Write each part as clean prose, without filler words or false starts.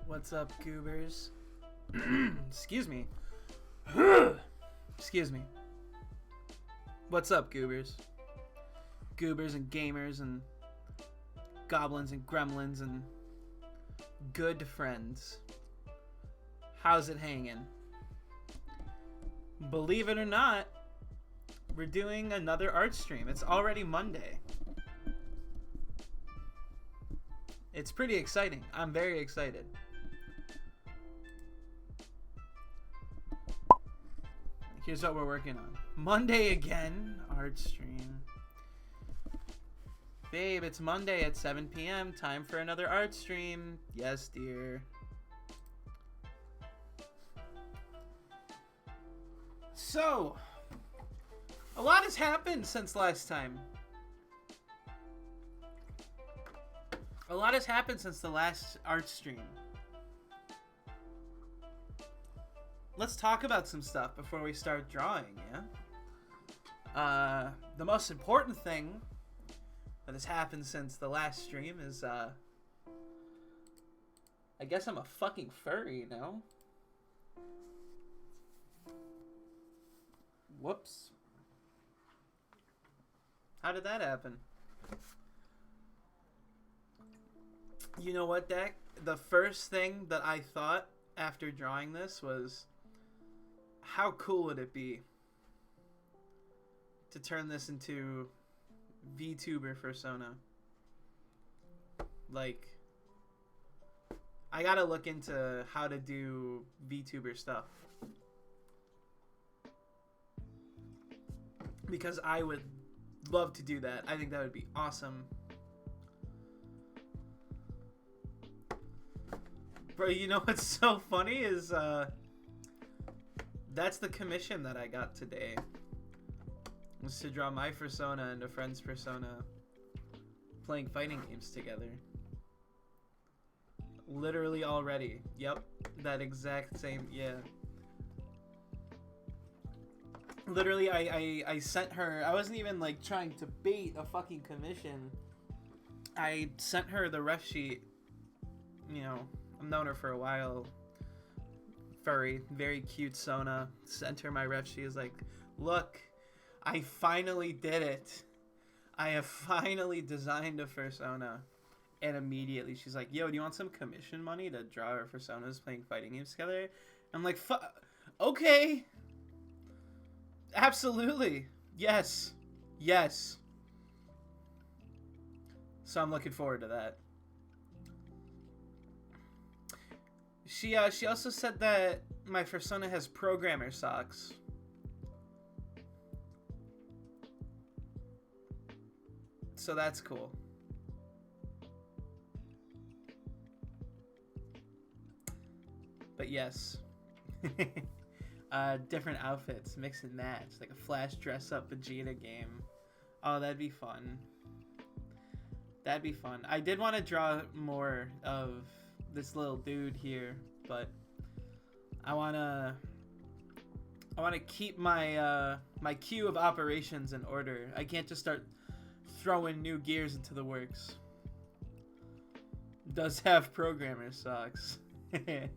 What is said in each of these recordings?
What's up, goobers? Excuse me. Excuse me. What's up, goobers? Goobers and gamers and goblins and gremlins and good friends. How's it hanging? Believe it or not, we're doing another art stream. It's already Monday. It's pretty exciting. I'm very excited. Here's what we're working on. Monday again, art stream. Babe, it's Monday at 7 p.m. Time for another art stream. Yes, dear. So, a lot has happened since last time. A lot has happened since the last art stream. Let's talk about some stuff before we start drawing, yeah? The most important thing that has happened since the last stream is, I guess I'm a fucking furry now. Whoops. How did that happen? You know what, Dak? The first thing that I thought after drawing this was, how cool would it be to turn this into VTuber persona? Like, I gotta look into how to do VTuber stuff. Because I would love to do that. I think that would be awesome. Bro, you know what's so funny is, that's the commission that I got today. Was to draw my persona and a friend's persona playing fighting games together. Literally already. Yep. That exact same, yeah. Literally, I sent her, I wasn't even like trying to bait a fucking commission. I sent her the ref sheet. You know, I've known her for a while. Furry, very cute Sona. Sent her my ref sheet. Is like, look, I finally did it. I have finally designed a persona. And immediately she's like, yo, do you want some commission money to draw our personas playing fighting games together? I'm like, okay. Absolutely. Yes. Yes. So I'm looking forward to that. She also said that my persona has programmer socks. So that's cool. But yes. Different outfits, mix and match, like a Flash dress-up Vegeta game. Oh, that'd be fun. That'd be fun. I did want to draw more of this little dude here, but I wanna keep my my queue of operations in order. I can't just start throwing new gears into the works. Does have programmer socks. But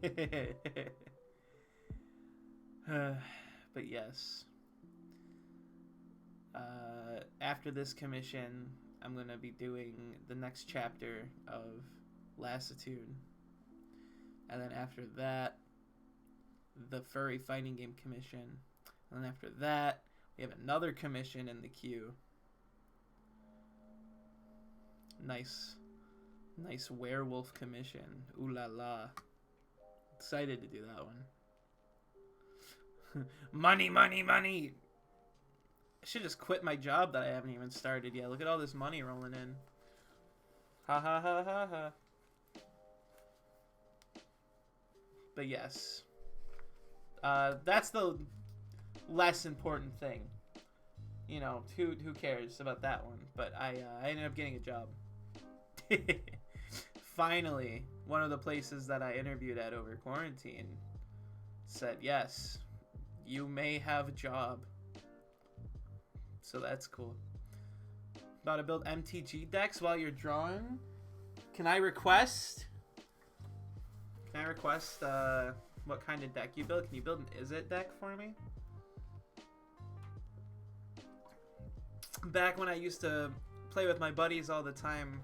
yes. After this commission, I'm gonna be doing the next chapter of Lassitude. And then after that, the furry fighting game commission. And then after that, we have another commission in the queue. Nice werewolf commission. Ooh la la. Excited to do that one. Money, money, money. I should just quit my job that I haven't even started yet. Look at all this money rolling in. Ha ha ha ha ha. But yes. That's the less important thing. You know, who cares about that one? But I ended up getting a job. Finally, one of the places that I interviewed at over quarantine said, yes, you may have a job. So that's cool. About to build MTG decks while you're drawing. Can I request Can I request what kind of deck you build? Can you build an Is It deck for me? Back when I used to play with my buddies all the time,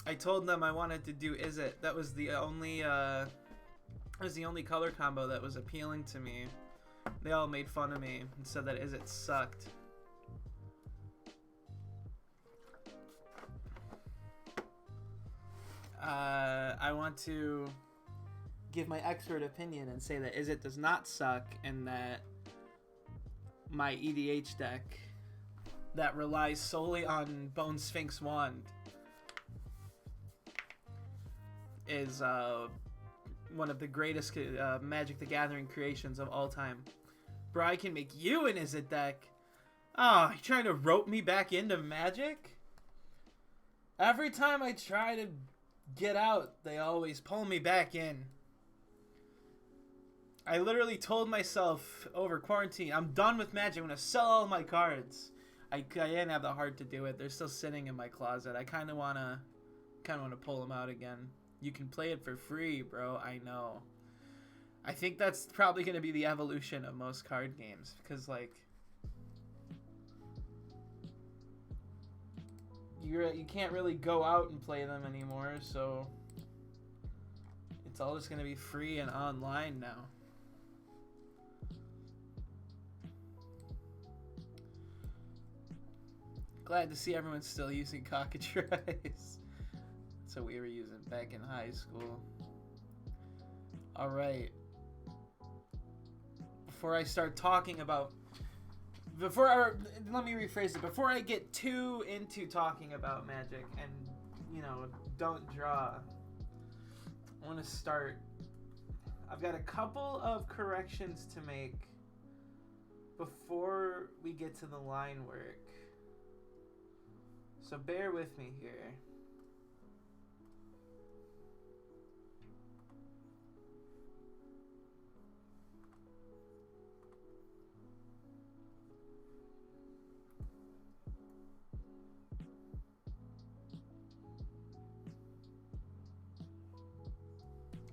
I told them I wanted to do Is It. That was the only color combo that was appealing to me. They all made fun of me and said that Is It sucked. I want to give my expert opinion and say that Is It does not suck, and that my EDH deck that relies solely on Bone Sphinx Wand is one of the greatest Magic the Gathering creations of all time. Bro, I can make you an Is It deck. Oh, you trying to rope me back into Magic? Every time I try to get out, they always pull me back in. I literally told myself over quarantine, I'm done with Magic. I'm going to sell all my cards. I didn't have the heart to do it. They're still sitting in my closet. I kind of want to pull them out again. You can play it for free, bro. I know. I think that's probably going to be the evolution of most card games. Because, like, you can't really go out and play them anymore. So it's all just going to be free and online now. Glad to see everyone's still using cockatrice. That's what we were using back in high school. Alright. Before I start talking about... let me rephrase it. Before I get too into talking about Magic and, you know, don't draw, I want to start... I've got a couple of corrections to make before we get to the line work. So bear with me here.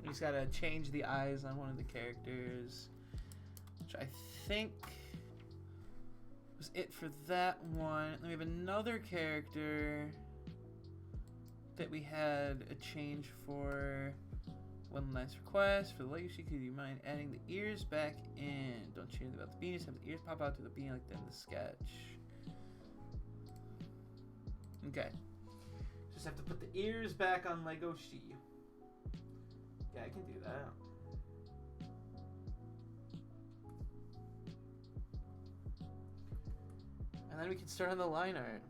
We just gotta change the eyes on one of the characters, which I think was it for that one. Then we have another character that we had a change for. One last request for the legacy. Could you mind adding the ears back in? Don't change about the beanies. Have the ears pop out to the beanie like that in the sketch. Okay. Just have to put the ears back on Legoshi. Yeah, I can do that. And then we can start on the line art.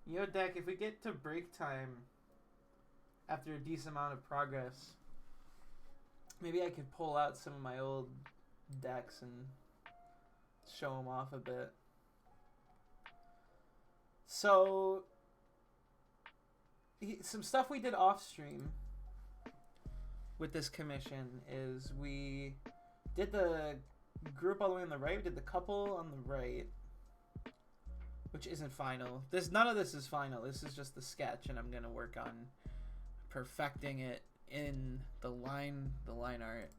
You know, deck, if we get to break time after a decent amount of progress, maybe I could pull out some of my old decks and show them off a bit. So, some stuff we did off stream with this commission is we did the group all the way on the right. We did the couple on the right, which isn't final. None of this is final. This is just the sketch, and I'm gonna work on perfecting it in the line art.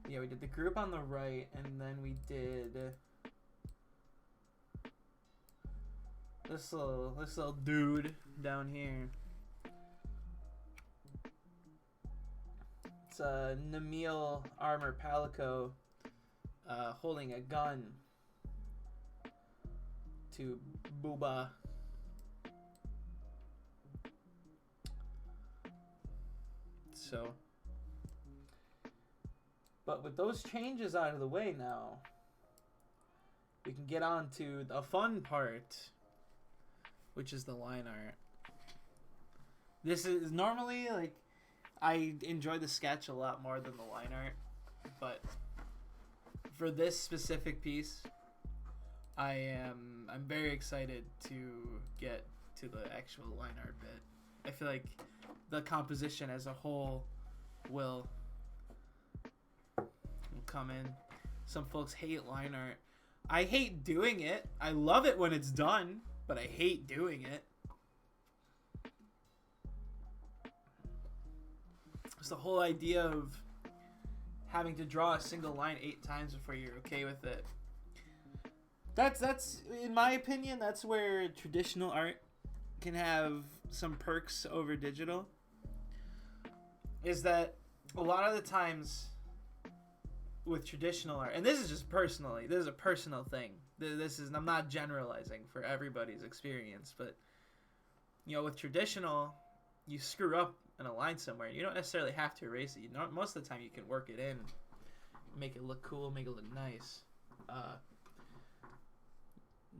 Yeah, we did the group on the right, and then we did this little dude down here. It's a Namil Armor Palico holding a gun to Booba. So, but with those changes out of the way now, we can get on to the fun part, which is the line art. This is normally, like, I enjoy the sketch a lot more than the line art, but for this specific piece, I'm very excited to get to the actual line art bit. I feel like the composition as a whole will come in. Some folks hate line art. I hate doing it. I love it when it's done, but I hate doing it. It's the whole idea of having to draw a single line 8 times before you're okay with it. That's in my opinion, that's where traditional art can have some perks over digital. Is that a lot of the times with traditional art, and this is just personally, this is a personal thing. This is, I'm not generalizing for everybody's experience, but you know, with traditional, you screw up in a line somewhere, you don't necessarily have to erase it. Most of the time you can work it in, make it look cool, make it look nice.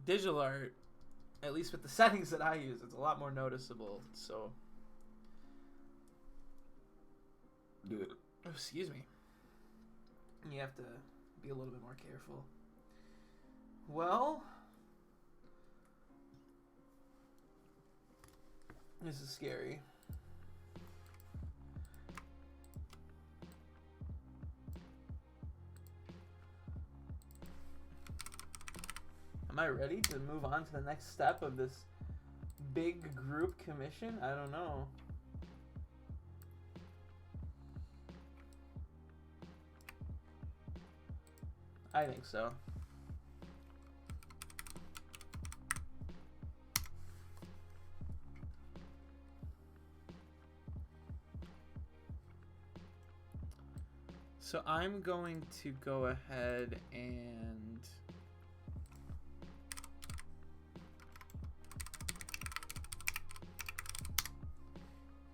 Digital art, at least with the settings that I use, it's a lot more noticeable. So, oh, excuse me. You have to be a little bit more careful. Well, this is scary. Am I ready to move on to the next step of this big group commission? I don't know. I think so. So I'm going to go ahead and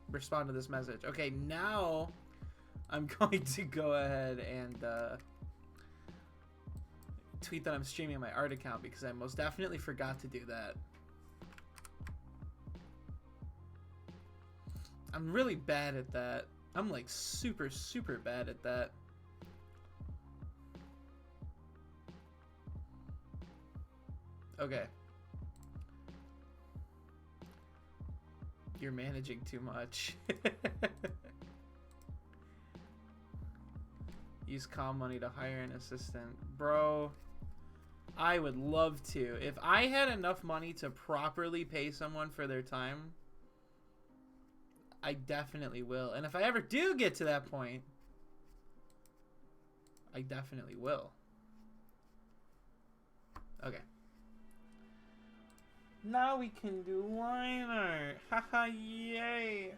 respond to this message. Okay, now I'm going to go ahead and tweet that I'm streaming my art account, because I most definitely forgot to do that. I'm really bad at that. I'm like super, super bad at that. Okay. You're managing too much. Use calm money to hire an assistant. Bro, I would love to. If I had enough money to properly pay someone for their time, I definitely will. And if I ever do get to that point, I definitely will. Okay. Now we can do line art. Haha, yay.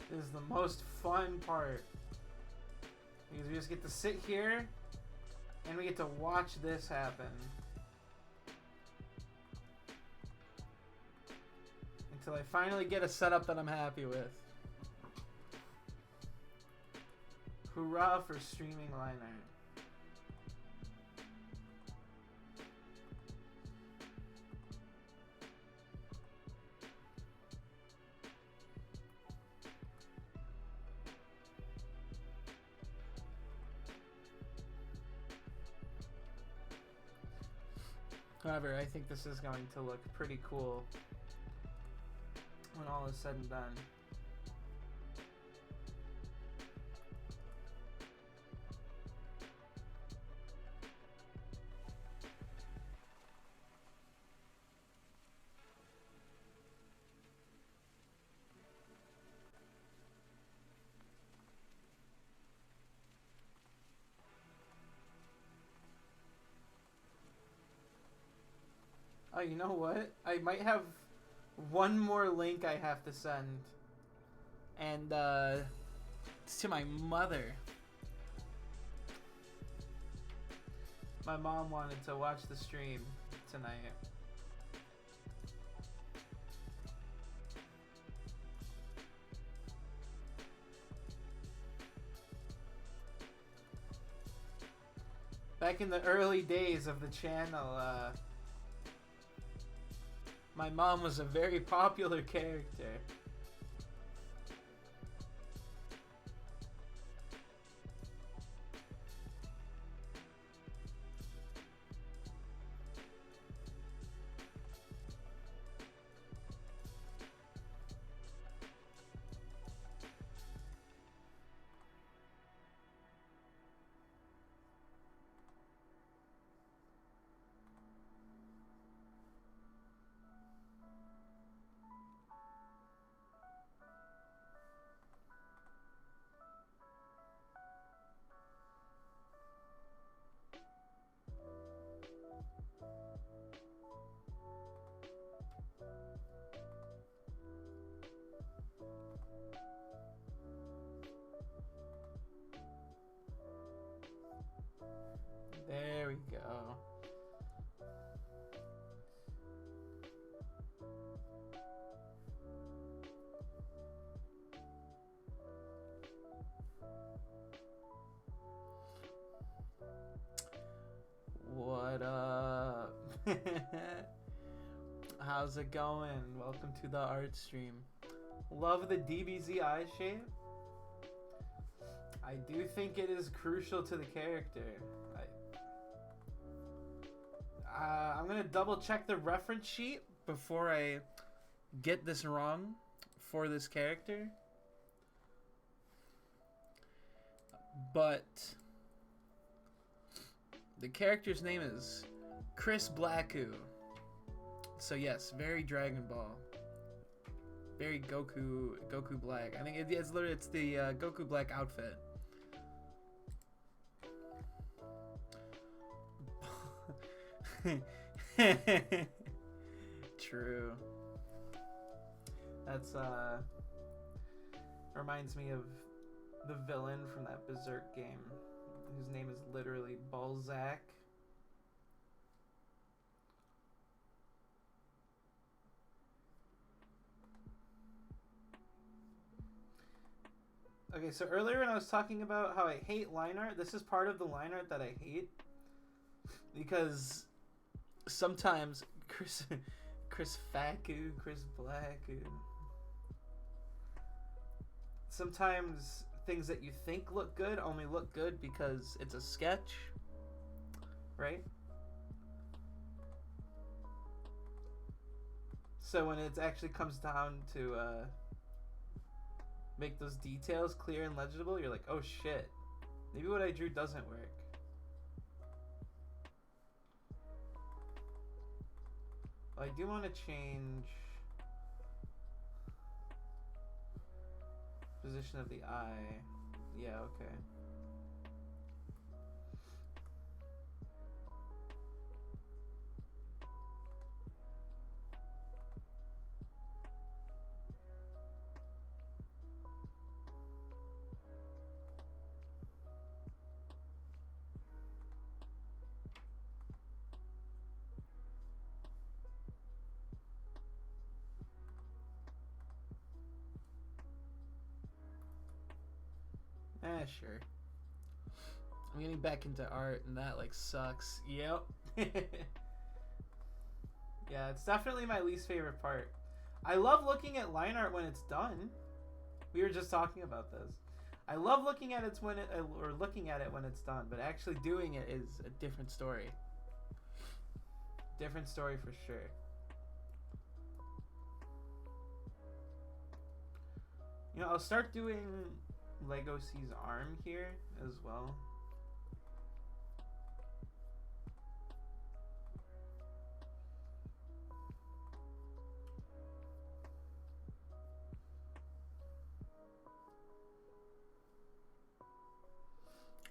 This is the most fun part, because we just get to sit here and we get to watch this happen until I finally get a setup that I'm happy with. Hurrah for streaming line art. However, I think this is going to look pretty cool when all is said and done. Oh, you know what? I might have one more link I have to send. And, it's to my mother. My mom wanted to watch the stream tonight. Back in the early days of the channel, my mom was a very popular character. There we go. What up? How's it going? Welcome to the art stream. Love the DBZ eye shape. I do think it is crucial to the character. I'm gonna double check the reference sheet before I get this wrong for this character. But the character's name is Chris Blacku. So yes, very Dragon Ball. Very Goku Black. I think it's literally the Goku Black outfit. True. That's reminds me of the villain from that Berserk game, whose name is literally Balzac. Okay, so earlier when I was talking about how I hate line art, this is part of the line art that I hate. Because sometimes Chris Blacku. Sometimes things that you think look good only look good because it's a sketch, right? So when it actually comes down to make those details clear and legible, you're like, oh shit, maybe what I drew doesn't work. I do want to change position of the eye. Yeah, okay. Sure. I'm getting back into art and that like sucks. Yep. Yeah, it's definitely my least favorite part. I love looking at line art when it's done. We were just talking about this. I love looking at it when it's done, but actually doing it is a different story. Different story for sure. You know, I'll start doing Lego C's arm here as well.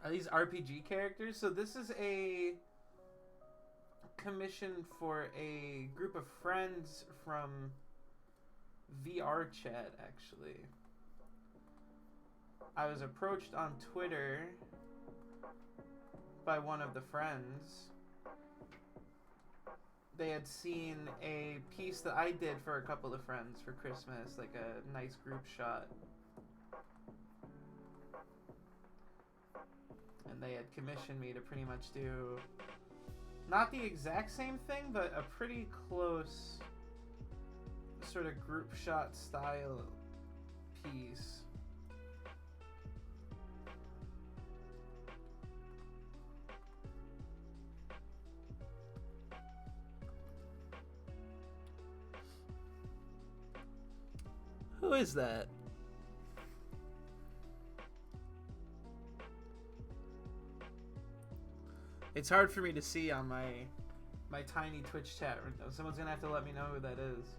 Are these RPG characters? So this is a commission for a group of friends from VR chat, actually. I was approached on Twitter by one of the friends. They had seen a piece that I did for a couple of friends for Christmas, like a nice group shot. and they had commissioned me to pretty much do not the exact same thing, but a pretty close sort of group shot style piece. Who is that? It's hard for me to see on my tiny Twitch chat window. Someone's gonna have to let me know who that is.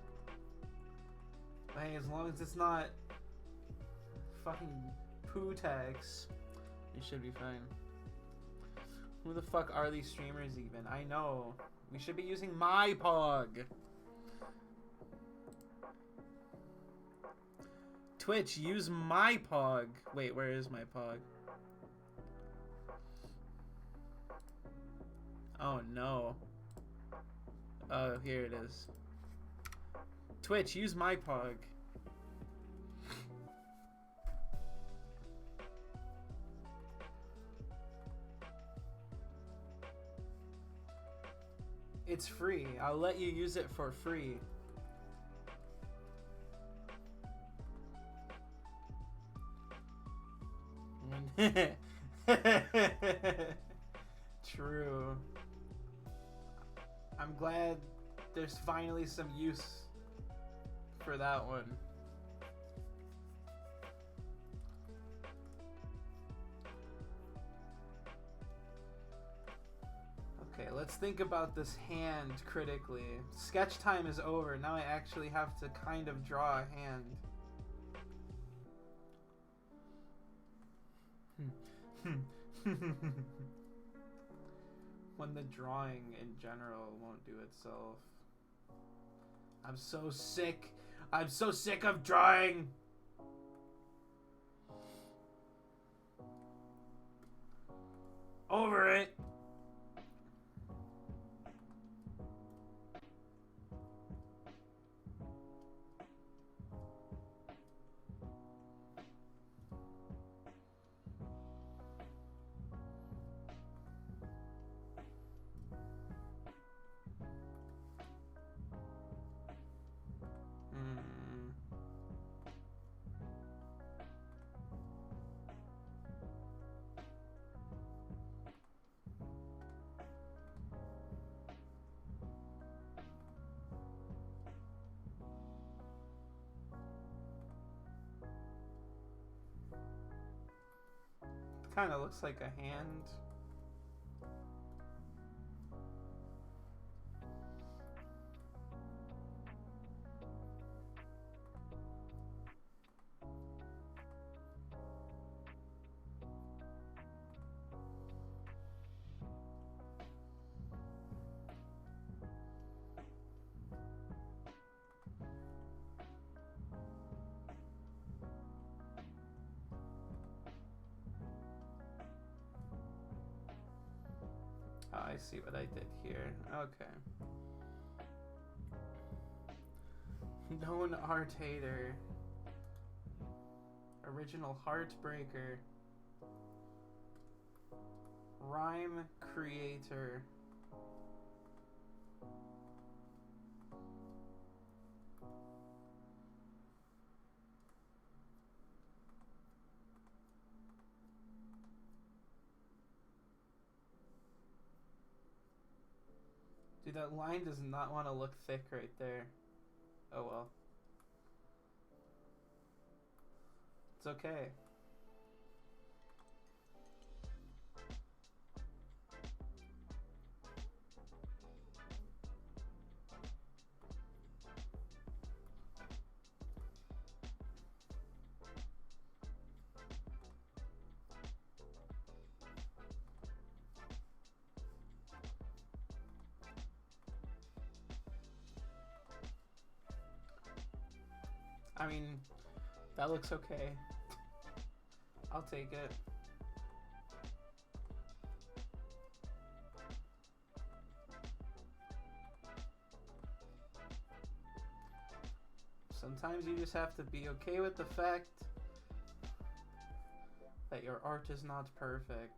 But hey, as long as it's not fucking poo tags, you should be fine. Who the fuck are these streamers even? I know. We should be using my pog. Twitch, use my pog. Wait, where is my pog? Oh no. Oh, here it is. Twitch, use my pog. It's free. I'll let you use it for free. True. I'm glad there's finally some use for that one. Okay, let's think about this hand critically. Sketch time is over. Now I actually have to kind of draw a hand. When the drawing in general won't do itself. I'm so sick. I'm so sick of drawing. Over it. Kind of looks like a hand. Oh, I see what I did here. Okay. Known art hater. Original heartbreaker. Rhyme creator. Dude, that line does not want to look thick right there. Oh well. It's okay. I mean, that looks okay. I'll take it. Sometimes you just have to be okay with the fact that your art is not perfect.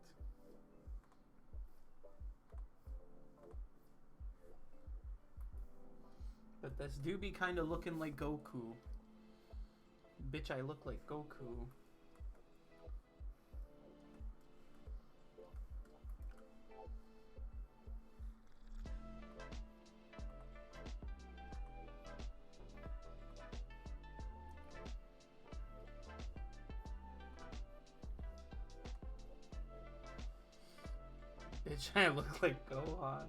But this do be kind of looking like Goku. Bitch, I look like Goku. Bitch, I look like Gohan.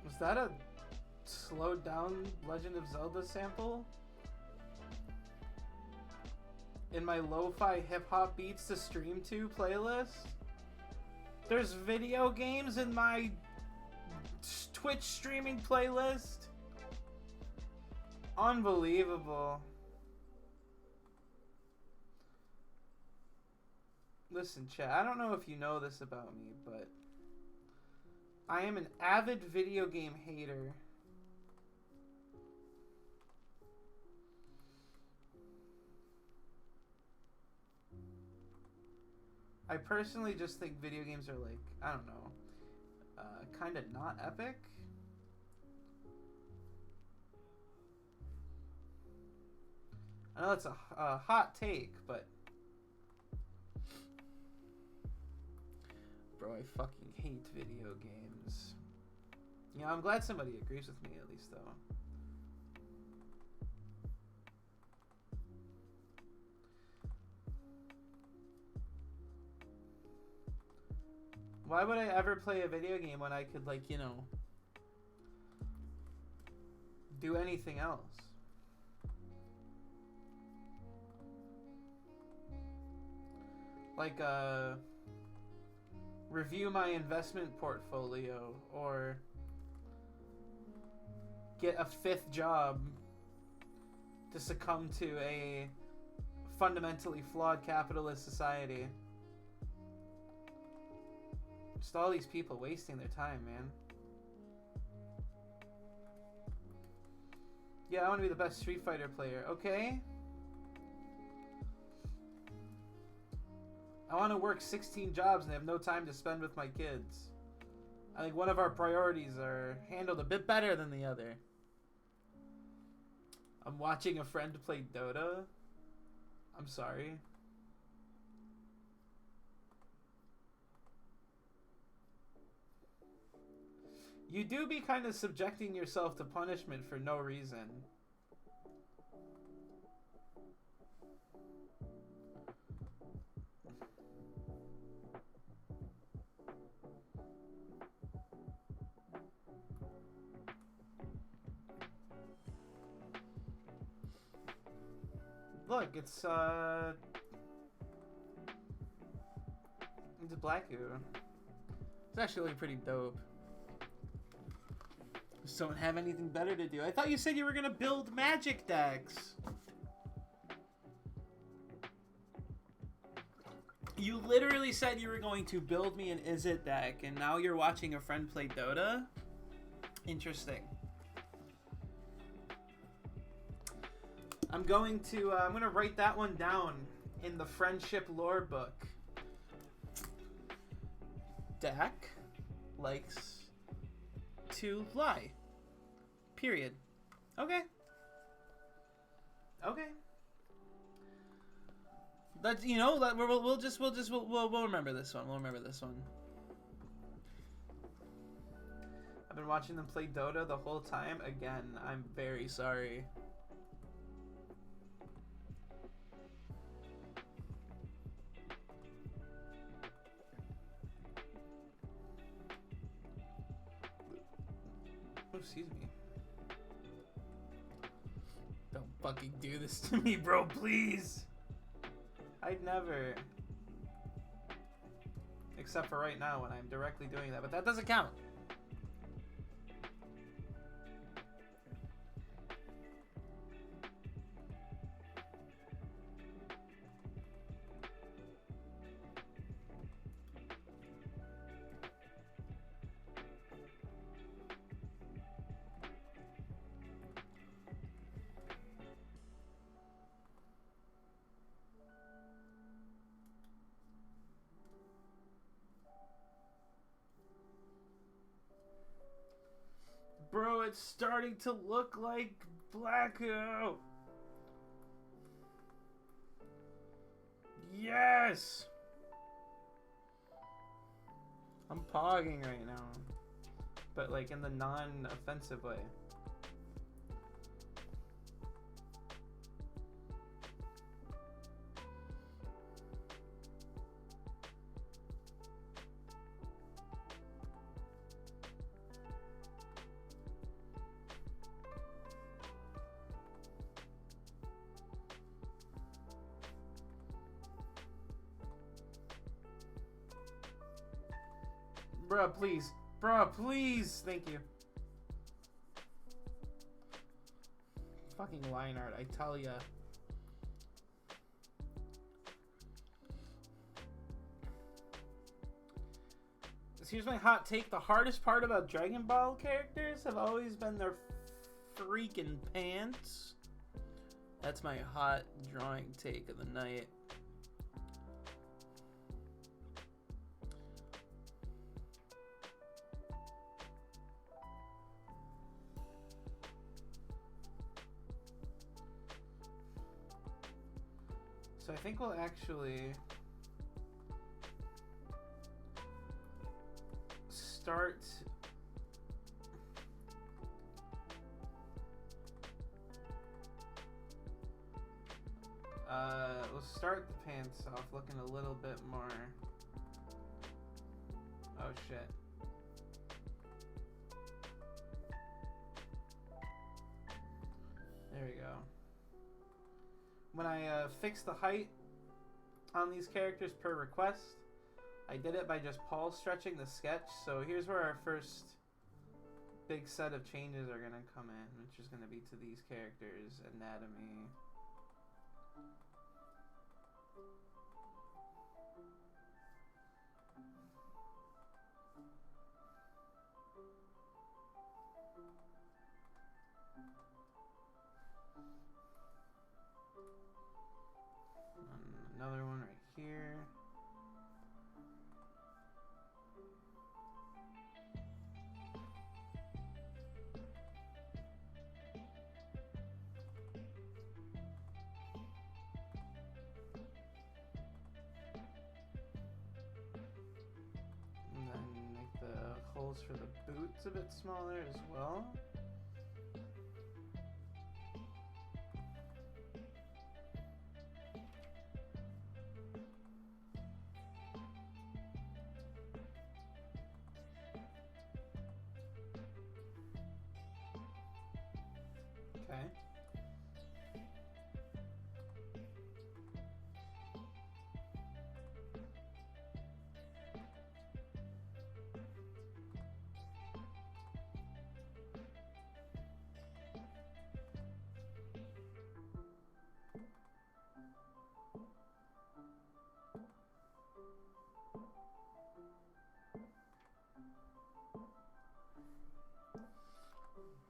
Was that a slowed down Legend of Zelda sample? In my lo-fi hip-hop beats to stream to playlist? There's video games in my Twitch streaming playlist? Unbelievable. Listen, chat, I don't know if you know this about me, but I am an avid video game hater. I personally just think video games are like, I don't know, kind of not epic. I know it's a hot take, but bro, I fucking hate video games. You know, I'm glad somebody agrees with me at least, though. Why would I ever play a video game when I could, like, you know, do anything else? Like, review my investment portfolio, or get a 5th job to succumb to a fundamentally flawed capitalist society. Just all these people wasting their time, man. Yeah, I want to be the best Street Fighter player. Okay. I want to work 16 jobs and have no time to spend with my kids. I think one of our priorities are handled a bit better than the other. I'm watching a friend play Dota. I'm sorry. You do be kind of subjecting yourself to punishment for no reason. Look, it's a Black Goo. It's actually looking pretty dope. Just don't have anything better to do. I thought you said you were gonna build magic decks. You literally said you were going to build me an Izzet deck, and now you're watching a friend play Dota? Interesting. I'm gonna write that one down in the friendship lore book. Dak likes to lie. Period. Okay. Okay. But you know, we'll remember this one. We'll remember this one. I've been watching them play Dota the whole time. Again, I'm very sorry. Oh, excuse me. Don't fucking do this to me, bro, please. I'd never. Except for right now when I'm directly doing that, but that doesn't count. Bro, it's starting to look like Blacko. Yes! I'm pogging right now. But like in the non-offensive way. Bruh, please. Bruh, please. Thank you. Fucking line art, I tell ya. Here's my hot take. The hardest part about Dragon Ball characters have always been their freaking pants. That's my hot drawing take of the night. So I think we'll actually start we'll start the pants off looking a little bit more. Oh shit. There we go. When I fixed the height on these characters per request, I did it by just pause stretching the sketch. So here's where our first big set of changes are going to come in, which is going to be to these characters' anatomy. Another one right here. And then make the holes for the boots a bit smaller as well. Okay.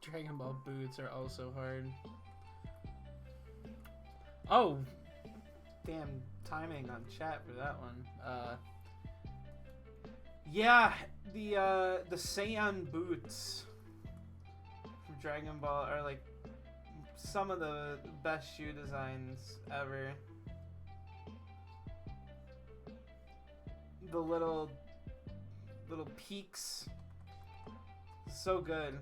Dragon Ball boots are also hard. Oh, damn timing on chat for that one. Yeah, the Saiyan boots from Dragon Ball are like some of the best shoe designs ever. The little peaks, so good.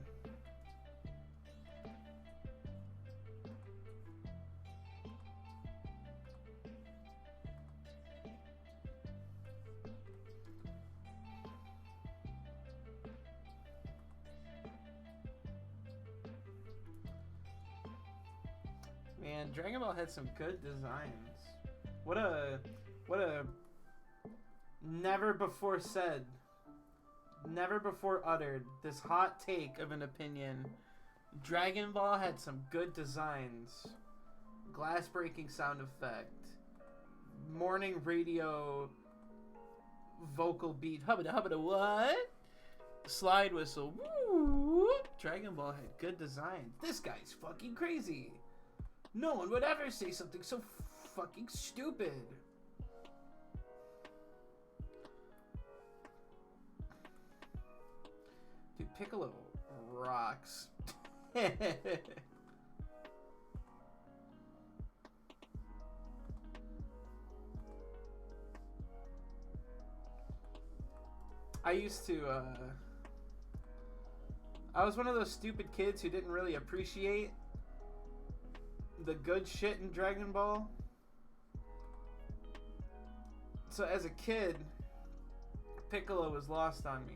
Man, Dragon Ball had some good designs. What a never before said, never before uttered, this hot take of an opinion. Dragon Ball had some good designs. Glass breaking sound effect. Morning radio vocal beat. Hubba hubba what? Slide whistle. Woo! Dragon Ball had good designs. This guy's fucking crazy. No one would ever say something so fucking stupid. Piccolo rocks. I used to, I was one of those stupid kids who didn't really appreciate the good shit in Dragon Ball. So as a kid, Piccolo was lost on me.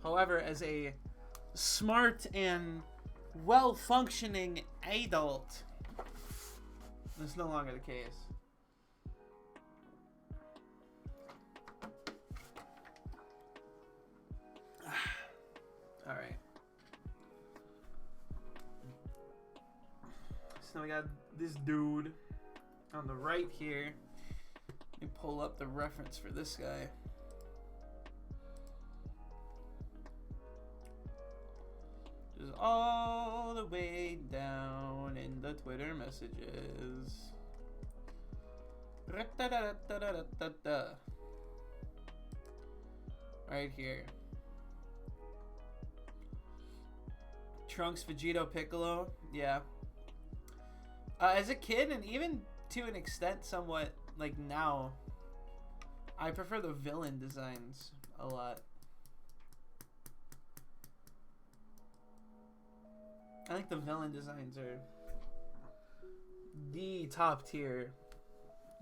However, as a smart and well-functioning adult, that's no longer the case. Alright. So now we got this dude on the right here. Let me pull up the reference for this guy. Just all the way down in the Twitter messages. Right here. Trunks, Vegito, Piccolo. Yeah. As a kid, and even to an extent somewhat like now, I prefer the villain designs a lot. I think the villain designs are the top tier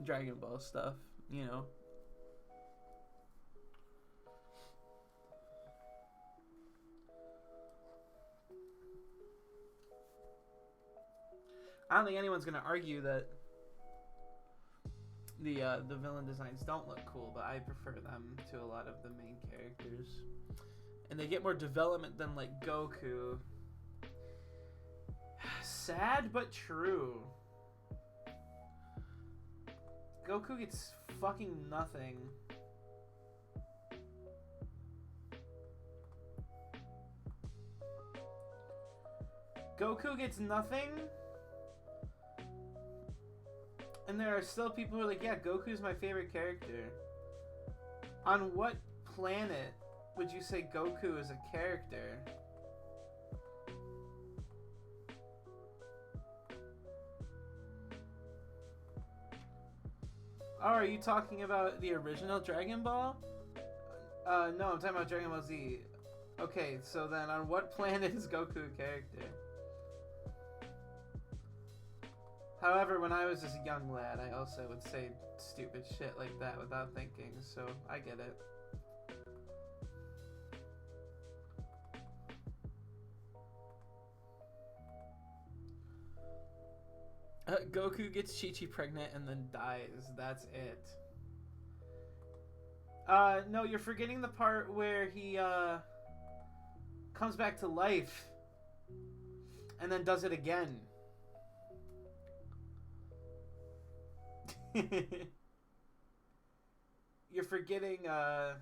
Dragon Ball stuff, you know. I don't think anyone's gonna argue that the villain designs don't look cool, but I prefer them to a lot of the main characters, and they get more development than like Goku. Sad but true. Goku gets fucking nothing. Goku gets nothing? And there are still people who are like, yeah, Goku's my favorite character. On what planet would you say Goku is a character? Oh, are you talking about the original Dragon Ball? No, I'm talking about Dragon Ball Z. Okay, so then on what planet is Goku a character? However, when I was just a young lad, I also would say stupid shit like that without thinking, so I get it. Goku gets Chi-Chi pregnant and then dies. That's it. No, you're forgetting the part where he, comes back to life and then does it again. You're forgetting, that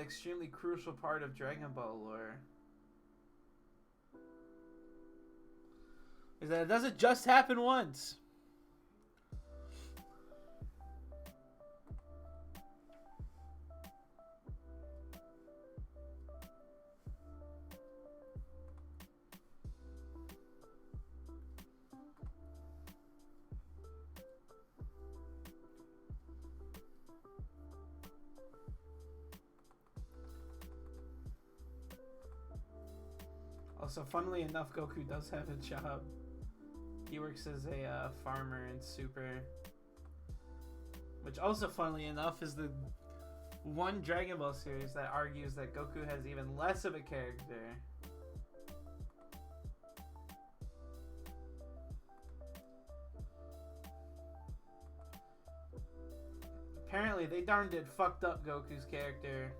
extremely crucial part of Dragon Ball lore. Is that it doesn't just happen once. Also, funnily enough, Goku does have a job. He works as a farmer in Super. Which also, funnily enough, is the one Dragon Ball series that argues that Goku has even less of a character. Apparently, they darn did fucked up Goku's character.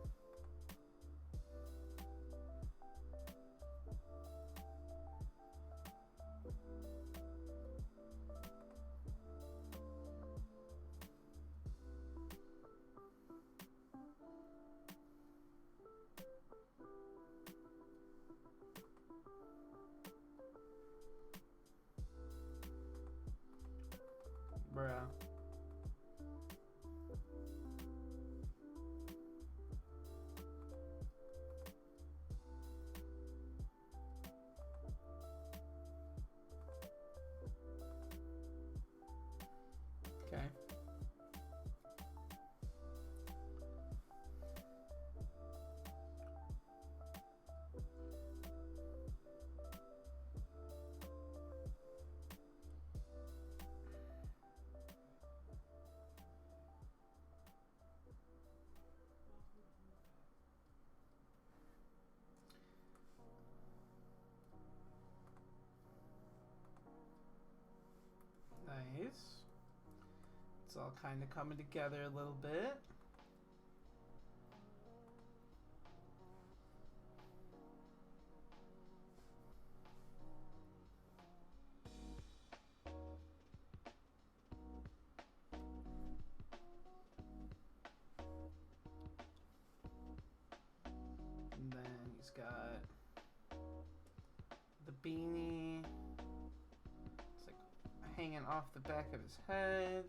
Bruh. It's all kind of coming together a little bit. And then he's got the beanie. It's like hanging off the back of his head.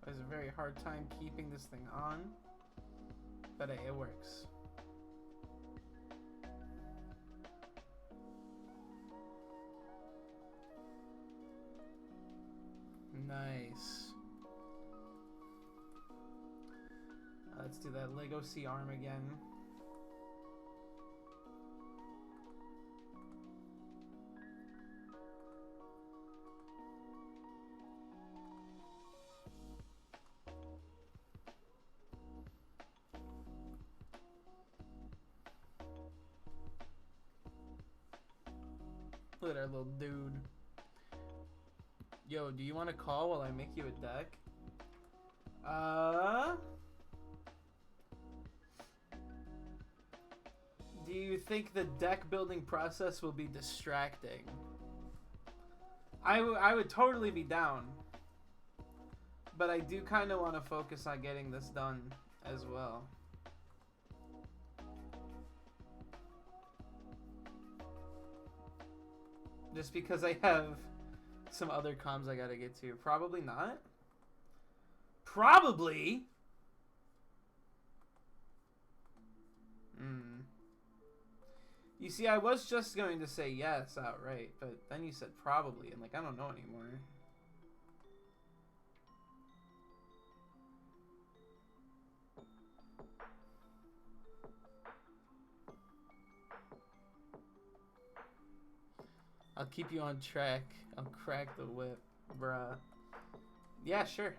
I have a very hard time keeping this thing on, but it works. Nice. Let's do that Lego C arm again. Look at our little dude. Yo, do you want to call while I make you a deck? Do you think the deck building process will be distracting? I would totally be down. But I do kind of want to focus on getting this done as well. Just because I have some other comms I gotta get to. Probably not. Probably. You see, I was just going to say yes outright, but then you said probably, and like I don't know anymore. I'll keep you on track. I'll crack the whip, bruh. Yeah, sure.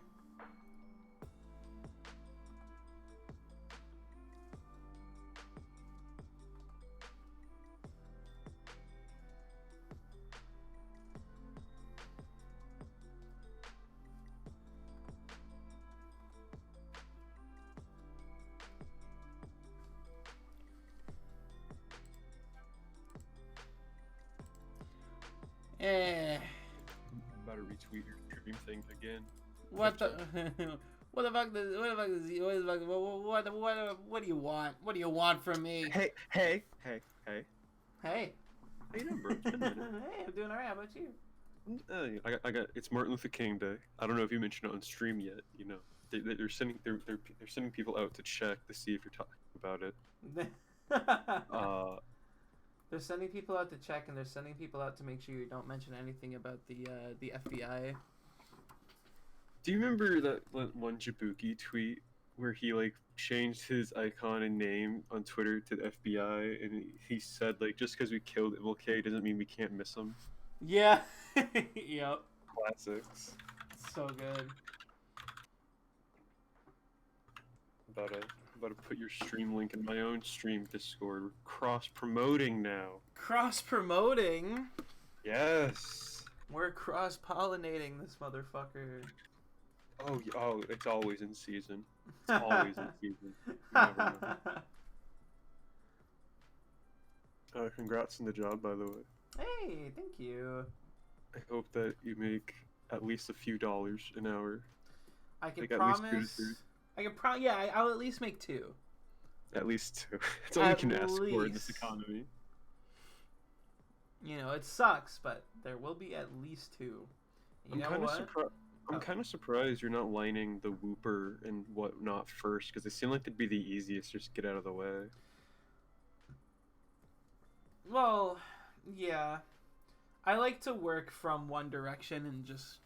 I'm about to retweet your dream thing again. What the? What the fuck? What do you want? What do you want from me? Hey. Hey. How you doing, bro? It's been a minute. Hey, I'm doing alright. How about you? I got. It's Martin Luther King Day. I don't know if you mentioned it on stream yet. You know, they're sending people out to check to see if you're talking about it. They're sending people out to check, and they're sending people out to make sure you don't mention anything about the FBI. Do you remember that one Jabuki tweet where he like changed his icon and name on Twitter to the FBI, and he said like just because we killed MLK doesn't mean we can't miss him. Yeah. Yep. Classics. So good. About to put your stream link in my own stream Discord. We're cross-promoting now. Cross-promoting? Yes. We're cross-pollinating this motherfucker. Oh, it's always in season. It's always in season. You never know. Congrats on the job, by the way. Hey, thank you. I hope that you make at least a few dollars an hour. I can like promise. Yeah, I'll at least make 2. At least 2. That's all you can ask for in this economy. You know, it sucks, but there will be at least 2. You know what? I'm kind of surprised you're not lining the Whooper and whatnot first, because they seem like they'd be the easiest. Just get out of the way. Well, yeah. I like to work from one direction and just.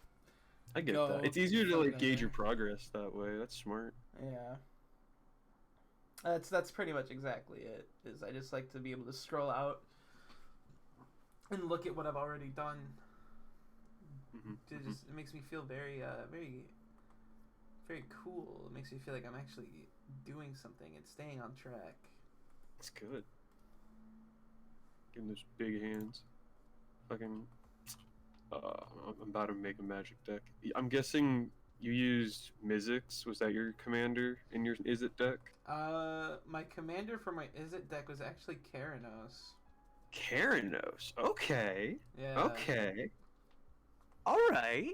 I get that. It's easier to like gauge your progress that way. That's smart. Yeah. That's pretty much exactly it. Is I just like to be able to scroll out and look at what I've already done. It makes me feel very very cool. It makes me feel like I'm actually doing something and staying on track. It's good. Getting those big hands. Fucking. I'm about to make a magic deck. I'm guessing you used Mizzix. Was that your commander in your Is It deck? My commander for my Is It deck was actually Keranos. Keranos. Okay. Yeah. Okay. All right.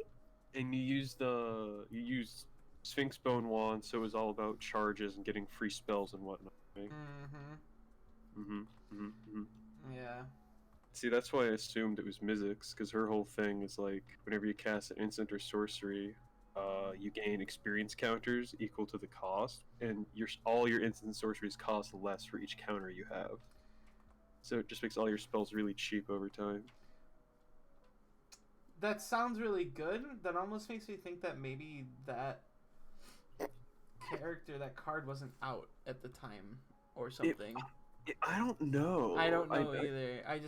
And you used Sphinx Bone Wand, so it was all about charges and getting free spells and whatnot. Right? Yeah. See, that's why I assumed it was Mizzix, because her whole thing is like, whenever you cast an instant or sorcery, you gain experience counters equal to the cost, and all your instant and sorceries cost less for each counter you have. So it just makes all your spells really cheap over time. That sounds really good. That almost makes me think that maybe that card wasn't out at the time or something. I don't know. I don't know either. I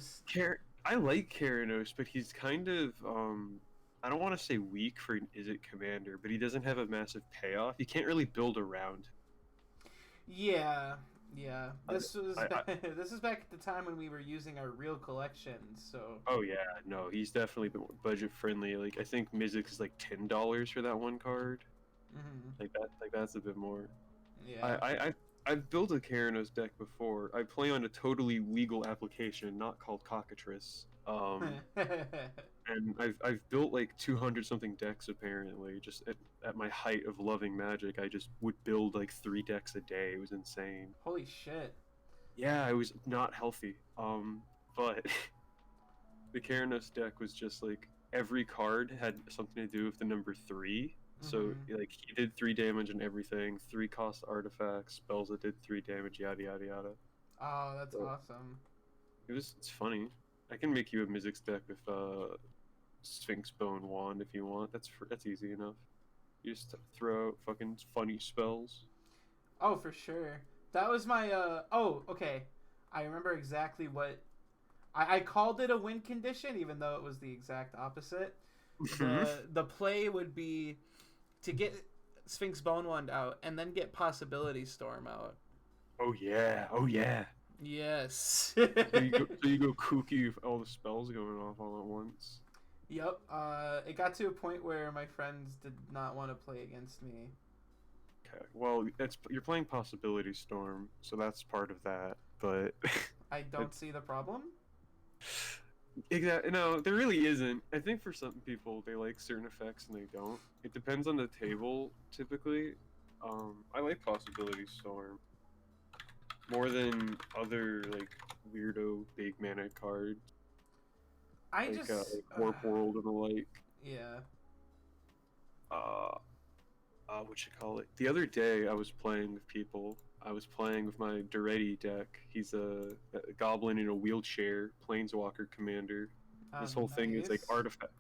like Keranos, but he's kind of I don't want to say weak for an Is It commander, but he doesn't have a massive payoff. You can't really build around. Yeah. This was back at the time when we were using our real collections. So. Oh yeah, no, he's definitely been budget friendly. Like I think Mizzix is like $10 for that one card. Like that's a bit more. Yeah. I've built a Keranos deck before. I play on a totally legal application, not called Cockatrice. And I've built like 200 something decks apparently. Just at my height of loving Magic, I just would build like 3 decks a day. It was insane. Holy shit. Yeah, I was not healthy. But the Keranos deck was just like every card had something to do with the number 3. So like he did 3 damage and everything, 3 cost artifacts, spells that did 3 damage, yada yada yada. Oh, that's awesome. It's funny. I can make you a Mizzix deck with Sphinx Bone Wand if you want. That's easy enough. You just throw out fucking funny spells. Oh, for sure. That was my oh, okay. I remember exactly what I called it a win condition, even though it was the exact opposite. The play would be to get Sphinx Bone Wand out and then get Possibility Storm out. Oh yeah. Yes. so you go kooky with all the spells going off all at once. Yep. It got to a point where my friends did not want to play against me. Okay. Well, you're playing Possibility Storm, so that's part of that. But I don't see the problem. Exactly. No, there really isn't. I think for some people they like certain effects and they don't. It depends on the table, typically. I like Possibility Storm more than other like weirdo big mana cards. Like Warp World and the like. Yeah. What you call it? The other day I was playing with people. I was playing with my Duretti deck. He's a goblin in a wheelchair, planeswalker commander. His whole thing is like artifact.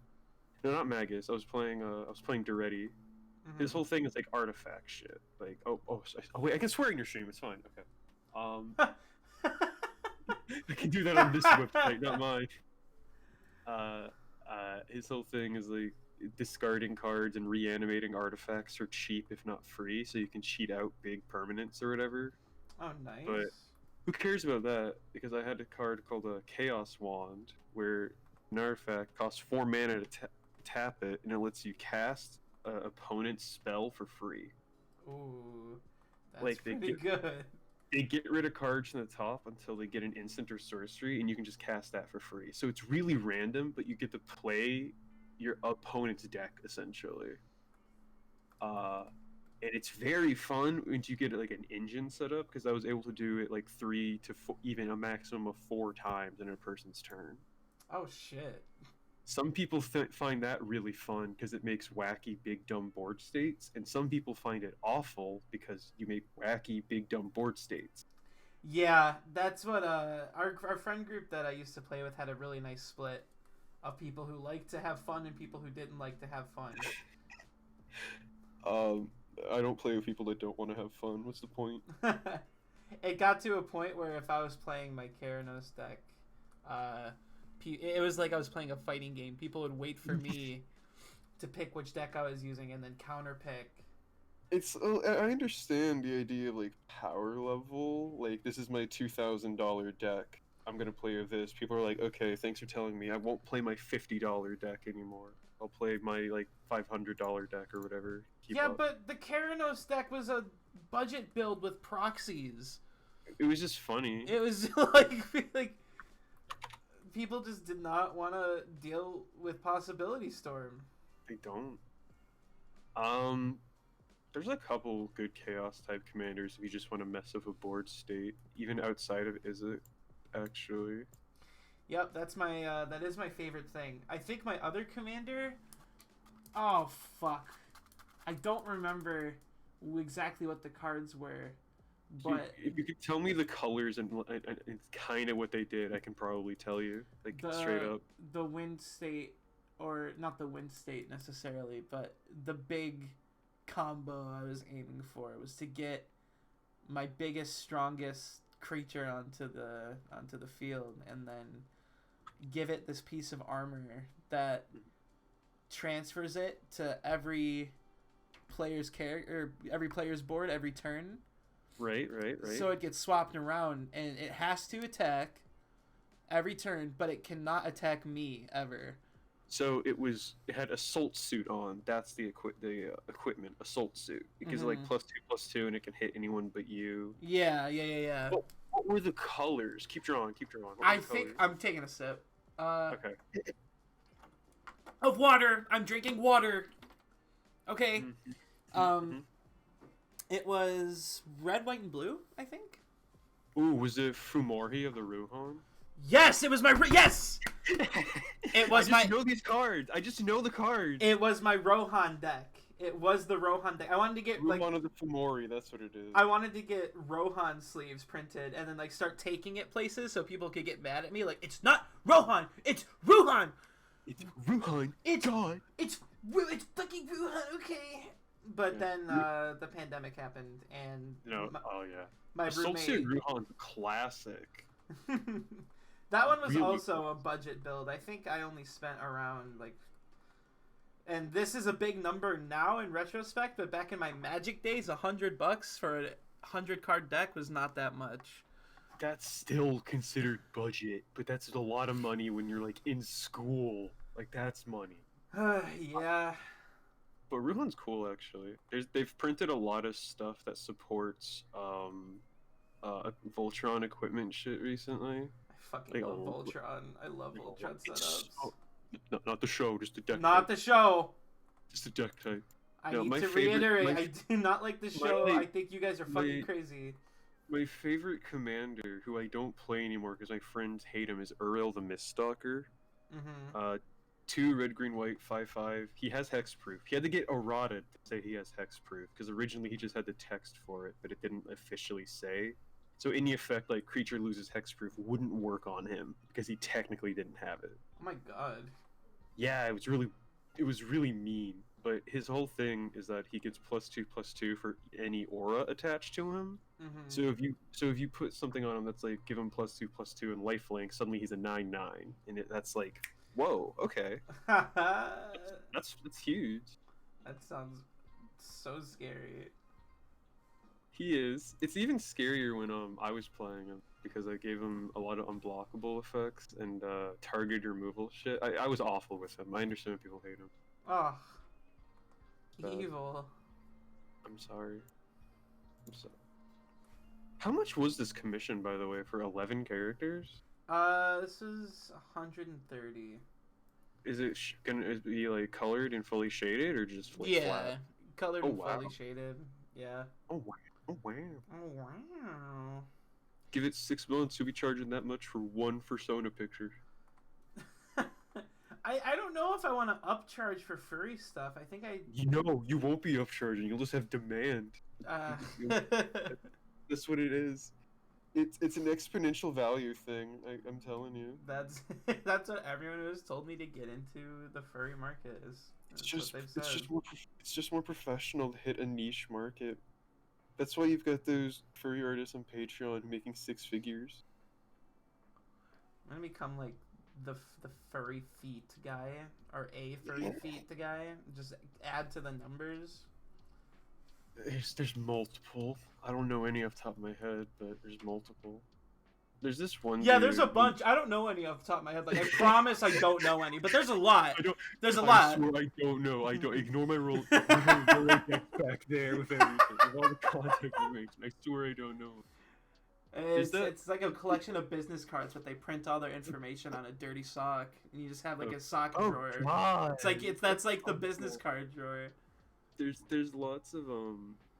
No, not Magus. I was playing Duretti. His whole thing is like artifact shit. Like wait, I can swear in your stream. It's fine. Okay. I can do that on this website, not mine. His whole thing is like discarding cards and reanimating artifacts for cheap, if not free, so you can cheat out big permanents or whatever. Oh, nice. But who cares about that? Because I had a card called a Chaos Wand, where an artifact costs 4 mana to tap it, and it lets you cast an opponent's spell for free. Ooh, that's like pretty good. They get rid of cards from the top until they get an instant or sorcery, and you can just cast that for free. So it's really random, but you get to play your opponent's deck essentially. And it's very fun once you get like an engine set up, because I was able to do it like 3 to 4, even a maximum of 4 times in a person's turn. Oh shit. Some people find that really fun because it makes wacky big dumb board states, and some people find it awful because you make wacky big dumb board states. Yeah, that's what our friend group that I used to play with had a really nice split of people who liked to have fun and people who didn't like to have fun. I don't play with people that don't want to have fun. What's the point? It got to a point where if I was playing my Keranos deck, it was like I was playing a fighting game. People would wait for me to pick which deck I was using and then counter pick It's I understand the idea of like power level. Like this is my $2,000 deck. I'm gonna play with this. People are like, okay, thanks for telling me. I won't play my $50 deck anymore. I'll play my like $500 deck or whatever. Keep Yeah, up. but the Keranos deck was a budget build with proxies. It was just funny. It was like people just did not want to deal with Possibility Storm. They don't. Um, there's a couple good chaos type commanders if you just want to mess with a board state, even outside of Is It, actually. Yep, that is my favorite thing. I think my other commander. Oh fuck, I don't remember exactly what the cards were, but If you could tell me the colors and kind of what they did, I can probably tell you, like straight up. the wind state, or not the wind state necessarily, but the big combo I was aiming for was to get my biggest, strongest creature onto the field, and then give it this piece of armor that transfers it to every player's character, every player's board every turn. Right. So it gets swapped around, and it has to attack every turn, but it cannot attack me ever. So it had assault suit on. That's the equipment, assault suit. It gives it like +2/+2, and it can hit anyone but you. Yeah. What were the colors? Keep drawing. I think I'm taking a sip. Okay. Of water. I'm drinking water. Okay. It was red, white, and blue, I think. Ooh, was it Fumori of the Ruhan? Yes, it was my yes. It was I just know these cards. I just know the cards. It was my Rohan deck. It was the Rohan deck. I wanted to get Ruhan of the Fumori. That's what it is. I wanted to get Rohan sleeves printed and then like start taking it places so people could get mad at me. Like, it's not Rohan. It's Ruhan. It's Ruhan. It's God. It's fucking Ruhan. Okay. But then the pandemic happened, and my Assault roommate. Suit Ruhan's classic. That one was Really also a budget build. I think I only spent around like, and this is a big number now in retrospect, but back in my Magic days, $100 for a 100-card deck was not that much. That's still considered budget, but that's a lot of money when you're like in school. Like that's money. Yeah. But Ruhan's cool actually. They've printed a lot of stuff that supports Voltron equipment shit recently. I fucking love Voltron. I love Voltron setups. Not the show, just the deck. Not type. the show. Just the deck type. I need to reiterate, I do not like the show. I think you guys are fucking crazy. My favorite commander, who I don't play anymore because my friends hate him, is Uriel the Miststalker. 2 red, green, white, 5/5. He has hexproof. He had to get errata to say he has hexproof because originally he just had the text for it, but it didn't officially say. So any effect like creature loses hexproof wouldn't work on him because he technically didn't have it. Oh my god. Yeah, it was really mean. But his whole thing is that he gets +2/+2 for any aura attached to him. So if you put something on him that's like give him +2/+2 and lifelink, suddenly he's a 9/9, and that's like, whoa, okay, that's huge. That sounds so scary. He is. It's even scarier when I was playing him because I gave him a lot of unblockable effects and target removal shit. I was awful with him. I understand why people hate him. Oh. Evil. I'm sorry. How much was this commission, by the way, for 11 characters? This is 130. Is it gonna be like colored and fully shaded, or just like flat? Colored and fully shaded. Yeah. Oh wow! Oh wow! Oh wow! Give it 6 months, you'll be charging that much for one Persona picture. I don't know if I want to upcharge for furry stuff. I think I. You won't be upcharging. You'll just have demand. That's what it is. It's an exponential value thing. I'm telling you. That's what everyone who has told me to get into the furry market is. It's just more professional to hit a niche market. That's why you've got those furry artists on Patreon making 6 figures. I'm gonna become like the furry feet guy, or a furry feet guy. Just add to the numbers. There's multiple. I don't know any off the top of my head, but there's multiple. There's this one Yeah, dude. there's a bunch. I don't know any off the top of my head. Like, I promise I don't know any, but there's a lot. There's a I lot. swear I don't know. I don't ignore my role. Back there with everything, with all the contact information. I swear I don't know. It's like a collection of business cards, but they print all their information on a dirty sock, and you just have like a sock drawer. God. That's like the business card drawer. There's lots of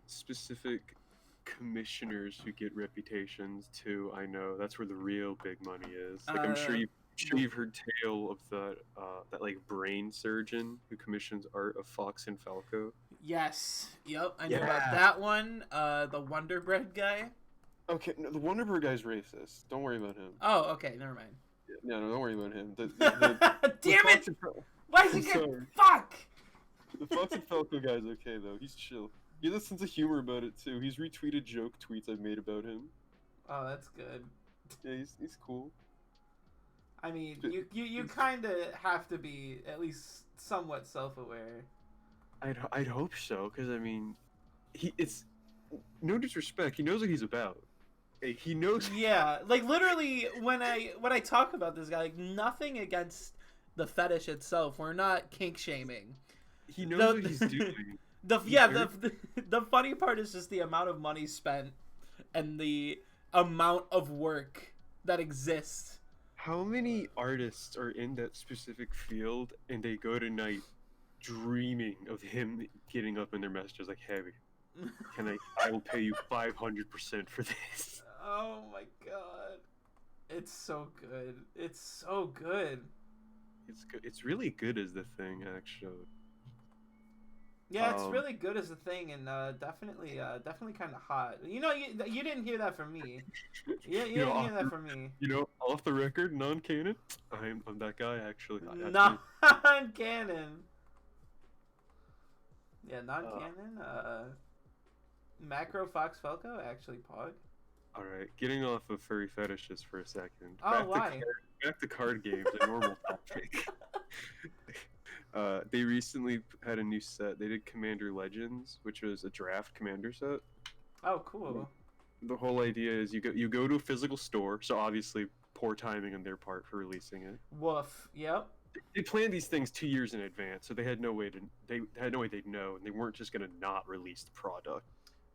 specific commissioners who get reputations too. I know that's where the real big money is. Like I'm sure you've heard tale of that like brain surgeon who commissions art of Fox and Falco. Yes. Yep. I know about that one. The Wonder Bread guy. Okay, no, the Wonder Bread guy's racist. Don't worry about him. Oh, okay. Never mind. No, don't worry about him. Damn it! Why is he getting fuck? The Fox and Falco guy's okay though. He's chill. He has a sense of humor about it too. He's retweeted joke tweets I've made about him. Oh, that's good. Yeah, he's cool. I mean, you kind of have to be at least somewhat self-aware. I'd hope so, because I mean, it's no disrespect. He knows what he's about. He knows. Yeah, like literally, when I talk about this guy, like nothing against the fetish itself. We're not kink shaming. He knows what he's doing. The funny part is just the amount of money spent and the amount of work that exists. How many artists are in that specific field and they go to night dreaming of him getting up in their messages like, "Hey, I will pay you 500% for this." Oh my god. It's so good. It's so good. It's good. It's really good as the thing, actually. Yeah, it's really good as a thing, and definitely kind of hot. You know, you didn't hear that from me. You didn't hear that from me. You know, off the record, non-canon. I'm that guy actually. Non-canon. Yeah, non-canon. Macro Fox Falco actually pog. All right, getting off of furry fetishes for a second. Oh, why? Back to card games, a normal topic. They recently had a new set. They did Commander Legends, which was a draft commander set. Oh, cool. The whole idea is you go to a physical store, so obviously poor timing on their part for releasing it. Woof. Yep. They planned these things 2 years in advance, so they had no way they'd know, and they weren't just gonna not release the product.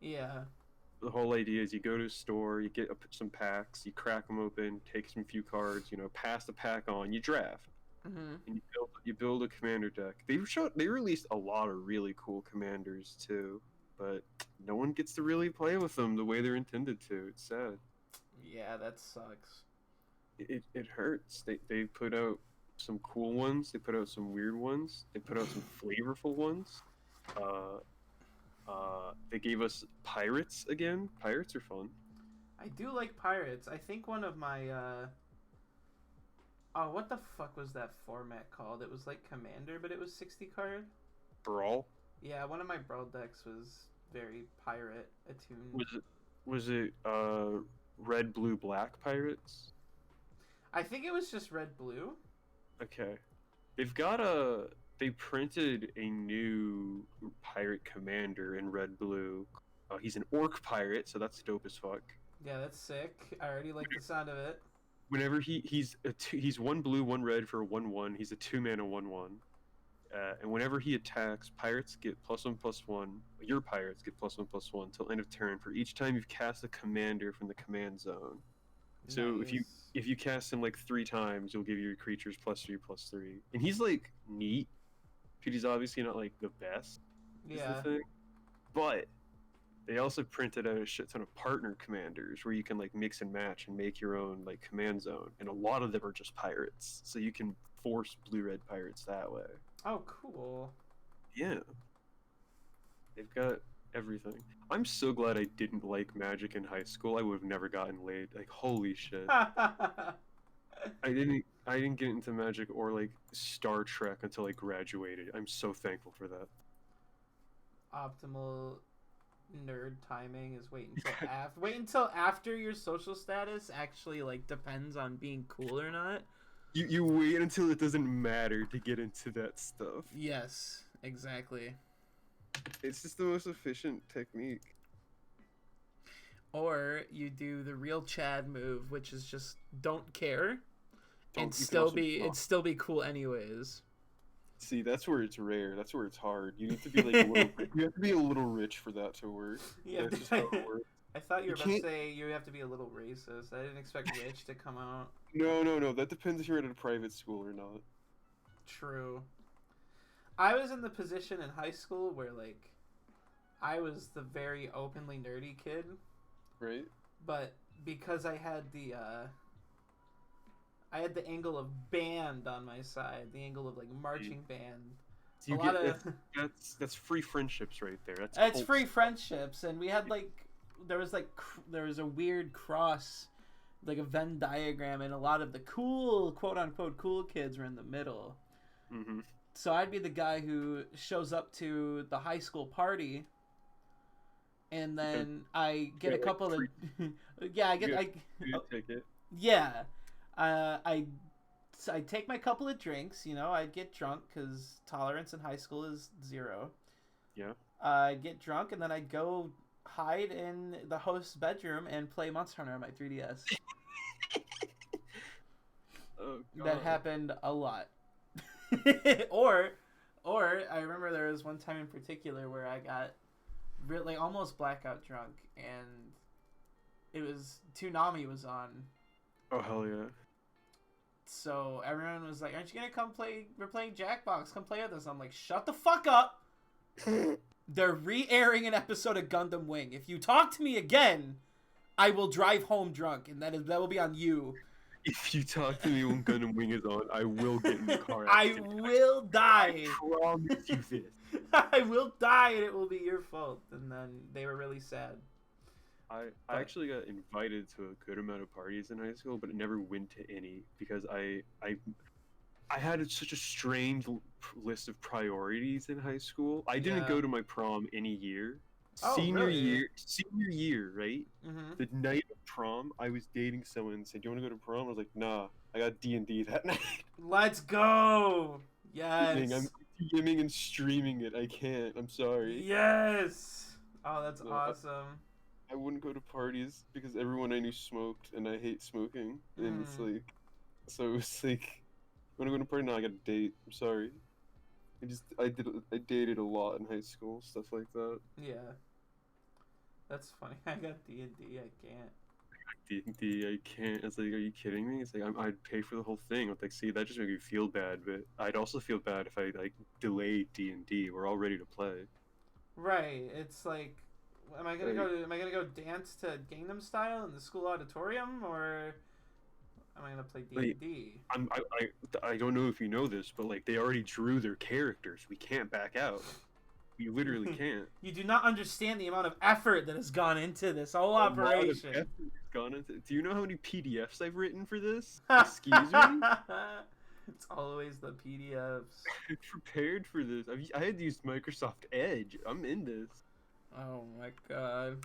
Yeah. The whole idea is you go to a store, you get some packs, you crack them open, take some few cards, pass the pack on, you draft. Mm-hmm. And you build a commander deck. They released a lot of really cool commanders too, but no one gets to really play with them the way they're intended to. It's sad. Yeah, that sucks. It hurts. They put out some cool ones. They put out some weird ones. They put out some flavorful ones. They gave us pirates again. Pirates are fun. I do like pirates. I think one of my oh, what the fuck was that format called? It was like Commander, but it was 60 card. Brawl? Yeah, one of my Brawl decks was very pirate attuned. Was it red, blue, black pirates? I think it was just red, blue. Okay. They printed a new pirate commander in red, blue. He's an orc pirate, so that's dope as fuck. Yeah, that's sick. I already like the sound of it. Whenever he's 1 blue, 1 red for a 1/1. He's a 2-mana 1/1. And whenever he attacks, pirates get +1/+1. Your pirates get +1/+1 till end of turn for each time you've cast a commander from the command zone. So nice. if you cast him like 3 times, you'll give your creatures +3/+3. And he's like neat, because he's obviously not like the best. Yeah. The thing. But they also printed out a shit ton of partner commanders where you can like mix and match and make your own like command zone, and a lot of them are just pirates, so you can force blue-red pirates that way. Oh, cool. Yeah, they've got everything. I'm so glad I didn't like Magic in high school. I would have never gotten laid. Like, holy shit. I didn't get into Magic or like Star Trek until I graduated. I'm so thankful for that. Optimal nerd timing is wait until after your social status actually like depends on being cool or not. You wait until it doesn't matter to get into that stuff. Yes, exactly. It's just the most efficient technique. Or you do the real Chad move, which is just don't care and You can also still be cool anyways. see, that's where it's rare. That's where it's hard. You need to be like a little. You have to be a little rich for that to work. Yeah, That's just how it works. I thought you were You about to can't. say you have to be a little racist. I didn't expect rich to come out. No. That depends if you're at a private school or not. True. I was in the position in high school where like I was the very openly nerdy kid, Right. but because I had the angle of band on my side, the angle of like marching band. You A lot get of that's free friendships right there. That's it's cult free stuff. friendships, and we had like there was a weird cross, like a Venn diagram, and a lot of the cool quote unquote cool kids were in the middle. Mm-hmm. So I'd be the guy who shows up to the high school party, and then I get a like, couple of yeah, I get I Ticket. yeah, uh, I I take my couple of drinks. You know, I get drunk because tolerance in high school is 0. Yeah. I get drunk and then I go hide in the host's bedroom and play Monster Hunter on my 3DS. Oh, God. That happened a lot. or I remember there was one time in particular where I got really almost blackout drunk, and it was Toonami was on. Oh, hell yeah. So everyone was like, "Aren't you gonna come play? We're playing Jackbox. Come play with us." I'm like, "Shut the fuck up." They're re-airing an episode of Gundam Wing. If you talk to me again, I will drive home drunk, and that will be on you. If you talk to me when Gundam Wing is on, I will get in the car. I will die. I promise you this. I will die, and it will be your fault. And then they were really sad. I actually got invited to a good amount of parties in high school, but never went to any because I had such a strange list of priorities in high school. I didn't go to my prom any year. Oh, Senior really? year, right? Mm-hmm. The night of prom, I was dating someone and said, "Do you want to go to prom?" I was like, "Nah, I got D&D that night." Let's go. Yes. I'm DMing and streaming it. I can't. I'm sorry. Yes. Oh, that's No, awesome. I wouldn't go to parties because everyone I knew smoked, and I hate smoking. And it's like, so it was like, when I go to a party now, I got a date. I'm sorry. I dated a lot in high school, stuff like that. Yeah. That's funny. I got D&D. I can't. D&D, I can't. It's like, are you kidding me? It's like I'd pay for the whole thing. I'm like, see, that just made me feel bad, but I'd also feel bad if I like delayed D&D. We're all ready to play. Right. It's like, am I gonna go dance to Gangnam Style in the school auditorium, or am I gonna play D&D? I don't know if you know this, but like they already drew their characters. We can't back out. We literally can't. You do not understand the amount of effort that has gone into this whole A lot of operation. effort has gone into. Do you know how many PDFs I've written for this? Excuse me. It's always the PDFs. I prepared for this. I had to use Microsoft Edge. I'm in this. Oh my god.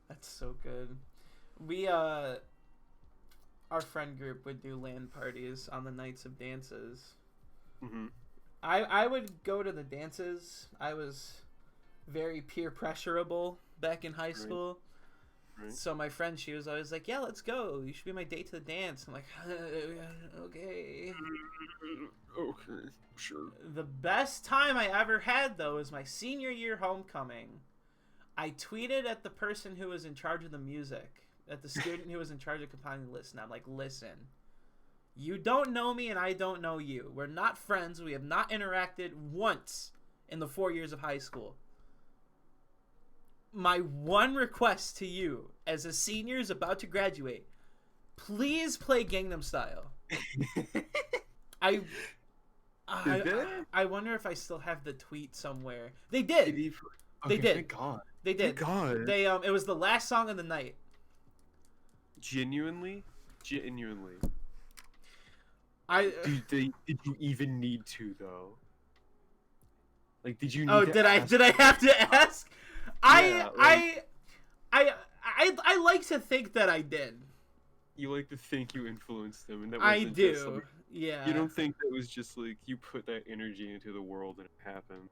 That's so good. We our friend group would do LAN parties on the nights of dances. Mm-hmm. I would go to the dances. I was very peer pressurable back in high school. Right. So my friend, she was always like, "Yeah, let's go. You should be my date to the dance." I'm like, "Okay." Okay, sure. The best time I ever had, though, was my senior year homecoming. I tweeted at the person who was in charge of the music, at the student who was in charge of compiling the list, and I'm like, "Listen, you don't know me and I don't know you. We're not friends. We have not interacted once in the 4 years of high school. My one request to you as a senior is about to graduate, please play Gangnam Style." I wonder if I still have the tweet somewhere. They did. They did. Thank God. They did. Thank God. They it was the last song of the night. Genuinely. Did you even need to though? Like, did you? Need Did I have to ask? Yeah, I like to think that I did. You like to think you influenced them, and that I wasn't do. just, Yeah. You don't think that was just like you put that energy into the world and it happened.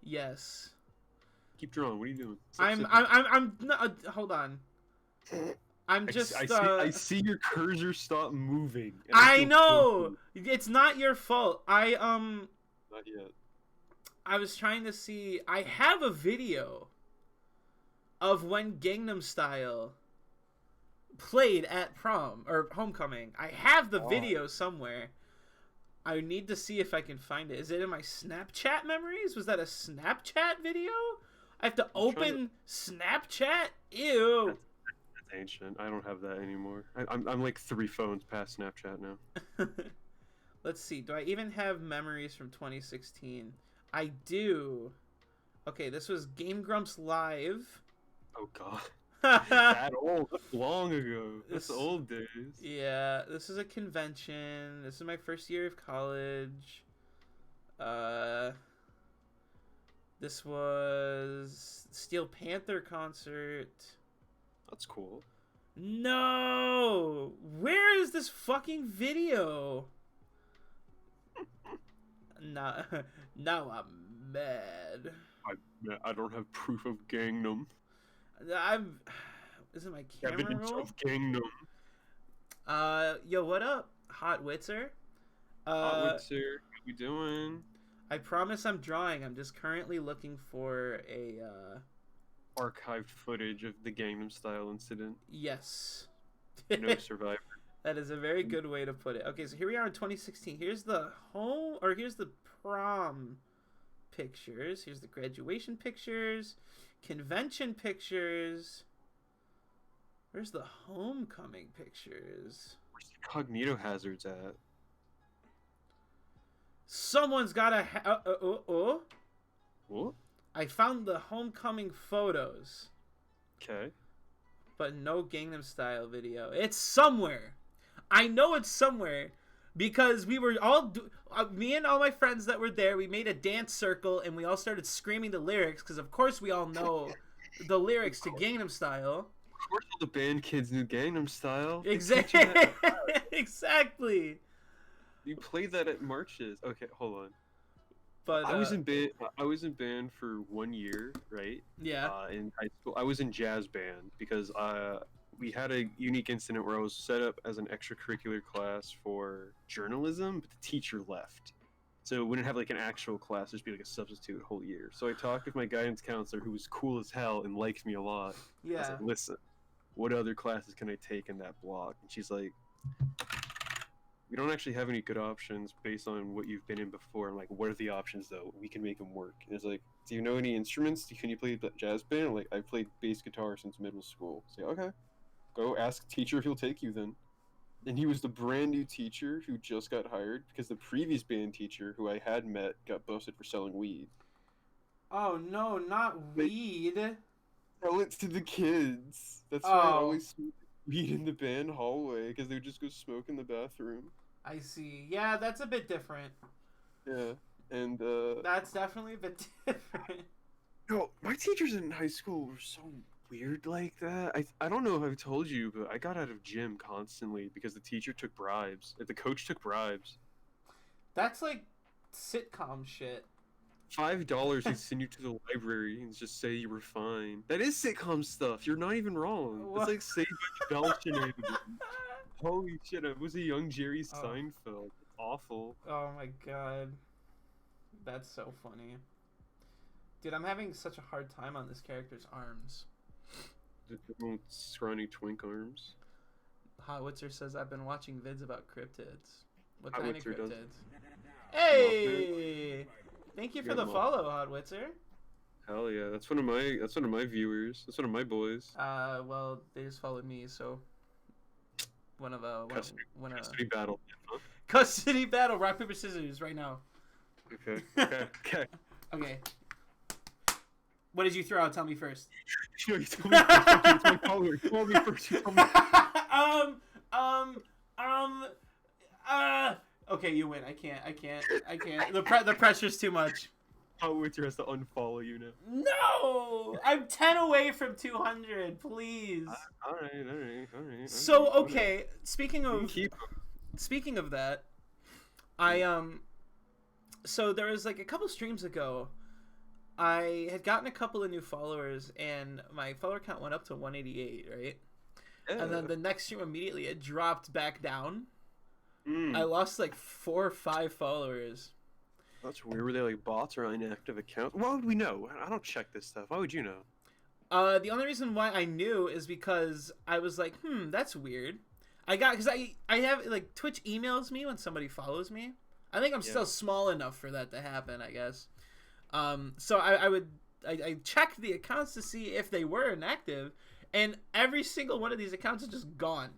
Yes. Keep drawing. What are you doing? Stop I'm sipping. I'm not, hold on. I'm just I see your cursor stop moving. And I feel know. guilty. It's not your fault. Not yet. I was trying to see. I have a video of when Gangnam Style played at prom or homecoming. I have the video somewhere. I need to see if I can find it. Is it in my Snapchat memories? Was that a Snapchat video? I have to open Snapchat? Ew. That's ancient. I don't have that anymore. I'm like 3 phones past Snapchat now. Let's see. Do I even have memories from 2016? I do. Okay, this was Game Grumps Live. Oh god. That old. That's long ago. That's old days. Yeah, this is a convention. This is my first year of college. This was Steel Panther concert. That's cool. No! Where is this fucking video? Now I'm mad. I don't have proof of Gangnam. Is it my camera Evidence roll? of Gangnam. Yo, what up, Hot Witzer? Hot Witzer, how we doing? I promise I'm drawing. I'm just currently looking for a, Archived footage of the Gangnam Style incident. Yes. No survivor. That is a very good way to put it. Okay, so here we are in 2016. Here's the here's the prom pictures. Here's the graduation pictures, convention pictures. Where's the homecoming pictures? Where's the cognito hazards at? Someone's got a What? I found the homecoming photos, Okay. but no Gangnam Style video. It's somewhere. I know it's somewhere because we were all me and all my friends that were there. We made a dance circle and we all started screaming the lyrics because, of course, we all know the lyrics to Gangnam Style. Of course, all the band kids knew Gangnam Style. Exactly. Exactly. You played that at marches. Okay, hold on. But I was in band for 1 year, right? Yeah. In high school, I was in jazz band because we had a unique incident where I was set up as an extracurricular class for journalism, but the teacher left. So we didn't have like an actual class, just be like a substitute whole year. So I talked with my guidance counselor, who was cool as hell and liked me a lot. I was like, listen, what other classes can I take in that block? And she's like, we don't actually have any good options based on what you've been in before. I'm like, what are the options though? We can make them work. And it's like, do you know any instruments? Can you play jazz band? I'm like, I've played bass guitar since middle school. Say, okay, go ask teacher if he'll take you then. And he was the brand new teacher who just got hired because the previous band teacher who I had met got busted for selling weed. Oh no, not weed. Sell it to the kids. That's why I always smoke weed in the band hallway because they would just go smoke in the bathroom. I see. Yeah, that's a bit different. Yeah, and that's definitely a bit different. No, my teachers in high school were so weird like that. I don't know if I've told you, but I got out of gym constantly because the teacher took bribes. The coach took bribes. That's like sitcom shit. $5 he'd send you to the library and just say you were fine. That is sitcom stuff. You're not even wrong. What? It's like Saved by the Bell shenanigans. Holy shit, it was a young Jerry Seinfeld. It's awful. Oh my god. That's so funny. Dude, I'm having such a hard time on this character's arms. The little scrawny twink arms. Hot Witzer says I've been watching vids about cryptids. What Hot kind Witzer of does. cryptids? Hey! Thank you for the follow, Hot Witzer. Hell yeah, that's one of my viewers. That's one of my boys. Well, they just followed me, so Custody battle. Huh? Custody battle, rock paper scissors right now. Okay. Okay. What did you throw out? Tell me first. No, you told me first. Okay, it's my follower. You told me first. You told me. Okay, you win. I can't. The pressure's too much. Hot Witzer has to unfollow you now. No! I'm 10 away from 200, please. Alright. So, okay, speaking of that, so there was like a couple streams ago, I had gotten a couple of new followers, and my follower count went up to 188, right? And then Yeah. the next year, immediately, it dropped back down. I Mm. lost like 4 or 5 followers. That's weird. Were they like bots or inactive accounts? Why would we know? I don't check this stuff. Why would you know? The only reason why I knew is because I was like, that's weird. Because I have, like, Twitch emails me when somebody follows me. I think I'm Yeah. still small enough for that to happen, I guess. So I checked the accounts to see if they were inactive, and every single one of these accounts is just gone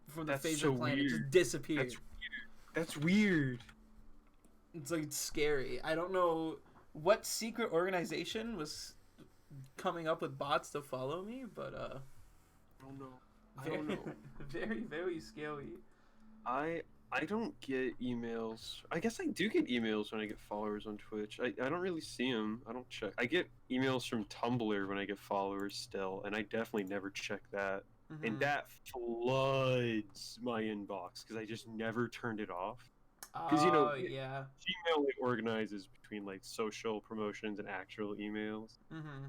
from the That's face so of the planet. It just weird. disappeared. That's weird. It's like scary. I don't know what secret organization was coming up with bots to follow me, but I don't know. I very, don't know. very, very scary. I don't get emails. I guess I do get emails when I get followers on Twitch. I don't really see them. I don't check. I get emails from Tumblr when I get followers still, and I definitely never check that. And that floods my inbox because I just never turned it off. Because Oh yeah. Gmail like, organizes between like social promotions and actual emails, Mm-hmm.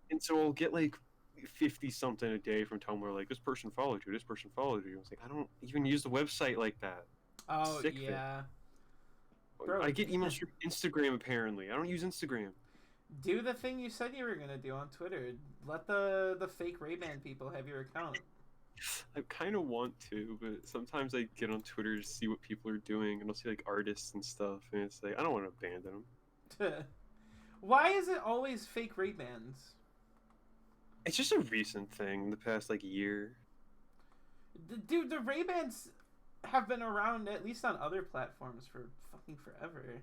and so I'll get like 50 something a day from Tumblr, like this person followed you, this person followed you. I was like, I don't even use the website like that. Oh Sick of it. yeah. Bro, I get emails from Instagram apparently. I don't use Instagram. do the thing you said you were gonna do on Twitter. Let the fake Ray-Ban people have your account. I kind of want to, but sometimes I get on Twitter to see what people are doing, and I'll see like artists and stuff, and it's like I don't want to abandon them. Why is it always fake Ray-Bans? It's just a recent thing, the past like year. Dude, the Ray-Bans have been around at least on other platforms for fucking forever.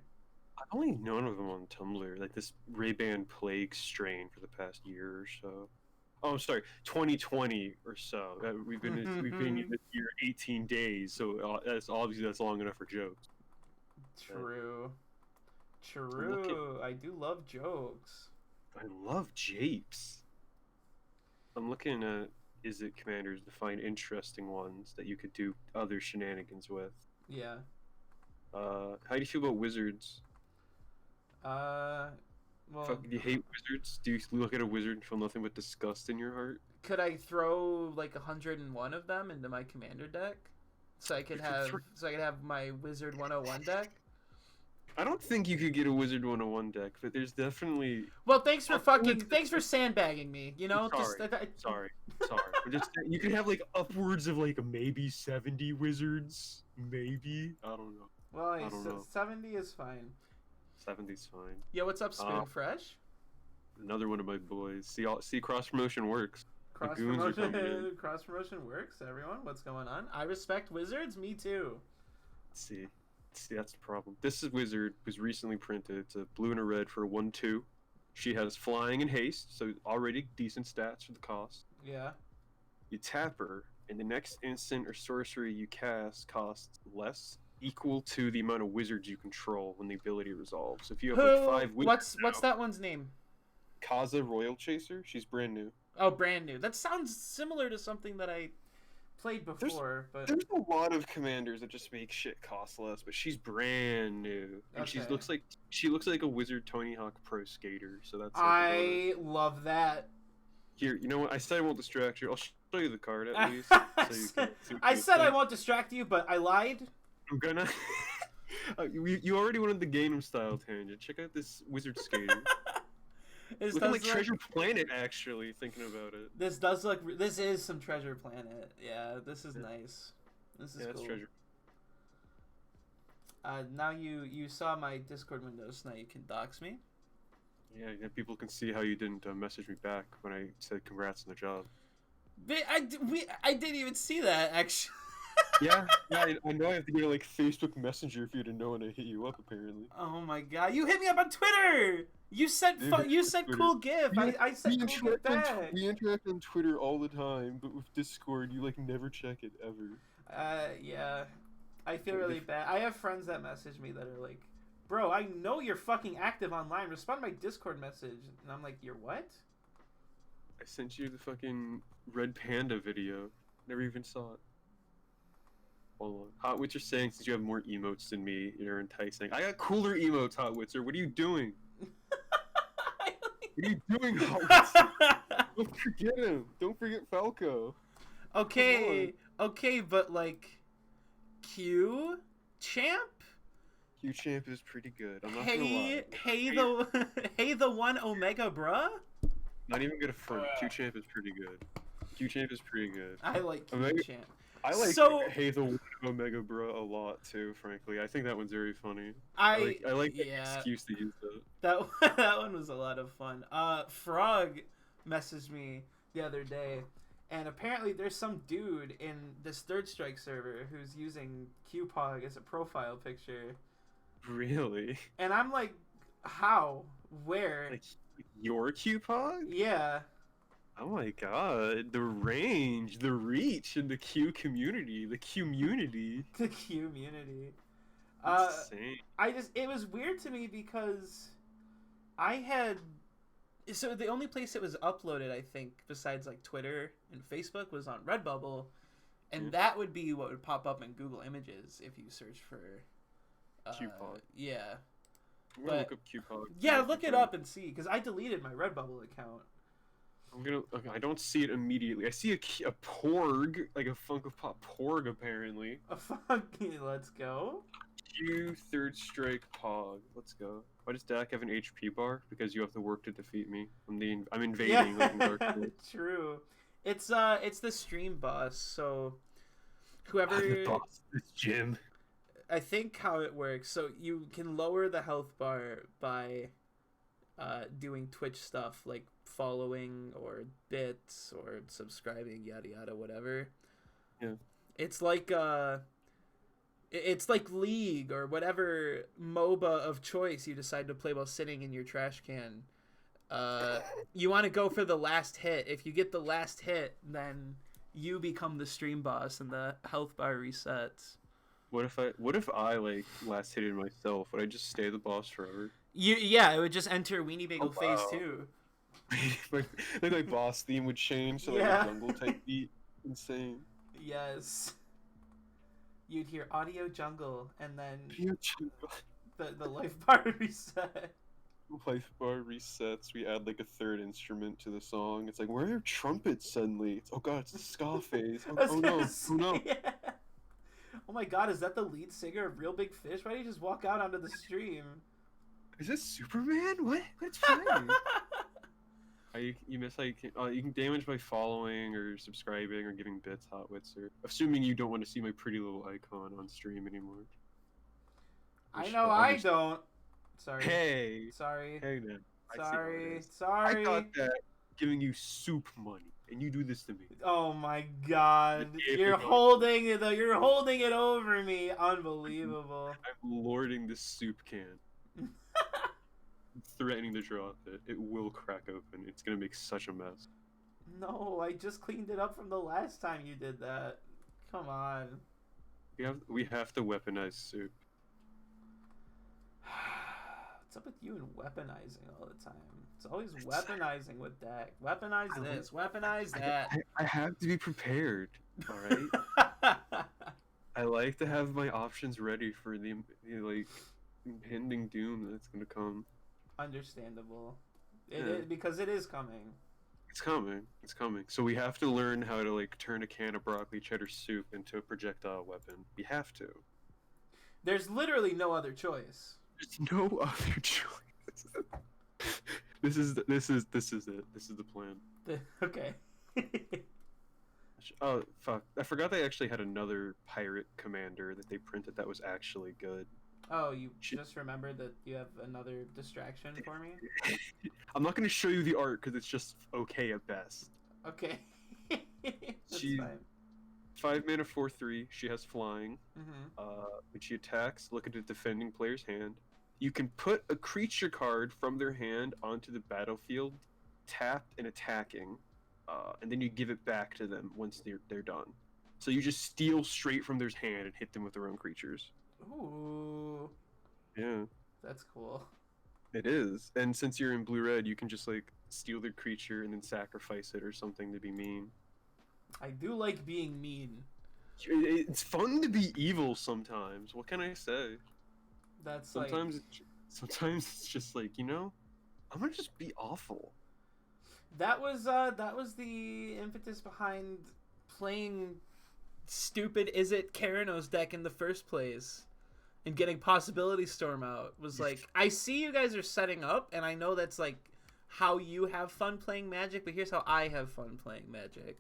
I've only known of them on Tumblr, like this Ray-Ban plague strain for the past year or so. Oh, I'm sorry, 2020 or so. We've been in this year 18 days, so that's long enough for jokes. True. True. I do love jokes. I love japes. I'm looking at Is It Commanders to find interesting ones that you could do other shenanigans with. Yeah. How do you feel about wizards? Well, Do you hate wizards? Do you look at a wizard and feel nothing but disgust in your heart? could I throw like 101 of them into my commander deck, so I could have my Wizard 101 deck? I don't think you could get a Wizard 101 deck, but there's definitely. Well, thanks for sandbagging me. You know, Sorry. But just you could have like upwards of like maybe 70 wizards, maybe. I don't know. Well, I don't know. 70 is fine. 70's fine. Yo, what's up, Spoon Fresh? Another one of my boys. See, cross promotion works. Cross goons are coming promotion, in. cross promotion works. Everyone, what's going on? I respect wizards. Me too. See, that's the problem. This is Wizard was recently printed. It's a blue and a red for a 1/2. She has flying and haste, so already decent stats for the cost. Yeah. You tap her, and the next instant or sorcery you cast costs less, equal to the amount of wizards you control when the ability resolves. So if you have like 5 wizards What's that one's name? Kaza Royal Chaser. She's brand new. Oh, brand new. That sounds similar to something that I played before, but There's a lot of commanders that just make shit cost less, but she's brand new, and Okay. she looks like a Wizard Tony Hawk Pro Skater. So that's. I love that. Here, you know what? I said I won't distract you. I'll show you the card at least. I said I won't distract you, but I lied. I'm gonna. You already wanted the Gangnam Style tangent. Check out this Wizard Skater. Looking like Treasure Planet, actually. Thinking about it. This does look. This is some Treasure Planet. Yeah, this is nice. This is cool. Treasure. Now you saw my Discord window, so now you can dox me. Yeah, people can see how you didn't message me back when I said congrats on the job. I didn't even see that, actually. yeah, I know I have to go to like Facebook Messenger for you to know when I hit you up. Apparently. Oh my god, you hit me up on Twitter. You said cool gif. I said cool gif back. We interact on Twitter all the time, but with Discord, you like never check it ever. Yeah, I feel really bad. I have friends that message me that are like, "Bro, I know you're fucking active online. Respond to my Discord message." And I'm like, "You're what?" I sent you the fucking Red Panda video. Never even saw it. Hold on. Hotwitzer saying since you have more emotes than me, you're enticing. I got cooler emotes, Hotwitzer. What are you doing? What are you doing, Howitzer? Don't forget him. Don't forget Falco. Okay, okay, but like Q champ? Q Champ is pretty good. I'm not gonna lie. Hey the one Omega bruh? Not even gonna front. Q Champ is pretty good. Q Champ is pretty good. I like Q Omega, champ. I like So Hey the One Omega Bro a lot too. Frankly, I think that one's very funny. I I like the yeah, excuse to use that. that one was a lot of fun. Frog messaged me the other day, and apparently there's some dude in this Third Strike server who's using QPOG as a profile picture. Really? And I'm like, how? Where? Like your Q-Pog? Yeah. Oh my god, the range, the reach in the Q community, the community. The community. Insane. It was weird to me because I had, so the only place it was uploaded, I think, besides like Twitter and Facebook was on Redbubble, and that would be what would pop up in Google Images if you search for Q-Pog. Yeah. I'm gonna look up Q-Pog. Yeah, look it up and see, because I deleted my Redbubble account. Okay, I don't see it immediately. I see a Porg, like a Funko Pop Porg, apparently. A fucking let's go. Q Third Strike Pog. Let's go. Why does Dak have an HP bar? Because you have to work to defeat me. I'm invading. Yeah, like Dark Souls. true. It's the stream boss. So whoever The boss is Jim. I think how it works. So you can lower the health bar by doing Twitch stuff like following or bits or subscribing, yada yada, whatever. Yeah. It's like League or whatever MOBA of choice you decide to play while sitting in your trash can. You want to go for the last hit. If you get the last hit, then you become the stream boss and the health bar resets. What if I like last hit it myself? Would I just stay the boss forever? Yeah, it would just enter Weeniebagel phase 2. my boss theme would change to like a jungle type beat. Insane. Yes. You'd hear audio jungle and then the life bar reset. Life bar resets. We add like a third instrument to the song. It's like, where are your trumpets suddenly? Oh god, it's the ska phase. Oh no, oh no. Yeah. Oh my god, is that the lead singer of Real Big Fish? Why did he just walk out onto the stream? Is this Superman? What? What's funny? You miss like you can damage by following or subscribing or giving bits, Hotwitzer. Assuming you don't want to see my pretty little icon on stream anymore. I know I don't. Sorry. Hey. Sorry. Hey man. Sorry. I thought that giving you soup money, and you do this to me. Oh my god. You're holding it over me. Unbelievable. I'm lording this soup can. Threatening to drop it. It will crack open. It's gonna make such a mess. No, I just cleaned it up from the last time you did that. Come on. We have to weaponize soup. What's up with you and weaponizing all the time? It's always weaponizing with Dak. Weaponize this, weaponize that. I have to be prepared, alright? I like to have my options ready for the like impending doom that's gonna come. Understandable. Because it is coming. It's coming. It's coming. So we have to learn how to like turn a can of broccoli cheddar soup into a projectile weapon. We have to. There's literally no other choice. There's no other choice. This is it. This is the plan. Okay. Oh fuck! I forgot they actually had another pirate commander that they printed that was actually good. Oh, you just remembered that you have another distraction for me? I'm not gonna show you the art because it's just okay at best. Okay. That's fine. 5 mana 4/3. She has flying. Mm-hmm. When she attacks, look at the defending player's hand. You can put a creature card from their hand onto the battlefield, tapped and attacking, and then you give it back to them once they're done. So you just steal straight from their hand and hit them with their own creatures. Ooh. Yeah. That's cool. It is. And since you're in blue-red, you can just like steal their creature and then sacrifice it or something to be mean. I do like being mean. It's fun to be evil sometimes. What can I say? That's sometimes it's just like, you know, I'm gonna just be awful. That was the impetus behind playing stupid Is It Karanos deck in the first place and getting Possibility Storm out. Was like, I see you guys are setting up, and I know that's like how you have fun playing Magic, but here's how I have fun playing Magic.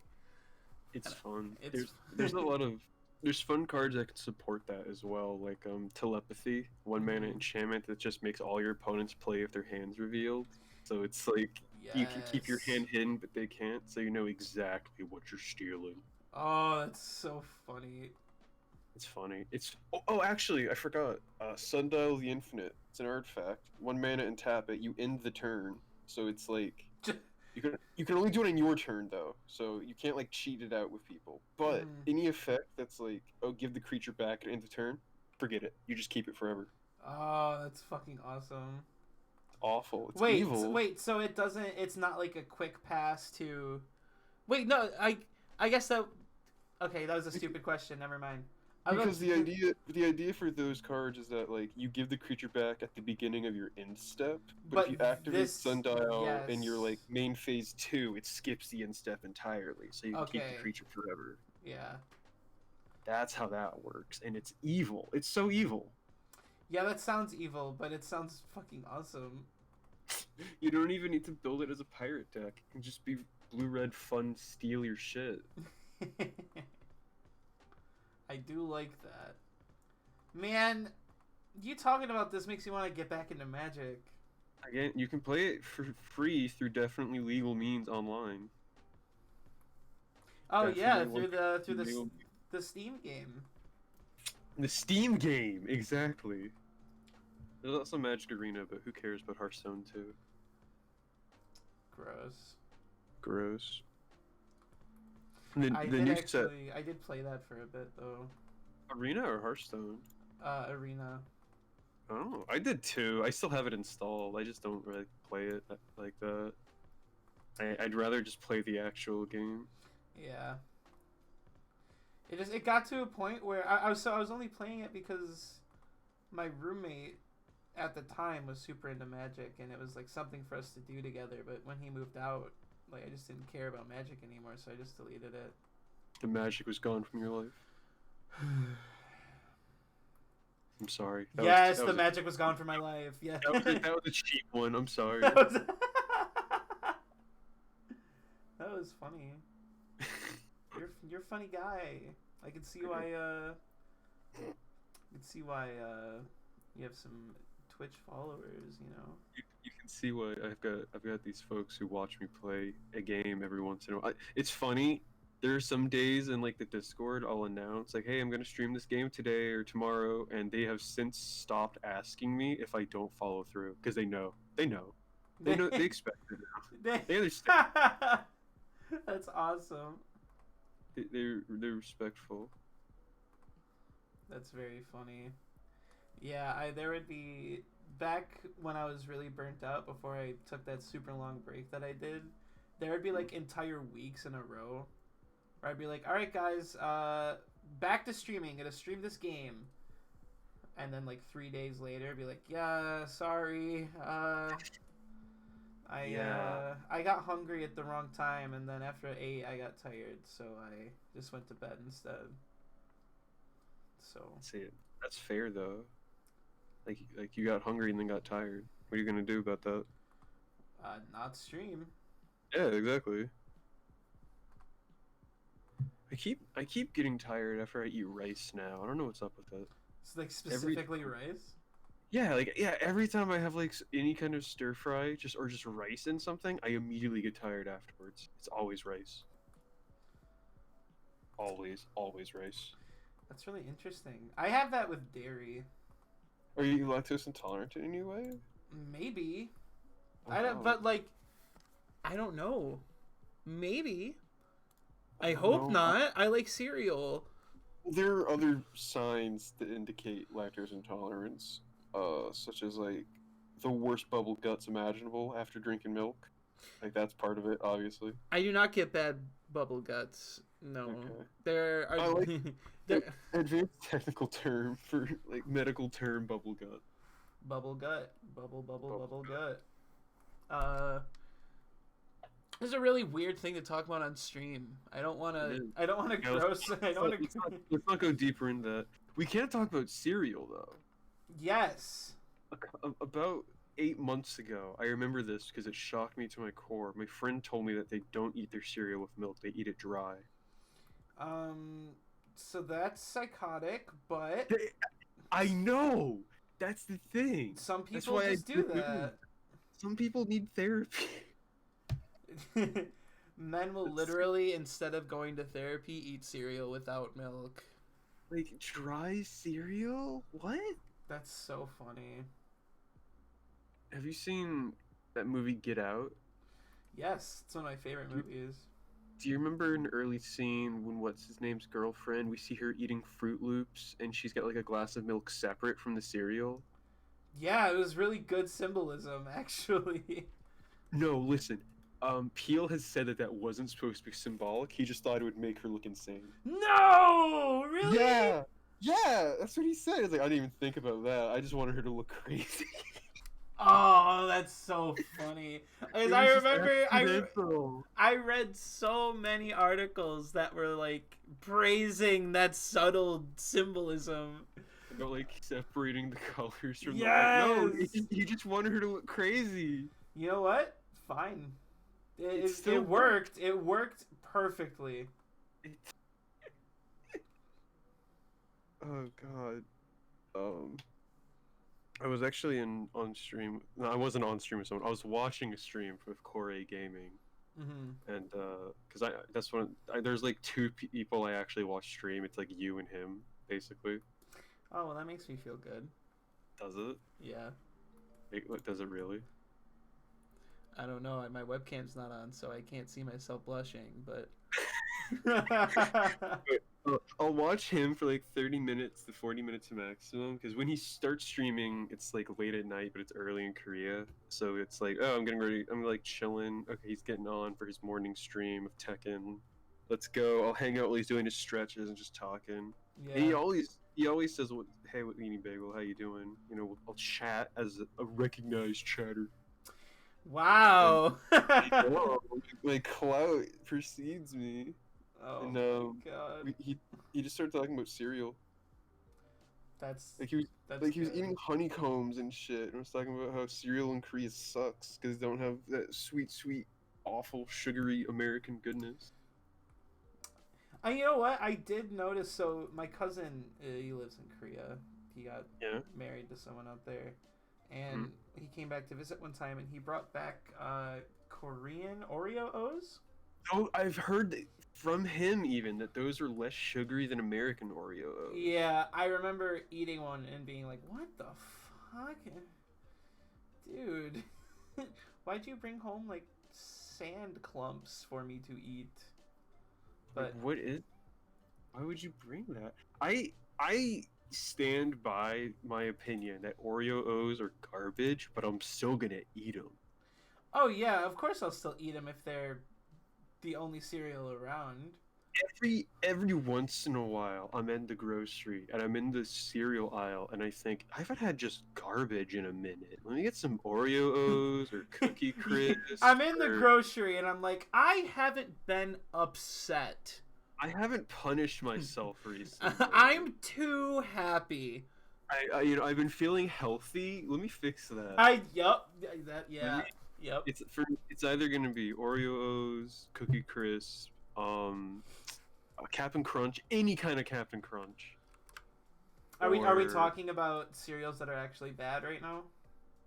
It's fun. It's There's a lot of there's fun cards that can support that as well, like Telepathy, 1 mana enchantment that just makes all your opponents play if their hand's revealed. So it's like you can keep your hand hidden, but they can't, so you know exactly what you're stealing. Oh, that's so funny. It's funny. Actually, I forgot. Sundial the Infinite. It's an artifact. 1 mana and tap it. You end the turn. So it's like you can only do it on your turn though. So you can't like cheat it out with people. But any effect that's like, oh, give the creature back and end the turn, forget it. You just keep it forever. Oh, that's fucking awesome. It's awful. It's evil. Wait. So it doesn't. It's not like a quick pass to. Wait, no. I guess that. Okay, that was a stupid question. Never mind. Because the idea for those cards is that like you give the creature back at the beginning of your end step, but if you activate Sundial in your like main phase 2, it skips the end step entirely, so you can keep the creature forever. Yeah. That's how that works, and it's evil. It's so evil. Yeah, that sounds evil, but it sounds fucking awesome. You don't even need to build it as a pirate deck. It can just be blue-red fun, steal your shit. I do like that. Man, you talking about this makes me want to get back into Magic. Again, you can play it for free through definitely legal means online. Oh yeah, through the Steam game. The Steam game, exactly. There's also Magic Arena, but who cares about Hearthstone too? Gross. I did play that for a bit though. Arena or Hearthstone? Arena. Oh, I did too. I still have it installed. I just don't really play it like that. I'd rather just play the actual game. Yeah. It got to a point where I was only playing it because my roommate at the time was super into Magic, and it was like something for us to do together. But when he moved out, like I just didn't care about Magic anymore, so I just deleted it. The magic was gone from your life. I'm sorry. The magic was gone from my life. Yeah. That was a cheap one. I'm sorry. That was funny. You're a funny guy. I can see why. You have some Twitch followers. You know. You can see why I've got these folks who watch me play a game every once in a while. It's funny. There are some days in like the Discord I'll announce like, hey, I'm gonna stream this game today or tomorrow, and they have since stopped asking me if I don't follow through because they know they expect it now. They understand. That's awesome. They're respectful. That's very funny. Yeah, there would be back when I was really burnt out before I took that super long break that I did. There would be like entire weeks in a row where I'd be like, all right, guys, back to streaming. Gonna stream this game. And then like 3 days later, I'd be like, yeah, sorry. I got hungry at the wrong time, and then after 8, I got tired, so I just went to bed instead. So. See, that's fair though. Like you got hungry and then got tired. What are you gonna do about that? Not stream. Yeah, exactly. I keep getting tired after I eat rice now. I don't know what's up with that. It's like specifically rice? Yeah, every time I have like any kind of stir fry, just rice in something, I immediately get tired afterwards. It's always rice. Always rice. That's really interesting. I have that with dairy. Are you lactose intolerant in any way? Maybe. Oh, I don't. But like, I don't know. Maybe. I hope not. I like cereal. There are other signs that indicate lactose intolerance, such as like the worst bubble guts imaginable after drinking milk. Like that's part of it, obviously. I do not get bad bubble guts. No, okay. There are. I like advanced technical term for like medical term bubble gut. Bubble gut, bubble gut. Uh, this is a really weird thing to talk about on stream. I don't want to. I don't want to Yeah, gross. I don't want let's not go deeper into that. We can't talk about cereal though. Yes. About 8 months ago, I remember this because it shocked me to my core. My friend told me that they don't eat their cereal with milk; they eat it dry. So that's psychotic, but I know. That's the thing. some That's people why just do that. Some people need therapy. Men will literally, instead of going to therapy, eat cereal without milk. Like dry cereal? What? That's so funny. Have you seen that movie Get Out? Yes, it's one of my favorite movies. Do you remember an early scene when what's his name's girlfriend? We see her eating Fruit Loops, and she's got like a glass of milk separate from the cereal. Yeah, it was really good symbolism, actually. No, listen. Peel has said that wasn't supposed to be symbolic. He just thought it would make her look insane. No, really? Yeah, yeah, that's what he said. He's like, I didn't even think about that. I just wanted her to look crazy. Oh, that's so funny. Because I remember I read so many articles that were like praising that subtle symbolism. About like separating the colors from yes! the no, he just wanted her to look crazy. You know what? Fine. It still worked. It worked perfectly. Oh god. I was actually on stream. No, I wasn't on stream with someone. I was watching a stream with Corey Gaming. Mm-hmm. And because that's one. There's like two people I actually watch stream. It's like you and him, basically. Oh well, that makes me feel good. Does it? Yeah. Does it really? I don't know. My webcam's not on, so I can't see myself blushing. But I'll watch him for like 30 minutes to 40 minutes maximum. Because when he starts streaming, it's like late at night, but it's early in Korea. So it's like, oh, I'm getting ready. I'm like chilling. Okay, he's getting on for his morning stream of Tekken. Let's go. I'll hang out while he's doing his stretches and just talking. yeah. And he always says, "Hey, Weeniebagel, how you doing?" You know, I'll chat as a recognized chatter. Wow. Like clout precedes me. Oh And my god. he just started talking about cereal. That's Like he was good. eating honeycombs and shit, and was talking about how cereal in Korea sucks because they don't have that sweet, awful, sugary American goodness. You know what? I did notice. So my cousin, he lives in Korea. He got married to someone out there, and he came back to visit one time, and he brought back Korean Oreos. Oh, I've heard from him even that those are less sugary than American Oreos. Yeah, I remember eating one and being like, "What the fuck, dude? Why'd you bring home like sand clumps for me to eat?" But like, why would you bring that? I stand by my opinion that Oreos are garbage, but I'm still gonna eat them. oh yeah, of course I'll still eat them if they're the only cereal around. Every once in a while, I'm in the grocery and I'm in the cereal aisle, and I think I haven't had just garbage in a minute. Let me get some Oreos or Cookie Crisp. I'm in the grocery and I'm like, I haven't been upset. I haven't punished myself recently. I'm too happy. I've been feeling healthy. Let me fix that. Yep. It's either gonna be Oreos, Cookie Crisp, Cap'n Crunch, any kind of Cap'n Crunch. Are we talking about cereals that are actually bad right now?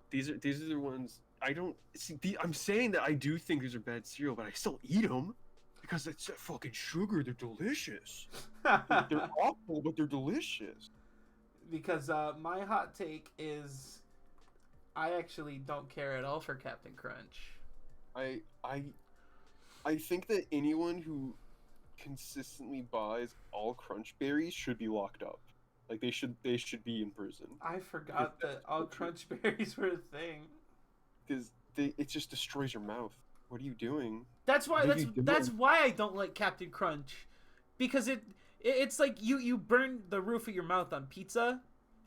These are the ones I don't see. I'm saying that I do think these are bad cereal, but I still eat them because it's that fucking sugar. They're delicious. They're awful, but they're delicious. Because my hot take is, I actually don't care at all for Captain Crunch. I think that anyone who consistently buys all Crunch Berries should be locked up. Like they should be in prison. I forgot that all Crunch Berries were a thing. Because it just destroys your mouth. What are you doing? That's why I don't like Captain Crunch, because it's like you burn the roof of your mouth on pizza,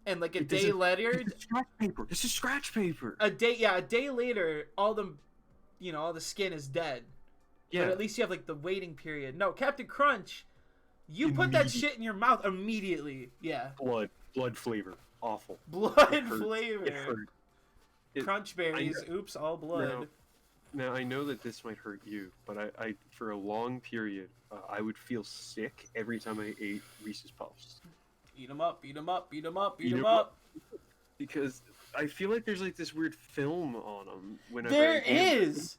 and like a day later, it's scratch paper. This is scratch paper. A day later, all the all the skin is dead. Yeah. But at least you have like the waiting period. No, Captain Crunch, you put that shit in your mouth immediately. Yeah. Blood flavor, awful. Blood flavor. It hurt. Crunch berries. Oops, all blood. Now I know that this might hurt you, but I for a long period, I would feel sick every time I ate Reese's Puffs. Eat them up, eat them up, eat them up, eat them up. Because I feel like there's like this weird film on them. Whenever there is,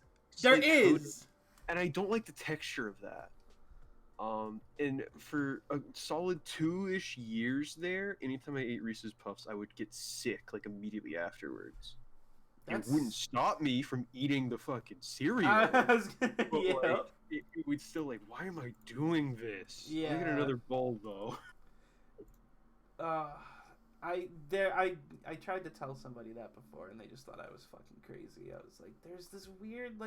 and I don't like the texture of that. And for a solid 2-ish years there, anytime I ate Reese's Puffs, I would get sick like immediately afterwards. It wouldn't stop me from eating the fucking cereal. But like, it would still like, why am I doing this? Yeah. Look at another bowl though. I tried to tell somebody that before, and they just thought I was fucking crazy. I was like, there's this weird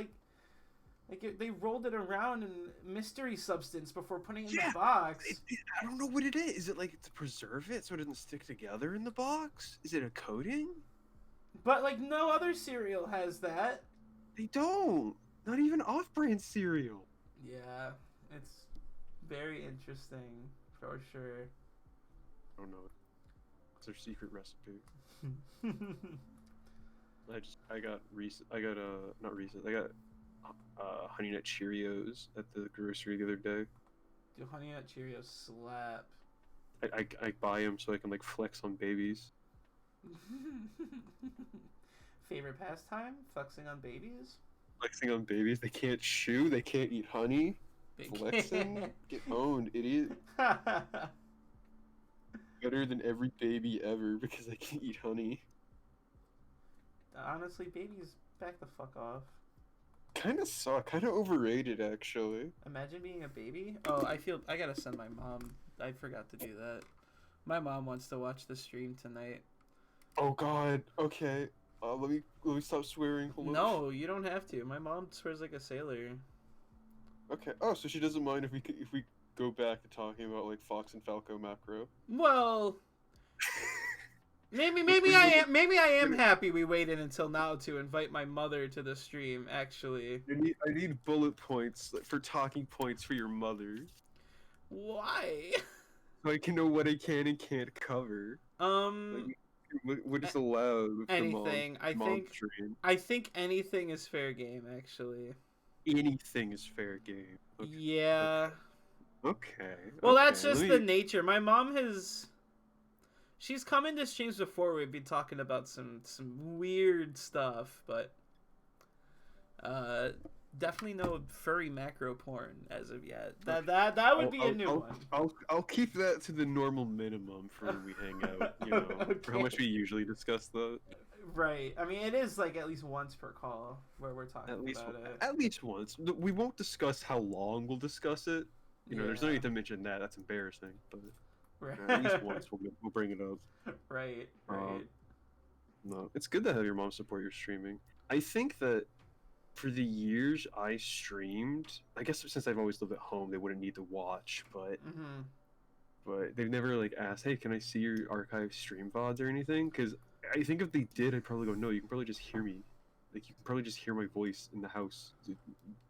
they rolled it around in mystery substance before putting it in the box. I don't know what it is. Is it like to preserve it so it doesn't stick together in the box? Is it a coating? But like no other cereal has that. They don't. Not even off-brand cereal. Yeah, it's very interesting for sure. I don't know. It's their secret recipe. I got Honey Nut Cheerios at the grocery the other day. Dude, Honey Nut Cheerios slap. I buy them so I can like flex on babies. Favorite pastime? Flexing on babies? Flexing on babies. They can't chew. They can't eat honey. Flexing. Get owned, idiot. Better than every baby ever because I can eat honey. Honestly, babies back the fuck off. Kind of suck. Kind of overrated, actually. Imagine being a baby. Oh, I gotta send my mom. I forgot to do that. My mom wants to watch the stream tonight. Oh God. Okay. Let me stop swearing. Hold on. No, you don't have to. My mom swears like a sailor. Okay. Oh, so she doesn't mind if we go back to talking about like Fox and Falco macro. Well, maybe I am happy we waited until now to invite my mother to the stream. Actually, I need bullet points for talking points for your mother. Why? So I can know what I can and can't cover. What is allowed with anything. The mom stream. I think anything is fair game. Actually, anything is fair game. Okay. Yeah. Okay. Well, that's just the nature. My mom she's come into streams before. We've been talking about some weird stuff, but definitely no furry macro porn as of yet. That would be a new one. I'll keep that to the normal minimum for when we hang out. You know, okay. For how much we usually discuss that. Right. I mean, it is like at least once per call where we're talking about it. At least once. We won't discuss how long we'll discuss it. You know, there's no need to mention that. That's embarrassing. But at least once we'll bring it up. Right. No, it's good to have your mom support your streaming. I think that for the years I streamed, I guess since I've always lived at home, they wouldn't need to watch, but they've never like asked, hey, can I see your archived stream VODs or anything? Because I think if they did, I'd probably go, no, you can probably just hear me. Like, you can probably just hear my voice in the house.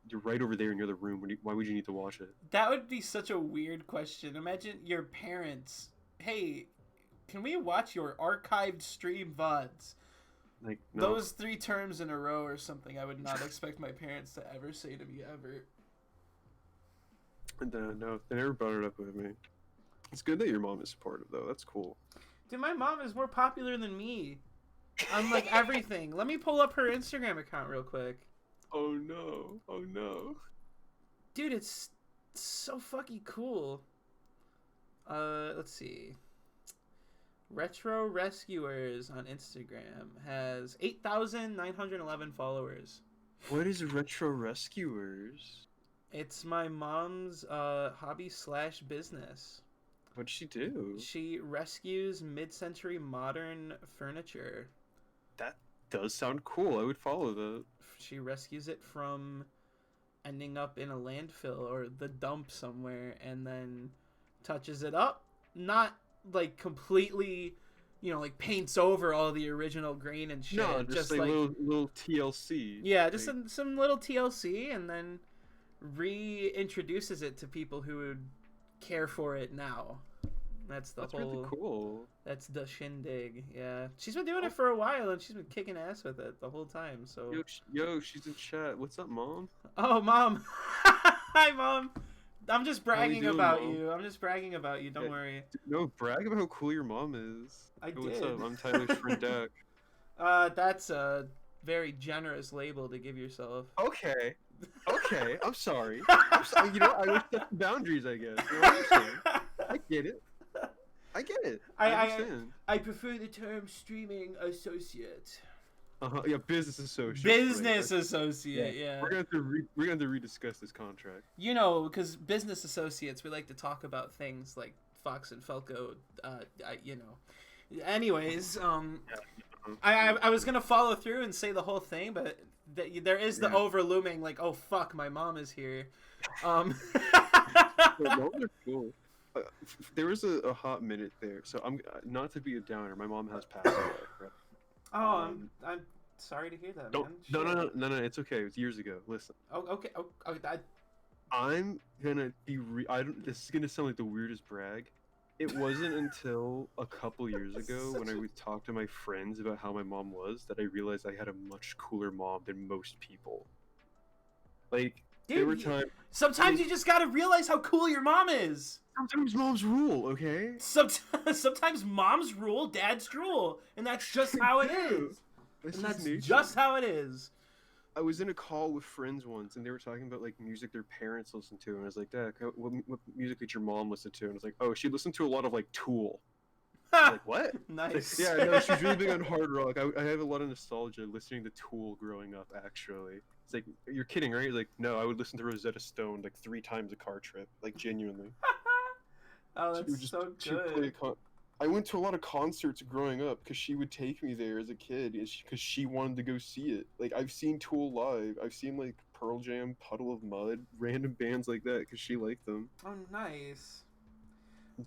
You're right over there in the other room. Why would you need to watch it? That would be such a weird question. Imagine your parents, hey, can we watch your archived stream VODs? Like, no. Those 3 terms in a row or something I would not expect my parents to ever say to me ever. No, they never brought it up with me. It's good that your mom is supportive, though. That's cool. Dude, my mom is more popular than me. On, like, everything. Let me pull up her Instagram account real quick. Oh, no. Oh, no. Dude, it's so fucking cool. Let's see. Retro Rescuers on Instagram has 8,911 followers. What is Retro Rescuers? It's my mom's hobby/business. What'd she do? She rescues mid-century modern furniture. That does sound cool. I would follow that. She rescues it from ending up in a landfill or the dump somewhere and then touches it up. Not like completely you know, like paints over all the original grain and shit. No, just like little TLC. Yeah, just like, some little TLC, and then reintroduces it to people who would care for it now. That's really cool. That's the shindig. Yeah, she's been doing it for a while, and she's been kicking ass with it the whole time. So yo, she's in chat. What's up, Mom? oh, Mom. Hi, Mom. I'm just bragging doing, about Mom? you. I'm just bragging about you. Don't worry. No, brag about how cool your mom is. I did. What's up? I'm Tyler's friend Dak. That's a very generous label to give yourself. Okay, I'm sorry. You know, I respect the boundaries, I guess. You know what I'm saying? I get it. I understand. I prefer the term streaming associate. Yeah, business associate. Business associate, yeah. We're gonna have to rediscuss this contract. You know, because business associates, we like to talk about things like Fox and Felco. You know. Anyways, I was gonna follow through and say the whole thing, but there is the overlooming, like, oh fuck, my mom is here. Moms are cool. There was a hot minute there, so I'm not to be a downer. My mom has passed away. Right? Oh, I'm sorry to hear that, man. No, it's okay. It was years ago. Listen. Oh, okay. I'm gonna be. This is gonna sound like the weirdest brag. It wasn't until a couple years ago when I would talk to my friends about how my mom was that I realized I had a much cooler mom than most people. Like, dude, there were times. Sometimes you just gotta realize how cool your mom is. Sometimes moms rule, okay? Sometimes moms rule, dads drool, and that's just how it is. And that's just how it is. I was in a call with friends once, and they were talking about like music their parents listen to, and I was like, "Dad, what music did your mom listen to?" And it's like, "Oh, she listened to a lot of like Tool." Like, what? Nice. Like, yeah, no, she's really big on hard rock. I have a lot of nostalgia listening to Tool growing up. Actually, it's like, you're kidding, right? Like, no, I would listen to Rosetta Stone like 3 times a car trip, like genuinely. Oh, that's so good. I went to a lot of concerts growing up because she would take me there as a kid because she wanted to go see it. Like, I've seen Tool live. I've seen like Pearl Jam, Puddle of Mud, random bands like that because she liked them. Oh, nice.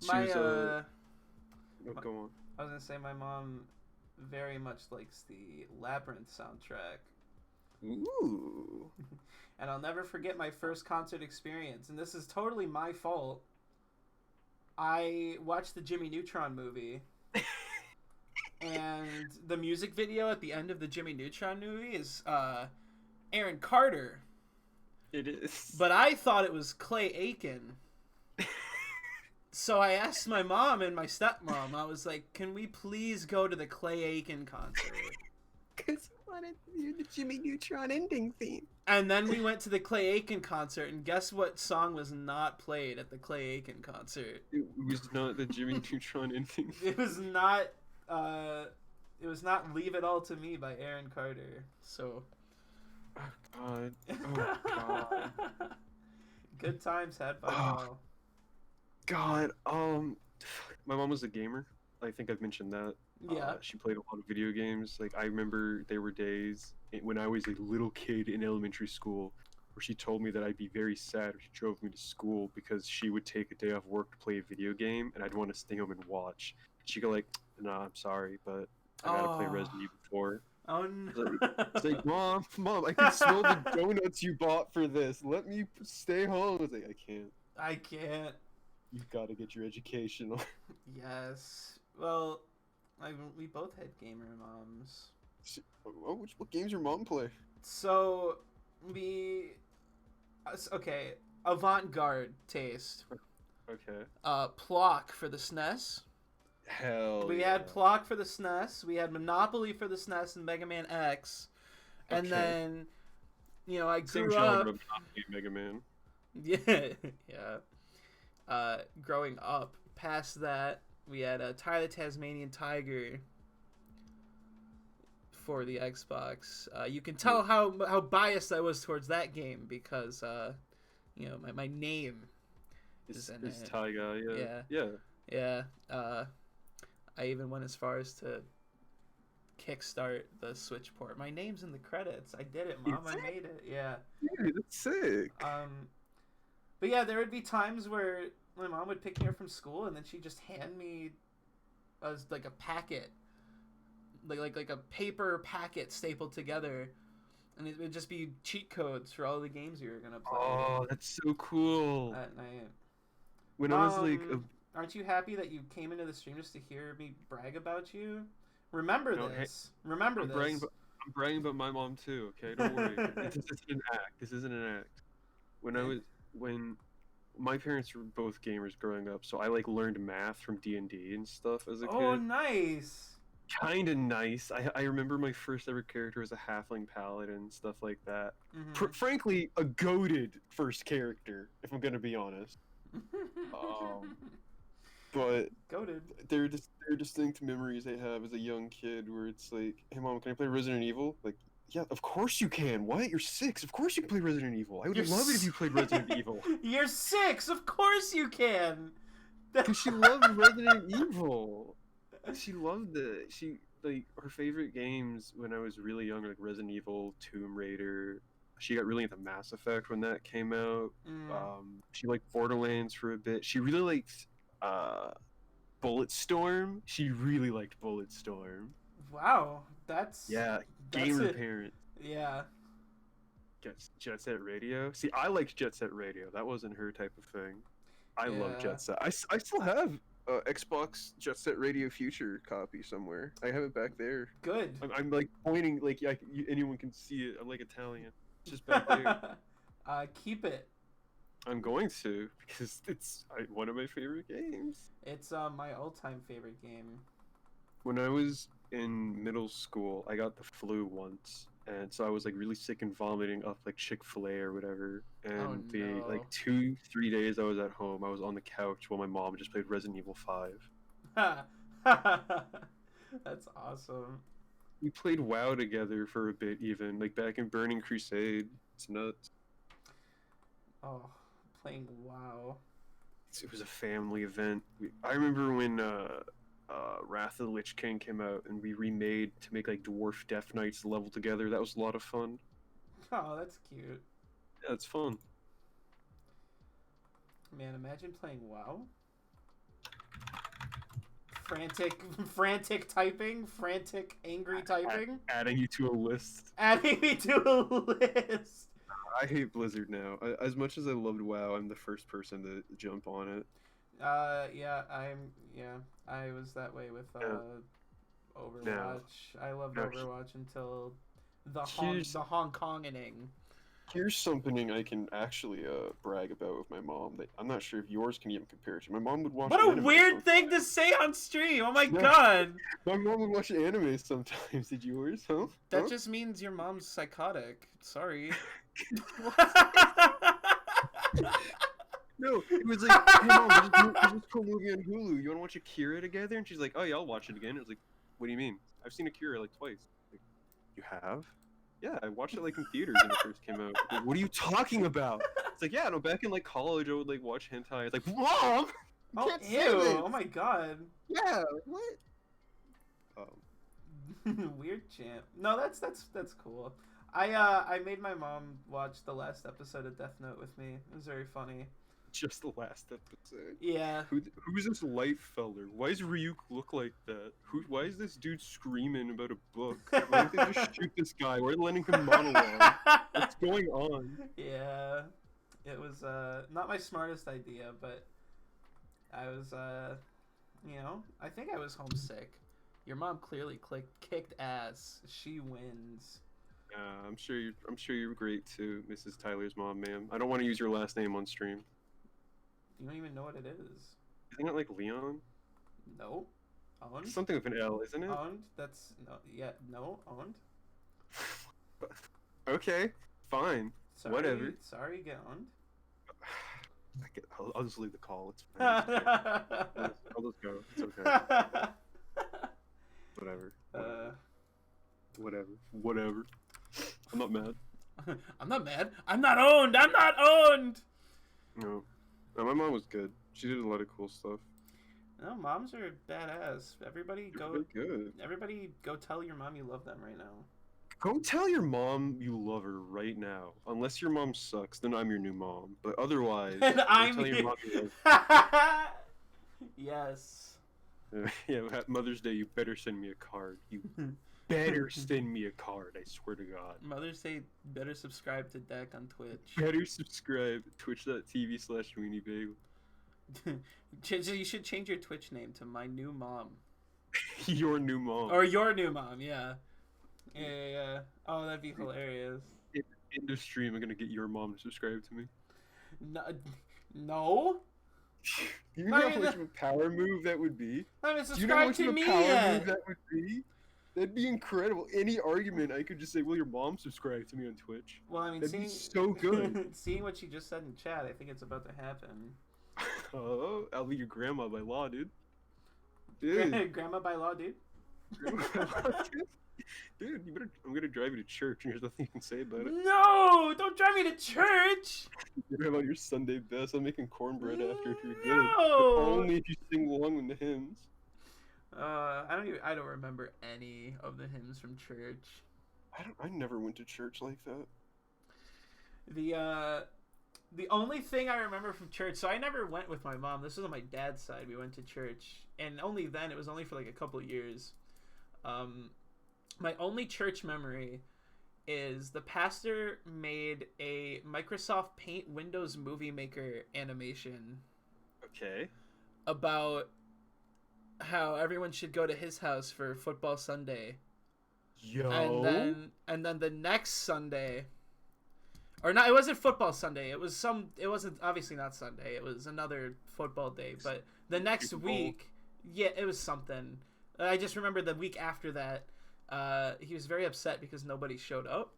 Go on. I was gonna say my mom very much likes the Labyrinth soundtrack. Ooh. And I'll never forget my first concert experience, and this is totally my fault. I watched the Jimmy Neutron movie, and the music video at the end of the Jimmy Neutron movie is Aaron Carter. It is. But I thought it was Clay Aiken. So I asked my mom and my stepmom, I was like, can we please go to the Clay Aiken concert? Because I wanted to hear the Jimmy Neutron ending theme. And then we went to the Clay Aiken concert, and guess what song was not played at the Clay Aiken concert? It was not the Jimmy Neutron ending. It was not Leave It All to Me by Aaron Carter. So Oh God. Good times had by all. God, my mom was a gamer. I think I've mentioned that. Yeah. She played a lot of video games. Like, I remember there were days when I was a little kid in elementary school where she told me that I'd be very sad if she drove me to school because she would take a day off work to play a video game and I'd want to stay home and watch. She'd go like, "Nah, I'm sorry, but I gotta play Resident Evil 4. Oh no. It's like, Mom, I can smell the donuts you bought for this. Let me stay home. I was like, I can't. You've got to get your education on. Yes. Well, we both had gamer moms. What games your mom play? So, avant-garde taste. Okay. Plock for the SNES. Hell We had Plock for the SNES. We had Monopoly for the SNES and Mega Man X. And then, I grew up. Mega Man. Yeah, yeah. Growing up, past that, we had Tyler Tasmanian Tiger for the Xbox. You can tell how biased I was towards that game because, my name is in it. Tyga, yeah. I even went as far as to kickstart the Switch port. My name's in the credits. I did it, Mom. I made it. Yeah. Dude, that's sick. But yeah, there would be times where my mom would pick me up from school and then she'd just hand me as like a packet, like a paper packet stapled together, and it would just be cheat codes for all the games you were gonna play. Oh, that's so cool. At night. When I was like, Aren't you happy that you came into the stream just to hear me brag about you? Remember this. Remember this. I'm bragging about my mom too. Okay, don't worry. This isn't an act. This isn't an act. When my parents were both gamers growing up, so I like learned math from D&D and stuff as a kid. Oh, nice. Kind of nice. I remember my first ever character was a halfling paladin, stuff like that. Frankly, a goated first character, if I'm gonna be honest. But goated. They're distinct memories I have as a young kid, where it's like, hey mom, can I play Resident Evil? Like, yeah, of course you can. What? You're 6. Of course you can play Resident Evil. I would love it if you played Resident Evil. You're 6. Of course you can. Because she loved Resident Evil. She loved it. She like her favorite games when I was really young, like Resident Evil, Tomb Raider. She got really into Mass Effect when that came out. She liked Borderlands for a bit. She really liked Bulletstorm. She really liked Bulletstorm. Wow, gamer parent. Yeah. Jet Set Radio. See, I liked Jet Set Radio. That wasn't her type of thing. I love Jet Set. I still have Xbox Jet Set Radio Future copy somewhere. I have it back there. Good. I'm like pointing, like anyone can see it. I'm like Italian. It's just back there. Keep it. I'm going to, because it's one of my favorite games. It's my all-time favorite game. When I was in middle school, I got the flu once, and so I was like really sick and vomiting up like Chick-fil-A or whatever. And like 2-3 days I was at home, I was on the couch while my mom just played Resident Evil 5. That's awesome. We played WoW together for a bit, even like back in Burning Crusade. It's nuts. Oh, playing WoW. It was a family event. I remember when Wrath of the Lich King came out, and we remade to make like Dwarf Death Knights level together. That was a lot of fun. Oh, that's cute. Yeah, it's fun. Man, imagine playing WoW. Frantic typing, frantic angry typing. Adding you to a list. Adding me to a list. I hate Blizzard now. As much as I loved WoW, I'm the first person to jump on it. I was that way with Overwatch. No. I loved Overwatch until the Hong Konging. Here's something I can actually brag about with my mom that I'm not sure if yours can even compare to. My mom would watch. What a weird thing to say on stream! Oh my god! My mom would watch anime sometimes. Did yours? Huh? That just means your mom's psychotic. Sorry. No, it was like, hey mom, there's this cool movie on Hulu. You want to watch Akira together? And she's like, oh yeah, I'll watch it again. It was like, what do you mean? I've seen Akira like twice. Like, you have? Yeah, I watched it like in theaters when it first came out. Like, what are you talking about? It's like, yeah, no, back in like college, I would like watch hentai. It's like, mom! Oh, ew! Oh my god. Yeah, what? Weird champ. No, that's cool. I made my mom watch the last episode of Death Note with me. It was very funny. Just the last episode. Yeah. Who's this light feller? Why does Ryuk look like that? Why is this dude screaming about a book? Why don't they just shoot this guy? Why are they letting him monologue? What's going on? Yeah. It was not my smartest idea, but I was I think I was homesick. Your mom clearly kicked ass. She wins. I'm sure you're great too, Mrs. Tyler's mom, ma'am. I don't want to use your last name on stream. You don't even know what it is. Isn't it like Leon? No. Owned? Something with an L, isn't it? Owned? That's no, owned. Okay, fine. Sorry, whatever. Sorry, get owned. I'll just leave the call. It's fine. I'll just go. It's okay. Whatever. Whatever. I'm not mad. I'm not mad. I'm not owned. I'm not owned. No, my mom was good. She did a lot of cool stuff. No, moms are badass. Everybody go tell your mom you love them right now. Go tell your mom you love her right now. Unless your mom sucks, then I'm your new mom. But otherwise, and I'm tell your mom you love her. Yes. Yeah, at Mother's Day, you better send me a card. You better send me a card. I swear to God. Mother's Day, better subscribe to Deck on Twitch. Better subscribe. Twitch.tv/Weeniebagel. You should change your Twitch name to My New Mom. Your new mom. Or Your New Mom, yeah. Yeah. Oh, that'd be hilarious. In the stream, I'm gonna get your mom to subscribe to me. No. Do you know how much of a power move that would be? I mean, Do you know how subscribe much to of a me power yet. move that would be? That'd be incredible. Any argument, I could just say, "Will your mom subscribe to me on Twitch?" Well, I mean, That'd be so good. Seeing what you just said in chat, I think it's about to happen. Oh, I'll be your grandma by law, dude. Dude. Grandma by law, dude. Dude, you better. I'm gonna drive you to church, and there's nothing you can say about it. No, don't drive me to church. You drive on your Sunday best. I'm making cornbread after if you're good. No. But only if you sing along with the hymns. I don't remember any of the hymns from church. I never went to church like that. The only thing I remember from church, so I never went with my mom. This was on my dad's side. We went to church, and only then. It was only for like a couple years. My only church memory is the pastor made a Microsoft Paint Windows Movie Maker animation. Okay. About how everyone should go to his house for football Sunday. Yo. And then the next Sunday, or not, it wasn't football Sunday. It wasn't obviously not Sunday. It was another football day. But the next week, yeah, it was something. I just remember the week after that, he was very upset because nobody showed up.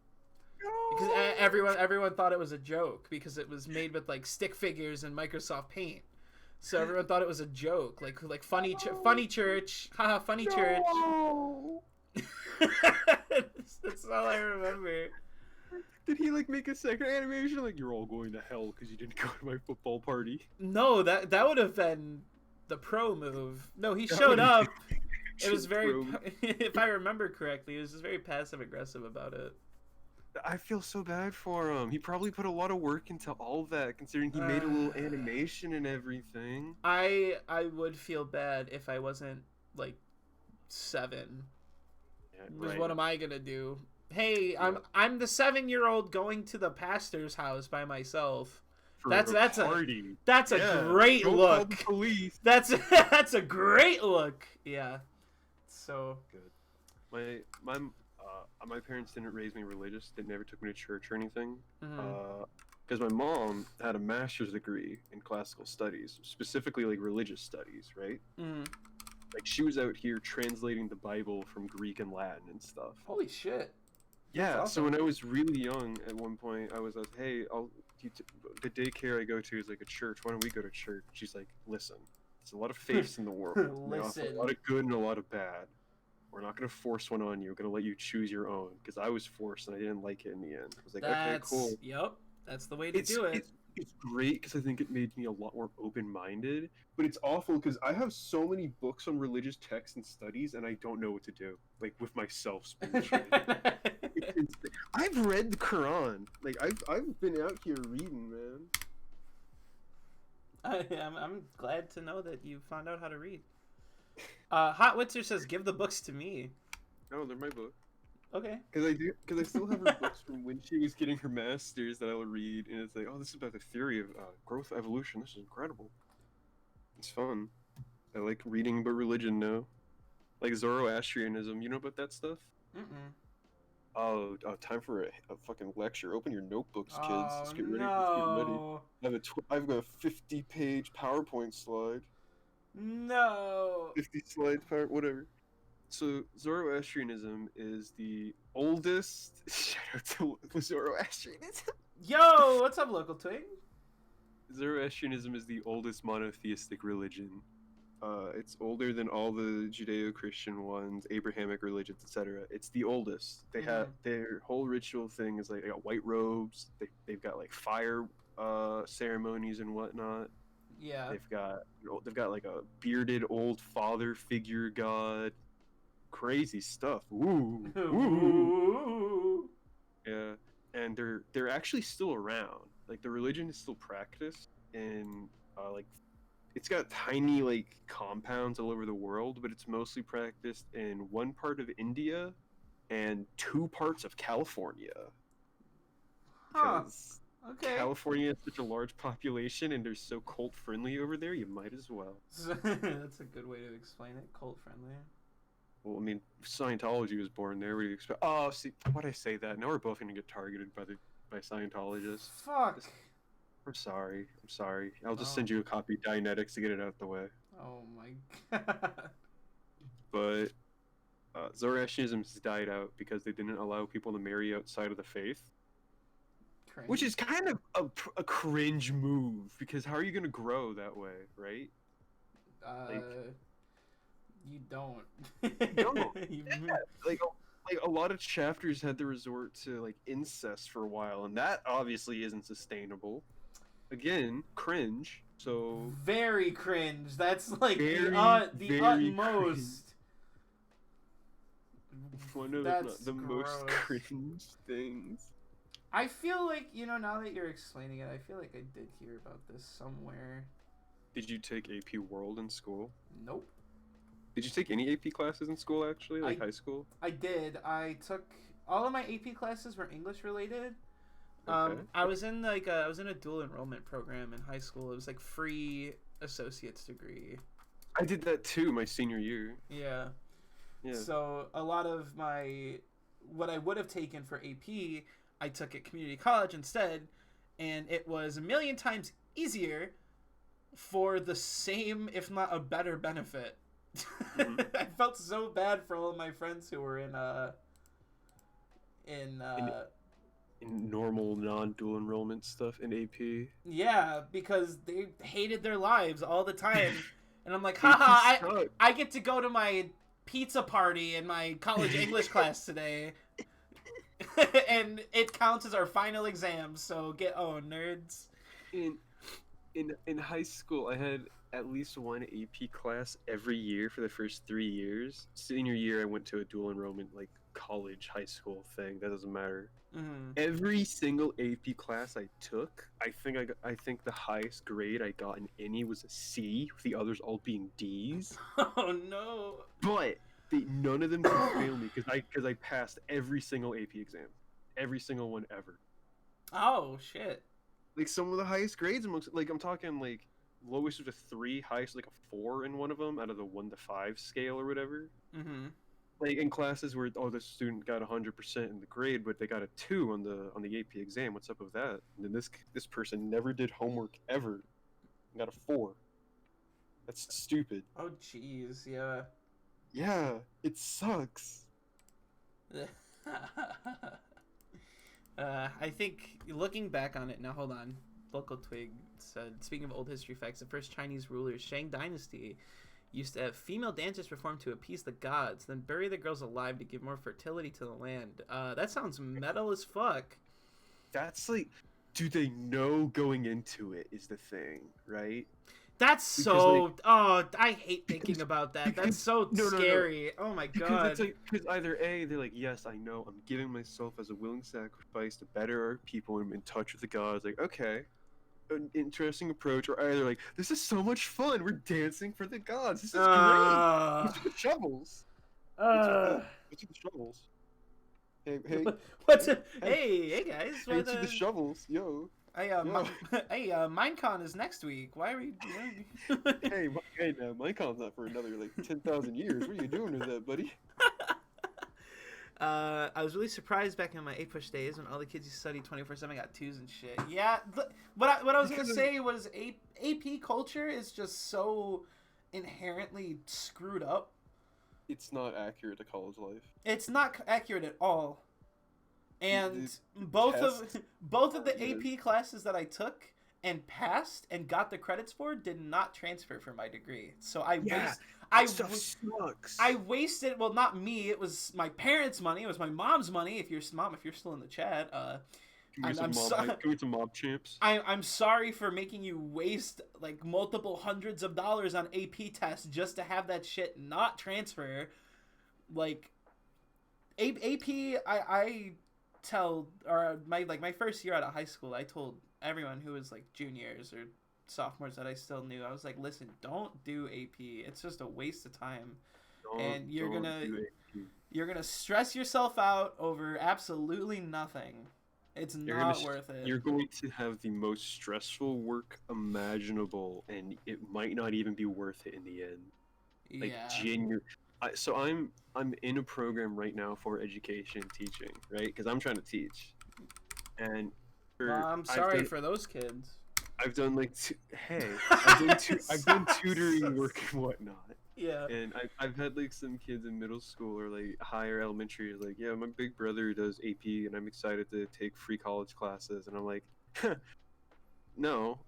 Because everyone thought it was a joke because it was made with like stick figures and Microsoft Paint. So everyone thought it was a joke, like funny church, haha, funny church. That's all I remember. Did he like make a second animation like you're all going to hell because you didn't go to my football party? No, that would have been the pro move. No, he showed up. It was very, if I remember correctly, he was just very passive aggressive about it. I feel so bad for him. He probably put a lot of work into all that, considering he made a little animation and everything. I would feel bad if I wasn't like 7. Yeah, Because what am I gonna do? Hey, I'm the 7-year-old going to the pastor's house by myself. That's a great look. Police. That's a great look. Yeah. So good. My parents didn't raise me religious. They never took me to church or anything. Because my mom had a master's degree in classical studies, specifically like religious studies, right? Like she was out here translating the Bible from Greek and Latin and stuff. Holy shit. Yeah. Awesome. So when I was really young, at one point, I was like, "Hey, the daycare I go to is like a church. Why don't we go to church?" She's like, "Listen, there's a lot of faiths in the world. Listen. A lot of good and a lot of bad. We're not going to force one on you. We're going to let you choose your own." Because I was forced and I didn't like it in the end. I was like, okay, cool. Yep, that's the way to do it. It's great because I think it made me a lot more open-minded. But it's awful because I have so many books on religious texts and studies and I don't know what to do. Like with myself spiritually. I've read the Quran. Like I've been out here reading, man. I'm glad to know that you found out how to read. Hot Witzer says, "Give the books to me." No, they're my book. Okay. Because I still have her books from when she was getting her master's that I'll read, and it's like, oh, this is about the theory of growth, evolution. This is incredible. It's fun. I like reading about religion now, like Zoroastrianism. You know about that stuff? Oh, time for a fucking lecture. Open your notebooks, kids. Let's get ready. No. I've got a 50-page PowerPoint slide. No. 50 slides, whatever. So Zoroastrianism is the oldest. Shout out to Zoroastrianism. Yo, what's up, local twig? Zoroastrianism is the oldest monotheistic religion. It's older than all the Judeo-Christian ones, Abrahamic religions, etc. It's the oldest. They have their whole ritual thing is like they got white robes. They've got like fire ceremonies and whatnot. Yeah. They've got like a bearded old father figure god. Crazy stuff. Ooh. Ooh. Yeah. And they're actually still around. Like the religion is still practiced in like it's got tiny like compounds all over the world, but it's mostly practiced in one part of India and two parts of California. Huh. Because Okay. California has such a large population and they're so cult friendly over there, you might as well. That's a good way to explain it. Cult friendly. Well, I mean, Scientology was born there. What do you expect? Oh, see, why'd I say that? Now we're both gonna get targeted by Scientologists. Fuck. I'm sorry. I'm sorry. I'll just Oh. send you a copy of Dianetics to get it out the way. Oh my god. But Zoroastrianism has died out because they didn't allow people to marry outside of the faith, Cringe. which is kind of a cringe move because how are you gonna grow that way, right? Like, You don't. no, yeah, like a lot of chapters had to resort to like incest for a while, and that obviously isn't sustainable. Again, cringe. So Very cringe. That's like very, the very utmost. one of That's the most gross. cringe things. I feel like, now that you're explaining it, I feel like I did hear about this somewhere. Did you take AP World in school? Nope. Did you take any AP classes in school actually, like high school? I did. I took all of my AP classes were English related. Okay. I was in a dual enrollment program in high school. It was like free associate's degree. I did that too my senior year. Yeah. Yeah. So a lot of what I would have taken for AP, I took at community college instead, and it was a million times easier for the same, if not a better benefit. Mm-hmm. I felt so bad for all of my friends who were in normal non-dual enrollment stuff in AP. yeah, because they hated their lives all the time, and I'm like, haha, I get to go to my pizza party in my college English class today, and it counts as our final exam. So get owned, nerds. In high school, I had at least one AP class every year for the first 3 years. Senior year, I went to a dual enrollment, like college, high school thing. That doesn't matter. Mm-hmm. Every single AP class I took, I think the highest grade I got in any was a C, with the others all being D's. Oh no! But none of them could fail me because I passed every single AP exam, every single one ever. Oh shit! Like some of the highest grades amongst, like I'm talking like lowest was a 3, highest like a 4 in one of them out of the 1 to 5 scale or whatever. Mm-hmm. Like in classes where the student got 100% in the grade, but they got a 2 on the AP exam. What's up with that? And then this person never did homework ever, and got a 4. That's stupid. Oh jeez, yeah. Yeah, it sucks. I think looking back on it now, hold on. Local Twig said, speaking of old history facts, the first Chinese rulers, Shang Dynasty, used to have female dancers perform to appease the gods, then bury the girls alive to give more fertility to the land. That sounds metal as fuck. That's like, do they know going into it is the thing, right? That's so. I hate thinking about that. That's so scary. No. Oh my god. Because either A, they're like, yes, I know, I'm giving myself as a willing sacrifice to better our people and in touch with the gods. Like, okay, an interesting approach. Or either like, this is so much fun. We're dancing for the gods. This is great. What's with the shovels? What's with the shovels? Hey, hey guys. Hey, to the shovels, yo. Hey, Minecon is next week. Why are we? hey, now Minecon's not for another like 10,000 years. What are you doing with that, buddy? I was really surprised back in my A-push days when all the kids used to study 24/7 got 2s and shit. Yeah, what I was gonna say was AP culture is just so inherently screwed up. It's not accurate to college life. It's not accurate at all. And both of the AP classes that I took and passed and got the credits for did not transfer for my degree. So I wasted, well, not me, it was my parents' money, it was my mom's money. If you're still in the chat, Can we some mob champs? I'm sorry for making you waste like multiple hundreds of dollars on AP tests just to have that shit not transfer. Like AP, I tell, or my first year out of high school, I told everyone who was like juniors or sophomores that I still knew. I was like, listen, don't do AP. It's just a waste of time. And you're Don't gonna do AP. you're gonna stress yourself out over absolutely nothing. It's not worth it. You're going to have the most stressful work imaginable, and it might not even be worth it in the end. Like Yeah. so I'm in a program right now for education teaching, right? Because I'm trying to teach, and Well, I'm sorry for those kids. I've done like I've done tutoring work and whatnot. Yeah. And I've had like some kids in middle school or like higher elementary like, yeah, my big brother does AP and I'm excited to take free college classes, and I'm like, no,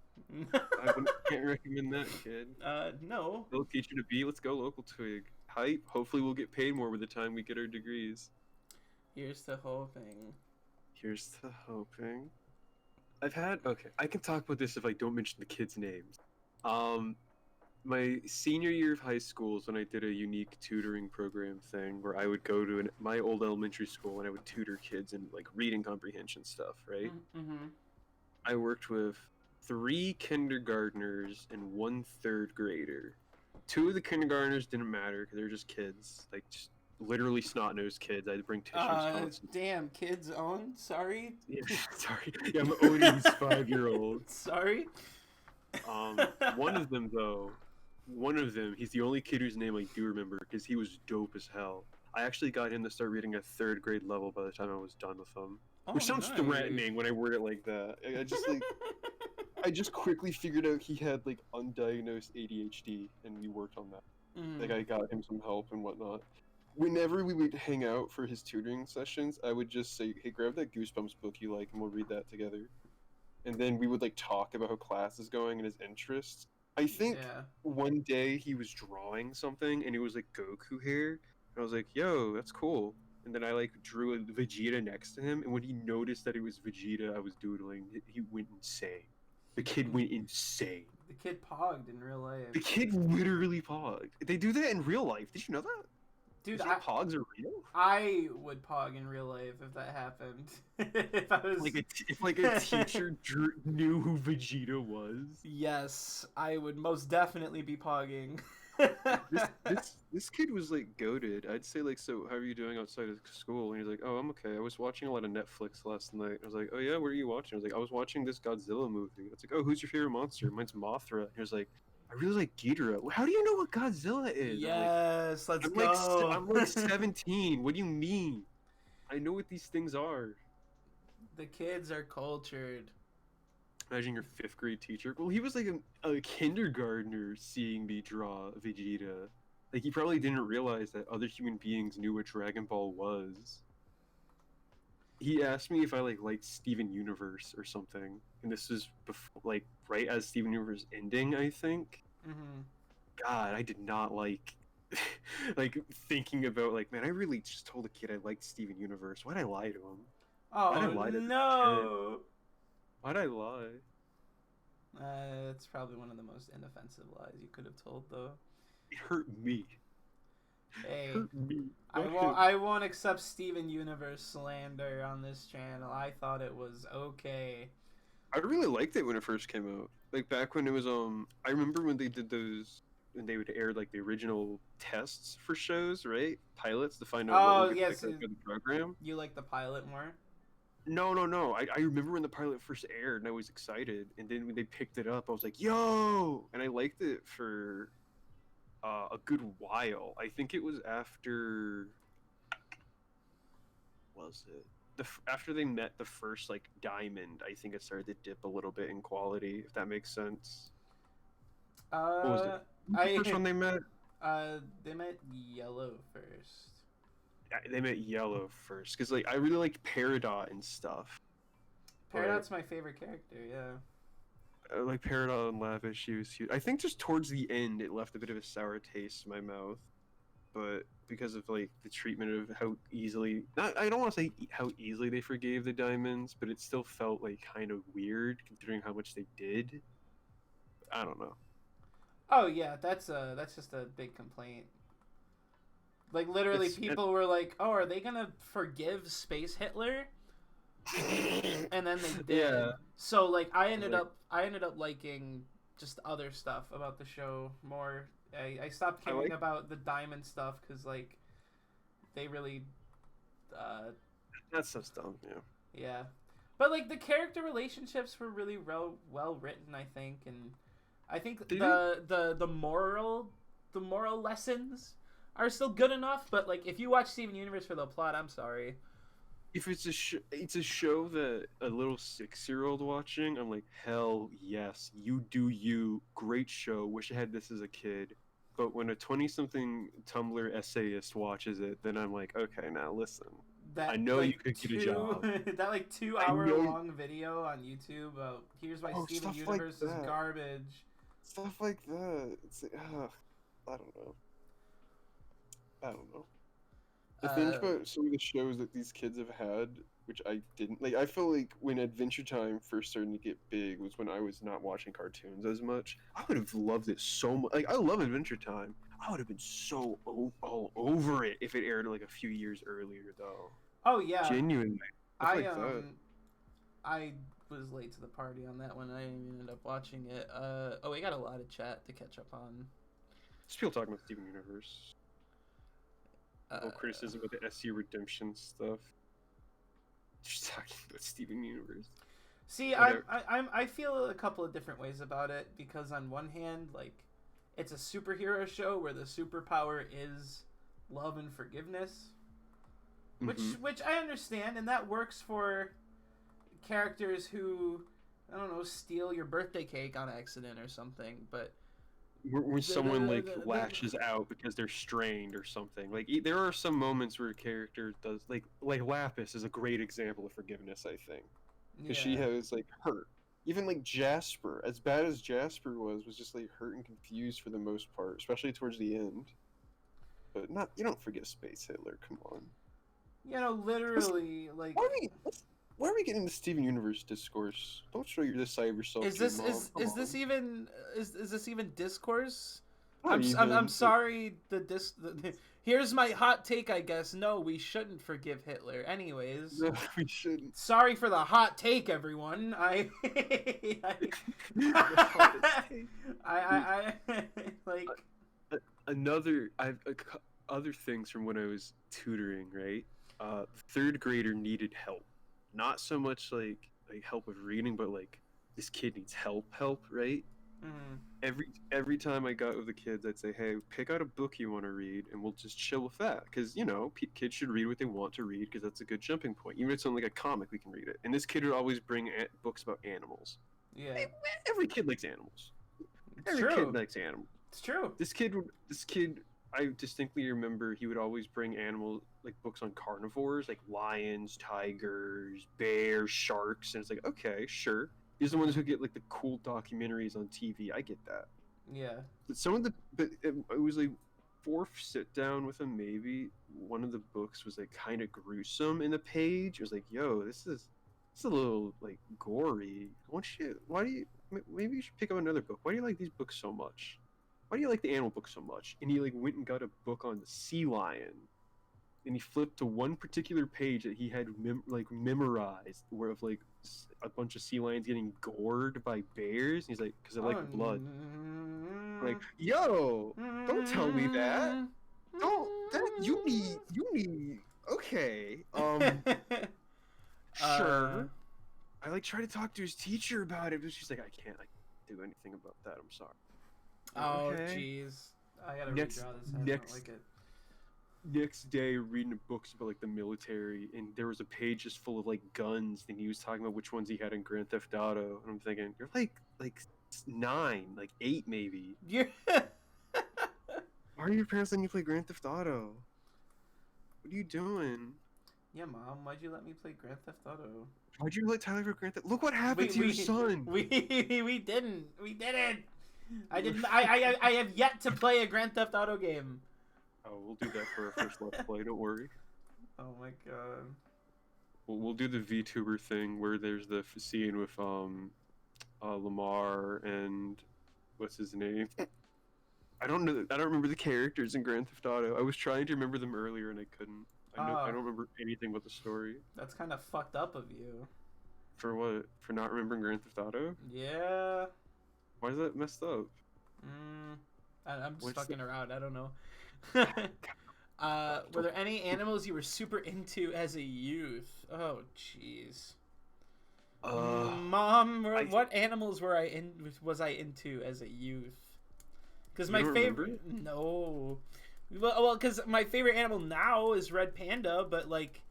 can't recommend that, kid. No. They'll teach you to be. Let's go, local twig. Hype. Hopefully we'll get paid more by the time we get our degrees. Here's to hoping. Here's to hoping. Okay, I can talk about this if I don't mention the kids' names. My senior year of high school is when I did a unique tutoring program thing where I would go to my old elementary school and I would tutor kids in like reading comprehension stuff, right? Mm-hmm. I worked with 3 kindergartners and 1 third grader. 2 of the kindergartners didn't matter because they're just kids, like just literally snot-nosed kids. I'd bring tissues constantly. Damn, kids own? Sorry? Yeah, sorry. Yeah, I'm owning these 5-year-olds. Sorry? One of them, he's the only kid whose name I do remember because he was dope as hell. I actually got him to start reading at 3rd grade level by the time I was done with him. Which sounds threatening when I word it like that. I just quickly figured out he had like undiagnosed ADHD, and we worked on that. Like I got him some help and whatnot. Whenever we would hang out for his tutoring sessions, I would just say, "Hey, grab that Goosebumps book you like, and we'll read that together." And then we would like talk about how class is going and his interests. I think one day he was drawing something and it was like Goku hair, and I was like, "Yo, that's cool." And then I like drew a Vegeta next to him, and when he noticed that it was Vegeta I was doodling, he went insane. The kid went insane. The kid pogged in real life. The kid literally pogged. They do that in real life. Did you know that? Dude, pogs are real? I would pog in real life if that happened. If I was if a teacher knew who Vegeta was. Yes, I would most definitely be pogging. This kid was like goated. I'd say like, "So how are you doing outside of school?" And he's like, "Oh, I'm okay. I was watching a lot of Netflix last night." I was like, "Oh yeah, what are you watching?" I was like, "I was watching this Godzilla movie." It's like, "Oh, who's your favorite monster?" "Mine's Mothra." And he was like, "I really like Ghidorah." "How do you know what Godzilla is?" Yes, let's go. I'm like 17. What do you mean? I know what these things are. The kids are cultured. Imagine your 5th grade teacher. Well, he was like a kindergartner seeing me draw Vegeta. Like, he probably didn't realize that other human beings knew what Dragon Ball was. He asked me if I liked Steven Universe or something, and this was before, like right as Steven Universe ending, I think. Mm-hmm. God, I did not like like thinking about like, man, I really just told a kid I liked Steven Universe. Why'd I lie to him? Oh no! Why'd I lie? It's probably one of the most inoffensive lies you could have told, though. It hurt me. Hey, it hurt me. I won't accept Steven Universe slander on this channel. I thought it was okay. I really liked it when it first came out. Like back when it was I remember when they did those, and they would air like the original tests for shows, right? Pilots to find out what would get picked up for the program. You like the pilot more? No. I remember when the pilot first aired and I was excited, and then when they picked it up I was like, "Yo!" And I liked it for a good while. I think it was after after they met the first like diamond, I think it started to dip a little bit in quality, if that makes sense. What was it? The first one they met? They met Yellow first. They met Yellow first, because like I really liked Peridot and stuff. Peridot's my favorite character, yeah. Like Peridot and Lavish, she was huge. I think just towards the end it left a bit of a sour taste in my mouth, but because of like the treatment of how easily, I don't want to say how easily they forgave the diamonds, but it still felt like kind of weird considering how much they did. I don't know. Oh yeah, that's just a big complaint. Like literally, people were like, "Oh, are they gonna forgive Space Hitler?" And then they did. Yeah. So like, I ended up liking just other stuff about the show more. I stopped I caring like about the diamond stuff because like they really, that stuff's dumb. Yeah. yeah. But like the character relationships were really well written, I think, and I think Did it? the moral lessons are still good enough. But like if you watch Steven Universe for the plot, I'm sorry. If it's it's a show that a little 6-year-old watching, I'm like, hell yes, you do you. Great show. Wish I had this as a kid. But when a 20-something Tumblr essayist watches it, then I'm like, okay, now listen. I That know you like could get a two job. that like two I hour know. long video on YouTube about here's why Oh, Steven stuff like Universe is that. garbage. Stuff like that. It's like, I don't know. I don't know. The thing Uh, about some of the shows that these kids have had, which I didn't like, I feel like when Adventure Time first started to get big was when I was not watching cartoons as much. I would have loved it so much. Like, I love Adventure Time. I would have been so all over it if it aired like a few years earlier, though. oh yeah, Genuinely, stuff I like that. I was late to the party on that one. I didn't even end up watching it. Oh, we got a lot of chat to catch up on. Just people talking about Steven Universe. Uh, Criticism of the SC Redemption stuff. Just talking about Steven Universe. See, Whatever. I feel a couple of different ways about it because on one hand, like, it's a superhero show where the superpower is love and forgiveness, which I understand, and that works for characters who, I don't know, steal your birthday cake on accident or something. But When someone like lashes out because they're strained or something, like there are some moments where a character does like Lapis is a great example of forgiveness, I think, because she yeah. has like hurt. Even like Jasper, as bad as Jasper was just like hurt and confused for the most part, especially towards the end. But not you don't forget Space Hitler. Come on. You know, literally, like, Why are we getting into Steven Universe discourse? Don't show this side of yourself is to your this mom. Come is this on. even is this even discourse? Not I'm even. sorry. Here's my hot take. I guess no, we shouldn't forgive Hitler. Anyways, No, we shouldn't. sorry for the hot take, everyone. I like. Another other things from when I was tutoring, right? Third grader needed help, not so much like help with reading, but like this kid needs help, right? Mm, Every time I got with the kids, I'd say, hey, pick out a book you want to read, and we'll just chill with that, because you know kids should read what they want to read, because that's a good jumping point. Even if it's on like a comic, we can read it. And this kid would always bring books about animals. yeah, Hey, every kid likes animals. it's Every true. kid likes animals. It's true. This kid, I distinctly remember he would always bring animals, like books on carnivores, like lions, tigers, bears, sharks, and it's like, okay, sure. These are the ones who get like the cool documentaries on TV. I get that. Yeah. But it was like fourth sit down with him. Maybe one of the books was like kind of gruesome in the page. It was like, yo, this is a little like gory. Why do you? Maybe you should pick up another book. Why do you like these books so much? Why do you like the animal book so much? And he like went and got a book on the sea lion, and he flipped to one particular page that he had memorized, where of like a bunch of sea lions getting gored by bears. And he's like, because I like blood. I'm like, yo, don't tell me that. Don't that you need. Okay, sure. I like try to talk to his teacher about it, but she's like, I can't do anything about that. I'm sorry. Oh, Okay. jeez. I gotta Next- redraw this. I next- don't like it. Next day, reading books about like the military, and there was a page just full of like guns, and he was talking about which ones he had in Grand Theft Auto, and I'm thinking, you're like 9, like 8 maybe. Yeah. Why are your parents letting you play Grand Theft Auto? What are you doing? Yeah, Mom. Why'd you let me play Grand Theft Auto? Why'd you let Tyler play Grand Theft? Look what happened to your son. We didn't. We didn't. I didn't. I have yet to play a Grand Theft Auto game. Oh, we'll do that for our first Let's Play. Don't worry. Oh my god. We'll do the VTuber thing where there's the scene with Lamar and what's his name? I don't know. I don't remember the characters in Grand Theft Auto. I was trying to remember them earlier and I couldn't. I don't remember anything about the story. That's kind of fucked up of you. For what? For not remembering Grand Theft Auto? Yeah. Why is that messed up? I'm just What's fucking the... around. I don't know. Were there any animals you were super into as a youth? Oh, jeez. Mom, I what animals was I into as a youth? Because You my don't remember? favorite, no, well, because my favorite animal now is red panda, but like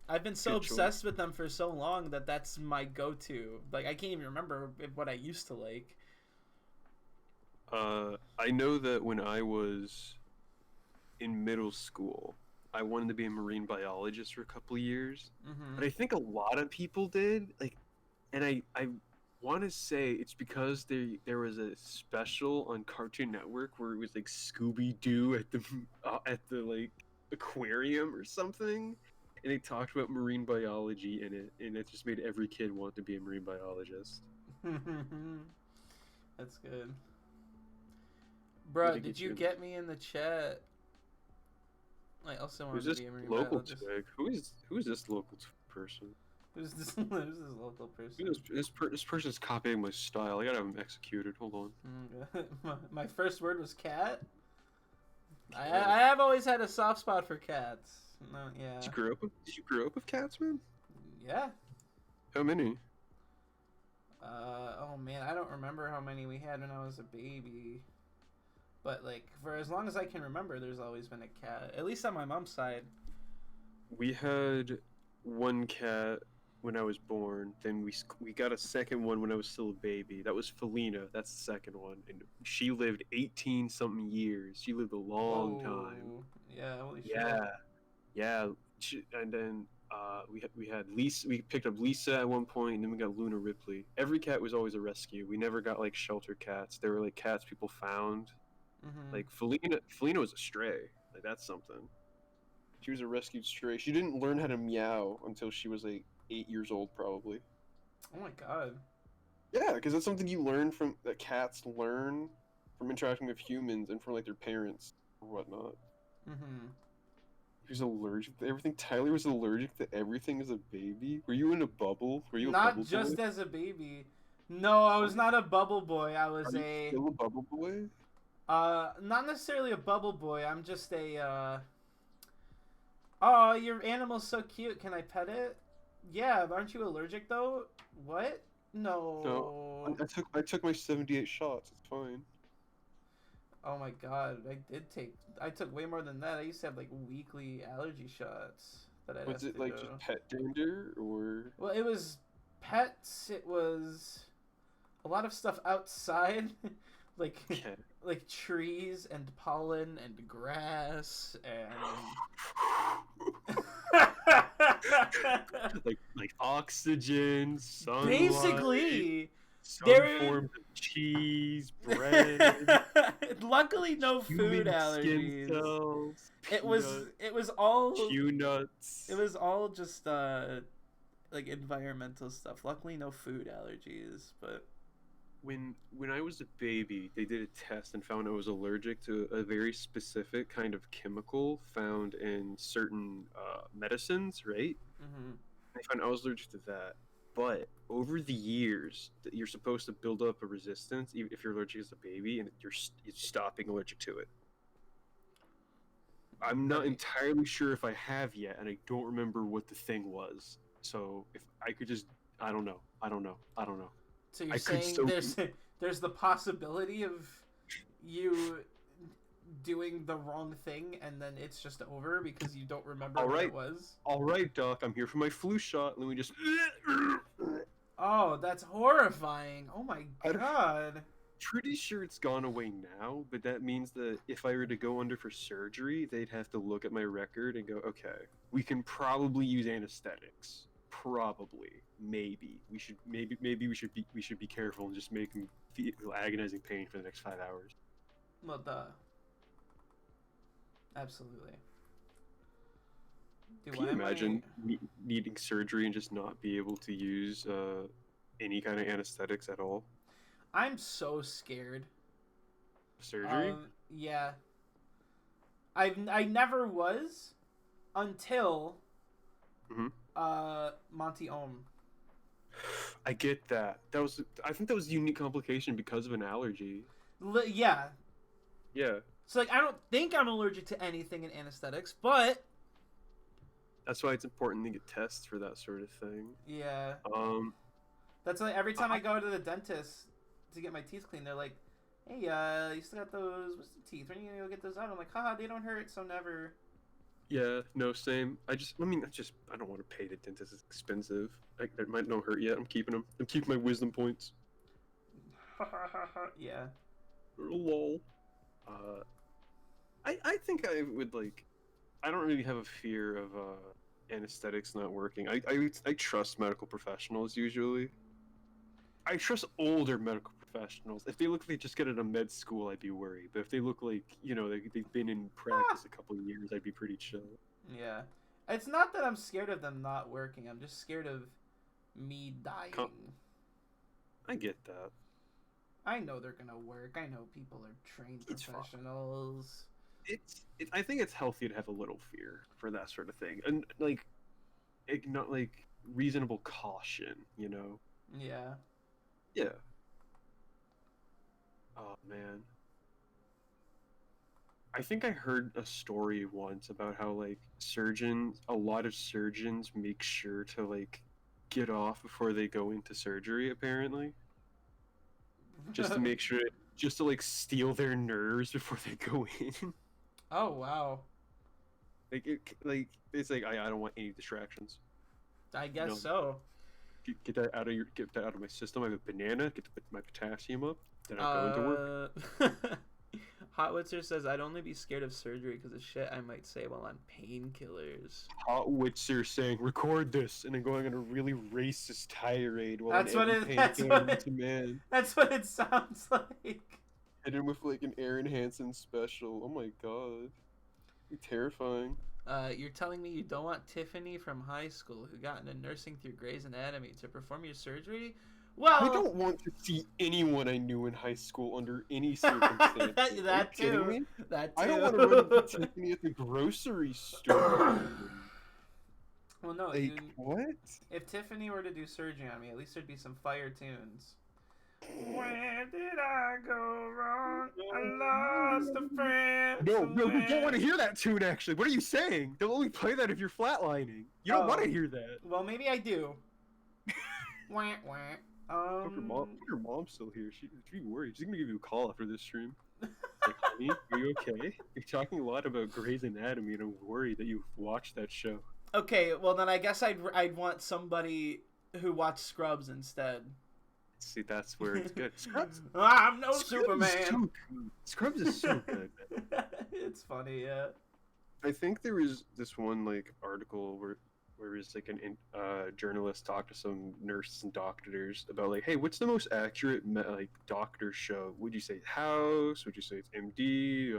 I've been so Good choice. obsessed with them for so long that that's my go-to. Like I can't even remember what I used to like. I know that when I was in middle school, I wanted to be a marine biologist for a couple of years. Mm-hmm. But I think a lot of people did. Like, and I want to say it's because there was a special on Cartoon Network where it was like Scooby Doo at the like aquarium or something, and they talked about marine biology in it, and it just made every kid want to be a marine biologist. That's good. Way Bruh, to did get you you. get me in the chat? I also Who's wanted to this be a marine local biologist. twig? Who is this local person? Who's this local person? This person's copying my style. I gotta have him executed. Hold on. My first word was cat. Cat. I have always had a soft spot for cats. No, yeah. Did you grow up with cats, man? Yeah. How many? Oh man, I don't remember how many we had when I was a baby. But like for as long as I can remember, there's always been a cat. At least on my mom's side. We had one cat when I was born. Then we got a second one when I was still a baby. That was Felina. That's the second one, and she lived 18 something years. She lived a long time. Whoa. Yeah. Holy shit. Yeah, yeah. And then we had Lisa. We picked up Lisa at one point, and then we got Luna Ripley. Every cat was always a rescue. We never got like shelter cats. They were like cats people found. Mhm. Like Felina was a stray. Like that's something. She was a rescued stray. She didn't learn how to meow until she was like 8 years old, probably. Oh my god. Yeah, because that's something you learn from that cats learn from interacting with humans and from like their parents or whatnot. Mhm. He was allergic to everything. Tyler was allergic to everything as a baby. Were you in a bubble? Were you a Not bubble boy? just as a baby. No, I Are was not a bubble boy. I are was you a still a bubble boy? not necessarily a bubble boy. I'm just a oh, your animal's so cute. Can I pet it? Yeah, aren't you allergic though? What? No, No. I took my 78 shots. It's fine. Oh my god, I took way more than that. I used to have like weekly allergy shots that I'd Was have it to like go. just pet dander or? Well, it was pets. It was a lot of stuff outside, like Okay. like trees and pollen and grass and like oxygen, sunlight, basically some there. forms of cheese, bread, Luckily, no food human skin allergies. cells, It was it was all pew it nuts. was all just like environmental stuff. Luckily, no food allergies, but When I was a baby, they did a test and found I was allergic to a very specific kind of chemical found in certain medicines, right? mhm. I found I was allergic to that. But over the years, you're supposed to build up a resistance even if you're allergic as a baby, and you're stopping allergic to it. I'm not Right. entirely sure if I have yet, and I don't remember what the thing was. So if I could just, I don't know, I don't know, I don't know. So you're I could saying still be. there's the possibility of you doing the wrong thing and then it's just over because you don't remember All what it right, was? all right, Doc. I'm here for my flu shot. Let me just. Oh, that's horrifying. Oh my I'm god. pretty sure it's gone away now, but that means that if I were to go under for surgery, they'd have to look at my record and go, okay, we can probably use anesthetics. Probably, maybe we should be careful and just make him feel agonizing pain for the next 5 hours. Well, duh. Absolutely. Do Can you I might imagine needing surgery and just not be able to use any kind of anesthetics at all? I'm so scared. Surgery? Yeah. I never was until Hmm. Monty Ohm. I get that. I think that was a unique complication because of an allergy. Yeah. Yeah. So like I don't think I'm allergic to anything in anesthetics, but That's why it's important to get tests for that sort of thing. yeah. Um, That's like every time I, I go to the dentist to get my teeth cleaned, they're like, "Hey, you still got those wisdom teeth? When are you gonna go get those out?" I'm like, "Haha, they don't hurt, so never." yeah, no, same. I don't want to pay the dentist. It's expensive. It might not hurt yet. I'm keeping them. I'm keeping my wisdom points. Yeah. Lol. I think I would like. I don't really have a fear of anesthetics not working. I trust medical professionals usually. I trust older medical professionals. If they look like they just got out of med school, I'd be worried. But if they look like, they've been in practice a couple of years, I'd be pretty chill. Yeah. It's not that I'm scared of them not working. I'm just scared of me dying. I get that. I know they're gonna work. I know people are trained professionals. I think it's healthy to have a little fear for that sort of thing. And, like, not like reasonable caution, you know? Yeah. Yeah. Oh, man. I think I heard a story once about how like a lot of surgeons make sure to like get off before they go into surgery apparently, just to make sure just to like steal their nerves before they go in. Oh wow. Like it's like I don't want any distractions. I guess so. Get that out of my system. I have a banana, my potassium up, then I go into work. Hotwitzer says I'd only be scared of surgery because of shit I might say while on painkillers. Hotwitzer saying, "Record this," and then going on a really racist tirade while That's what it. man. That's what it sounds like. Hit him with like an Aaron Hansen special. Oh my god, you're terrifying. You're telling me you don't want Tiffany from high school, who got into nursing through Grey's Anatomy, to perform your surgery? Well, I don't want to see anyone I knew in high school under any circumstances. that too. Kidding me? That too. I don't want to run into Tiffany at the grocery store. Well, no. Like, what? If Tiffany were to do surgery on me, at least there'd be some fire tunes. Where did I go wrong? I lost a friend. No, we don't want to hear that tune, actually. What are you saying? They'll only play that if you're flatlining. You don't want to hear that. Well, maybe I do. Wah, wah. Your mom's still here. She'd be worried. She's gonna give you a call after this stream. Like, honey, are you okay? You're talking a lot about Grey's Anatomy, and I'm worried that you've watched that show. Okay, well then I guess I'd want somebody who watched Scrubs instead. See, that's where it's good. Scrubs. I'm no Superman. Scrubs is so good. It's funny, yeah. I think there was this one like article where it's like a journalist talked to some nurses and doctors about like, hey, what's the most accurate like doctor show? Would you say House? Would you say it's MD?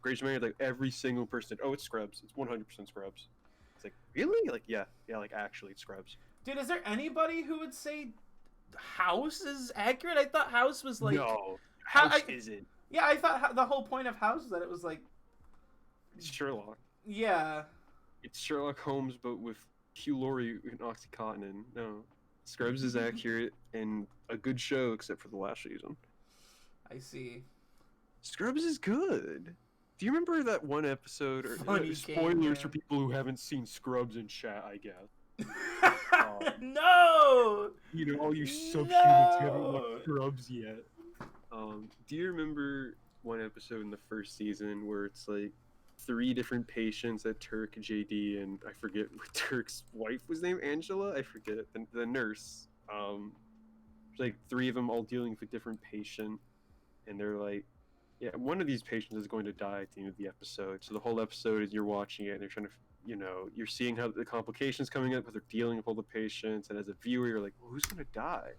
Grey's Anatomy? Like every single person said, oh, it's Scrubs. It's 100% Scrubs. It's like, really? Like, yeah, like actually it's Scrubs. Dude, is there anybody who would say House is accurate? I thought House was like... No, House isn't. Yeah, I thought the whole point of House was that it was like... It's Sherlock. Yeah. It's Sherlock Holmes, but with Hugh Laurie and Oxycontin. No. Scrubs is accurate and a good show, except for the last season. I see. Scrubs is good. Do you remember that one episode? Or spoilers for people who haven't seen Scrubs in chat, I guess. No! You know, all you subhumans who haven't watched Scrubs yet. Do you remember one episode in the first season where it's like 3 different patients at Turk, JD, and I forget what Turk's wife was named, Angela? I forget. The nurse. Like 3 of them all dealing with a different patient, and they're like, yeah, one of these patients is going to die at the end of the episode. So the whole episode is you're watching it and they're trying to, you're seeing how the complications coming up, but they're dealing with all the patients, and as a viewer, you're like, well, who's going to die?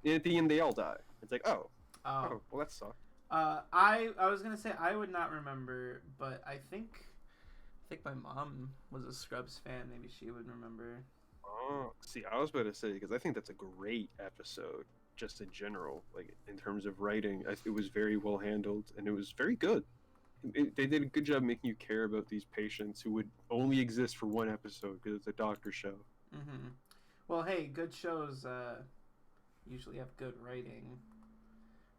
And at the end, they all die. It's like, oh, well, that sucked. I was gonna say I would not remember, but I think my mom was a Scrubs fan. Maybe she would remember. Oh, see, I was about to say, because I think that's a great episode, just in general, like in terms of writing. It was very well handled, and it was very good. They did a good job making you care about these patients who would only exist for one episode because it's a doctor show. Mm-hmm. Well, hey, good shows usually have good writing.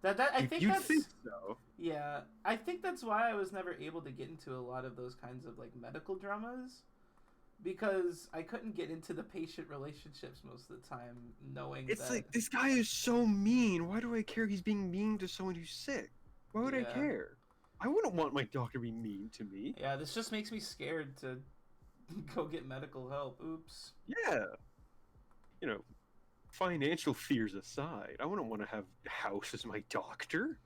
I think You'd that's think so. yeah. I think that's why I was never able to get into a lot of those kinds of like medical dramas because I couldn't get into the patient relationships most of the time, knowing It's that like, this guy is so mean. Why do I care he's being mean to someone who's sick? Why would I yeah, care? I wouldn't want my doctor to be mean to me. yeah. This just makes me scared to go get medical help. Oops. Yeah. You know, financial fears aside, I wouldn't want to have House as my doctor.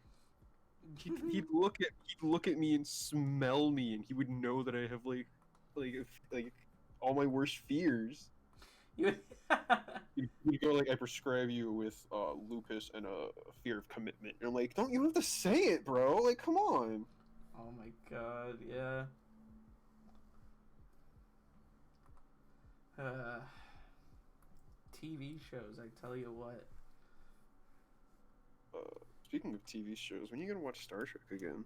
He'd look at me and smell me, and he would know that I have like all my worst fears. you. He'd go like, I prescribe you with lupus and a fear of commitment. And I'm like, don't you have to say it, bro? Like, come on. Oh my god. Yeah. Uh, TV shows. I tell you what. Speaking of TV shows, when are you gonna watch Star Trek again?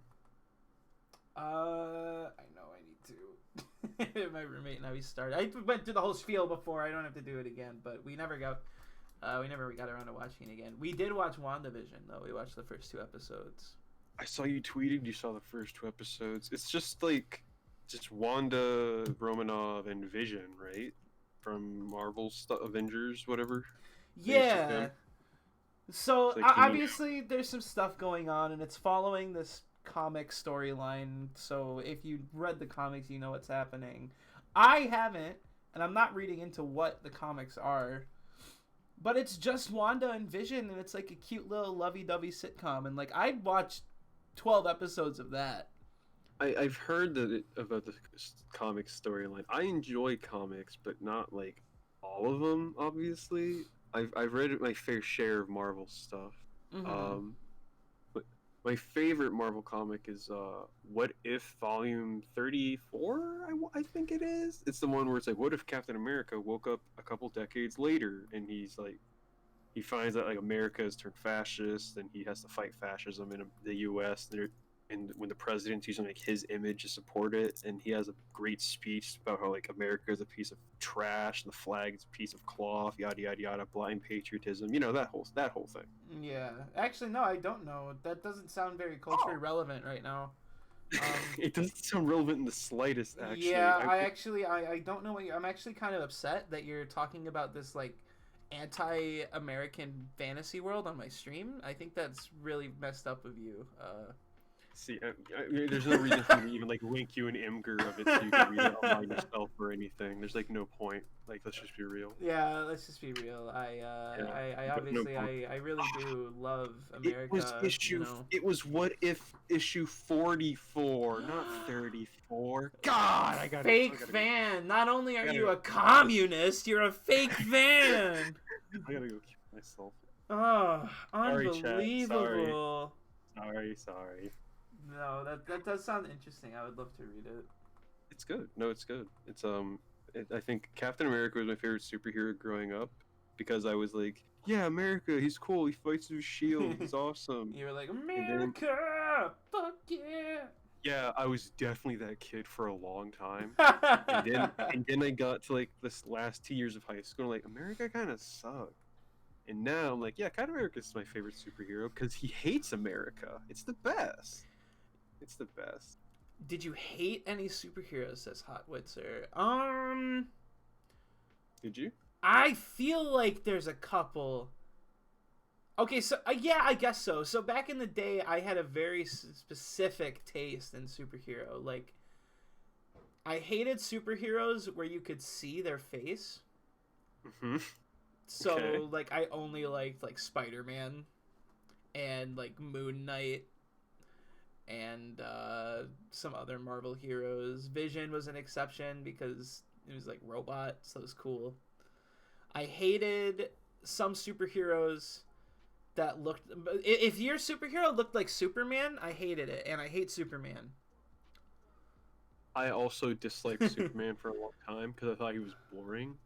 I know I need to. My roommate and I, we started. I went through the whole spiel before. I don't have to do it again, but we never got around to watching it again. We did watch WandaVision though. We watched the first 2 episodes. I saw you tweeted you saw the first 2 episodes. It's just like, just Wanda, Romanov, and Vision, right? From Marvel Avengers, whatever. Yeah. So It's like, obviously there's some stuff going on, and it's following this comic storyline. So if you read the comics, you know what's happening. I haven't, and I'm not reading into what the comics are. But it's just Wanda and Vision, and it's like a cute little lovey-dovey sitcom. And like I'd watch 12 episodes of that. I've heard about the comic storyline. I enjoy comics, but not like all of them. Obviously, I've read my fair share of Marvel stuff. Mm-hmm. But my favorite Marvel comic is What If Volume 34. I think it is. It's the one where it's like, what if Captain America woke up a couple decades later and he's like, he finds out like America has turned fascist and he has to fight fascism in the U.S. And when the president's using like his image to support it, and he has a great speech about how like America is a piece of trash and the flag is a piece of cloth, yada yada yada, blind patriotism, that whole thing. Yeah. Actually, no, I don't know. That doesn't sound very culturally relevant right now. It doesn't sound relevant in the slightest, actually. Yeah, I don't know I'm actually kind of upset that you're talking about this like anti-American fantasy world on my stream. I think that's really messed up of you. See, there's no reason for me to even like link you an Imgur of it so you can read it all by yourself or anything. There's like no point. Like, let's just be real. Yeah, let's just be real. I obviously no I really do love America. It was What If issue 44, not 34. God, I got fake fan. Not only are you a communist, you're a fake fan. I gotta go kill myself. Oh, Sorry, unbelievable. Chat. Sorry. No, that does sound interesting. I would love to read it. It's good. No, it's good. It's I think Captain America was my favorite superhero growing up because I was like, yeah, America, he's cool. He fights with shield. He's awesome. You were like, America, fuck yeah. Yeah, I was definitely that kid for a long time. and then I got to like this last 2 years of high school, and like, America kind of sucked. And now I'm like, yeah, Captain America is my favorite superhero because he hates America. It's the best. It's the best. Did you hate any superheroes, says Hotwitzer? Did you? I feel like there's a couple. Okay, so yeah, I guess so. So back in the day, I had a very specific taste in superhero. Like, I hated superheroes where you could see their face. Mm-hmm. So, Okay. like, I only liked, like, Spider-Man and, like, Moon Knight and some other Marvel heroes. Vision was an exception because it was, like, robot, so it was cool. I hated some superheroes that looked... If your superhero looked like Superman, I hated it, and I hate Superman. I also disliked Superman for a long time because I thought he was boring.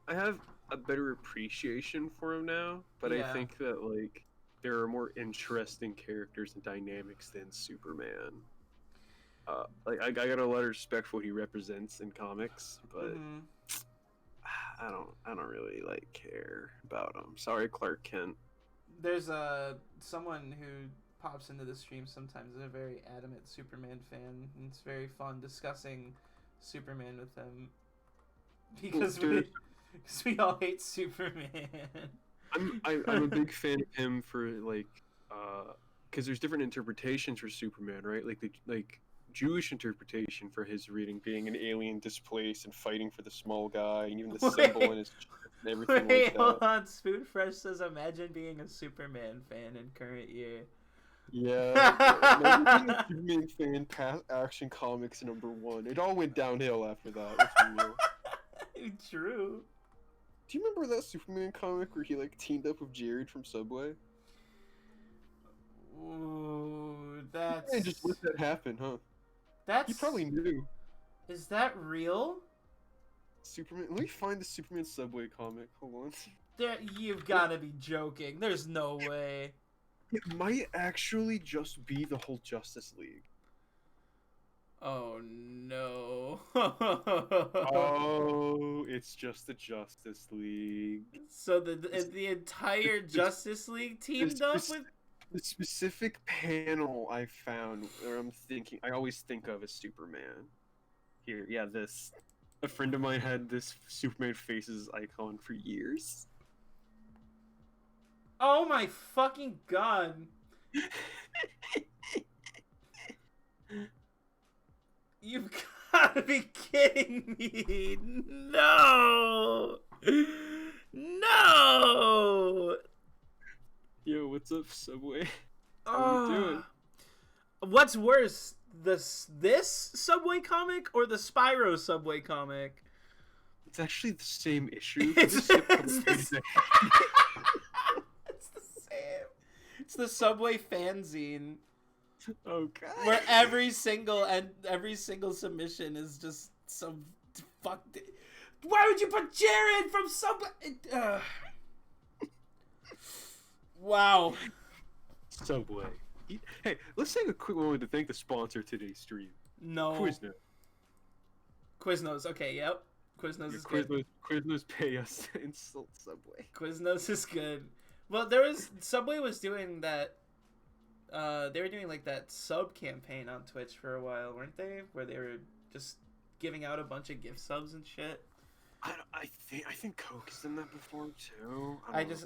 I have a better appreciation for him now, but Yeah. I think that like there are more interesting characters and dynamics than Superman. Like I got a lot of respect for what he represents in comics, but I don't really like care about him. Sorry, Clark Kent. There's someone who pops into the stream sometimes is a very adamant Superman fan, and it's very fun discussing Superman with him because we all hate Superman. I'm a big fan of him for like because there's different interpretations for Superman, right? Like the Jewish interpretation for his reading being an alien displaced and fighting for the small guy, and even the symbol in his chest and everything Wait, like that. hold on. Spoon Fresh says, "Imagine being a Superman fan in current year." Yeah, imagine being a Superman fan past Action Comics #1. It all went downhill after that. Let's be real. True. Do you remember that Superman comic where he like teamed up with Jared from Subway? Ooh, that's. And just let that happen, huh? That's. You probably knew. Is that real? Superman. Let me find the Superman Subway comic. Hold on. There, you've got to be joking. There's no way. It might actually just be the whole Justice League. Oh no. Oh, it's just the Justice League. So the entire Justice League teamed up with. The specific panel I found, where I always think of as Superman. Here, yeah, this. A friend of mine had this Superman Faces icon for years. Oh my fucking god. You've gotta be kidding me. No. No. Yo, what's up, Subway? How you doing? What's worse, this Subway comic or the Spyro Subway comic? It's actually the same issue. It's the same. It's the Subway fanzine. Oh god. Where every single submission is just some fuck. Why would you put Jared from Subway? Wow. Subway. Hey, let's take a quick moment to thank the sponsor of today's stream. No. Quiznos. Quiznos. Okay. Yep. Quiznos is good. Quiznos pay us to insult Subway. Quiznos is good. Well, Subway was doing that. They were doing like that sub campaign on Twitch for a while, weren't they? Where they were just giving out a bunch of gift subs and shit. I think Coke has done that before too.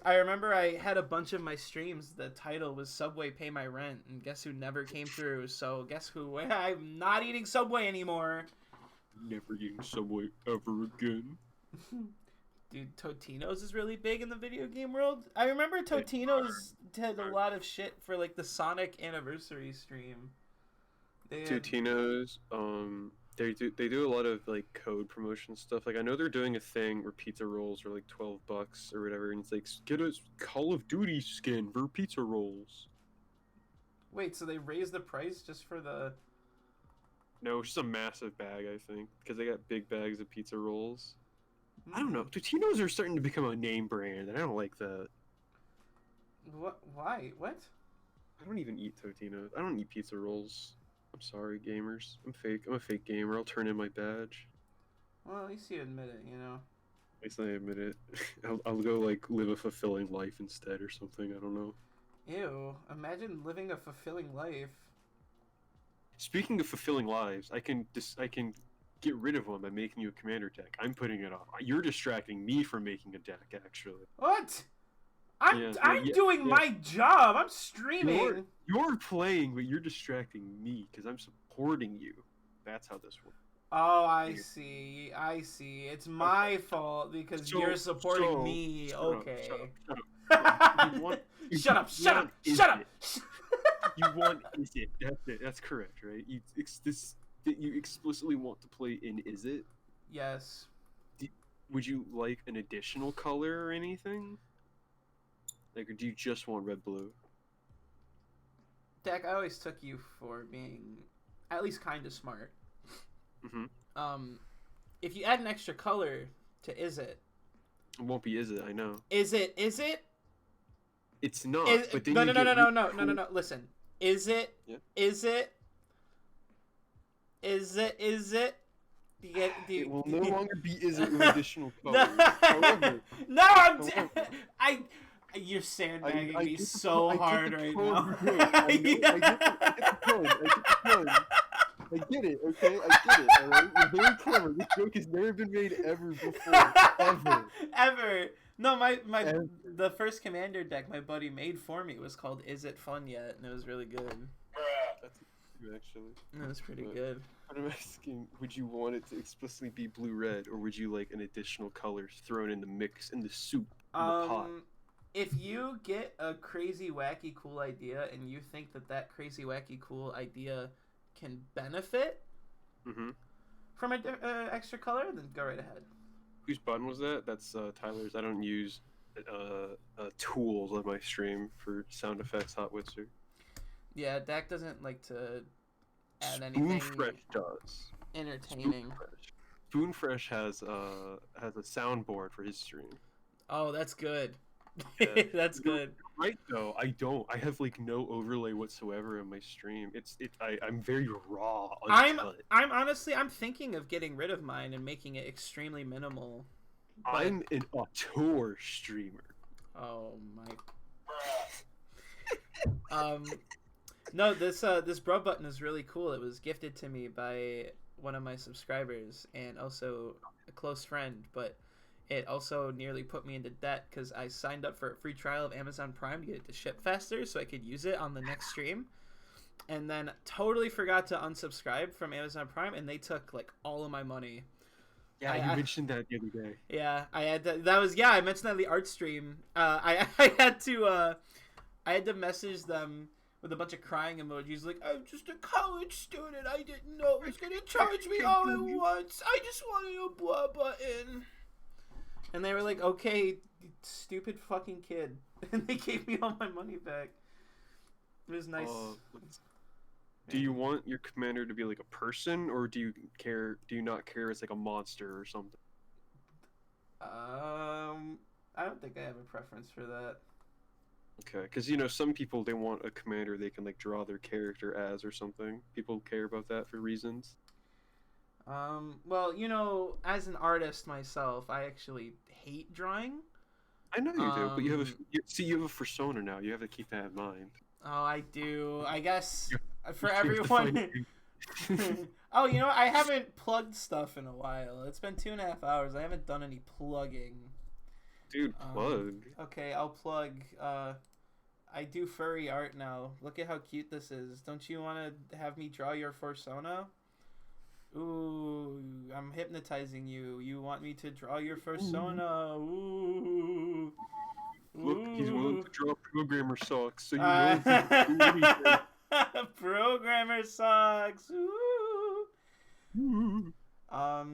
I remember I had a bunch of my streams. The title was Subway Pay My Rent, and guess who never came through? So guess who? I'm not eating Subway anymore. Never eating Subway ever again. Dude, Totino's is really big in the video game world. I remember Totino's did a lot of shit for like the Sonic anniversary stream. Totino's, they do a lot of like code promotion stuff. Like I know they're doing a thing where pizza rolls are like $12 or whatever, and it's like get a Call of Duty skin for pizza rolls. Wait, so they raised the price just for the? No, it's just a massive bag, I think, because they got big bags of pizza rolls. I don't know. Totino's are starting to become a name brand, and I don't like that. What? Why? What? I don't even eat Totino's. I don't eat pizza rolls. I'm sorry, gamers. I'm fake. I'm a fake gamer. I'll turn in my badge. Well, at least you admit it, you know. At least I admit it. I'll go like live a fulfilling life instead or something. I don't know. Ew! Imagine living a fulfilling life. Speaking of fulfilling lives, I can get rid of one by making you a commander deck. I'm putting it off. You're distracting me from making a deck, actually. What? I'm doing my job. I'm streaming. You're playing, but you're distracting me because I'm supporting you. That's how this works. Oh, I see. It's my fault because you're supporting me. Okay. Shut up. You want is it? That's it. That's correct, right? You explicitly want to play in is it? Yes. Would you like an additional color or anything? Like, or do you just want red blue? Dak, I always took you for being at least kind of smart. Mm-hmm. If you add an extra color to is it? It won't be is it? I know. Is it? It's not. But then no. Listen. Is it? Yeah. Is it? It will no longer be is it with additional No, colors. However, no, however, I, you're sandbagging I me get so I get hard the right tone now. of your joke. I know, I get the tone. I get the tone. I get it, okay? I get it, alright? You're very clever. This joke has never been made ever before. Ever. Ever. No, Ever. the first commander deck my buddy made for me was called Is It Fun Yet? And it was really good. That's true, actually. It was pretty But- good. But I'm asking, would you want it to explicitly be blue-red, or would you like an additional colors thrown in the mix, in the soup, in the pot? If you get a crazy, wacky, cool idea and you think that crazy, wacky, cool idea can benefit from an extra color, then go right ahead. Whose button was that? That's Tyler's. I don't use tools on my stream for sound effects, Hot Witzer. Yeah, Dak doesn't like to add anything Spoonfresh does. entertaining. Spoonfresh has a soundboard for his stream. Oh, that's good. Yeah. That's good. Right though, I don't. I have like no overlay whatsoever in my stream. I'm very raw. Uncut. I'm honestly thinking of getting rid of mine and making it extremely minimal. But... I'm an auteur streamer. Oh my. No, this bro button is really cool. It was gifted to me by one of my subscribers and also a close friend, but it also nearly put me into debt because I signed up for a free trial of Amazon Prime to get it to ship faster so I could use it on the next stream, and then totally forgot to unsubscribe from Amazon Prime, and they took like all of my money. Yeah, you mentioned that the other day. Yeah, I had to, I mentioned that in the art stream. I had to message them with a bunch of crying emojis like, I'm just a college student, I didn't know it was gonna charge me all at once, I just wanted a blah button. And they were like, okay, stupid fucking kid. And they gave me all my money back. It was nice. Do you want your commander to be like a person, or do you not care it's like a monster or something? I don't think I have a preference for that. Okay, because some people, they want a commander they can like draw their character as or something. People care about that for reasons. Well, as an artist myself, I actually hate drawing. I know you do, but you have a persona now. You have to keep that in mind. Oh, I do. I guess for everyone. Oh, I haven't plugged stuff in a while. It's been 2.5 hours. I haven't done any plugging. Dude, plug. Okay, I'll plug. I do furry art now. Look at how cute this is. Don't you want to have me draw your persona? Ooh, I'm hypnotizing you. You want me to draw your persona? Ooh. Look, he's willing to draw programmer socks, so you know he can do anything. Programmer socks. Ooh. I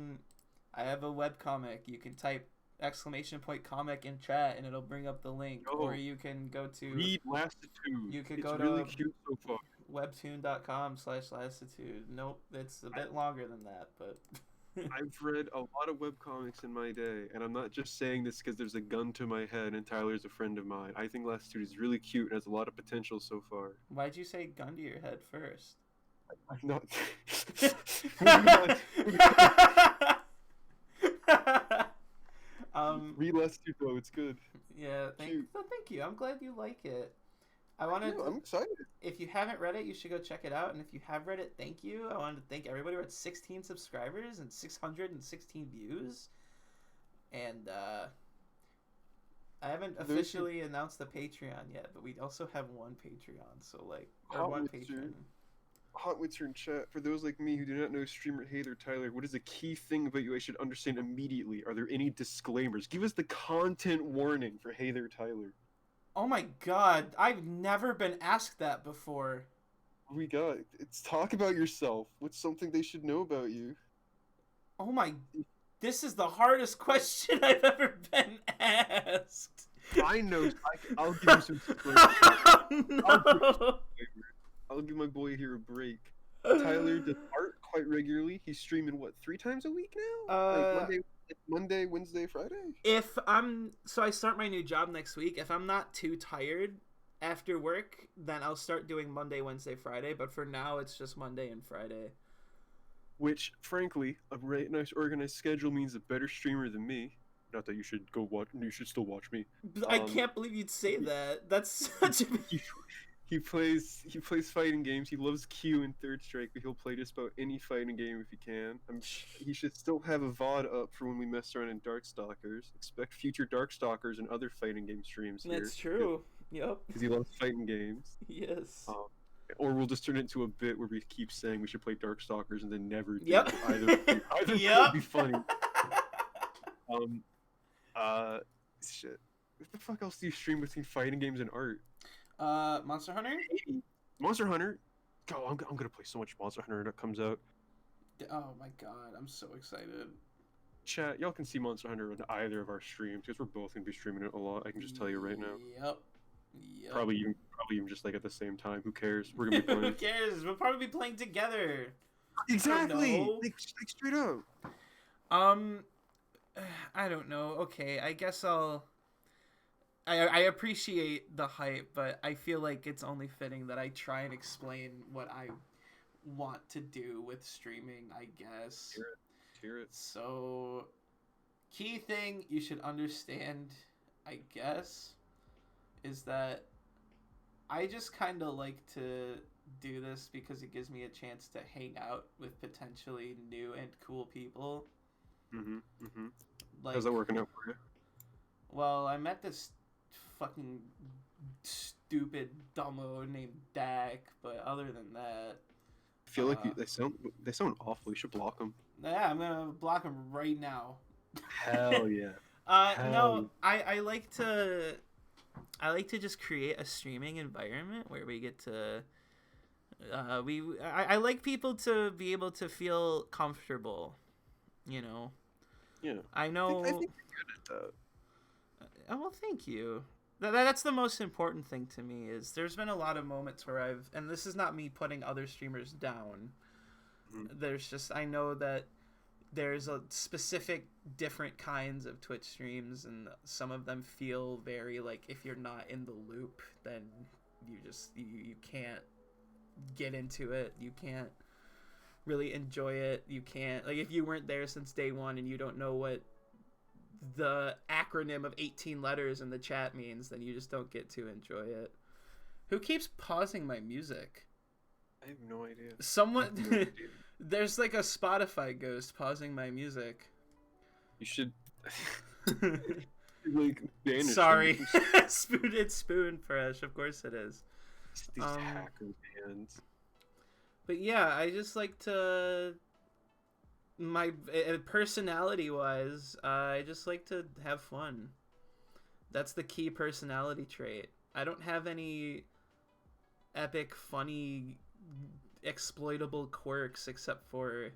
have a webcomic. You can type !comic in chat and it'll bring up the link. Or you can go to read Lassitude. You could it's go really to cute so far. webtoon.com/lassitude. Nope, it's a bit longer than that, but I've read a lot of webcomics in my day, and I'm not just saying this because there's a gun to my head and Tyler's a friend of mine. I think Lassitude is really cute and has a lot of potential so far. Why'd you say gun to your head first? I'm not. Read Lassitude though, it's good. Yeah, thank you. I'm glad you like it. I'm excited. If you haven't read it, you should go check it out. And if you have read it, thank you. I wanted to thank everybody. We're at 16 subscribers and 616 views. And I haven't officially announced the Patreon yet, but we also have one Patreon. So one Patreon. Hot Witzer in chat. For those like me who do not know streamer Hayler Tyler, what is a key thing about you I should understand immediately? Are there any disclaimers? Give us the content warning for Hayler Tyler. Oh my god, I've never been asked that before. We got it's talk about yourself. What's something they should know about you? Oh my, this is the hardest question I've ever been asked. I know. I'll give you some disclaimers. No. I'll give my boy here a break. Tyler does art quite regularly. He's streaming 3 times a week now? Monday, Wednesday, Friday? I start my new job next week. If I'm not too tired after work, then I'll start doing Monday, Wednesday, Friday. But for now, it's just Monday and Friday. Which, frankly, a right nice organized schedule means a better streamer than me. Not that you should go watch. You should still watch me. I Um, can't believe you'd say he, that. That's such a. he, he plays fighting games. He loves Q and Third Strike, but he'll play just about any fighting game if he can. He should still have a VOD up for when we mess around in Darkstalkers. Expect future Darkstalkers and other fighting game streams here. That's true. Yep. Because he loves fighting games. Yes. Or we'll just turn it into a bit where we keep saying we should play Darkstalkers and then never do. Yep. Either Yep. would be funny. Shit. What the fuck else do you stream between fighting games and art? Monster Hunter? Monster Hunter? Oh, I'm gonna play so much Monster Hunter that comes out. Oh my god, I'm so excited. Chat, y'all can see Monster Hunter on either of our streams because we're both gonna be streaming it a lot. I can just tell you right now. Yep. Probably even just like at the same time. Who cares? We're gonna be playing. Who cares? We'll probably be playing together. Exactly. No. Like straight up. I don't know. Okay, I guess I appreciate the hype, but I feel like it's only fitting that I try and explain what I want to do with streaming, I guess. Hear it. So, key thing you should understand, I guess, is that I just kind of like to do this because it gives me a chance to hang out with potentially new and cool people. Like, How's that working out for you? well, I met this fucking stupid dumbo named Dak, but other than that, I feel like they sound awful. You should block them. yeah, I'm gonna block him right now. Hell yeah. No, I like to just create a streaming environment where we get to I like people to be able to feel comfortable, you know. Yeah. I know. I think you're good at that. Well, thank you. That's the most important thing to me. Is there's been a lot of moments where and this is not me putting other streamers down. There's just, I know that there's a specific different kinds of Twitch streams, and some of them feel very like if you're not in the loop, then you can't get into it. You can't really enjoy it. You can't, like, if you weren't there since day one and you don't know what the acronym of 18 letters in the chat means, then you just don't get to enjoy it. Who keeps pausing my music? I have no idea. Someone there's like a Spotify ghost pausing my music. You should like banish Sorry. them. It's Spoon Fresh, of course it is. These hacker bands. But yeah, I just like to personality wise, I just like to have fun. That's the key personality trait. I don't have any epic, funny, exploitable quirks except for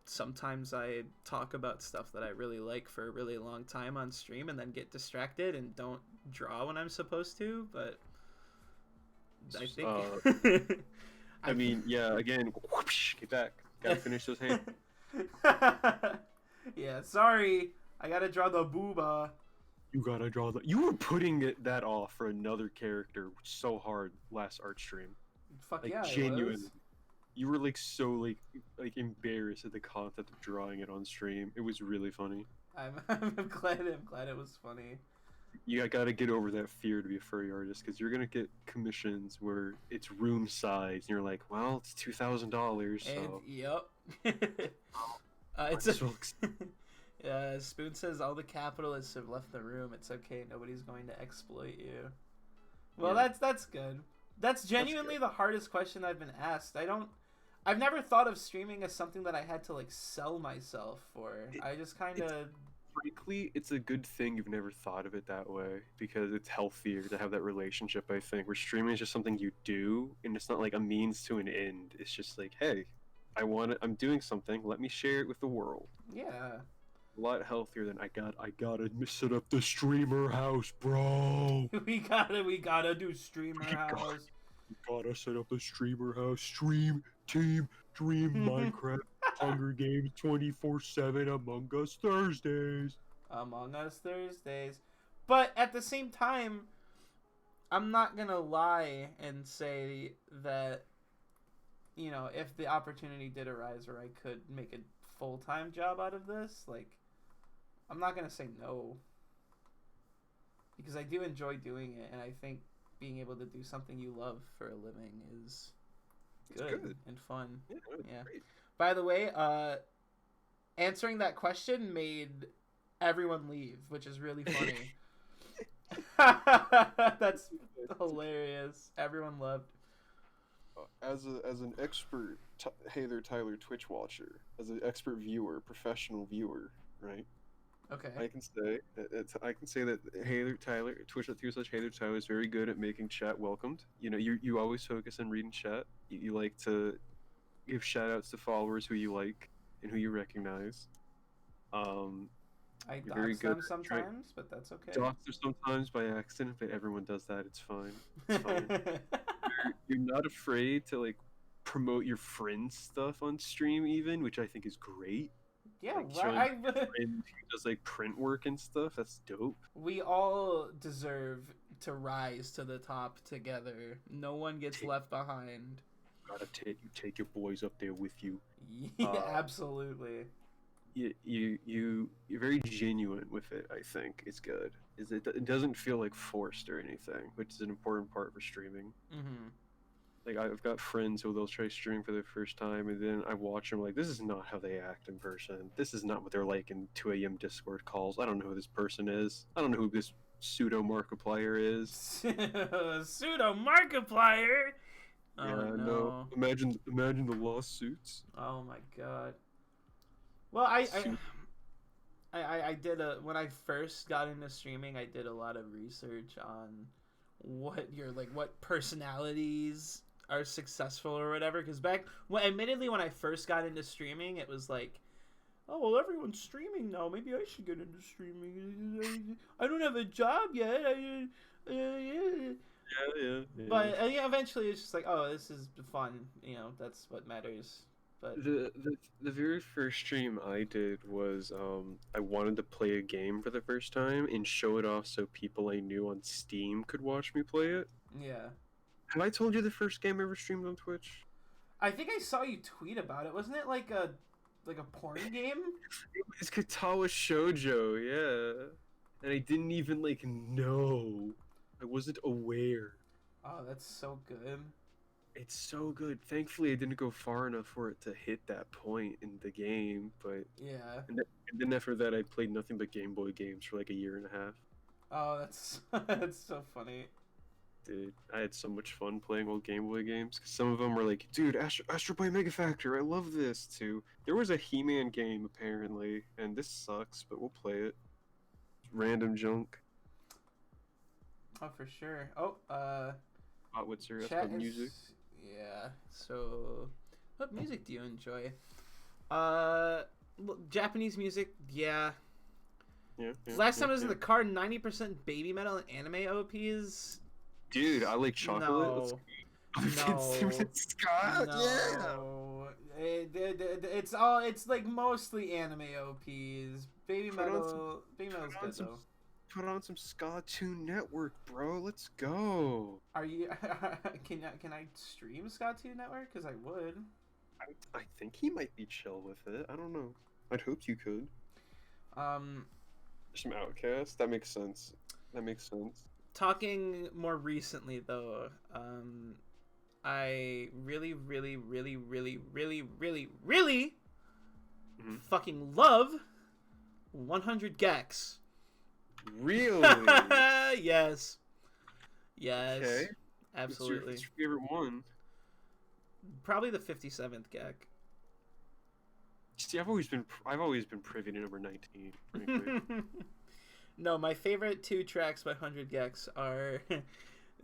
sometimes I talk about stuff that I really like for a really long time on stream and then get distracted and don't draw when I'm supposed to, but I think I mean, yeah, again, whoosh, get back. Gotta finish those hands. Yeah, sorry. I gotta draw the booba. You gotta draw the. You were putting that off for another character so hard last art stream. Fuck like, yeah, genuine. You were like so like embarrassed at the concept of drawing it on stream. It was really funny. I'm glad it was funny. You gotta get over that fear to be a furry artist, because you're gonna get commissions where it's room size, and you're like, well, it's $2,000, so. Yep. It's a. Spoon says all the capitalists have left the room. It's okay. Nobody's going to exploit you. Well, Yeah. that's good. That's genuinely the hardest question I've been asked. I've never thought of streaming as something that I had to like sell myself for. I just kind of. Frankly, it's a good thing you've never thought of it that way, because it's healthier to have that relationship, I think, where streaming is just something you do, and it's not like a means to an end. It's just like, hey, I'm doing something, let me share it with the world. Yeah. A lot healthier than I gotta set up the streamer house, bro. we gotta do streamer house. We gotta set up the streamer house, stream Minecraft, Hunger Games 24/7, Among Us Thursdays. Among Us Thursdays. But at the same time, I'm not gonna lie and say that, you know, if the opportunity did arise where I could make a full-time job out of this, like, I'm not gonna say no, because I do enjoy doing it, and I think being able to do something you love for a living is good and fun. Yeah. Great. By the way, answering that question made everyone leave, which is really funny. That's hilarious. Everyone left. As an expert, hey there, Tyler, Twitch watcher, as an expert viewer, professional viewer, right? Okay. I can say that hey there, Tyler, Twitch.tv/hey there, Tyler is very good at making chat welcomed. You know, you always focus on reading chat. You like to give shout outs to followers who you like and who you recognize. I You're very dox good them at sometimes, but that's okay. dox them sometimes by accident, but everyone does that. It's fine. It's fine. You're not afraid to like promote your friends' stuff on stream, even, which I think is great. Yeah, Like showing your friend who does like print work and stuff. That's dope. We all deserve to rise to the top together. No one gets left behind. Gotta take your boys up there with you. Yeah, absolutely. You're very genuine with it. I think it's good. It doesn't feel like forced or anything, which is an important part for streaming. Mm-hmm. Like I've got friends who they'll try stream for the first time, and then I watch them like, this is not how they act in person. This is not what they're like in 2 a.m. Discord calls. I don't know who this person is. I don't know who this pseudo Markiplier is. Pseudo Markiplier. Oh, yeah, no. Imagine the lawsuits. Oh my god. Well, I did when I first got into streaming, I did a lot of research on what personalities are successful or whatever. Because admittedly, when I first got into streaming, it was like, oh well, everyone's streaming now. Maybe I should get into streaming. I don't have a job yet. Yeah. But yeah, eventually it's just like, oh, this is fun. You know, that's what matters. But the very first stream I did was I wanted to play a game for the first time and show it off so people I knew on Steam could watch me play it. yeah, Have I told you the first game I ever streamed on Twitch? I think I saw you tweet about it. Wasn't it like a porn game? It was Katawa Shoujo, yeah. And I didn't even like know. I wasn't aware. Oh, that's so good. It's so good. Thankfully, I didn't go far enough for it to hit that point in the game, but Yeah. and then after that, I played nothing but Game Boy games for like a year and a half. Oh, that's so funny. Dude, I had so much fun playing old Game Boy games. 'Cause some of them were like, dude, Astro Boy Mega Factor, I love this too. There was a He-Man game apparently, and this sucks, but we'll play it. Random junk. Oh, for sure. Oh, Hotwitzer, that's chat my music. Yeah. So, what music do you enjoy? Japanese music. Yeah. Yeah. Last time I was in the car, 90% baby metal and anime OPs. Dude, I like chocolate. No. Scott, no. It's like mostly anime OPs. Baby metal's good though. Put on some Ska-Toon Network, bro. Let's go. Are you? Can I stream Ska-Toon Network? Because I would. I think he might be chill with it. I don't know. I'd hope you could. Some Outcast. That makes sense. Talking more recently though, I really fucking love 100 Gex. Really? Yes. Okay. Absolutely. What's your favorite one? Probably the 57th Gek. See, I've always been privy to number 19. Frankly. No, my favorite 2 tracks by 100 Gex are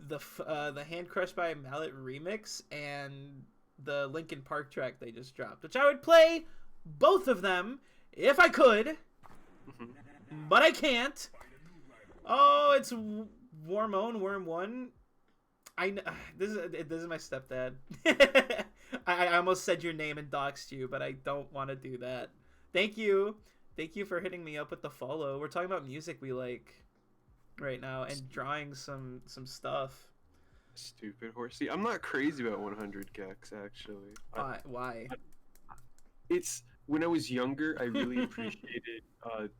the Hand Crushed by a Mallet remix and the Linkin Park track they just dropped, which I would play both of them if I could, but I can't. Oh, it's Wormone, Worm 1. This is my stepdad. I almost said your name and doxed you, but I don't want to do that. Thank you for hitting me up with the follow. We're talking about music we like right now and drawing some stuff. Stupid horse. See, I'm not crazy about 100 gex actually. Why? It's when I was younger, I really appreciated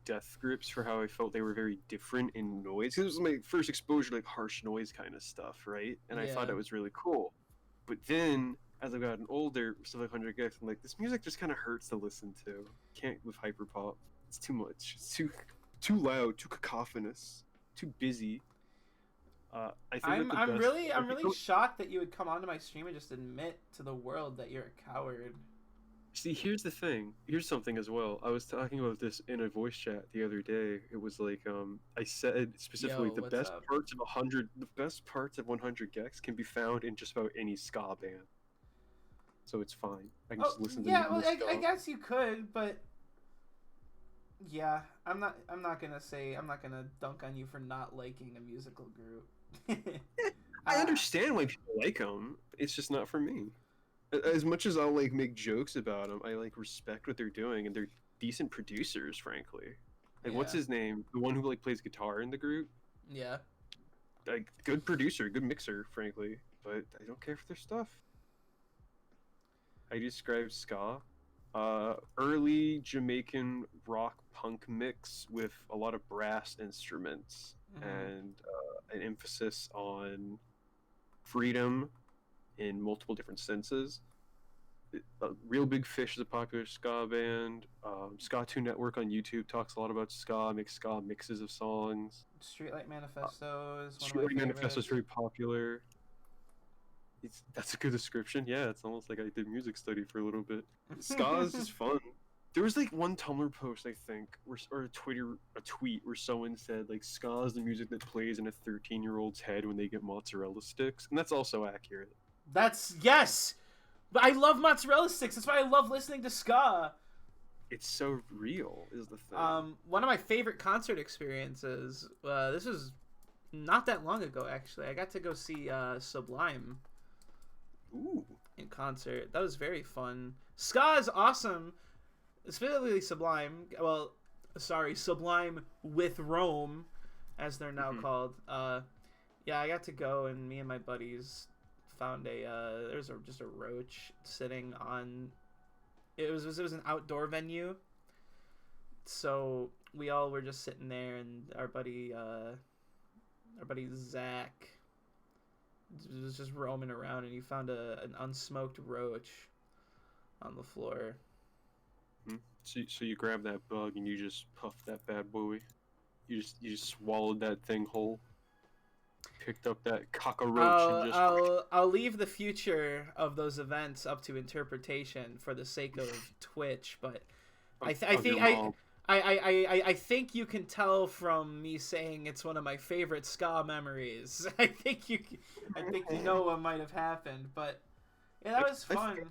death grips for how I felt they were very different in noise. 'Cause it was my first exposure to like harsh noise kind of stuff, right? And I thought Yeah. it was really cool. But then, as I've gotten older, stuff like 100 gex, I'm like, this music just kind of hurts to listen to. Can't with hyperpop. It's too much. It's too loud, too cacophonous, too busy. I think that the best. I'm really shocked that you would come onto my stream and just admit to the world that you're a coward. See, here's the thing. Here's something as well. I was talking about this in a voice chat the other day. It was like, I said specifically Yo, the what's best up? parts of 100, the best parts of 100 gex can be found in just about any ska band. So it's fine. I can just listen to yeah, well, normal ska. I guess you could, but yeah, I'm not gonna dunk on you for not liking a musical group. I understand why people like them. It's just not for me. As much as I'll like make jokes about them, I like respect what they're doing, and they're decent producers, frankly. Like, what's Yeah. his name? The one who like plays guitar in the group. Yeah. Like, good producer, good mixer, frankly. But I don't care for their stuff. I describe ska, early Jamaican rock punk mix with a lot of brass instruments and an emphasis on freedom in multiple different senses. Real Big Fish is a popular ska band. Ska 2 Network on YouTube talks a lot about ska, makes ska mixes of songs. Streetlight Manifesto is one of my Streetlight Manifesto is favorites. very popular. That's a good description. Yeah, it's almost like I did music study for a little bit. Ska is just fun. There was like one Tumblr post I think, or a tweet where someone said like ska is the music that plays in a 13-year-old's head when they get mozzarella sticks, and that's also accurate. Yes. I love mozzarella sticks. That's why I love listening to ska. It's so real, is the thing. One of my favorite concert experiences. This was not that long ago, actually. I got to go see Sublime. Ooh. In concert. That was very fun. Ska is awesome. Specifically Sublime. Well, sorry, Sublime with Rome, as they're now called. Yeah, I got to go, and me and my buddies found there's just a roach sitting on. It was an outdoor venue, so we all were just sitting there, and our buddy Zach was just roaming around, and he found an unsmoked roach on the floor. So you grab that bug and you just puff that bad boy. You just swallowed that thing whole. Picked up that cockroach and just. I'll leave the future of those events up to interpretation for the sake of Twitch, but I think you can tell from me saying it's one of my favorite ska memories. I think you know what might have happened, but yeah, that was fun.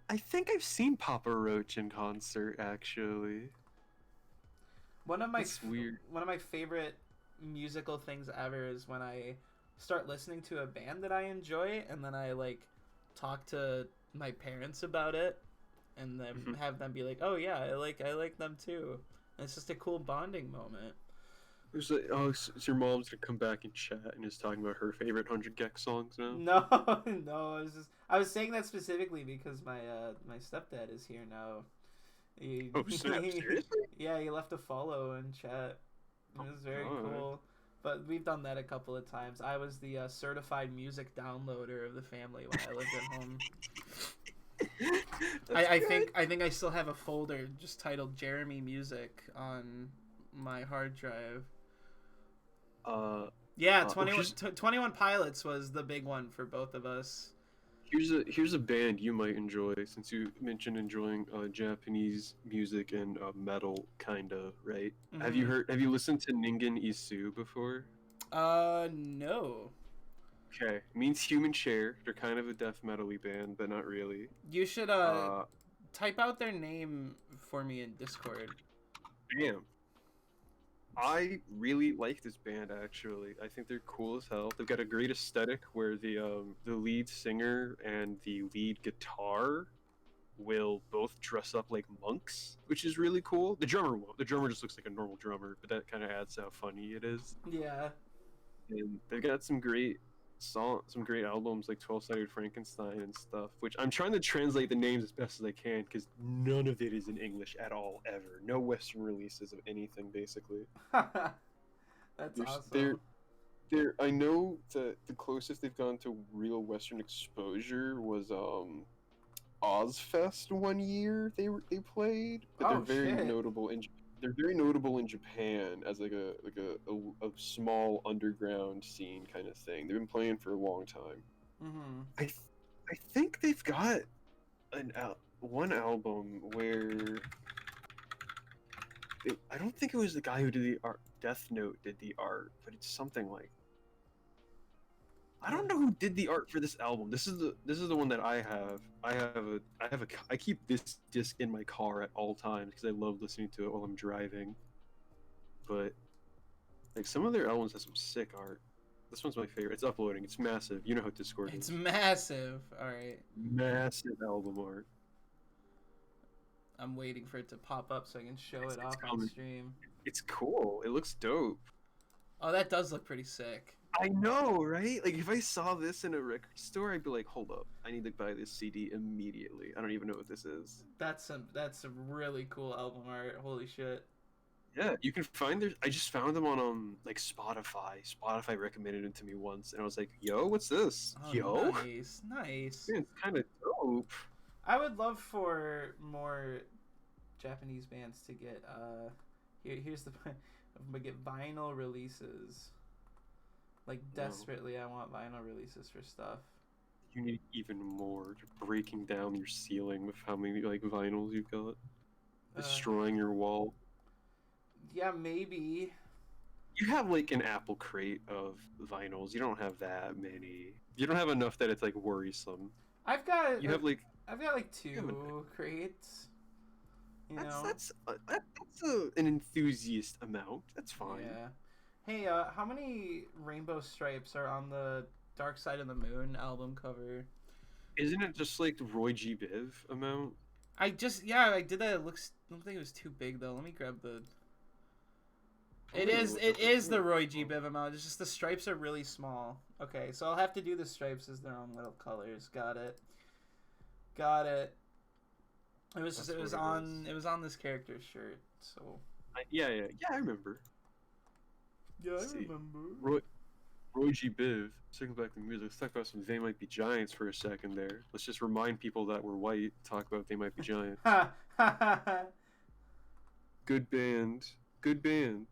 I think I've seen Papa Roach in concert actually. One of my weird. One of my favorite musical things ever is when I start listening to a band that I enjoy, and then I like talk to my parents about it, and then have them be like, "Oh yeah, I like them too." And it's just a cool bonding moment. There's like, oh, so your mom's gonna come back and chat and is talking about her favorite 100 gex songs now. No, I was saying that specifically because my stepdad is here now. Seriously? Yeah, he left a follow in chat. It was very cool. But we've done that a couple of times. I was the certified music downloader of the family when I lived at home. I think I still have a folder just titled Jeremy Music on my hard drive. 21 Pilots was the big one for both of us. Here's a band you might enjoy, since you mentioned enjoying Japanese music and metal, kinda, right? Have you listened to Ningen Isu before? No. Okay, it means Human Chair. They're kind of a death metal-y band, but not really. You should type out their name for me in Discord. Bam. I really like this band actually. I think they're cool as hell. They've got a great aesthetic where the lead singer and the lead guitar will both dress up like monks, which is really cool. The drummer won't. The drummer just looks like a normal drummer, but that kind of adds to how funny it is. Yeah. And they've got some great some great albums like 12-Sided Frankenstein and stuff, which I'm trying to translate the names as best as I can because none of it is in English at all, ever. No Western releases of anything, basically. That's awesome. I know that the closest they've gone to real Western exposure was Ozfest one year they played, but Oh shit. they're very notable in Japan as like a small underground scene kind of thing. They've been playing for a long time. Mm-hmm. I think they've got one album where I don't think it was the guy who did the art. Death Note did the art, but it's something like I don't know who did the art for this album. This is the one that I have. I keep this disc in my car at all times because I love listening to it while I'm driving. But like some of their albums have some sick art. This one's my favorite. It's uploading. It's massive. You know how Discord It's is. massive. All right. Massive album art. I'm waiting for it to pop up so I can show it It's off on coming. stream. It's cool. It looks dope. Oh, that does look pretty sick. I know, right? Like if I saw this in a record store, I'd be like, "Hold up, I need to buy this CD immediately." I don't even know what this is. That's some really cool album art. Holy shit. Yeah, you can find their. I just found them on like Spotify. Spotify recommended it to me once, and I was like, "Yo, what's this? Oh, Yo, nice, nice. man, it's kind of dope." I would love for more Japanese bands to get here's the get vinyl releases. Like desperately, I want vinyl releases for stuff. You need even more. You're breaking down your ceiling with how many like vinyls you've got, destroying your wall. Yeah, maybe. You have like an Apple crate of vinyls. You don't have that many. You don't have enough that it's like worrisome. I've got I've got like you have 2 crates. You know. That's an enthusiast amount. That's fine. Yeah. Hey, how many rainbow stripes are on the Dark Side of the Moon album cover? Isn't it just like the Roy G. Biv amount? I did that. I don't think it was too big though. Let me grab the. It is the Roy G. Biv amount. It's just the stripes are really small. Okay, so I'll have to do the stripes as their own little colors. Got it. It was on this character's shirt. So. Yeah, I remember. Yeah, Let's I see. remember. Roy G. Biv. Circling back to the music. Let's talk about some They Might Be Giants for a second there. Let's just remind people that we're white. Talk about They Might Be Giants. Good band. Good band.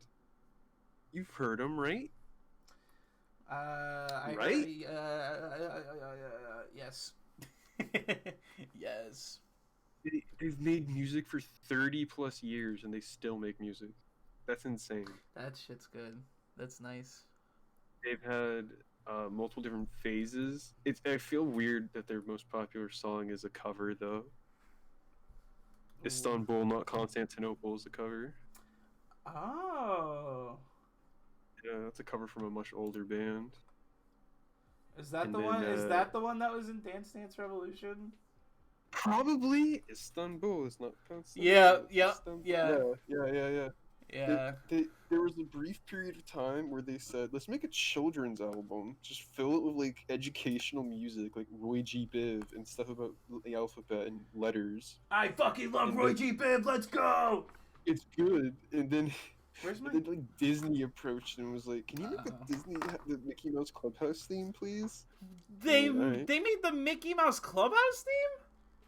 You've heard them, right? Right? Yes. Yes. They've made music for 30 plus years and they still make music. That's insane. That shit's good. That's nice. They've had multiple different phases. I feel weird that their most popular song is a cover, though. Istanbul, not Constantinople, is a cover. Oh. Yeah, that's a cover from a much older band. Is that the one? Is that the one that was in Dance Dance Revolution? Probably Istanbul is not Constantinople. Yeah. Yeah. There was a brief period of time where they said, let's make a children's album. Just fill it with like educational music, like Roy G. Biv and stuff about the alphabet and letters. I fucking love Roy G. Biv. Let's go. It's good. And then, where's my? And then like Disney approached and was like, can you make the Mickey Mouse Clubhouse theme, please? They made the Mickey Mouse Clubhouse theme?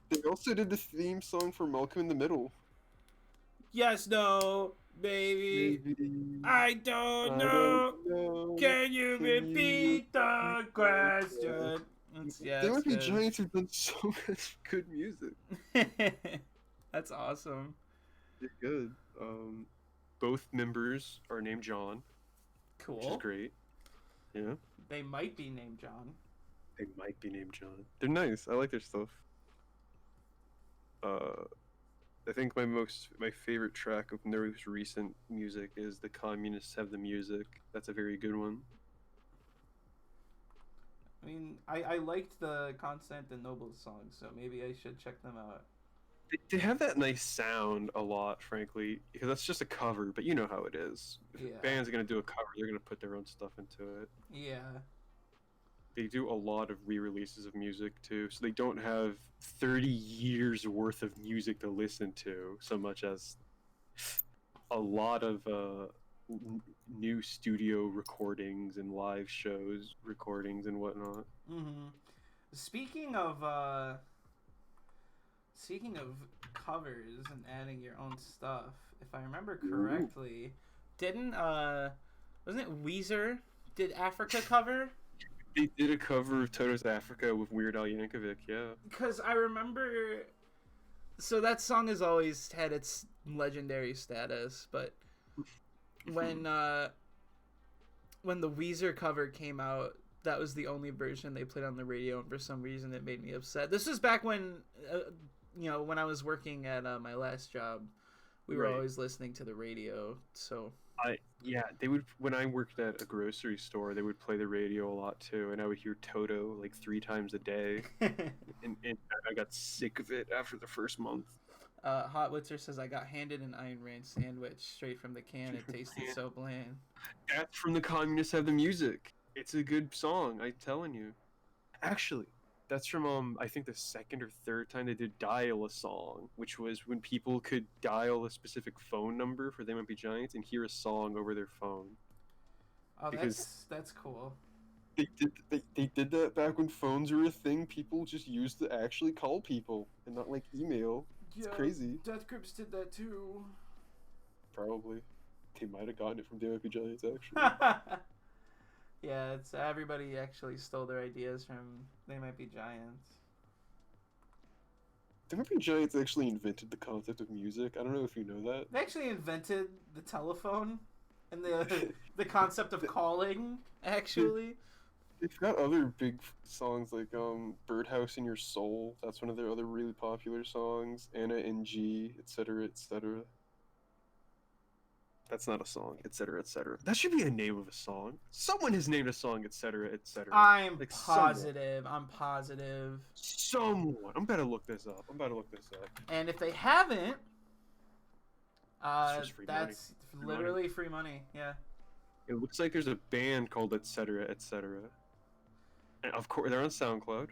They also did the theme song for Malcolm in the Middle. Yes, no, baby. I don't know. Can you repeat the question? They Might Be Giants have done so much good music. That's awesome. They're good. Both members are named John. Cool. Which is great. Yeah. They might be named John. They might be named John. They're nice. I like their stuff. I think my favorite track of their most recent music is "The Communists Have the Music." That's a very good one. I mean, I liked the Constantinople song, so maybe I should check them out. They have that nice sound a lot, frankly, because that's just a cover, but you know how it is. If bands are going to do a cover, they're going to put their own stuff into it. Yeah. they do a lot of re-releases of music too, so they don't have 30 years worth of music to listen to so much as a lot of new studio recordings and live shows recordings and whatnot. Mm-hmm. Speaking of covers and adding your own stuff, if I remember correctly, didn't wasn't it Weezer did Africa cover? They did a cover of Toto's Africa with Weird Al Yankovic, yeah. Because I remember, so that song has always had its legendary status, but when the Weezer cover came out, that was the only version they played on the radio, and for some reason it made me upset. This was back when, when I was working at my last job, we were always listening to the radio, so... they would, when I worked at a grocery store, they would play the radio a lot too, and I would hear Toto like 3 times a day, and I got sick of it after the first month. Hot Witzer says, I got handed an Iron Ranch sandwich straight from the can. It tasted so bland. That's from The Communists Have the Music. It's a good song, I'm telling you. Actually, that's from I think the second or third time they did Dial a Song, which was when people could dial a specific phone number for They Might Be Giants and hear a song over their phone. Oh, that's cool. They did that back when phones were a thing. People just used to actually call people and not like email. It's crazy. Death Grips did that too. Probably. They might have gotten it from They Might Be Giants, actually. Yeah, it's everybody actually stole their ideas from They Might Be Giants. They Might Be Giants actually invented the concept of music. I don't know if you know that. They actually invented the telephone and the concept of calling, actually. They've got other big songs like Birdhouse in Your Soul. That's one of their other really popular songs. Anna and G, etc., etc. That's not a song, etc., etc. That should be a name of a song. Someone has named a song, etc., etc. I'm positive. Someone. I'm about to look this up. And if they haven't, it's just free that's literally free money. Yeah. It looks like there's a band called etc., etc. And of course, they're on SoundCloud.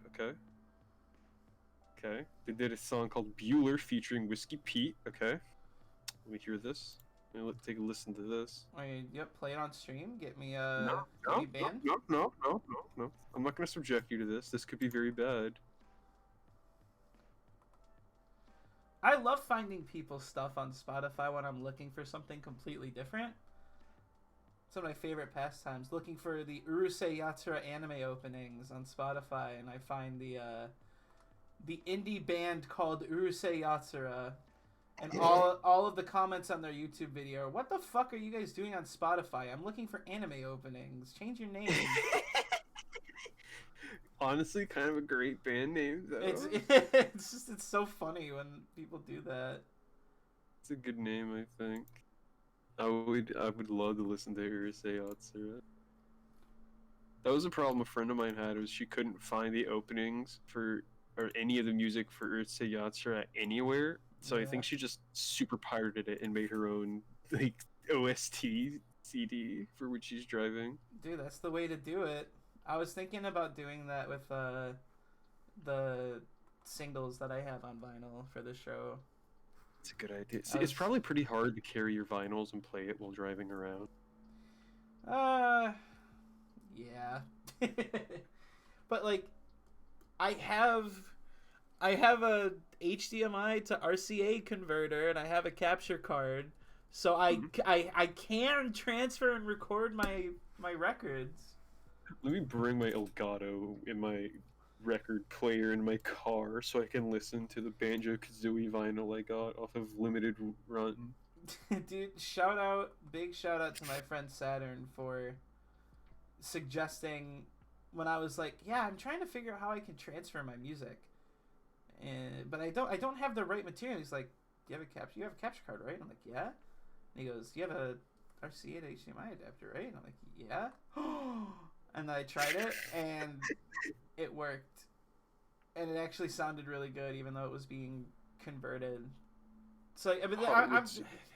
Okay. They did a song called Bueller featuring Whiskey Pete. Okay. Let me hear this. Let's take a listen to this. Play it on stream. Get me No. banned. No. I'm not going to subject you to this. This could be very bad. I love finding people's stuff on Spotify when I'm looking for something completely different. It's one of my favorite pastimes. Looking for the Urusei Yatsura anime openings on Spotify, and I find the indie band called Urusei Yatsura. And all of the comments on their YouTube video are, what the fuck are you guys doing on Spotify? I'm looking for anime openings. Change your name. Honestly, kind of a great band name, though. It's so funny when people do that. It's a good name, I think. I would love to listen to Urusei Yatsura. That was a problem a friend of mine had, was she couldn't find the openings or any of the music for Urusei Yatsura anywhere. So I think she just super pirated it and made her own like OST CD for which she's driving. Dude, that's the way to do it. I was thinking about doing that with the singles that I have on vinyl for the show. It's a good idea. See, it's probably pretty hard to carry your vinyls and play it while driving around. Yeah. But like, I have a HDMI to RCA converter, and I have a capture card, so I can transfer and record my records. Let me bring my Elgato in my record player in my car so I can listen to the Banjo-Kazooie vinyl I got off of Limited Run. Dude, big shout out to my friend Saturn for suggesting when I was like, yeah, I'm trying to figure out how I can transfer my music. But I don't have the right material. He's like, you have a capture card, right? I'm like, yeah. And he goes, you have a RCA to HDMI adapter, right? And I'm like, yeah. And then I tried it, and it worked. And it actually sounded really good, even though it was being converted. So, I mean,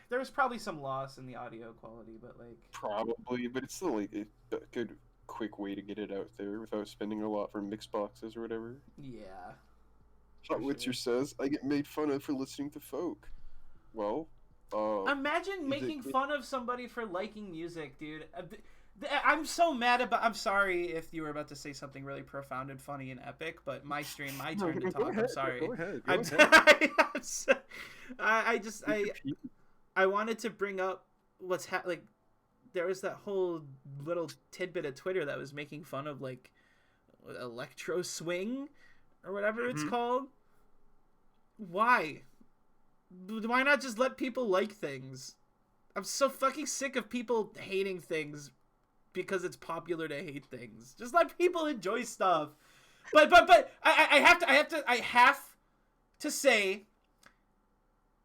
there was probably some loss in the audio quality, but like... Probably, but it's still like a good quick way to get it out there without spending a lot for mix boxes or whatever. Yeah. Hot Witzer says, I get made fun of for listening to folk. Well, Imagine is making it- fun of somebody for liking music, dude. I'm so mad about. I'm sorry if you were about to say something really profound and funny and epic, but my stream, my No, turn to no, talk. ahead, I'm sorry. Go ahead. I'm. ahead. I wanted to bring up what's like. There was that whole little tidbit of Twitter that was making fun of like electro swing or whatever it's called. Why? Why not just let people like things? I'm so fucking sick of people hating things because it's popular to hate things. Just let people enjoy stuff. But I have to say,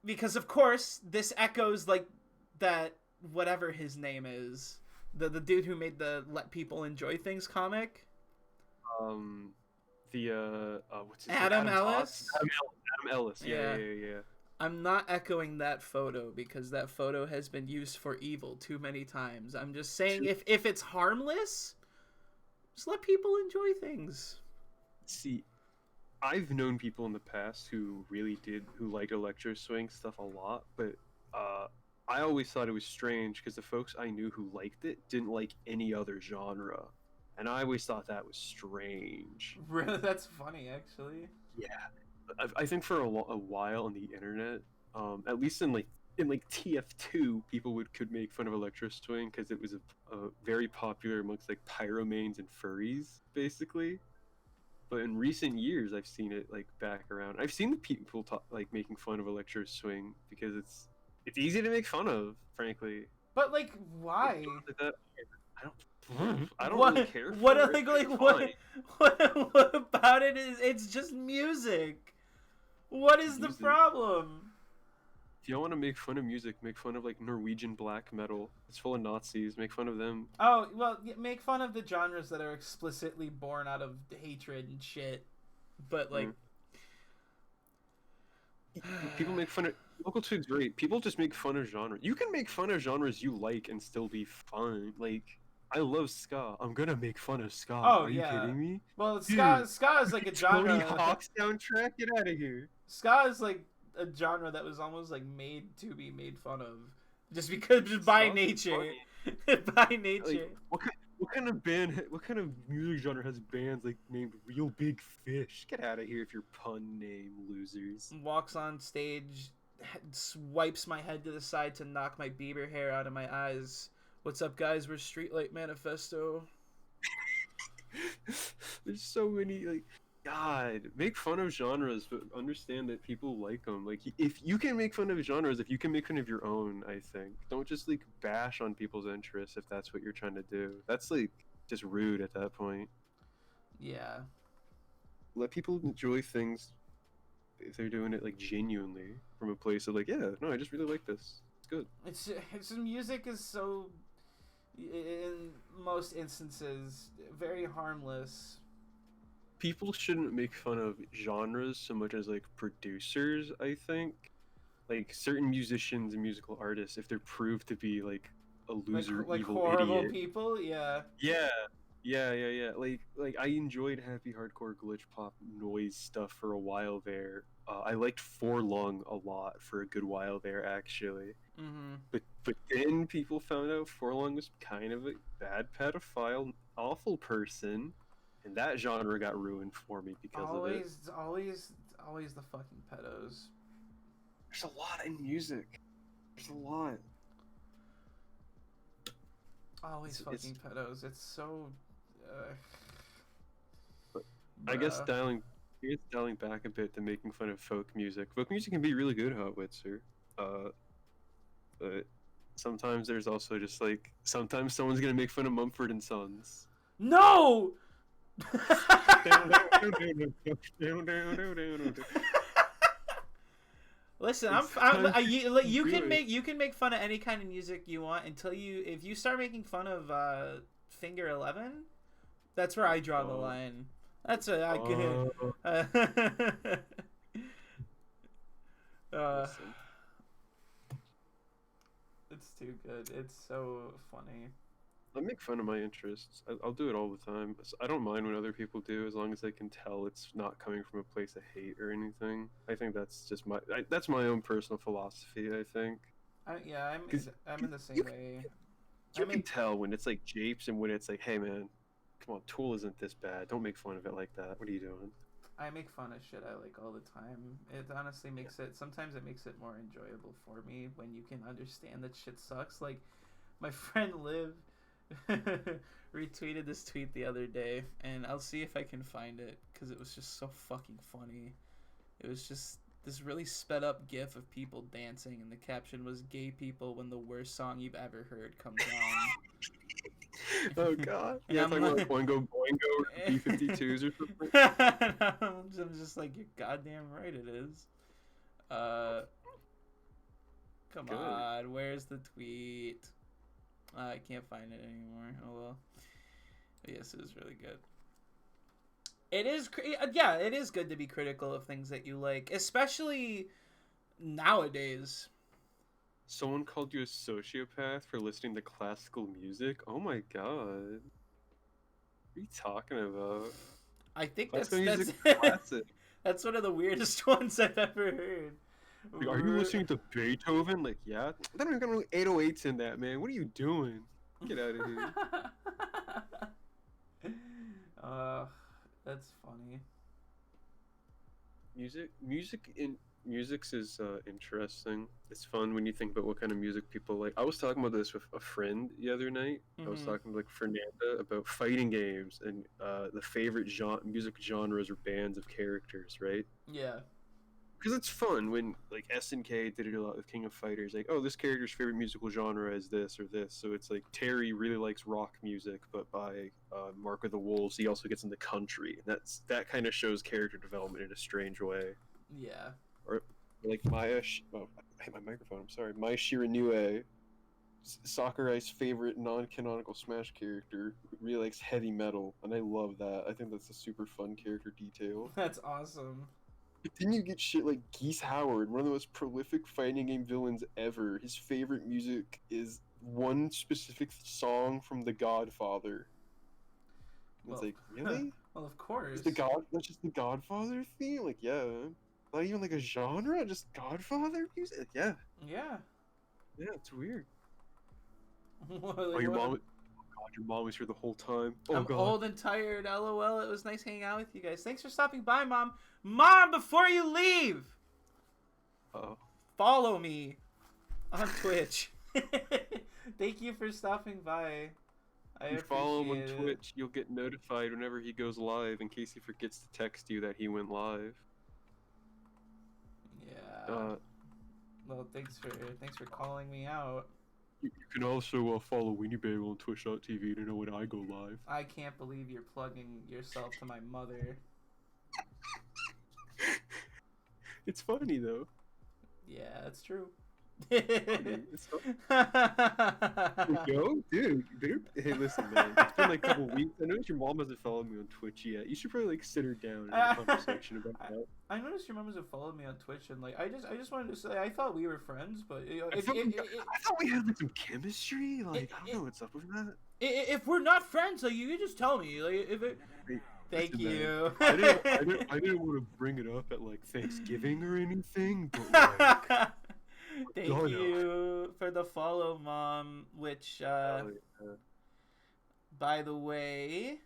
because of course this echoes like that whatever his name is, the dude who made the Let People Enjoy Things comic. What's his name? Adam Ellis. Adam Ellis. Yeah. I'm not echoing that photo because that photo has been used for evil too many times. I'm just saying if it's harmless, just let people enjoy things. See, I've known people in the past who liked electro swing stuff a lot, but I always thought it was strange because the folks I knew who liked it didn't like any other genre, and I always thought that was strange. Really, that's funny actually. Yeah, I think for a while on the internet, at least in TF2, people could make fun of electro swing because it was a very popular amongst like pyromanes and furries, basically. But in recent years, I've seen it like back around. I've seen the people like making fun of electro swing because it's easy to make fun of, frankly. But like, why? I don't what, really care. What for like, it. what about it is it's just music? What is the problem? If you want to make fun of music, make fun of like Norwegian black metal. It's full of Nazis. Make fun of them. Oh well, make fun of the genres that are explicitly born out of hatred and shit. But like, people make fun of local twig's great. People just make fun of genre. You can make fun of genres you like and still be fun. Like I love ska. I'm gonna make fun of ska. Oh, Are you kidding me? Well, ska is like a genre. Tony Hawk soundtrack. Get out of here. Ska is like a genre that was almost like made to be made fun of, just by nature. By nature. Like, what kind of band? What kind of music genre has bands like named Real Big Fish? Get out of here if you're pun name losers. Walks on stage, swipes my head to the side to knock my Bieber hair out of my eyes. What's up, guys? We're Streetlight Manifesto. There's so many like. God, make fun of genres, but understand that people like them. Like, if you can make fun of genres, if you can make fun of your own, I think. Don't just, like, bash on people's interests if that's what you're trying to do. That's, like, just rude at that point. Yeah. Let people enjoy things if they're doing it, like, genuinely. From a place of, like, yeah, no, I just really like this. It's good. It's music is so, in most instances, very harmless. People shouldn't make fun of genres so much as like producers. I think like certain musicians and musical artists, if they're proved to be like a loser, like evil horrible idiot, people, yeah. Like I enjoyed happy hardcore glitch pop noise stuff for a while there. I liked Forlung a lot for a good while there, actually. Mm-hmm. But then people found out Forlung was kind of a bad pedophile, awful person. And that genre got ruined for me because of it. Always the fucking pedos. There's a lot in music. There's a lot. Always fucking pedos. It's so. I guess dialing back a bit to making fun of folk music. Folk music can be really good, Hot Witzer. But sometimes there's also just like sometimes someone's gonna make fun of Mumford and Sons. No. Listen, you can make fun of any kind of music you want if you start making fun of Finger 11, that's where I draw the line. That's a I it's too good. It's so funny. I make fun of my interests. I'll do it all the time. I don't mind when other people do, as long as they can tell it's not coming from a place of hate or anything. I think that's just that's my own personal philosophy. I think Yeah, because I'm in the same you, way. you can tell when it's like japes and when it's like, hey man, come on, Tool isn't this bad. Don't make fun of it like that. What are you doing? I make fun of shit I like all the time. It honestly makes it, sometimes it makes it more enjoyable for me when you can understand that shit sucks. Like, my friend Liv retweeted this tweet the other day, and I'll see if I can find it because it was just so fucking funny. It was just this really sped up gif of people dancing, and the caption was "Gay people when the worst song you've ever heard comes Oh on." god. And Yeah, I'm talking about like, like Oingo Boingo or B-52s or something. I'm just like, you're goddamn right it is. Uh, Come Good. on, where's the tweet? I can't find it anymore. Oh well. But yes, it was really good. It is, yeah, it is good to be critical of things that you like, especially nowadays. Someone called you a sociopath for listening to classical music? Oh my god. What are you talking about? I think Classical that's music is classic. that's one of the weirdest ones I've ever heard. Like, are you listening to Beethoven? Like, yeah. They don't even got no 808s in that, man. What are you doing? Get out of here. uh, that's funny. Music's is interesting. It's fun when you think about what kind of music people like. I was talking about this with a friend the other night. I was talking to like Fernanda about fighting games and the favorite music genres or bands of characters, right? Yeah. Because it's fun when like SNK did it a lot with King of Fighters. Like, oh, this character's favorite musical genre is this or this. So it's like Terry really likes rock music, but by Mark of the Wolves, he also gets into country. And that kind of shows character development in a strange way. Yeah. Or like oh, I hit my microphone. I'm sorry. Mai Shiranui, Sakurai's favorite non-canonical Smash character, who really likes heavy metal, and I love that. I think that's a super fun character detail. That's awesome. But then you get shit like Geese Howard, one of the most prolific fighting game villains ever. His favorite music is one specific song from The Godfather. It's like, really? Well, of course. That's just the Godfather theme? Like, yeah. Not even like a genre, just Godfather music? Yeah. Yeah. Yeah, it's weird. Like, Oh, your mom. God, your mom was here the whole time. Oh I'm god. old and tired. LOL. It was nice hanging out with you guys. Thanks for stopping by, Mom. Mom, before you leave, follow me on Twitch. Thank you for stopping by. I you follow him on appreciate it. Twitch, you'll get notified whenever he goes live in case he forgets to text you that he went live. Yeah. Well, thanks for calling me out. You can also follow Weeniebagel on Twitch.tv to know when I go live. I can't believe you're plugging yourself to my mother. It's funny though. Yeah, that's true. It's Yo, dude, hey, listen, man. It's been like a couple weeks. I noticed your mom hasn't followed me on Twitch yet. You should probably like sit her down and have a conversation about that. I noticed your mom hasn't followed me on Twitch, and like I just wanted to say I thought we were friends, but I thought we had like some chemistry. Like I don't know what's up with that. If we're not friends, like you can just tell me. Like if it. Thank you. I didn't want to bring it up at like Thanksgiving or anything, but like, thank you for the follow, Mom. Which, by the way,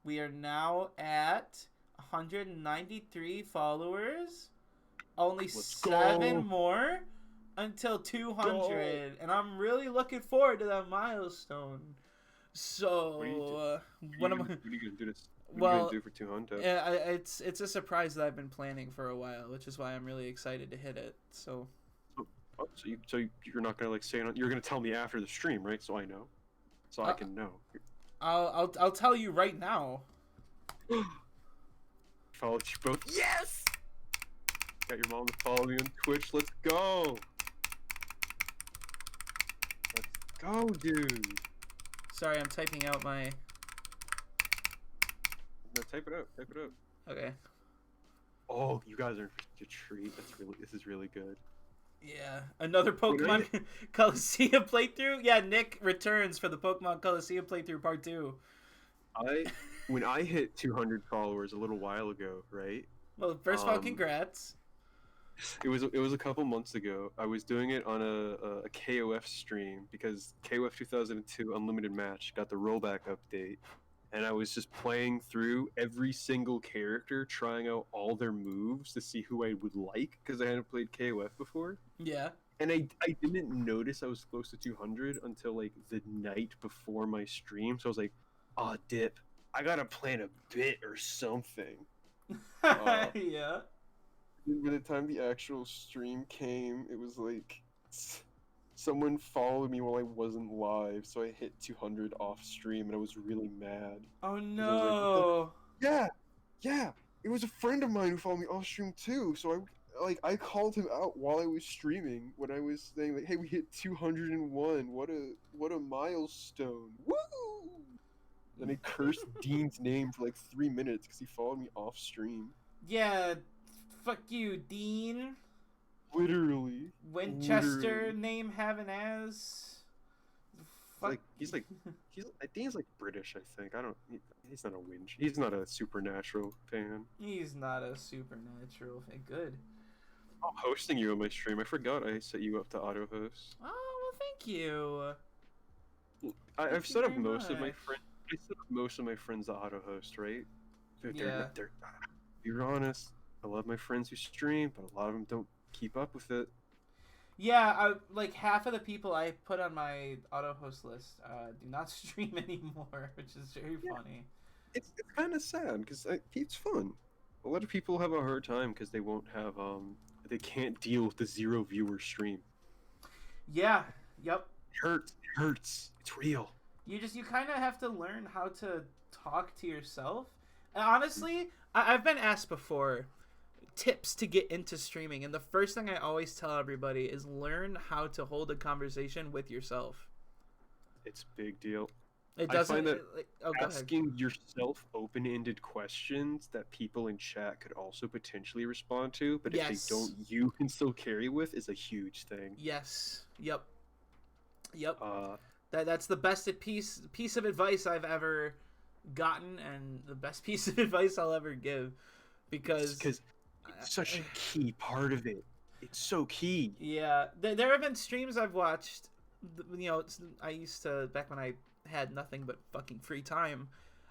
we are now at 193 followers. Only 7 more until 200, and I'm really looking forward to that milestone. So, what are you gonna do this? What are you gonna do for 200? It's a surprise that I've been planning for a while, which is why I'm really excited to hit it. So you're not gonna like say it. You're gonna tell me after the stream, right? So I know, so I can know. I'll tell you right now. Followed you both. Yes. Got your mom to follow me on Twitch. Let's go. Let's go, dude. Sorry, I'm typing out my. No, type it up. Type it up. Okay. Oh, you guys are a treat. This is really good. Yeah, another When I Pokemon Coliseum playthrough. Yeah, Nick returns for the Pokemon Coliseum playthrough part 2. I when I hit 200 followers a little while ago, right? Well, first of all, Um, congrats. it was a couple months ago. I was doing it on a KOF stream because KOF 2002 Unlimited Match got the rollback update, and I was just playing through every single character, trying out all their moves to see who I would like because I hadn't played KOF before. Yeah. And I didn't notice I was close to 200 until like the night before my stream. So I was like, "Oh, dip, I gotta plan a bit or something." Uh, Yeah. by the time the actual stream came, it was like someone followed me while I wasn't live, so I hit 200 off stream, and I was really mad Oh because I was like, "What the no. yeah, yeah, it was a friend of mine who followed me off stream too. So I called him out while I was streaming when I was saying like, "Hey, we hit 201. What a milestone! Woo!" Then I cursed Dean's name for like 3 minutes because he followed me off stream. Yeah. Fuck you, Dean. Literally, Winchester literally. name having ass. Fuck. I think he's like British. I think I don't. He's not a Winch. He's not a Supernatural fan. He's not a supernatural fan. Good. I'm hosting you on my stream. I forgot I set you up to auto host. Oh well, thank you. I've Thank you set up very most of my much. friends. I set up most of my friends to auto host, right? Yeah. You're honest. I love my friends who stream, but a lot of them don't keep up with it. Yeah, like half of the people I put on my auto host list do not stream anymore, which is very funny. It's kind of sad because it's fun. A lot of people have a hard time because they won't have they can't deal with the 0 viewer stream. Yeah. Yep. It hurts. It hurts. It's real. You kind of have to learn how to talk to yourself. And honestly, I've been asked before tips to get into streaming, and the first thing I always tell everybody is learn how to hold a conversation with yourself. It's a big deal. It I doesn't find that like, oh, go ahead. asking yourself open-ended questions that people in chat could also potentially respond to, but if Yes. they don't, you can still carry with is a huge thing. Yes. Yep. Yep. Uh, That's the best piece of advice I've ever gotten, and the best piece of advice I'll ever give, because it's such a key part of it. It's so key. yeah, there have been streams I've watched. You know, I used to, back when I had nothing but fucking free time,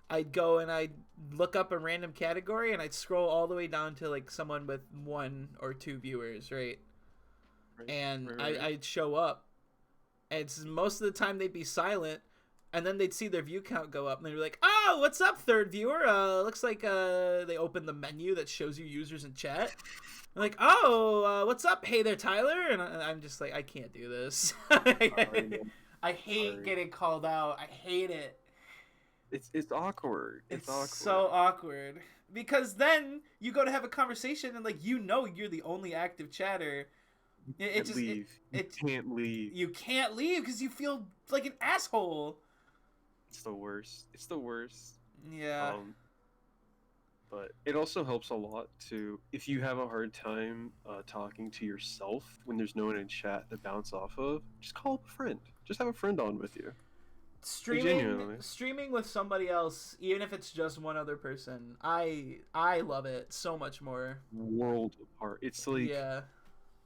I'd go and I'd look up a random category and I'd scroll all the way down to like someone with 1 or 2 viewers, right? And right. I'd show up, and most of the time they'd be silent, and then they'd see their view count go up, and they'd be like, "Oh, what's up, third viewer? Looks like they open the menu that shows you users in chat." I'm like, "Oh, what's up? Hey there, Tyler." And I'm just like, I can't do this. I hate getting called out. I hate it. It's awkward. It's awkward. So awkward, because then you go to have a conversation and like you're the only active chatter. You can't leave. You can't leave because you feel like an asshole. It's the worst. It's the worst. Yeah. But it also helps a lot to, if you have a hard time talking to yourself when there's no one in chat to bounce off of, just call up a friend. Just have a friend on with you. Streaming with somebody else, even if it's just one other person, I love it so much more. World apart. It's like, yeah,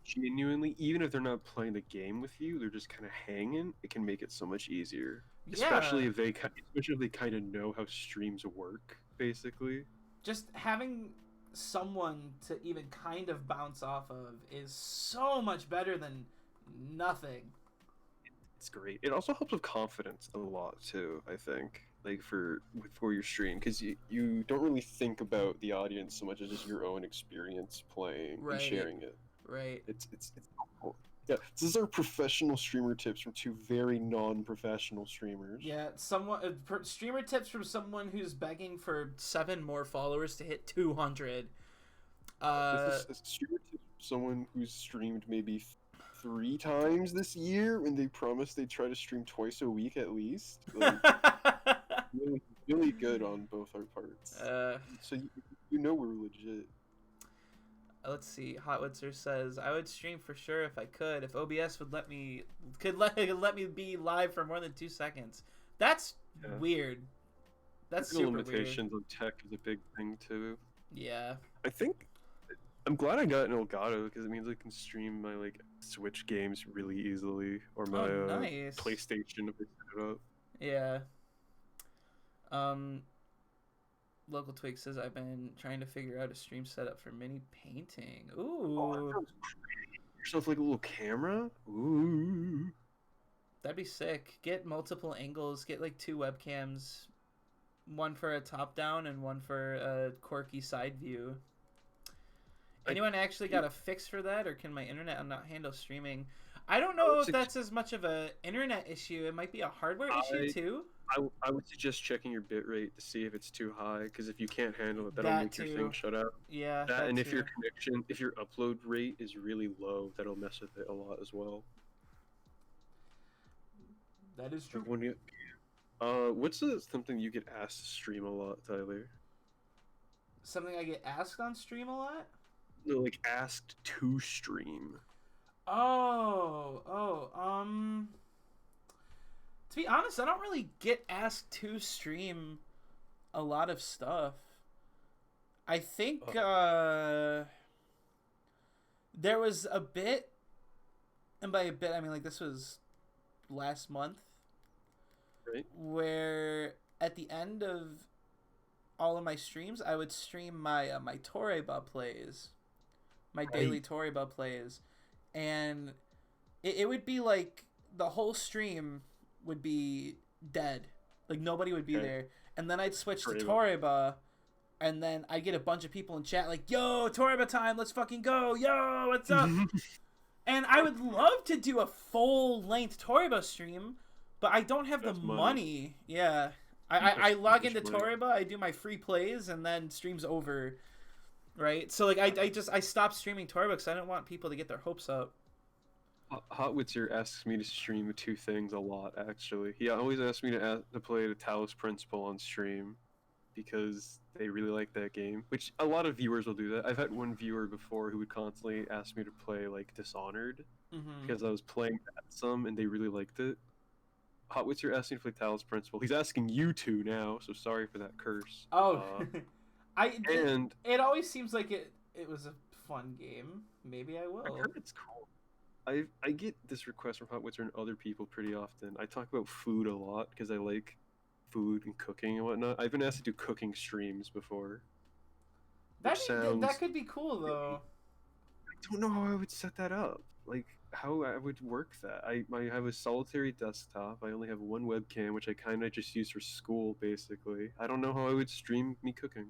genuinely, even if they're not playing the game with you, they're just kind of hanging. It can make it so much easier, especially if they kind of know how streams work. Basically, just having someone to even kind of bounce off of is so much better than nothing. It's great. It also helps with confidence a lot too, I think. Like for your stream, because you don't really think about the audience so much as just your own experience playing and sharing it. Right. It's cool. Yeah, these are professional streamer tips from 2 very non-professional streamers. Yeah, streamer tips from someone who's begging for 7 more followers to hit 200. This is streamer tips from someone who's streamed maybe 3 times this year, and they promised they'd try to stream twice a week at least. Like, really good on both our parts. So you know we're legit. Let's see. Hotwitzer says I would stream for sure if I could. If OBS would let me let me be live for more than 2 seconds. That's weird. That's super limitations weird. on tech is a big thing too. Yeah. I think I'm glad I got an Elgato because it means I can stream my like Switch games really easily or my nice. PlayStation if I set it up. Yeah. Local Twig says I've been trying to figure out a stream setup for mini painting. Ooh. Oh, that sounds great. Yourself like a little camera. Ooh. That'd be sick. Get multiple angles. Get like 2 webcams. One for a top down and one for a quirky side view. Anyone actually got a fix for that, or can my internet not handle streaming? I don't know if that's as much of an internet issue. It might be a hardware issue too. I would suggest checking your bitrate to see if it's too high, because if you can't handle it, that'll make your thing shut out. Yeah. And if your connection, if your upload rate is really low, that'll mess with it a lot as well. That is true. When you, what's something you get asked to stream a lot, Tyler? Something I get asked on stream a lot? No, like asked to stream. To be honest, I don't really get asked to stream a lot of stuff. I think there was a bit, and by a bit I mean like this was last month, right? Where at the end of all of my streams, I would stream my my Toreba plays, my daily Toreba plays, and it would be like the whole stream would be dead, like nobody would be there, and then I'd switch to Toreba, and then I'd get a bunch of people in chat like, "Yo, Toreba time, let's fucking go! Yo, what's up?" And I would love to do a full length Toreba stream, but I don't have the money. Yeah. I log into Toreba, I do my free plays, and then stream's over, right? So like I stopped streaming Toreba because I didn't want people to get their hopes up. Hotwitzer asks me to stream 2 things a lot, actually. He always asks me to play the Talos Principle on stream because they really like that game, which a lot of viewers will do that. I've had one viewer before who would constantly ask me to play like Dishonored because I was playing that some and they really liked it. Hotwitzer asked me to play Talos Principle. He's asking you to now, so sorry for that curse. Oh, it always seems like it was a fun game. Maybe I will. I heard it's cool. I get this request from Hotwitzer and other people pretty often. I talk about food a lot because I like food and cooking and whatnot. I've been asked to do cooking streams before. That could be cool though. I don't know how I would set that up. Like how I would work that. I have a solitary desktop. I only have one webcam, which I kind of just use for school, basically. I don't know how I would stream me cooking.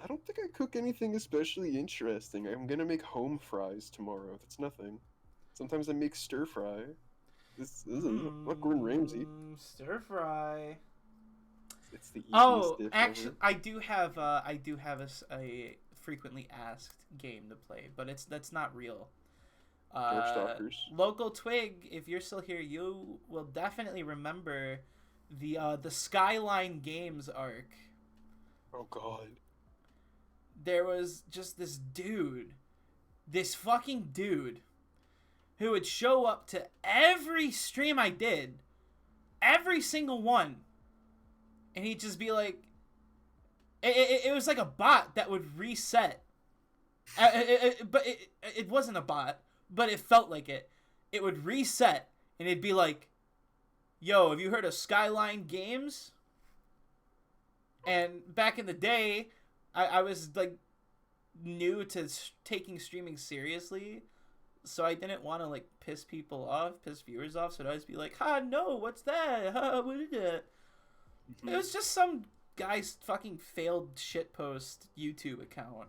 I don't think I cook anything especially interesting. I'm gonna make home fries tomorrow. That's nothing. Sometimes I make stir fry. This is not Gordon Ramsay. Stir fry. It's the easiest dish actually, ever. I do have a frequently asked game to play, but that's not real. Local Twig, if you're still here, you will definitely remember the Skyline Games arc. Oh God. There was just this fucking dude, who would show up to every stream I did, every single one, and he'd just be like, it was like a bot that would reset, but it wasn't a bot, but it felt like it. It would reset, and it'd be like, yo, have you heard of Skyline Games? And back in the day, I was like new to taking streaming seriously, so I didn't want to like piss viewers off. So I'd always be like, no, what's that? What is it? It was just some guy's fucking failed shitpost YouTube account.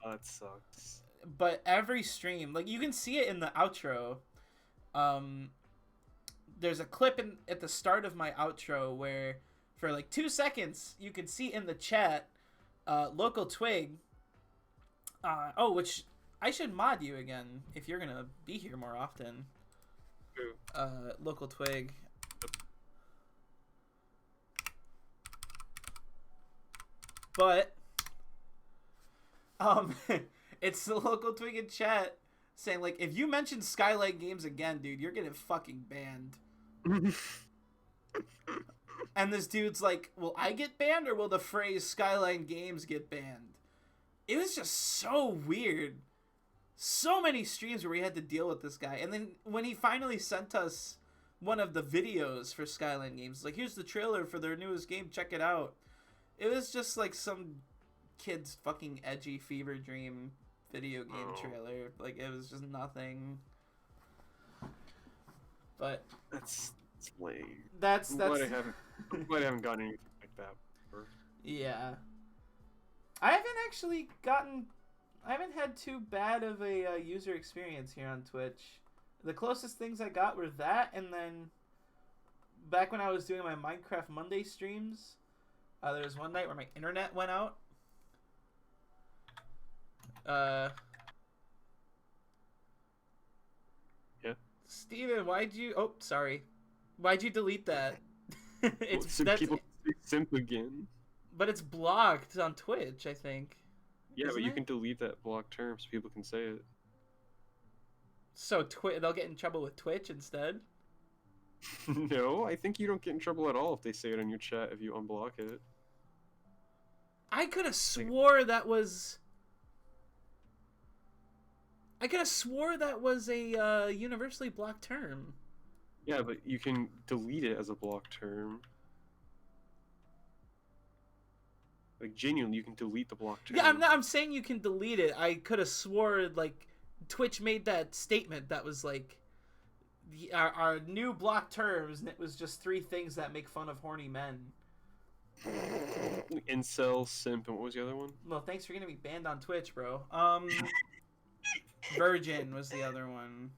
That sucks. But every stream, like you can see it in the outro. There's a clip at the start of my outro where for like 2 seconds you can see in the chat, Local Twig. Which I should mod you again if you're gonna be here more often. Who? Local Twig. But it's the local twig in chat saying like, if you mention Skyline Games again, dude, you're getting fucking banned. And this dude's like, will I get banned or will the phrase Skyline Games get banned? It was just so weird. So many streams where we had to deal with this guy. And then when he finally sent us one of the videos for Skyline Games, like, here's the trailer for their newest game, check it out. It was just like some kid's fucking edgy fever dream video game trailer. Like, it was just nothing. But That's lame. That's I'm glad I haven't gotten anything like that before. Yeah. I haven't had too bad of a user experience here on Twitch. The closest things I got were that, and then back when I was doing my Minecraft Monday streams, there was one night where my internet went out. Yeah. Steven, why'd you delete that? People simp again. But it's blocked on Twitch, I think. Yeah, Isn't but you it? can delete that block term so people can say it. So they'll get in trouble with Twitch instead? No, I think you don't get in trouble at all if they say it on your chat if you unblock it. I could have swore that was a universally blocked term. Yeah, but you can delete it as a block term. Like, genuinely, you can delete the block term. Yeah, I'm saying you can delete it. I could have swore, like, Twitch made that statement that was like, our new block terms, and it was just 3 things that make fun of horny men. Incel, simp, and what was the other one? Well, thanks for getting me banned on Twitch, bro. Virgin was the other one.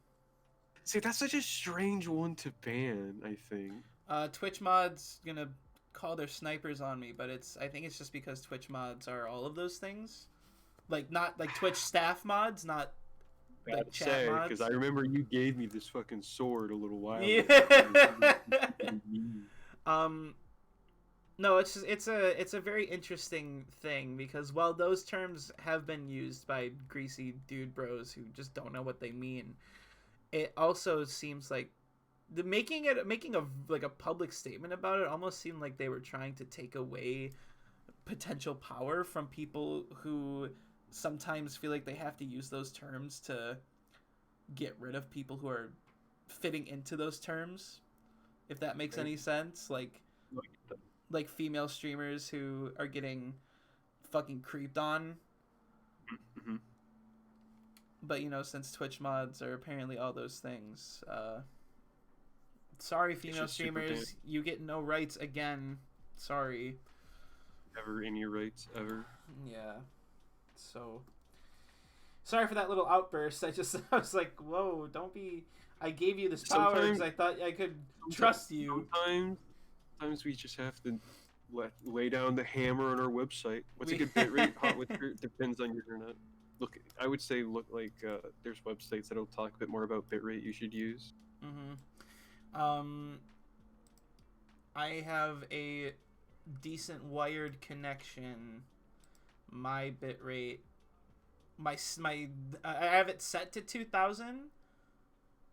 See, that's such a strange one to ban, I think. Twitch mods gonna call their snipers on me, but I think it's just because Twitch mods are all of those things. Like, not like Twitch staff mods, not like chat mods. Because I remember you gave me this fucking sword a little while Yeah. ago. No, it's a very interesting thing because while those terms have been used by greasy dude bros who just don't know what they mean, it also seems like making a public statement about it almost seemed like they were trying to take away potential power from people who sometimes feel like they have to use those terms to get rid of people who are fitting into those terms, if that makes any sense. Like female streamers who are getting fucking creeped on. Mm-hmm. But, since Twitch mods are apparently all those things, sorry, female streamers, you get no rights again. Sorry. Ever in your rights, ever. Yeah. So, sorry for that little outburst. I was like, whoa, don't be... I gave you this power because I thought I could trust you. Sometimes we just have to lay down the hammer on our website. What's a good bitrate? Hot bitrate depends on your internet. I would say there's websites that'll talk a bit more about bitrate you should use. Mm-hmm. I have a decent wired connection. My bitrate, I have it set to 2,000,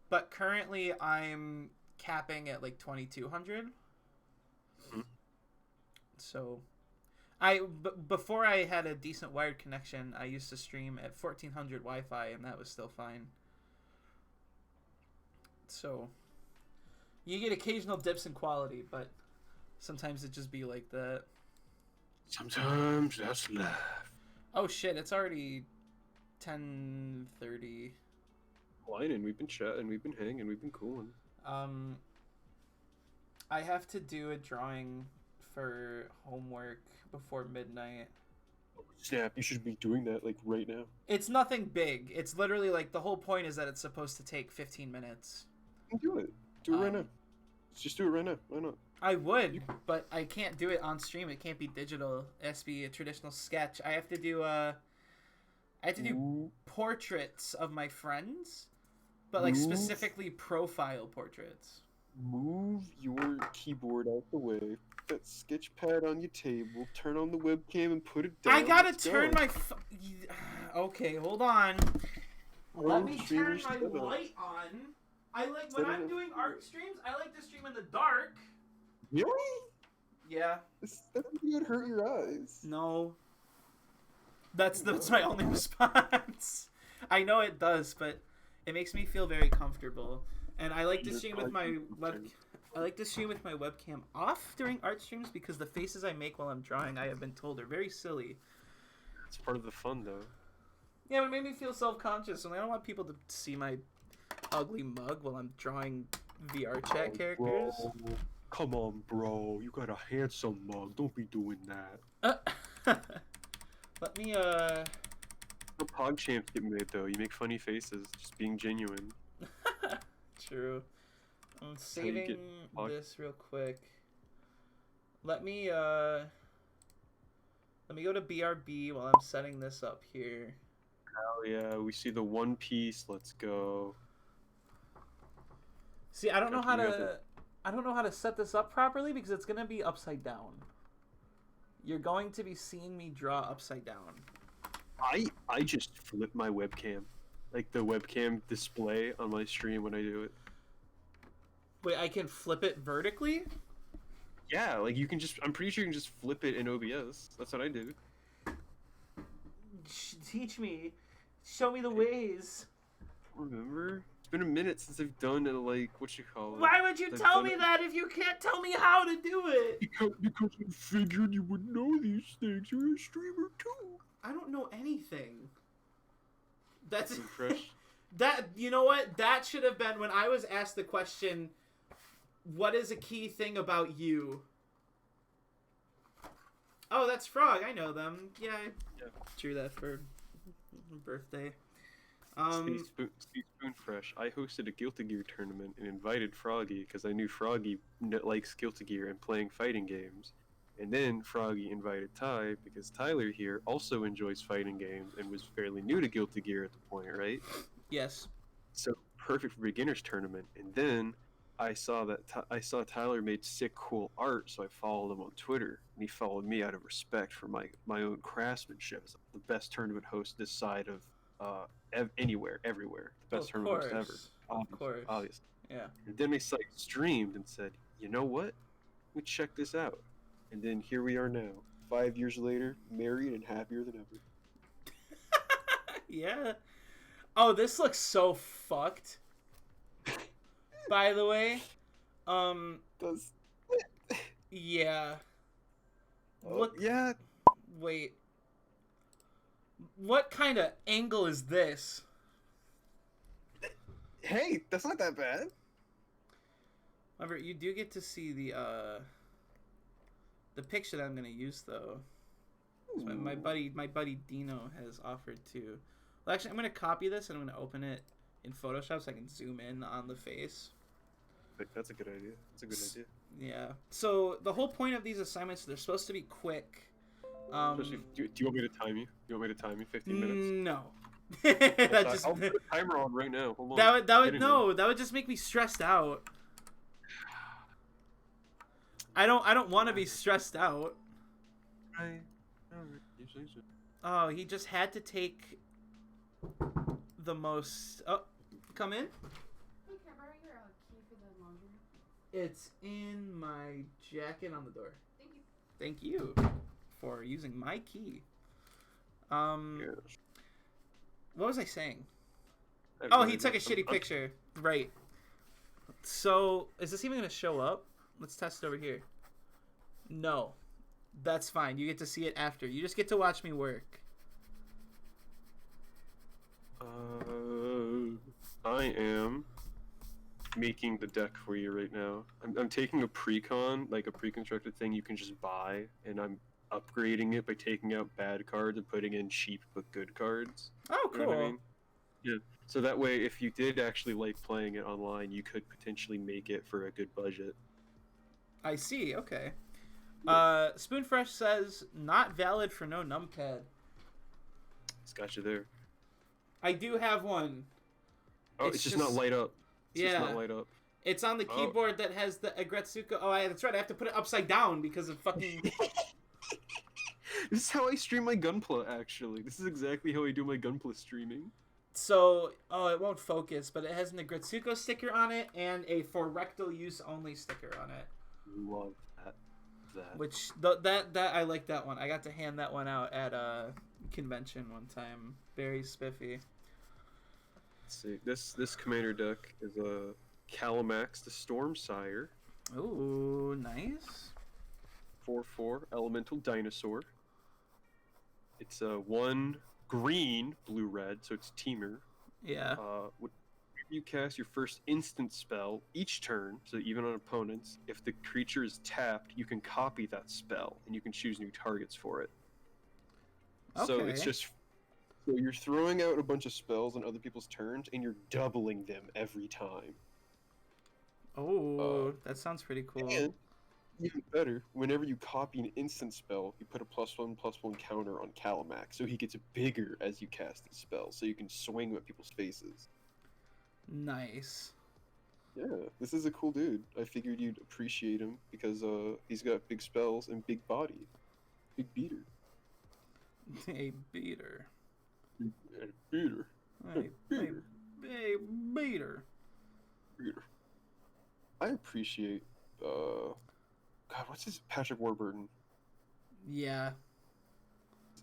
but currently I'm capping at like 2,200. Mm-hmm. So, before I had a decent wired connection, I used to stream at 1,400 Wi-Fi, and that was still fine. So, you get occasional dips in quality, but sometimes it just be like that. Sometimes that's life. Oh shit, it's already 10:30. Whining, we've been chatting, we've been hanging, we've been cooling. I have to do a drawing for homework before midnight. Snap, you should be doing that, like, right now. It's nothing big. It's literally, like, the whole point is that it's supposed to take 15 minutes. Do it. Do it right now. Just do it right now. Why not? I would, but I can't do it on stream. It can't be digital. It has to be a traditional sketch. I have to do portraits of my friends, but, like, specifically profile portraits. Move your keyboard out the way. Put that sketch pad on your table. Turn on the webcam and put it down. I gotta Let's turn go. my. Okay, hold on. Let me turn my Streamers, light on. I like when Set it I'm up. doing art streams. I like to stream in the dark. Really? Yeah. That would hurt your eyes. No. That's my only response. I know it does, but it makes me feel very comfortable. And I like to stream with my webcam off during art streams because the faces I make while I'm drawing, I have been told, are very silly. It's part of the fun, though. Yeah, but it made me feel self-conscious, and I don't want people to see my ugly mug while I'm drawing VR chat characters. Bro. Come on, bro. You got a handsome mug. Don't be doing that. Let me, No PogChamps get made, though. You make funny faces. Just being genuine. True. I'm how you saving get this real quick. Let me go to BRB while I'm setting this up here. Hell yeah. We see the One Piece. Let's go. See, I don't know Got how you to... I don't know how to set this up properly because it's going to be upside down. You're going to be seeing me draw upside down. I just flip my webcam. Like the webcam display on my stream when I do it. Wait, I can flip it vertically? Yeah, like you can just... I'm pretty sure you can just flip it in OBS. That's what I do. Teach me. Show me the ways. Remember? It's been a minute since I've done it, like, what you call it. Why would you I've tell done me it- that if you can't tell me how to do it? Because I figured you would know these things. You're a streamer too. I don't know anything. That's Fresh. that. You know what? That should have been when I was asked the question, "What is a key thing about you?" Oh, that's Frog. I know them. Yeah, I drew that for birthday. Steve Spoon Fresh. I hosted a Guilty Gear tournament and invited Froggy because I knew Froggy likes Guilty Gear and playing fighting games. And then Froggy invited Ty because Tyler here also enjoys fighting games and was fairly new to Guilty Gear at the point, right? Yes. So perfect for beginners tournament. And then I saw that Tyler made sick, cool art, so I followed him on Twitter, and he followed me out of respect for my own craftsmanship as the best tournament host this side of anywhere, everywhere, the best tournament host ever. Of course. Obviously. Yeah. And then I streamed and said, you know what? Let me check this out. And then here we are now, 5 years later, married and happier than ever. Yeah. Oh, this looks so fucked. By the way, Does yeah. Look. yeah. Wait. What kind of angle is this? Hey, that's not that bad. However, you do get to see the picture that I'm gonna use though. So my buddy Dino has offered to. Well, actually, I'm gonna copy this and I'm gonna open it in Photoshop so I can zoom in on the face. That's a good idea. That's a good idea. Yeah. So the whole point of these assignments, they're supposed to be quick. Especially, do you want me to time you? You want me to time you 15 minutes? No. I'll put a timer on right now. Hold on. That would just make me stressed out. I don't want to be stressed out. Oh, he just had to take the most. Oh, come in. Hey, can I borrow your key for the laundry? It's in my jacket on the door. Thank you. Thank you for using my key. Yes. What was I saying? Oh, he took a shitty picture. Right. So, is this even going to show up? Let's test it over here. No. That's fine. You get to see it after. You just get to watch me work. I am making the deck for you right now. I'm taking a pre-con, like a pre-constructed thing you can just buy, and I'm upgrading it by taking out bad cards and putting in cheap but good cards. Oh, cool. You know what I mean? Yeah. So that way, if you did actually like playing it online, you could potentially make it for a good budget. I see. Okay. Spoonfresh says not valid for no numpad. It's got you there. I do have one. Oh, it's just not light up. It's just not light up. It's on the Oh. keyboard that has the Agretsuko. Oh, that's right. I have to put it upside down because of fucking. This is how I stream my Gunpla, actually. This is exactly how I do my Gunpla streaming. So, it won't focus, but it has an Agretsuko sticker on it and a for rectal use only sticker on it. Love that. Which that I like that one. I got to hand that one out at a convention one time. Very spiffy. Let's see. This commander deck is a Calamax the Stormsire. Ooh, nice. 4/4 elemental dinosaur. It's a 1 green blue red, so it's teamer. Yeah. When you cast your first instant spell each turn, so even on opponents, if the creature is tapped, you can copy that spell and you can choose new targets for it. So it's Okay. just so you're throwing out a bunch of spells on other people's turns and you're doubling them every time. Oh, that sounds pretty cool. And even better, whenever you copy an instant spell, you put a +1/+1 counter on Calamax, so he gets bigger as you cast the spell, so you can swing at people's faces. Nice. Yeah, this is a cool dude. I figured you'd appreciate him because he's got big spells and big body, big beater. A beater. Beater. A Beater. beater. Beater. I appreciate God, what's his Patrick Warburton? Yeah,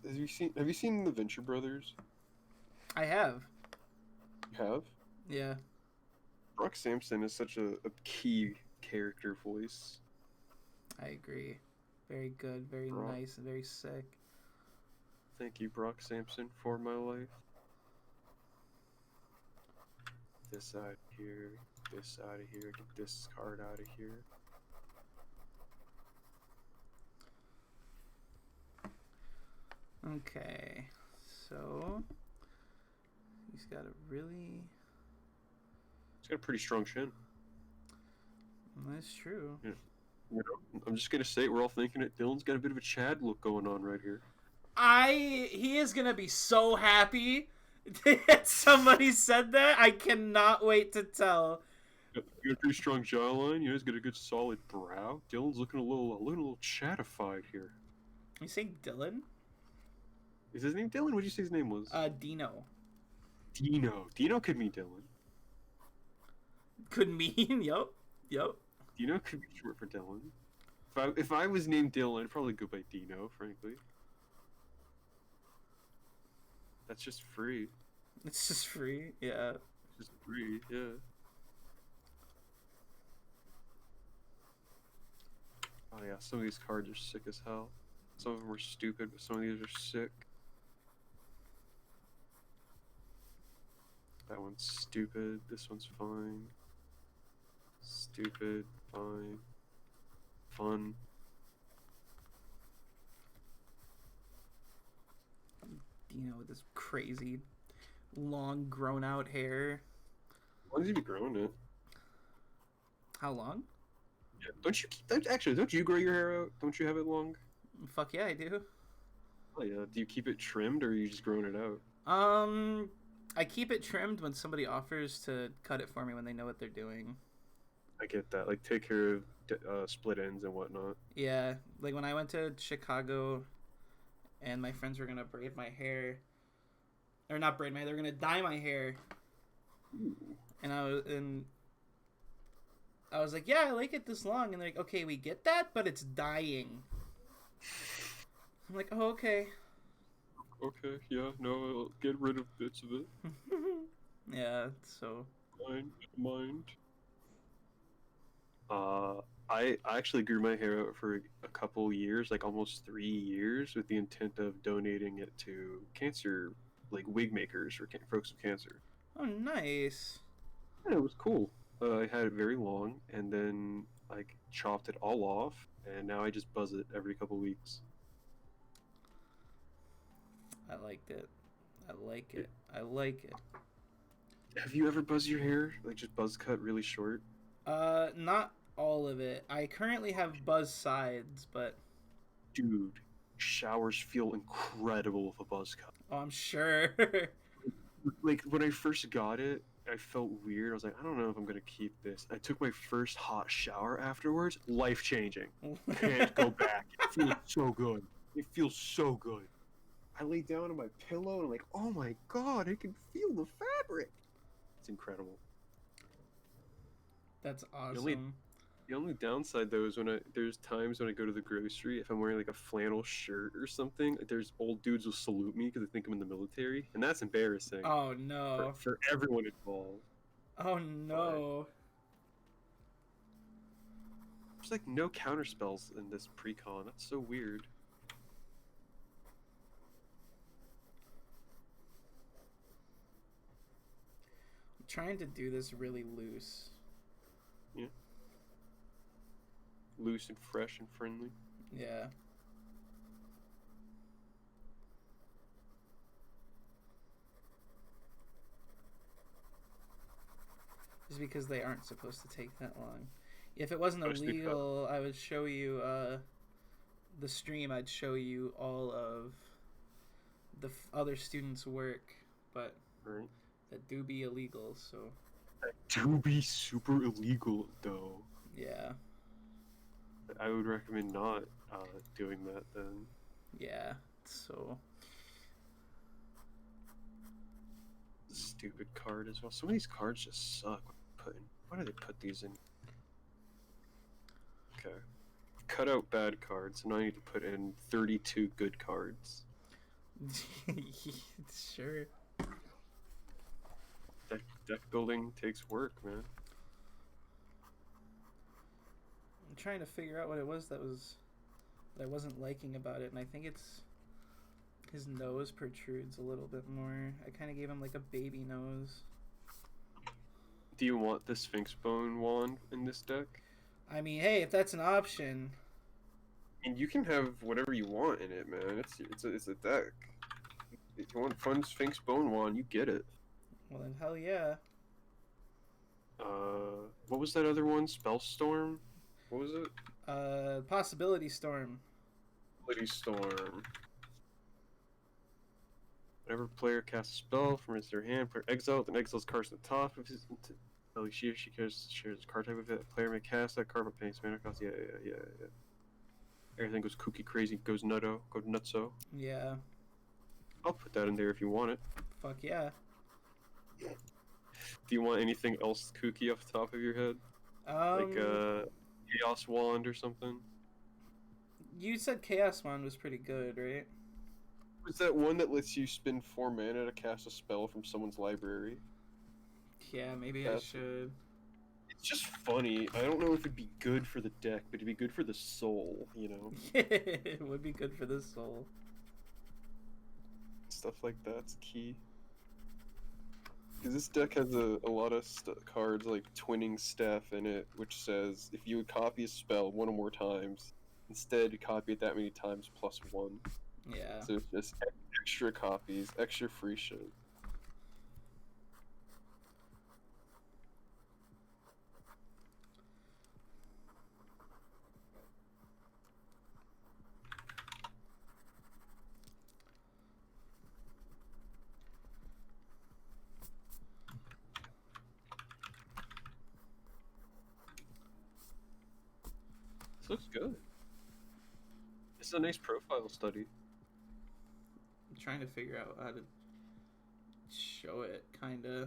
Have you seen the Venture Brothers? I have. You have? Yeah. Brock Sampson is such a key character voice. I agree. Very good, very Brock. nice, and very sick. Thank you, Brock Sampson, for my life. This out of here, this out of here, get this card out of here. Okay, so he's got a really. He's got a pretty strong shin. That's true. You know, I'm just gonna say it, we're all thinking it. Dylan's got a bit of a Chad look going on right here. He is gonna be so happy that somebody said that. I cannot wait to tell. Got a pretty strong jawline. You know, he's got a good solid brow. Dylan's looking a little chatified here. You saying Dylan? Is his name Dylan? What did you say his name was? Dino. Dino. Dino could mean Dylan. Could mean. Yup. Dino could be short for Dylan. If I was named Dylan, I'd probably go by Dino, frankly. That's just free. It's just free. Yeah. Just free, yeah. Oh yeah, some of these cards are sick as hell. Some of them are stupid, but some of these are sick. That one's stupid. This one's fine. Stupid, fine. Fun. Dino with this crazy, long, grown-out hair. Why does he be growing it? How long? Yeah. Don't you grow your hair out? Don't you have it long? Fuck yeah, I do. Oh yeah. Do you keep it trimmed or are you just growing it out? I keep it trimmed when somebody offers to cut it for me when they know what they're doing. I get that. Like take care of split ends and whatnot. Yeah, like when I went to Chicago, and my friends were gonna braid my hair, or not braid my hair, they were gonna dye my hair, Ooh. and I was like, yeah, I like it this long, and they're like, okay, we get that, but it's dyeing. I'm like, oh, okay. Okay, yeah, no, I'll get rid of bits of it. Yeah, so. Mind. I actually grew my hair out for a couple years, like almost 3 years, with the intent of donating it to cancer, like wig makers for folks with cancer. Oh, nice. Yeah, it was cool. I had it very long, and then I chopped it all off, and now I just buzz it every couple weeks. I liked it. I like it. I like it. Have you ever buzzed your hair? Like just buzz cut really short? Not all of it. I currently have buzz sides, but Dude, showers feel incredible with a buzz cut. oh, I'm sure. Like when I first got it, I felt weird. I was like, I don't know if I'm gonna keep this. I took my first hot shower afterwards. Life changing. Can't go back. It feels so good. It feels so good. I lay down on my pillow and I'm like, oh my god, I can feel the fabric. It's incredible. That's The only, awesome. the only downside though is there's times when I go to the grocery, if I'm wearing like a flannel shirt or something, there's old dudes will salute me because they think I'm in the military, and that's embarrassing Oh no. for everyone involved. Oh no. There's like no counter spells in this pre-con. That's so weird. I'm trying to do this really loose. Loose and fresh and friendly. Yeah. Just because they aren't supposed to take that long. If it wasn't illegal, I would show you the stream. I'd show you all of the other students' work, but Right. that do be illegal. So That do be super illegal though. yeah, I would recommend not doing that then. yeah. So Stupid card as well. Some of these cards just suck. Why do they put these in? Okay. Cut out bad cards, so now I need to put in 32 good cards. sure. Deck building takes work, man. I'm trying to figure out what it was that I wasn't liking about it, and I think it's his nose protrudes a little bit more. I kind of gave him like a baby nose. Do you want the Sphinx Bone wand in this deck? I mean, hey, if that's an option. And you can have whatever you want in it, man. It's a deck. If you want a fun Sphinx Bone wand, you get it. Well then, hell yeah. What was that other one? Spellstorm? What was it? Possibility Storm. Possibility Storm. Whenever player casts a spell from his or her hand, player exiles, then exiles cards at the top of his. She or she shares a card type of it. A player may cast that card but paying mana cost. Yeah. Everything goes kooky crazy, goes nutso. Yeah. I'll put that in there if you want it. Fuck yeah. Do you want anything else kooky off the top of your head? Like Chaos Wand or something? You said Chaos Wand was pretty good, right? Was that one that lets you spend 4 mana to cast a spell from someone's library? Yeah, maybe I should. It's just funny. I don't know if it'd be good for the deck, but it'd be good for the soul, you know? It would be good for the soul. Stuff like that's key. Because this deck has a lot of cards like Twinning Staff in it, which says if you would copy a spell one or more times, instead you copy it that many times plus 1. Yeah. So it's just extra copies, extra free shit. This looks good. This is a nice profile study. I'm trying to figure out how to show it, kinda.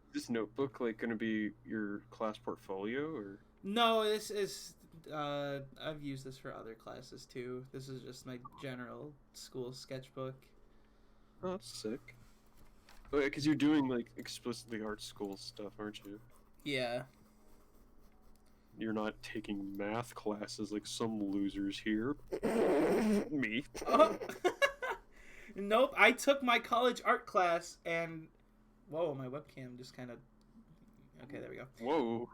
Is this notebook like gonna be your class portfolio or? No, this is. I've used this for other classes too. This is just my general school sketchbook. Oh, that's sick. Oh, yeah, because you're doing like explicitly art school stuff, aren't you? Yeah. You're not taking math classes like some losers here. Me. Oh. Nope, I took my college art class and... Whoa, my webcam just kind of... Okay, there we go. Whoa.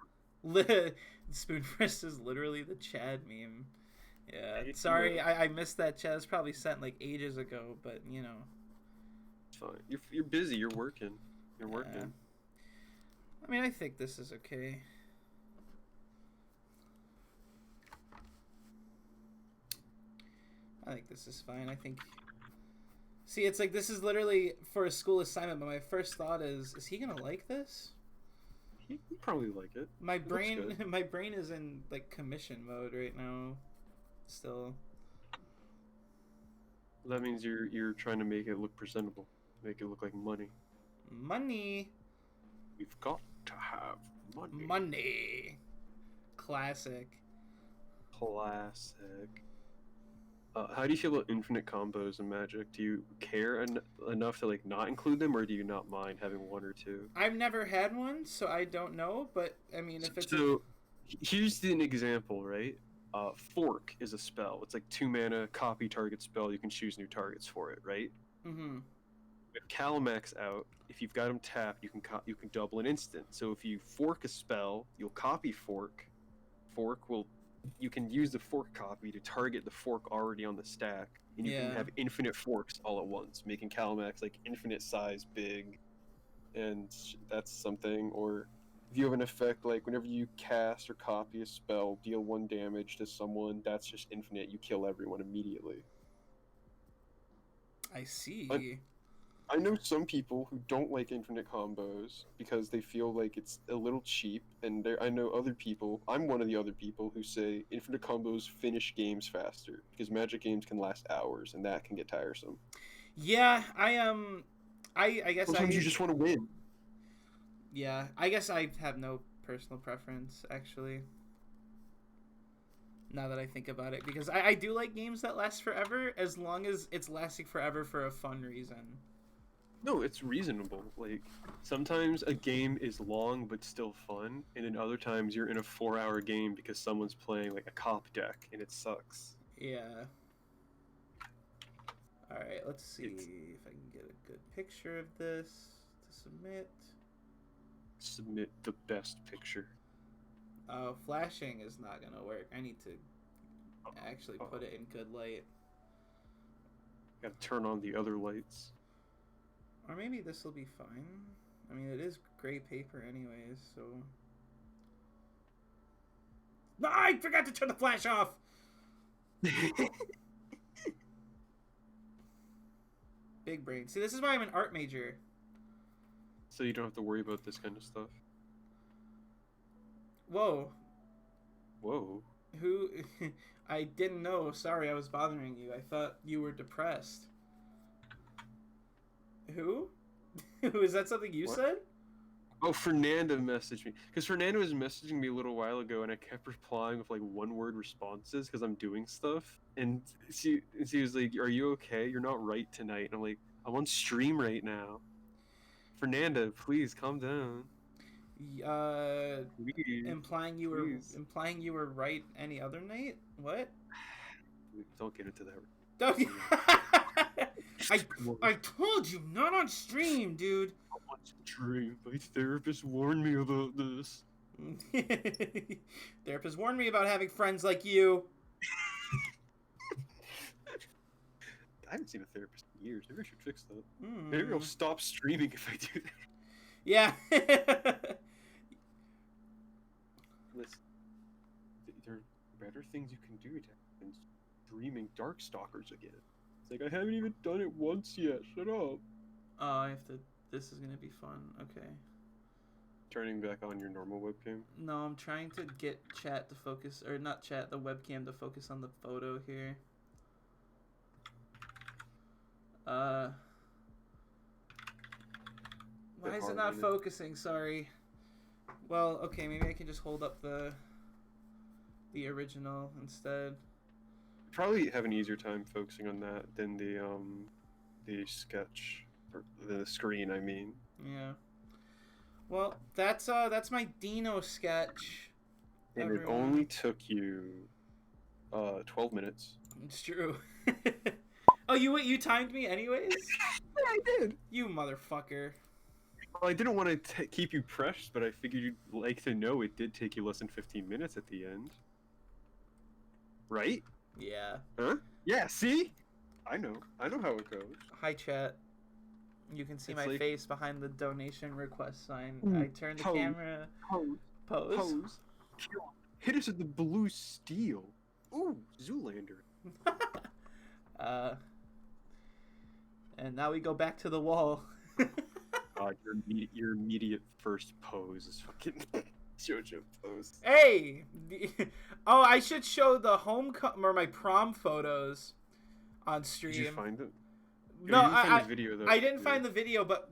Spoonfist is literally the Chad meme. Yeah, sorry, I missed that Chad. It's probably sent like ages ago, but you know. It's fine. You're busy. You're working. You're working. I mean, I think this is okay. I think this is fine. I think See, it's like this is literally for a school assignment, but my first thought is he gonna like this? He'd probably like it. My It looks brain, good. my brain is in like commission mode right now. Still, That means you're trying to make it look presentable, make it look like money. money, We've got to have money. money, classic. Classic. How do you feel about infinite combos in Magic? Do you care enough to like not include them, or do you not mind having one or two? I've never had one, so I don't know. But I mean, if it's So, here's an example, right? Fork is a spell. It's like 2 mana, copy target spell. You can choose new targets for it, right? mm-hmm. With Calamax out, if you've got him tapped, you can double an instant. So if you fork a spell, you'll copy fork. You can use the fork copy to target the fork already on the stack, and you Yeah. can have infinite forks all at once, making Calamax like infinite size big, and that's something. Or if you have an effect like whenever you cast or copy a spell, deal 1 damage to someone, that's just infinite. You kill everyone immediately. I see. I know some people who don't like infinite combos because they feel like it's a little cheap, and I know other people. I'm one of the other people who say infinite combos finish games faster because Magic games can last hours, and that can get tiresome. Yeah, I guess Sometimes you just want to win. Yeah, I guess I have no personal preference actually. Now that I think about it, because I do like games that last forever as long as it's lasting forever for a fun reason. No, it's reasonable. Like, sometimes a game is long but still fun, and then other times you're in a 4-hour game because someone's playing like a cop deck and it sucks. Yeah. Alright, let's see if I can get a good picture of this to submit. Submit the best picture. Oh, flashing is not gonna work. I need to actually put it in good light. Gotta turn on the other lights. Or maybe this will be fine. I mean, it is gray paper anyways, so... No, I forgot to turn the flash off! Big brain. See, this is why I'm an art major. So you don't have to worry about this kind of stuff. Whoa. Whoa. Who... I didn't know. Sorry, I was bothering you. I thought you were depressed. Who? Is that something you said? Oh, Fernanda messaged me. Because Fernanda was messaging me a little while ago, and I kept replying with like 1-word responses because I'm doing stuff. And she was like, "Are you okay? You're not right tonight." And I'm like, "I'm on stream right now." Fernanda, please calm down. Please, Implying you were right any other night? What? Don't get into that. Don't. I told you not on stream, dude. On stream. My therapist warned me about this. Therapist warned me about having friends like you. I haven't seen a therapist in years. Maybe I should fix that. Mm. Maybe I'll stop streaming if I do that. Yeah. Listen, there are better things you can do than streaming Darkstalkers again. It's like, I haven't even done it once yet. Shut up. Oh, I have to... This is gonna be fun. Okay. Turning back on your normal webcam? No, I'm trying to get chat to focus... Or not chat, the webcam to focus on the photo here. Why is it not focusing? Sorry. Well, okay, maybe I can just hold up the original instead. Probably have an easier time focusing on that than the sketch, or the screen, I mean. Yeah. Well, that's my Dino sketch. And everyone. It only took you 12 minutes. It's true. Oh, you timed me anyways? Yeah, I did. You motherfucker. Well, I didn't want to keep you pressed, but I figured you'd like to know it did take you less than 15 minutes at the end. Right? Yeah. Huh? Yeah, see? I know how it goes. Hi, chat. You can see It's my like- face behind the donation request sign. Ooh, I turned the pose. camera. Pose. Pose. Pose. Hit us with the blue steel. Ooh, Zoolander. And now we go back to the wall. Your immediate first pose is fucking JoJo pose. Hey! Oh, I should show the or my prom photos on stream. Did you find it? No, you didn't find the video, though. I didn't find the video, but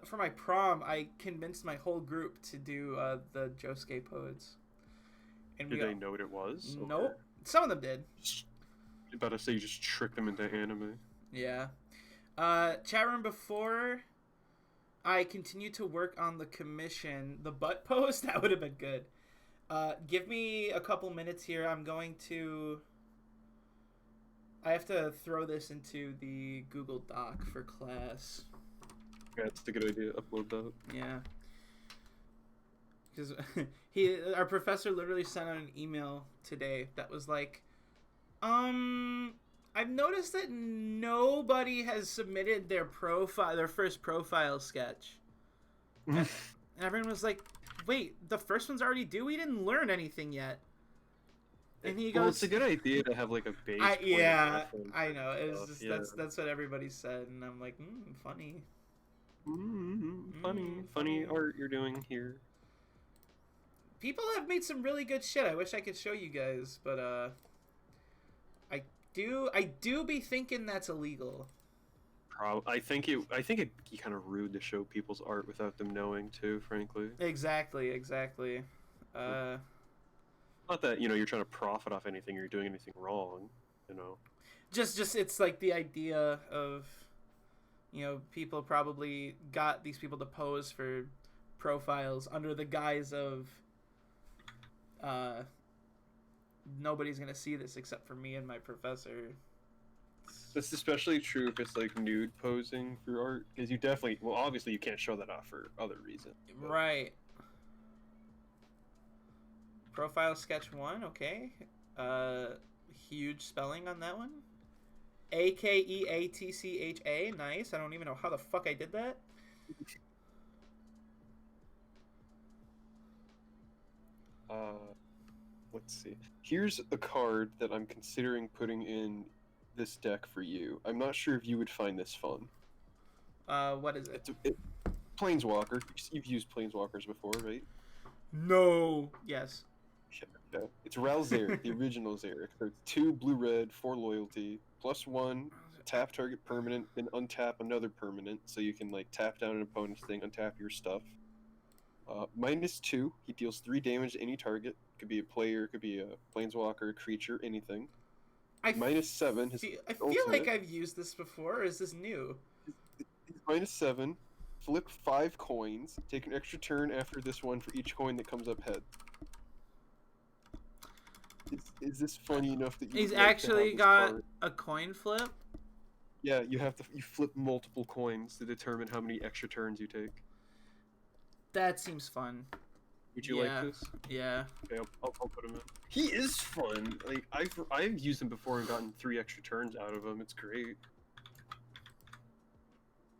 for my prom, I convinced my whole group to do the Josuke pose. And Did they know what it was? Nope. Some of them did. I'm about to say you just tricked them into anime. Yeah. Chat room, before I continue to work on the commission, the butt pose, that would have been good. Give me a couple minutes here. I have to throw this into the Google Doc for class. Yeah, it's a good idea. Upload that. Yeah. Because our professor literally sent out an email today that was like, I've noticed that nobody has submitted their first profile sketch. And everyone was like, wait, the first one's already due? We didn't learn anything yet. And he goes, well, it's a good idea to have like a base. Yeah, I know. It's just, that's what everybody said, and I'm like, funny. Funny art you're doing here. People have made some really good shit. I wish I could show you guys, but I do be thinking that's illegal. I think it'd be kind of rude to show people's art without them knowing too, frankly. Exactly. Not that, you're trying to profit off anything or you're doing anything wrong, Just it's like the idea of, people probably got these people to pose for profiles under the guise of, nobody's gonna see this except for me and my professor. That's especially true if it's like nude posing for art, because obviously you can't show that off for other reasons. But... Right. Profile sketch 1, okay. Huge spelling on that one. Akeatcha, nice. I don't even know how the fuck I did that. Let's see. Here's a card that I'm considering putting in this deck for you. I'm not sure if you would find this fun. What is it? Planeswalker. You've used Planeswalkers before, right? No. Yes. Yeah. It's Ral Zarek, the original Zarek. So it's 2 blue-red, 4 loyalty, +1, tap target permanent, then untap another permanent, so you can like tap down an opponent's thing, untap your stuff. -2, he deals 3 damage to any target. Could be a player, could be a planeswalker, a creature, anything. -7. I feel like I've used this before. Or is this new? He's -7. Flip 5 coins. Take an extra turn after this one for each coin that comes up head. Is this funny enough that he's actually got a coin flip? Yeah, you flip multiple coins to determine how many extra turns you take. That seems fun. Would you like this? Yeah. Okay, I'll put him in. He is fun. Like I've used him before and gotten 3 extra turns out of him. It's great.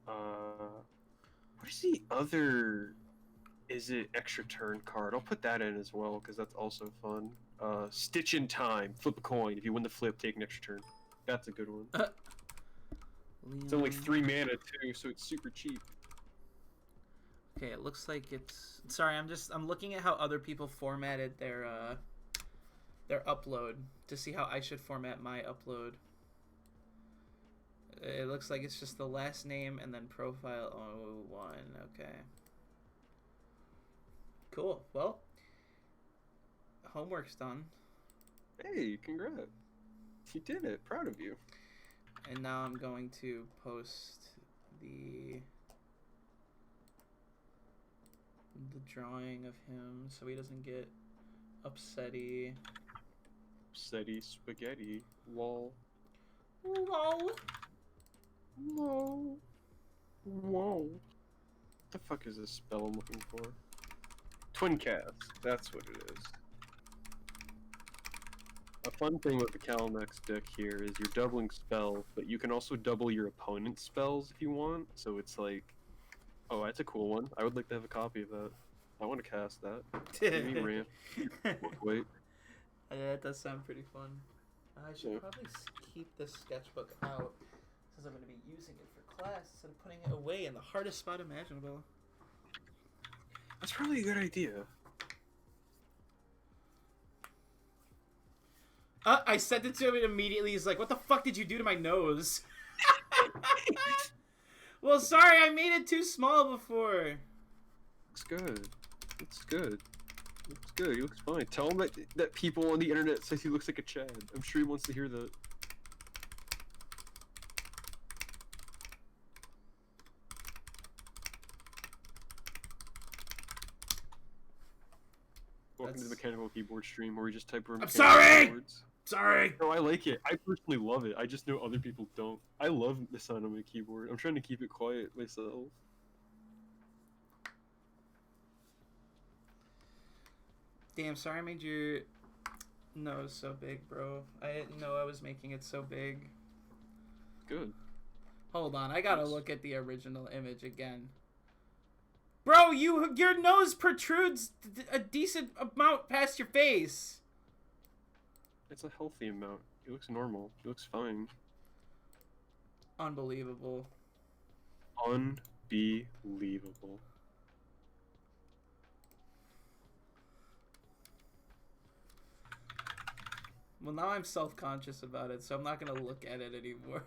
What is the other? Is it extra turn card? I'll put that in as well because that's also fun. Stitch in Time. Flip a coin. If you win the flip, take an extra turn. That's a good one. It's only 3 mana too, so it's super cheap. Okay, it looks like it's... Sorry, I'm looking at how other people formatted their upload to see how I should format my upload. It looks like it's just the last name and then profile 01. Okay. Cool. Well, homework's done. Hey, congrats. You did it. Proud of you. And now I'm going to post the drawing of him so he doesn't get upsetty. Upsetty spaghetti. Lol. Lol. Lol. Whoa. What the fuck is this spell I'm looking for? Twin cast. That's what it is. A fun thing with the Calamax deck here is you're doubling spells, but you can also double your opponent's spells if you want. So it's like, oh, that's a cool one. I would like to have a copy of that. I want to cast that. Give me ramp. Wait. Yeah, that does sound pretty fun. I should probably keep this sketchbook out since I'm going to be using it for class instead of putting it away in the hardest spot imaginable. That's probably a good idea. I sent it to him and immediately he's like, "What the fuck did you do to my nose?" Well, sorry, I made it too small before. Looks good. Looks good. Looks good. He looks fine. Tell him that people on the internet says he looks like a Chad. I'm sure he wants to hear that. Welcome to the mechanical keyboard stream where we just type our sorry! keyboards. Sorry! No, I like it. I personally love it. I just know other people don't. I love the sound of my keyboard. I'm trying to keep it quiet myself. Damn, sorry I made your nose so big, bro. I didn't know I was making it so big. Good. Hold on, I gotta look at the original image again. Bro, your nose protrudes a decent amount past your face. It's a healthy amount. He looks normal. He looks fine. Unbelievable. Unbelievable. Well, now I'm self-conscious about it, so I'm not gonna look at it anymore.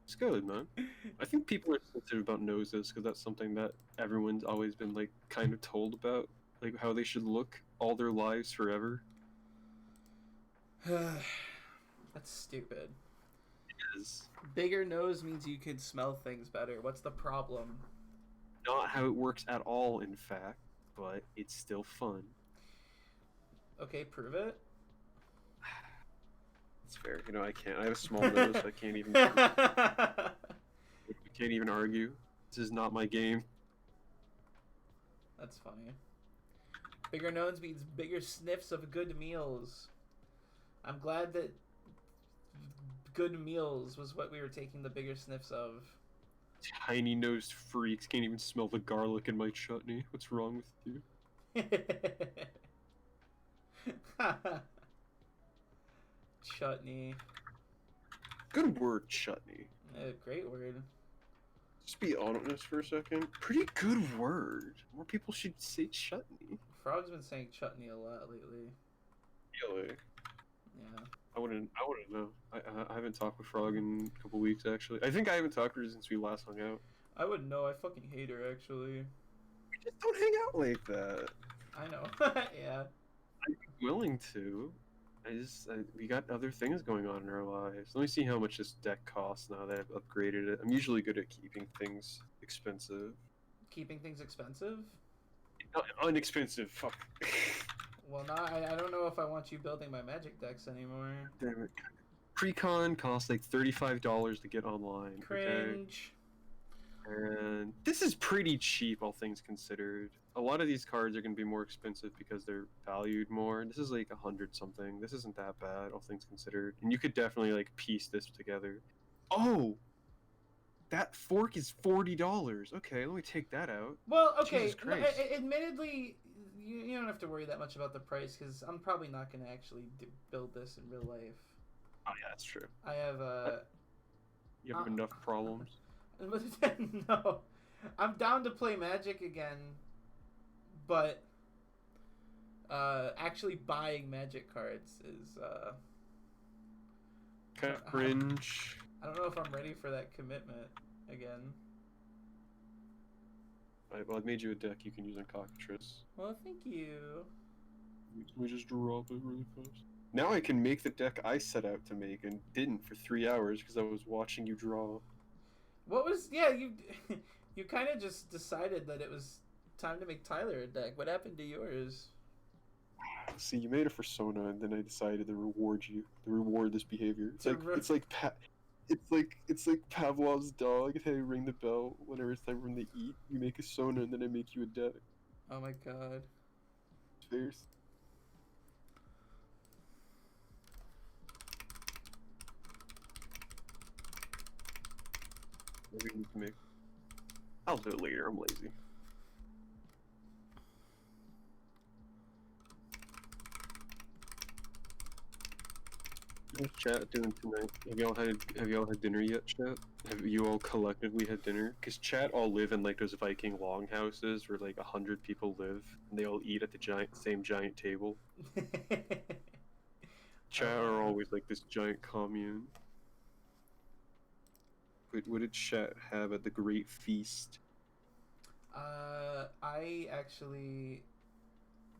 It's good, man. I think people are sensitive about noses because that's something that everyone's always been like kind of told about, like how they should look all their lives forever. That's stupid. It is Bigger nose means you can smell things better. What's the problem? not how it works at all, in fact, but it's still fun. Okay, prove it. It's fair, you know. I can't. I have a small nose, so I can't even. I can't even argue. This is not my game. That's funny. Bigger nose means bigger sniffs of good meals. I'm glad that good meals was what we were taking the bigger sniffs of. Tiny nosed freaks can't even smell the garlic in my chutney. What's wrong with you? Chutney. Good word, chutney. Great word. Just be honest for a second. Pretty good word. More people should say chutney. Frog's been saying chutney a lot lately. Really? Yeah. I wouldn't know. I haven't talked with Frog in a couple weeks, actually. I think I haven't talked to her since we last hung out. I wouldn't know. I fucking hate her, actually. We just don't hang out like that. I know. Yeah. I'm willing to. We got other things going on in our lives. Let me see how much this deck costs now that I've upgraded it. I'm usually good at keeping things expensive. Keeping things expensive? Unexpensive, fuck. Well, now I don't know if I want you building my magic decks anymore. Damn it. Pre-con costs like $35 to get online. Cringe. Okay? And this is pretty cheap, all things considered. A lot of these cards are going to be more expensive because they're valued more. This is like 100 something. This isn't that bad, all things considered. And you could definitely like piece this together. Oh! That fork is $40. Okay, let me take that out. Well, okay. Jesus Christ. Admittedly, you don't have to worry that much about the price because I'm probably not going to actually build this in real life. Oh yeah, that's true. I have You have enough problems. No, I'm down to play Magic again, but actually buying Magic cards is Kind of cringe. I don't know if I'm ready for that commitment again. Alright, well, I made you a deck you can use on Cockatrice. Well, thank you. Let me just drop it really fast. Now I can make the deck I set out to make and didn't for 3 hours because I was watching you draw. What was you you kind of just decided that it was time to make Tyler a deck. What happened to yours? See, you made a persona and then I decided to reward this behavior. It's like Pavlov's dog. Hey, ring the bell whenever it's time for him to eat. You make a sona and then I make you a deck. Oh my god. Cheers. What do we need to make? I'll do it later. I'm lazy. What's chat doing tonight? Have y'all had dinner yet, chat? Have you all collectively had dinner? Cause chat all live in like those Viking longhouses where like 100 people live and they all eat at the same giant table. Chat are always like this giant commune. What did chat have at the great feast? I actually,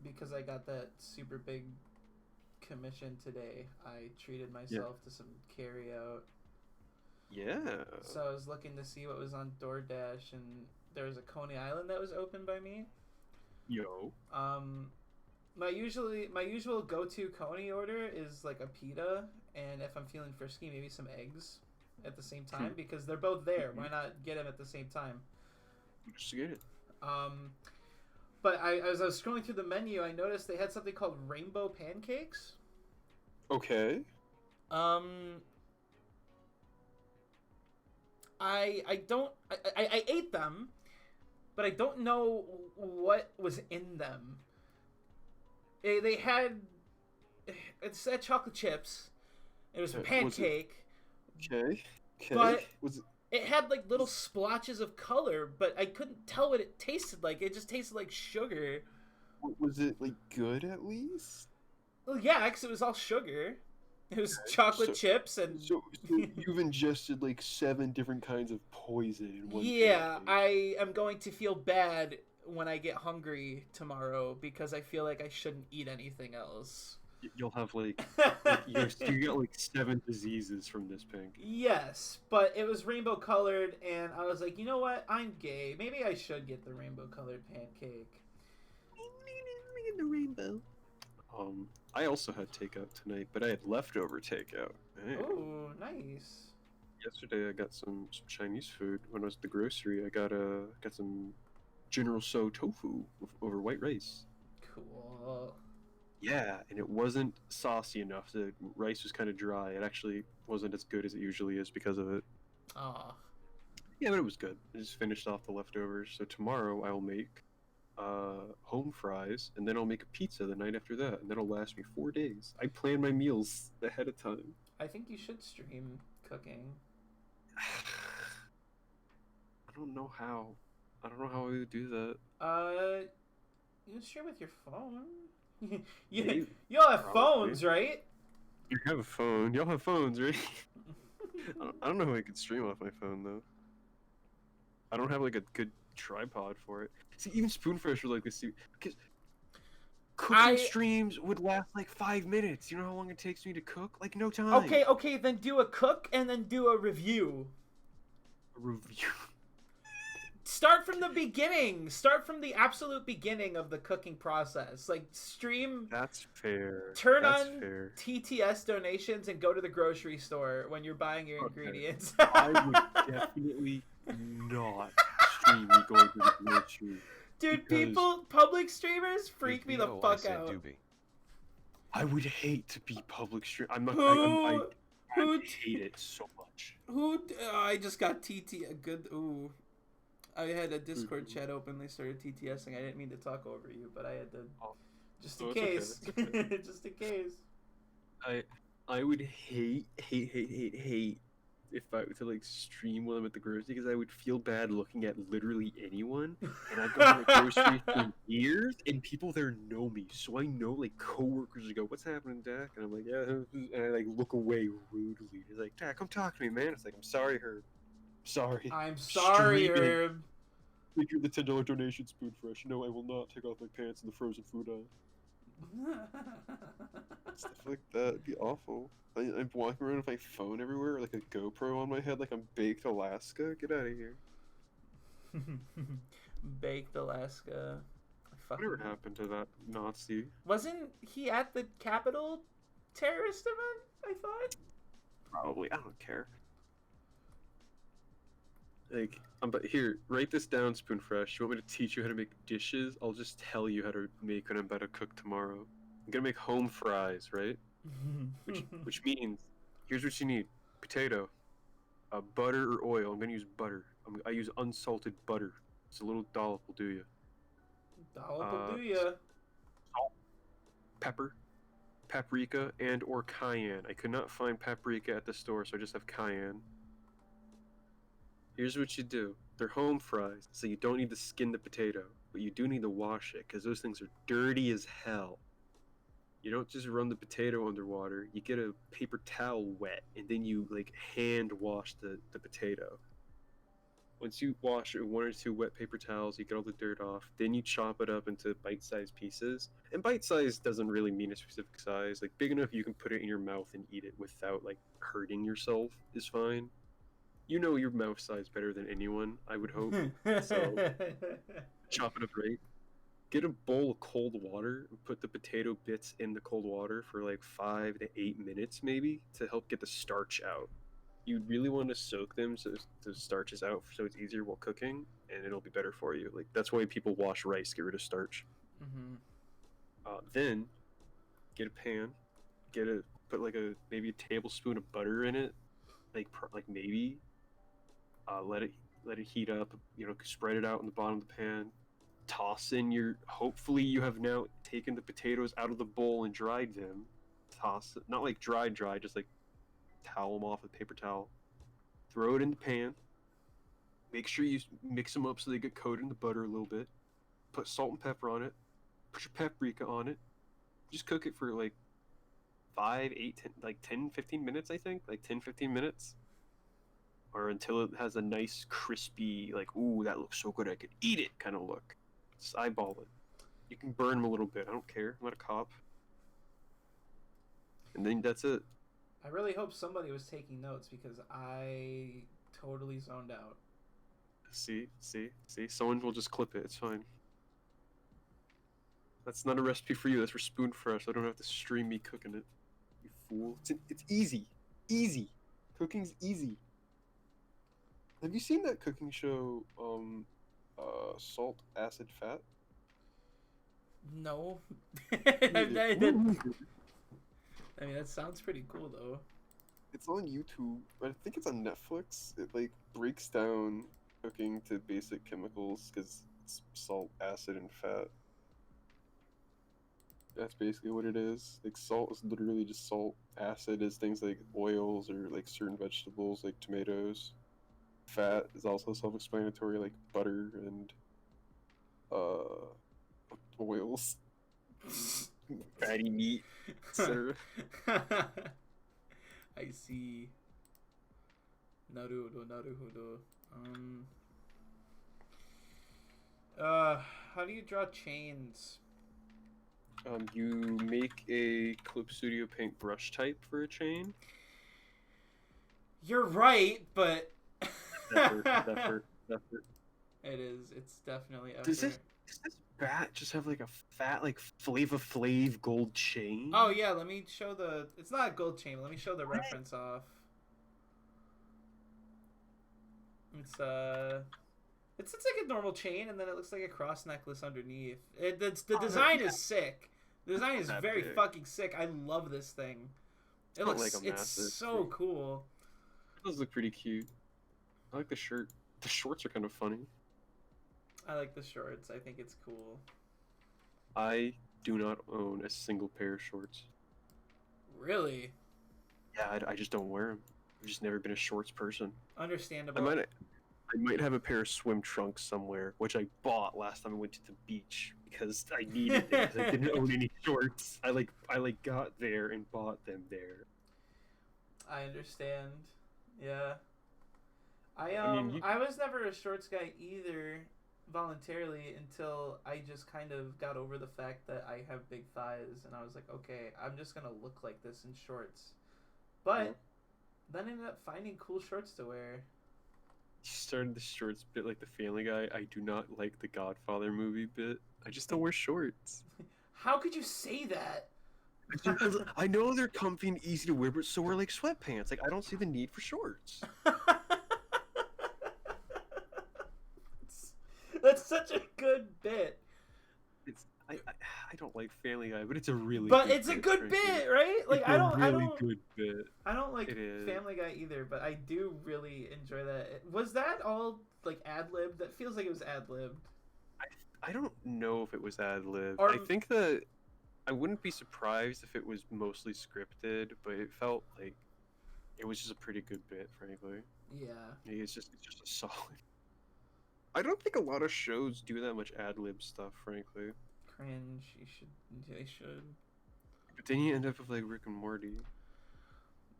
because I got that super big commission today, I treated myself to some carry out. Yeah. So I was looking to see what was on DoorDash, and there was a Coney Island that was open by me. Yo. My usual go-to Coney order is like a pita, and if I'm feeling frisky, maybe some eggs at the same time because they're both there. Why not get them at the same time? Just get it. But as I was scrolling through the menu, I noticed they had something called rainbow pancakes. Okay. I ate them, but I don't know what was in them. They had, it said chocolate chips. It was a pancake. Okay. But Was it? it had like little splotches of color, but I couldn't tell what it tasted like. It just tasted like sugar. Was it like good at least? Well, yeah, because it was all sugar. It was chocolate chips and. So you've ingested like 7 different kinds of poison in one. Yeah, pancake. I am going to feel bad when I get hungry tomorrow because I feel like I shouldn't eat anything else. You'll have like you get like 7 diseases from this pancake. Yes, but it was rainbow colored, and I was like, you know what? I'm gay. Maybe I should get the rainbow colored pancake. The rainbow. I also had takeout tonight, but I had leftover takeout. Hey. Oh, nice. Yesterday I got some Chinese food when I was at the grocery. I got some General Tso tofu over white rice. Cool. Yeah, and it wasn't saucy enough. The rice was kind of dry. It actually wasn't as good as it usually is because of it. Aw. Yeah, but it was good. I just finished off the leftovers. So tomorrow I'll make home fries, and then I'll make a pizza the night after that, and that'll last me 4 days. I plan my meals ahead of time. I think you should stream cooking. I don't know how. I don't know how I would do that. You can stream with your phone. Maybe. Y'all have Probably. phones, right? You have a phone. Y'all have phones, right? I don't know how I could stream off my phone though. I don't have like a good tripod for it. See, even Spoonfresh was like this because cooking streams would last like 5 minutes. You know how long it takes me to cook? Like no time. Okay, then do a cook and then do a review. A review. Start from the beginning. Start from the absolute beginning of the cooking process. Like stream. That's fair. Turn That's on fair. TTS donations and go to the grocery store when you're buying your ingredients. I would definitely not stream me going to the grocery. Dude, public streamers freak me the fuck out. Doobie. I would hate to be public stream. I'm not. I hate it so much. I just got TT a good. Ooh. I had a Discord chat open. They started TTSing. I didn't mean to talk over you, but I had to. Just in case. Okay. Just in case. I would hate if I were to like stream while I'm at the grocery because I would feel bad looking at literally anyone, and I've been to the grocery for years, and people there know me, so I know like coworkers would go, "What's happening, Dak?" And I'm like, "Yeah," and I like look away rudely. He's like, "Dak, come talk to me, man." It's like, "I'm sorry, Herb. Sorry. I'm sorry, Streaming. Herb." Thank you for the $10 donation, Spoonfresh. No, I will not take off my pants in the frozen food aisle. Stuff like that would be awful. I'm walking around with my phone everywhere, like a GoPro on my head, like I'm Baked Alaska. Get out of here. Baked Alaska. Whatever happened to that Nazi? Wasn't he at the Capitol terrorist event, I thought? Probably. I don't care. Like, but here, write this down, Spoonfresh. You want me to teach you how to make dishes? I'll just tell you how to make when I'm about to cook tomorrow. I'm gonna make home fries, right? Which means, here's what you need: potato, butter or oil. I'm gonna use butter. I use unsalted butter. It's a little dollop will do you. Dollop will do ya. Salt, pepper, paprika and or cayenne. I could not find paprika at the store, so I just have cayenne. Here's what you do. They're home fries, so you don't need to skin the potato, but you do need to wash it, because those things are dirty as hell. You don't just run the potato underwater, you get a paper towel wet, and then you, like, hand wash the potato. Once you wash it with 1 or 2 wet paper towels, you get all the dirt off, then you chop it up into bite-sized pieces. And bite-size doesn't really mean a specific size. Like, big enough you can put it in your mouth and eat it without, like, hurting yourself is fine. You know your mouth size better than anyone, I would hope. So, chop it up right. Get a bowl of cold water and put the potato bits in the cold water for like 5 to 8 minutes maybe to help get the starch out. You really want to soak them so the starch is out so it's easier while cooking and it'll be better for you. Like that's why people wash rice, get rid of starch. Mm-hmm. Then get a pan, put like maybe a tablespoon of butter in it, like maybe. Let it heat up. You know, spread it out in the bottom of the pan. Toss in hopefully you have now taken the potatoes out of the bowl and dried them. Toss it, not like dry, just like towel them off with a paper towel. Throw it in the pan. Make sure you mix them up so they get coated in the butter a little bit. Put salt and pepper on it. Put your paprika on it. Just cook it for like 5, 8, 10, like 10, 15 minutes, I think. Like 10, 15 minutes. Or until it has a nice crispy, like, ooh, that looks so good I could eat it kind of look. Just eyeball it. You can burn them a little bit. I don't care. I'm not a cop. And then that's it. I really hope somebody was taking notes because I totally zoned out. See? Someone will just clip it. It's fine. That's not a recipe for you. That's for Spoon Fresh. I don't have to stream me cooking it. You fool. It's easy. Easy. Cooking's easy. Have you seen that cooking show, Salt, Acid, Fat? No. I mean, that sounds pretty cool, though. It's on YouTube. I think it's on Netflix. It, like, breaks down cooking to basic chemicals, because it's salt, acid, and fat. That's basically what it is. Like, salt is literally just salt. Acid is things like oils or, like, certain vegetables, like tomatoes. Fat is also self-explanatory, like butter and oils, fatty meat, etc. I see. Naruto. How do you draw chains? You make a Clip Studio Paint brush type for a chain. You're right, but Effort. It is. It's definitely effort. Does this bat just have like a fat, like Flava Flav gold chain? Oh yeah, let me show the. It's not a gold chain. But let me show the reference off. It's like a normal chain, and then it looks like a cross necklace underneath. The design is sick. The design is very fucking sick. I love this thing. It looks like it's so cool. It does look pretty cute. I like the shirt. The shorts are kind of funny. I like the shorts. I think it's cool. I do not own a single pair of shorts. Really? Yeah, I just don't wear them. I've just never been a shorts person. Understandable. I might have a pair of swim trunks somewhere, which I bought last time I went to the beach because I needed them because I didn't own any shorts. I got there and bought them there. I understand. Yeah. I mean, I was never a shorts guy either, voluntarily, until I just kind of got over the fact that I have big thighs, and I was like, okay, I'm just gonna look like this in shorts. But then I ended up finding cool shorts to wear. You started the shorts bit like the Family Guy. I do not like the Godfather movie bit. I just don't wear shorts. How could you say that? I know they're comfy and easy to wear, but so are like sweatpants. Like I don't see the need for shorts. That's such a good bit. I don't like Family Guy, but it's a really. But good it's a bit, good frankly. bit, right? Like it's I don't. Good bit. I don't like It is. Family Guy either, but I do really enjoy that. Was that all like ad lib? That feels like it was ad libbed. I don't know if it was ad lib. Or- I think that I wouldn't be surprised if it was mostly scripted, but it felt like it was just a pretty good bit, frankly. Yeah. It's just a solid. I don't think a lot of shows do that much ad lib stuff, frankly. Cringe. They should. But then you end up with like Rick and Morty,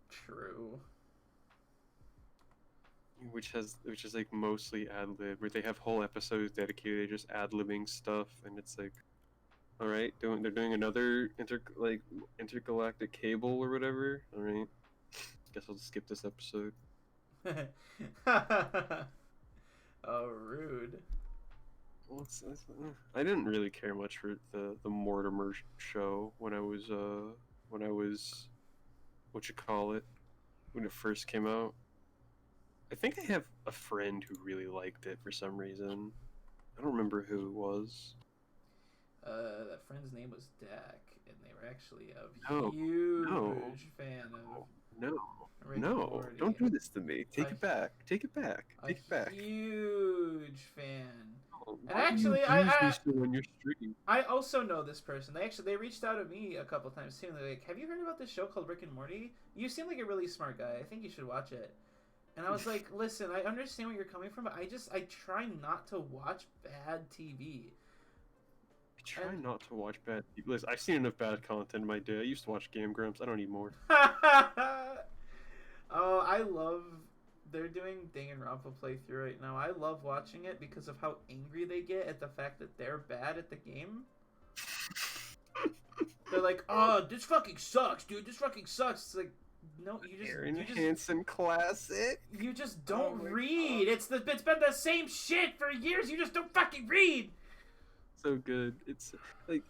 True. which is like mostly ad lib, where they have whole episodes dedicated to just ad libbing stuff, and it's like, all right, they're doing another intergalactic cable or whatever. All right, guess I'll just skip this episode. Oh, rude. Well, I didn't really care much for the Mortimer show when I was what you call it, when it first came out. I think I have a friend who really liked it for some reason. I don't remember who it was. That friend's name was Dak, and they were actually a No, huge fan of No, Rick and no, Morty. don't do this to me. Take it back. Take it back. Take it back. Huge fan. Oh, And why do you actually, use this on your stream? I also know this person. They reached out to me a couple times too. And they're like, "Have you heard about this show called Rick and Morty? You seem like a really smart guy. I think you should watch it." And I was like, "Listen, I understand where you're coming from, but I try not to watch bad TV." I try not to watch bad TV. Listen, I've seen enough bad content in my day. I used to watch Game Grumps. I don't need more. Oh, I love. They're doing Danganronpa playthrough right now. I love watching it because of how angry they get at the fact that they're bad at the game. They're like, "Oh, this fucking sucks, dude. This fucking sucks." It's like, no, Aaron Hansen classic. you just don't Oh my read. It's been the same shit for years. You just don't fucking read. So good. It's like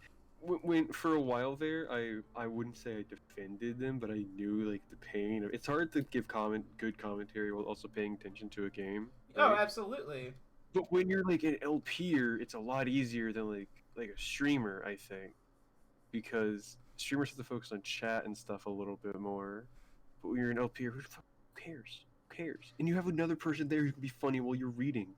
when for a while there, I wouldn't say I defended them, but I knew like the pain. It's hard to give good commentary while also paying attention to a game. Oh, right? absolutely. But when you're like an LPer, it's a lot easier than like a streamer, I think, because streamers have to focus on chat and stuff a little bit more. But when you're an LPer, who cares? Who cares? And you have another person there who can be funny while you're reading.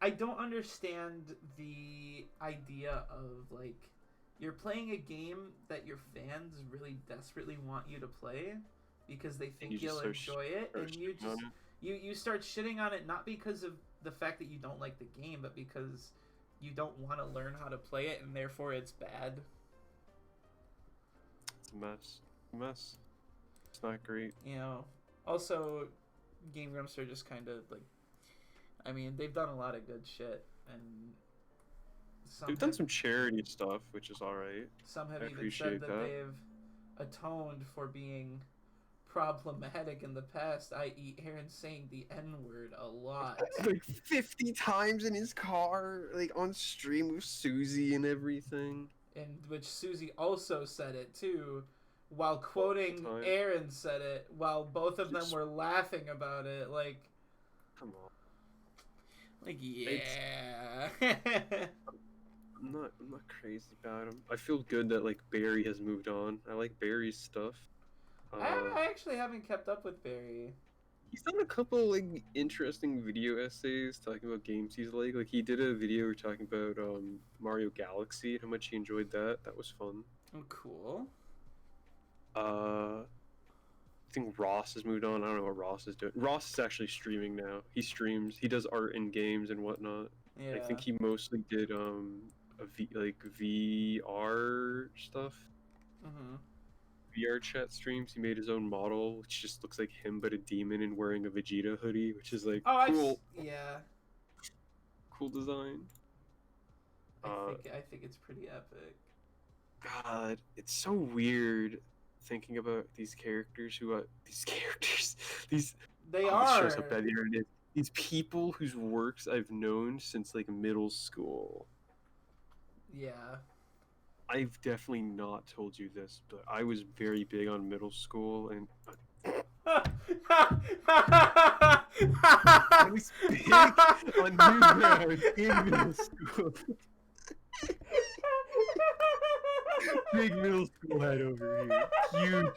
I don't understand the idea of like you're playing a game that your fans really desperately want you to play because they think you'll enjoy it, and you start shitting on it not because of the fact that you don't like the game, but because you don't want to learn how to play it, and therefore it's bad. It's a mess. It's not great. You know. Also, Game Grumps are just kind of like. I mean, they've done a lot of good shit, and they've done some charity stuff, which is alright. Some have even said that they've atoned for being problematic in the past, i.e. Aaron saying the N-word a lot. Like 50 times in his car, like on stream with Susie and everything. In which Susie also said it too, while quoting Aaron said it, while both of them were laughing about it, like... Come on. Like, yeah. I'm not crazy about him. I feel good that like Barry has moved on. I like Barry's stuff. I actually haven't kept up with Barry. He's done a couple like interesting video essays talking about games he's like. Like he did a video talking about Mario Galaxy and how much he enjoyed that. That was fun. Oh, cool. I think Ross has moved on. I don't know what Ross is doing. Ross is actually streaming now. He streams. He does art in games and whatnot. Yeah. I think he mostly did VR stuff. Mm-hmm. VR chat streams. He made his own model, which just looks like him but a demon and wearing a Vegeta hoodie, which is like cool. Yeah. Cool design. I think it's pretty epic. God, it's so weird thinking about these characters They are. Shows how bad the internet is. These people whose works I've known since like middle school. Yeah. I've definitely not told you this, but I was very big on middle school and I was big on Newground in middle school. Big middle school head over here.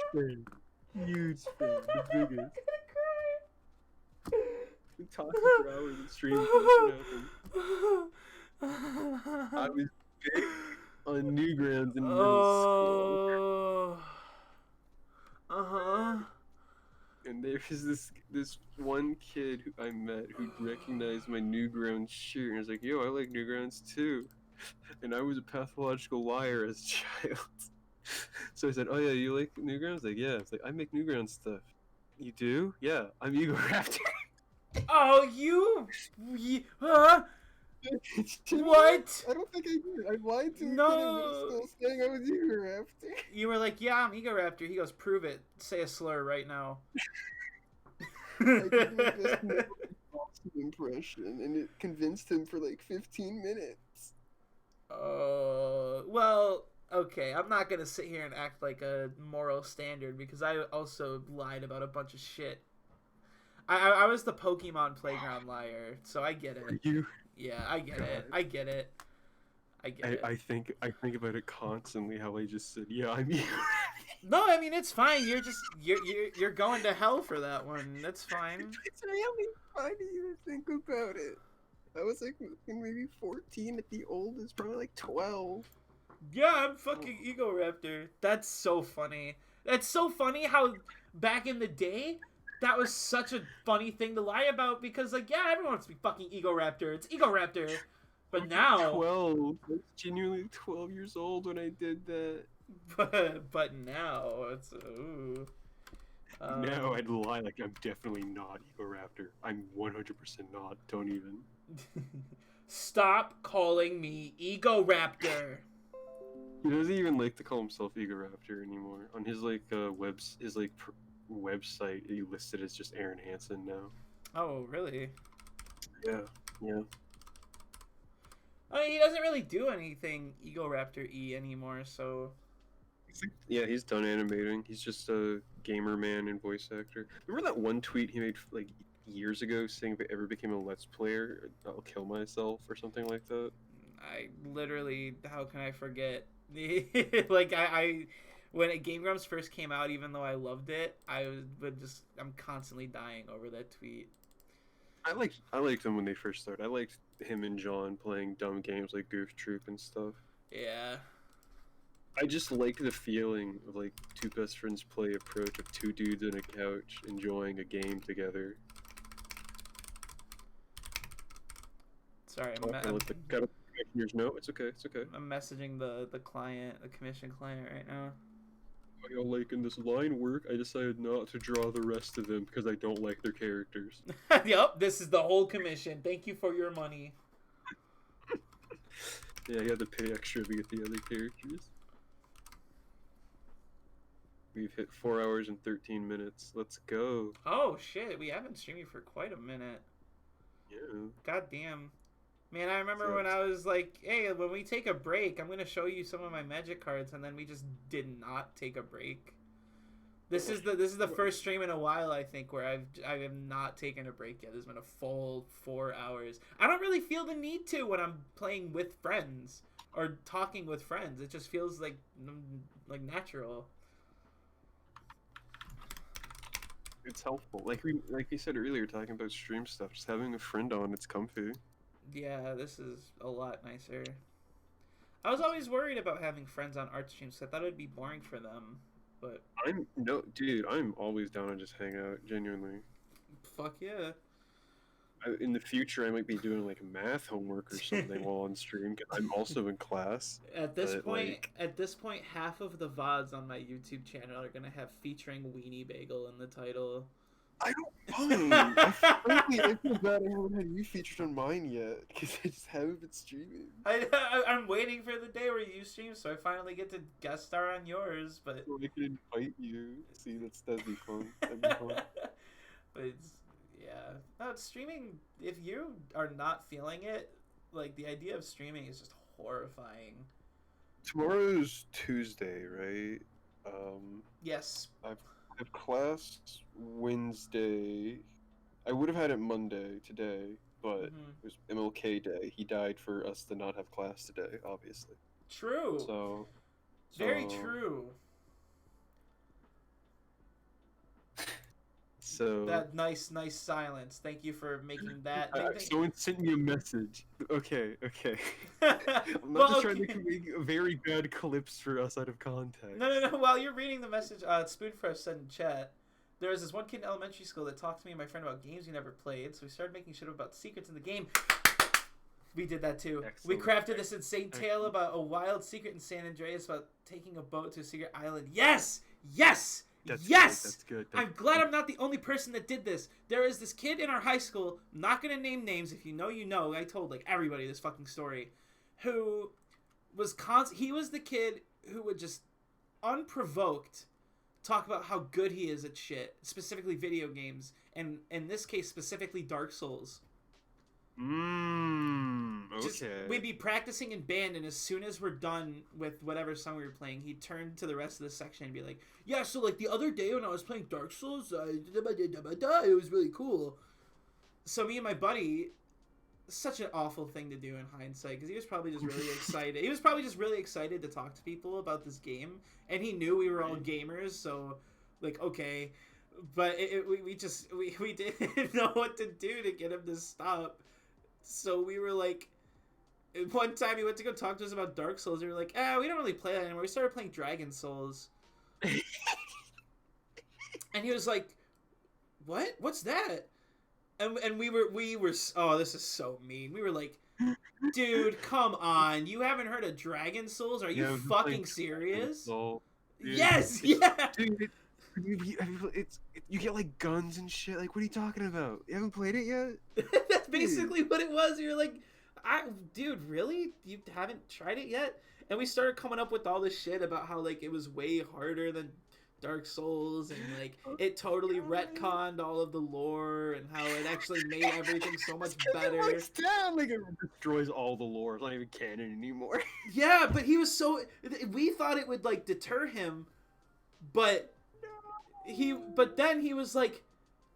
Huge fan. The biggest. Been talking for hours and streaming. I was big on Newgrounds in middle school. Oh. Uh-huh. And there was this one kid who I met who recognized my Newgrounds shirt and was like, "Yo, I like Newgrounds too." And I was a pathological liar as a child. So I said, "Oh yeah, you like Newgrounds?" Like, "Yeah." It's like, "I make Newgrounds stuff." "You do?" "Yeah, I'm Ego Raptor." Oh, what? I don't think I did. I lied to a kid in middle No. school saying I was Ego Raptor. You were like, yeah, I'm Ego Raptor. He goes, prove it. Say a slur right now. I did my best Boston impression, and it convinced him for like 15 minutes. Well, okay. I'm not gonna sit here and act like a moral standard because I also lied about a bunch of shit. I was the Pokemon playground liar, so I get it. You? Yeah, I get it. I get it. I get it. I think about it constantly. How I just said, "Yeah, I'm Ego." No, I mean it's fine. You're going to hell for that one. That's fine. It's really funny to think about it. I was like maybe 14 at the oldest, probably like 12. Yeah, I'm fucking Ego Raptor. That's so funny. That's so funny how back in the day, that was such a funny thing to lie about because, like, yeah, everyone wants to be fucking Ego Raptor. It's Ego Raptor. But now... 12. I was genuinely 12 years old when I did that. But now, it's... Ooh. Now I'd lie like I'm definitely not Ego Raptor. I'm 100% not. Don't even. Stop calling me Ego Raptor. He doesn't even like to call himself Ego Raptor anymore. On his like website, he listed as just Aaron Hansen now. Oh, really? Yeah. Yeah. I mean, he doesn't really do anything Ego Raptor E anymore, so... Yeah, he's done animating. He's just a gamer man and voice actor. Remember that one tweet he made like years ago saying if I ever became a Let's Player, I'll kill myself or something like that? I literally, how can I forget? Like, when Game Grumps first came out, even though I loved it, I'm constantly dying over that tweet. I liked them when they first started. I liked him and John playing dumb games like Goof Troop and stuff. Yeah. I just like the feeling of like two best friends play approach of two dudes on a couch enjoying a game together. Sorry, Got a commissioner's note. It's okay. It's okay. I'm messaging the client, the commission client right now. Like in this line work, I decided not to draw the rest of them because I don't like their characters. Yep, this is the whole commission. Thank you for your money. Yeah, I had to pay extra to get the other characters. We've hit 4 hours and 13 minutes. Let's go. Oh shit, we haven't streamed for quite a minute. Yeah. God damn. Man, I remember when I was like, hey, when we take a break, I'm going to show you some of my magic cards, and then we just did not take a break. This is the first stream in a while, I think, where I have not taken a break yet. It's been a full 4 hours. I don't really feel the need to when I'm playing with friends or talking with friends. It just feels like natural. It's helpful. Like we said earlier, talking about stream stuff, just having a friend on, it's comfy. Yeah, this is a lot nicer. I was always worried about having friends on art streams, so I thought it would be boring for them, but... Dude, I'm always down to just hang out, genuinely. Fuck yeah. In the future, I might be doing like math homework or something while on stream, because I'm also in class. At this point, half of the VODs on my YouTube channel are gonna have featuring Weeniebagel in the title. I don't mind. I feel bad I haven't had you featured on mine yet, because I just haven't been streaming. I'm waiting for the day where you stream, so I finally get to guest star on yours, but... So I can invite you. See, that'd be fun. That'd be fun. But it's... Yeah. No, streaming, if you are not feeling it, like, the idea of streaming is just horrifying. Tomorrow's Tuesday, right? Yes. I have class Wednesday. I would have had it Monday today, but it was MLK Day. He died for us to not have class today, obviously. True. So Very true. So That nice silence. Thank you for making that. someone sent me a message. Okay. I'm not Well, just trying okay. to make very bad clips for us out of context. No. While you're reading the message, Spoonfresh said in chat, there was this one kid in elementary school that talked to me and my friend about games we never played, so we started making shit about secrets in the game. We did that too. Excellent. We crafted this insane tale about a wild secret in San Andreas about taking a boat to a secret island. Yes! That's Yes! good. I'm glad I'm not the only person that did this. There is this kid in our high school, I'm not gonna name names, if you know, you know, I told like everybody this fucking story, who was he was the kid who would just unprovoked talk about how good he is at shit, specifically video games, and in this case specifically Dark Souls. Okay. We'd be practicing in band, and as soon as we're done with whatever song we were playing, he'd turn to the rest of the section and be like, yeah, so like the other day when I was playing Dark Souls, it was really cool. So me and my buddy, such an awful thing to do in hindsight, because he was probably just really excited. He was probably just really excited to talk to people about this game, and he knew we were all gamers, so like, okay. But we didn't know what to do to get him to stop. So we were like, one time he went to go talk to us about Dark Souls. We were like, we don't really play that anymore. We started playing Dragon Souls. And he was like, what? What's that? And we were, oh, this is so mean. We were like, dude, come on. You haven't heard of Dragon Souls? Are you fucking serious? Yes, yeah. Dude, you get like guns and shit. Like, what are you talking about? You haven't played it yet? That's basically what it was. You're like, dude, really? You haven't tried it yet? And we started coming up with all this shit about how like it was way harder than Dark Souls, and like it totally retconned all of the lore, and how it actually made everything so much better. Like it destroys all the lore. It's not even canon anymore. Yeah, but he was so. We thought it would like deter him, but then he was like,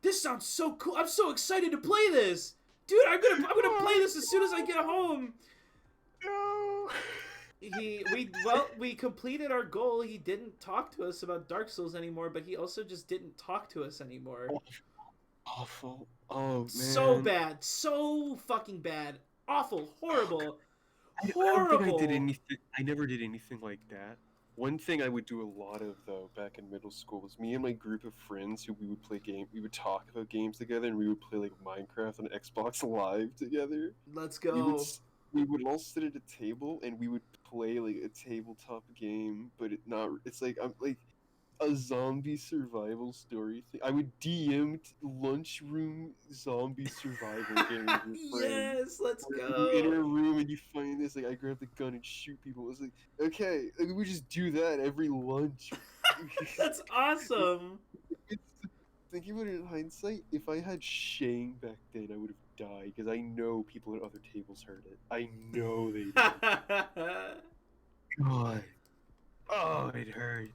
"This sounds so cool! I'm so excited to play this, dude! I'm gonna play this as soon as I get home." No. We completed our goal. He didn't talk to us about Dark Souls anymore, but he also just didn't talk to us anymore. Awful. Oh man. So bad. So fucking bad. Awful. Horrible. Horrible. I don't think I did anything. I never did anything like that. One thing I would do a lot of though back in middle school was me and my group of friends who we would talk about games together, and we would play like Minecraft on Xbox Live together. Let's go. We would all sit at a table and we would play like a tabletop game, but it's like a zombie survival story thing. I would DM lunchroom zombie survival game with your friends. Yes, let's You're go. in a room and you find this, like I grab the gun and shoot people. It's like, okay, like, we just do that every lunch. That's awesome. Thinking about it in hindsight, if I had Shane back then, I would have died, because I know people at other tables heard it. I know they did. God. Oh, it hurt.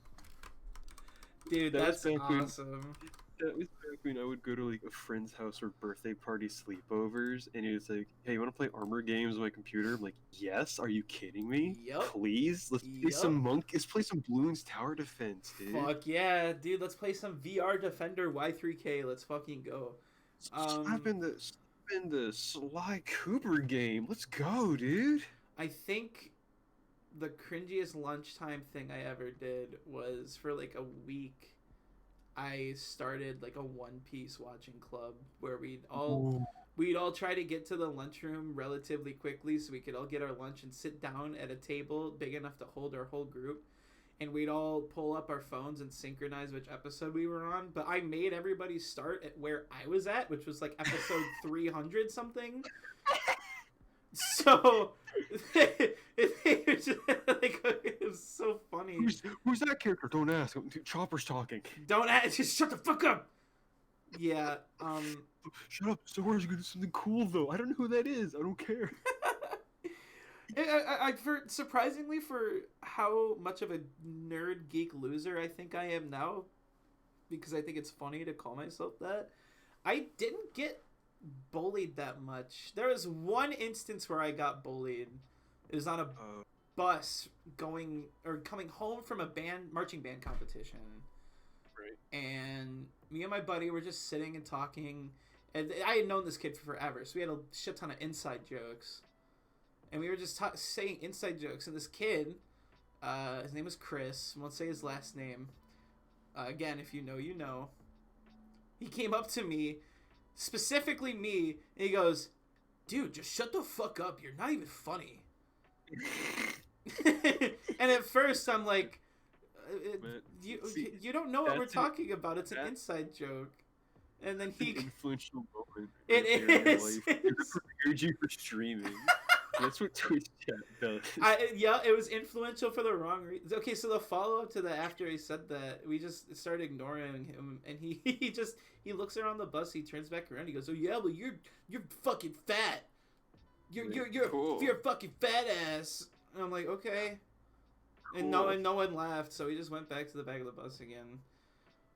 Dude, That that's was back when- awesome. That was back when I would go to like a friend's house or birthday party sleepovers, and he was like, "Hey, you want to play armor games on my computer?" I'm like, "Yes." Are you kidding me? Yup. Please, let's play Yup. some Let's play some Bloons Tower Defense, dude. Fuck yeah, dude. Let's play some VR Defender Y3K. Let's fucking go. Slap in the Sly Cooper game. Let's go, dude. I think the cringiest lunchtime thing I ever did was for like a week. I started like a One Piece watching club where we'd all try to get to the lunchroom relatively quickly so we could all get our lunch and sit down at a table big enough to hold our whole group, and we'd all pull up our phones and synchronize which episode we were on. But I made everybody start at where I was at, which was like episode 300 something. So it was so funny. Who's that character? Don't ask. Chopper's talking. Don't ask. Just shut the fuck up. Yeah. Shut up. Sora's gonna do something cool though. I don't know who that is. I don't care. Surprisingly, for how much of a nerd geek loser I think I am now, because I think it's funny to call myself that, I didn't get bullied that much. There was one instance where I got bullied. It was on a bus coming home from a marching band competition. And me and my buddy were just sitting and talking, and I had known this kid for forever, so we had a shit ton of inside jokes, and we were just saying inside jokes. And this kid, his name was Chris. I won't say his last name. Again, if you know, you know. He came up to me, specifically me, and he goes, "Dude, just shut the fuck up. You're not even funny." And at first, I'm like, you don't know what we're talking about. It's an inside joke. And then he... An influential moment. It is. It prepared you for streaming. That's what Twitch chat does. Yeah, it was influential for the wrong reason. Okay, so the follow-up to that, after he said that, we just started ignoring him, and he looks around the bus, he turns back around, he goes, "Oh yeah, well you're fucking fat. You're cool. You're a fucking fat ass." And I'm like, okay. And Cool. no one laughed, so we just went back to the back of the bus again.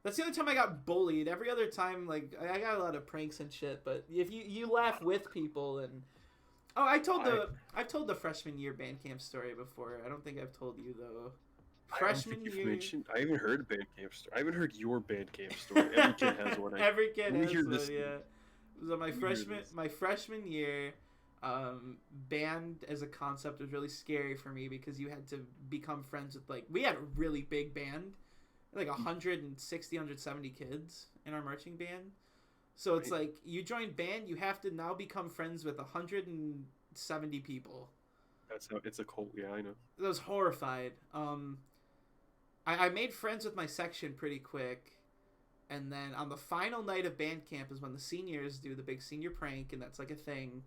That's the only time I got bullied. Every other time, like, I got a lot of pranks and shit, but if you laugh with people and... Oh, I've told the freshman year band camp story before. I don't think I've told you, though. Freshman year... I haven't heard a band camp story. I haven't heard your band camp story. Every kid has one. Every kid has one, this. yeah. So my freshman year... band as a concept was really scary for me because you had to become friends with, like, we had a really big band, like 160, 170 kids in our marching band. So it's like, you join band, you have to now become friends with 170 people. That's how it's a cult. Yeah, I know. I was horrified. I made friends with my section pretty quick. And then on the final night of band camp is when the seniors do the big senior prank, and that's like a thing.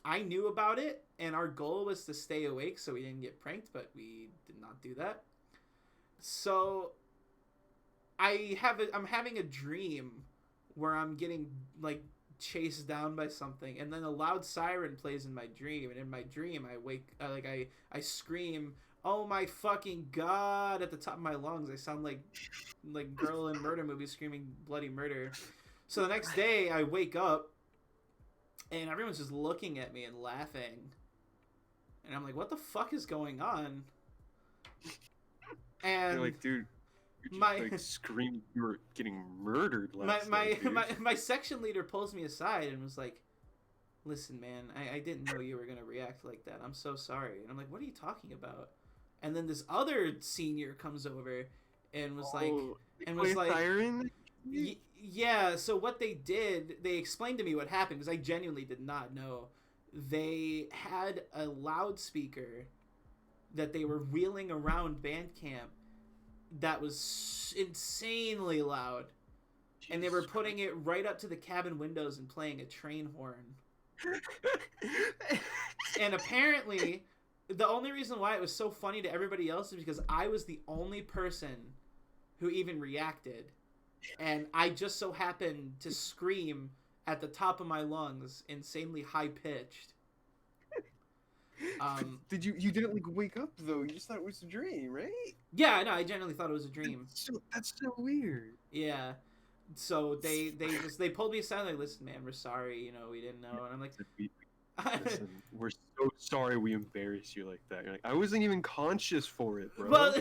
I knew about it, and our goal was to stay awake so we didn't get pranked, but we did not do that. So I'm having a dream where I'm getting, like, chased down by something, and then a loud siren plays in my dream, and in my dream I wake, I scream, "Oh my fucking god," at the top of my lungs. I sound like girl in murder movie screaming bloody murder. So the next day I wake up, and everyone's just looking at me and laughing. And I'm like, what the fuck is going on? And you're like, dude, you just screamed you were getting murdered last night, my section leader pulls me aside and was like, "Listen, man, I didn't know you were going to react like that. I'm so sorry." And I'm like, "What are you talking about?" And then this other senior comes over and was siren? Yeah, so what they did, they explained to me what happened, because I genuinely did not know. They had a loudspeaker that they were wheeling around band camp that was insanely loud. And they were putting it right up to the cabin windows and playing a train horn. And apparently, the only reason why it was so funny to everybody else is because I was the only person who even reacted. And I just so happened to scream at the top of my lungs, insanely high pitched. Did you didn't like wake up though? You just thought it was a dream, right? Yeah, I know. I genuinely thought it was a dream. That's so weird. Yeah. So they pulled me aside, like, "Listen, man, we're sorry. You know, we didn't know." And I'm like, "Listen, we're so sorry we embarrassed you like that." You're like, "I wasn't even conscious for it, bro." Well,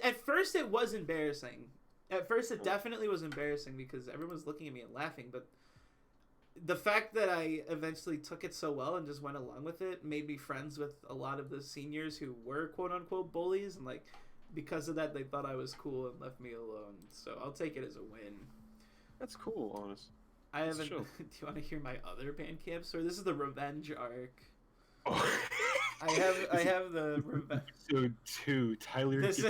at first it was embarrassing. At first, it definitely was embarrassing because everyone was looking at me and laughing, but the fact that I eventually took it so well and just went along with it made me friends with a lot of the seniors who were quote-unquote bullies, and, like, because of that, they thought I was cool and left me alone. So I'll take it as a win. That's cool, honest. I haven't... Do you want to hear my other band camp story? This is the revenge arc. Oh. I have the episode 2. Tyler gets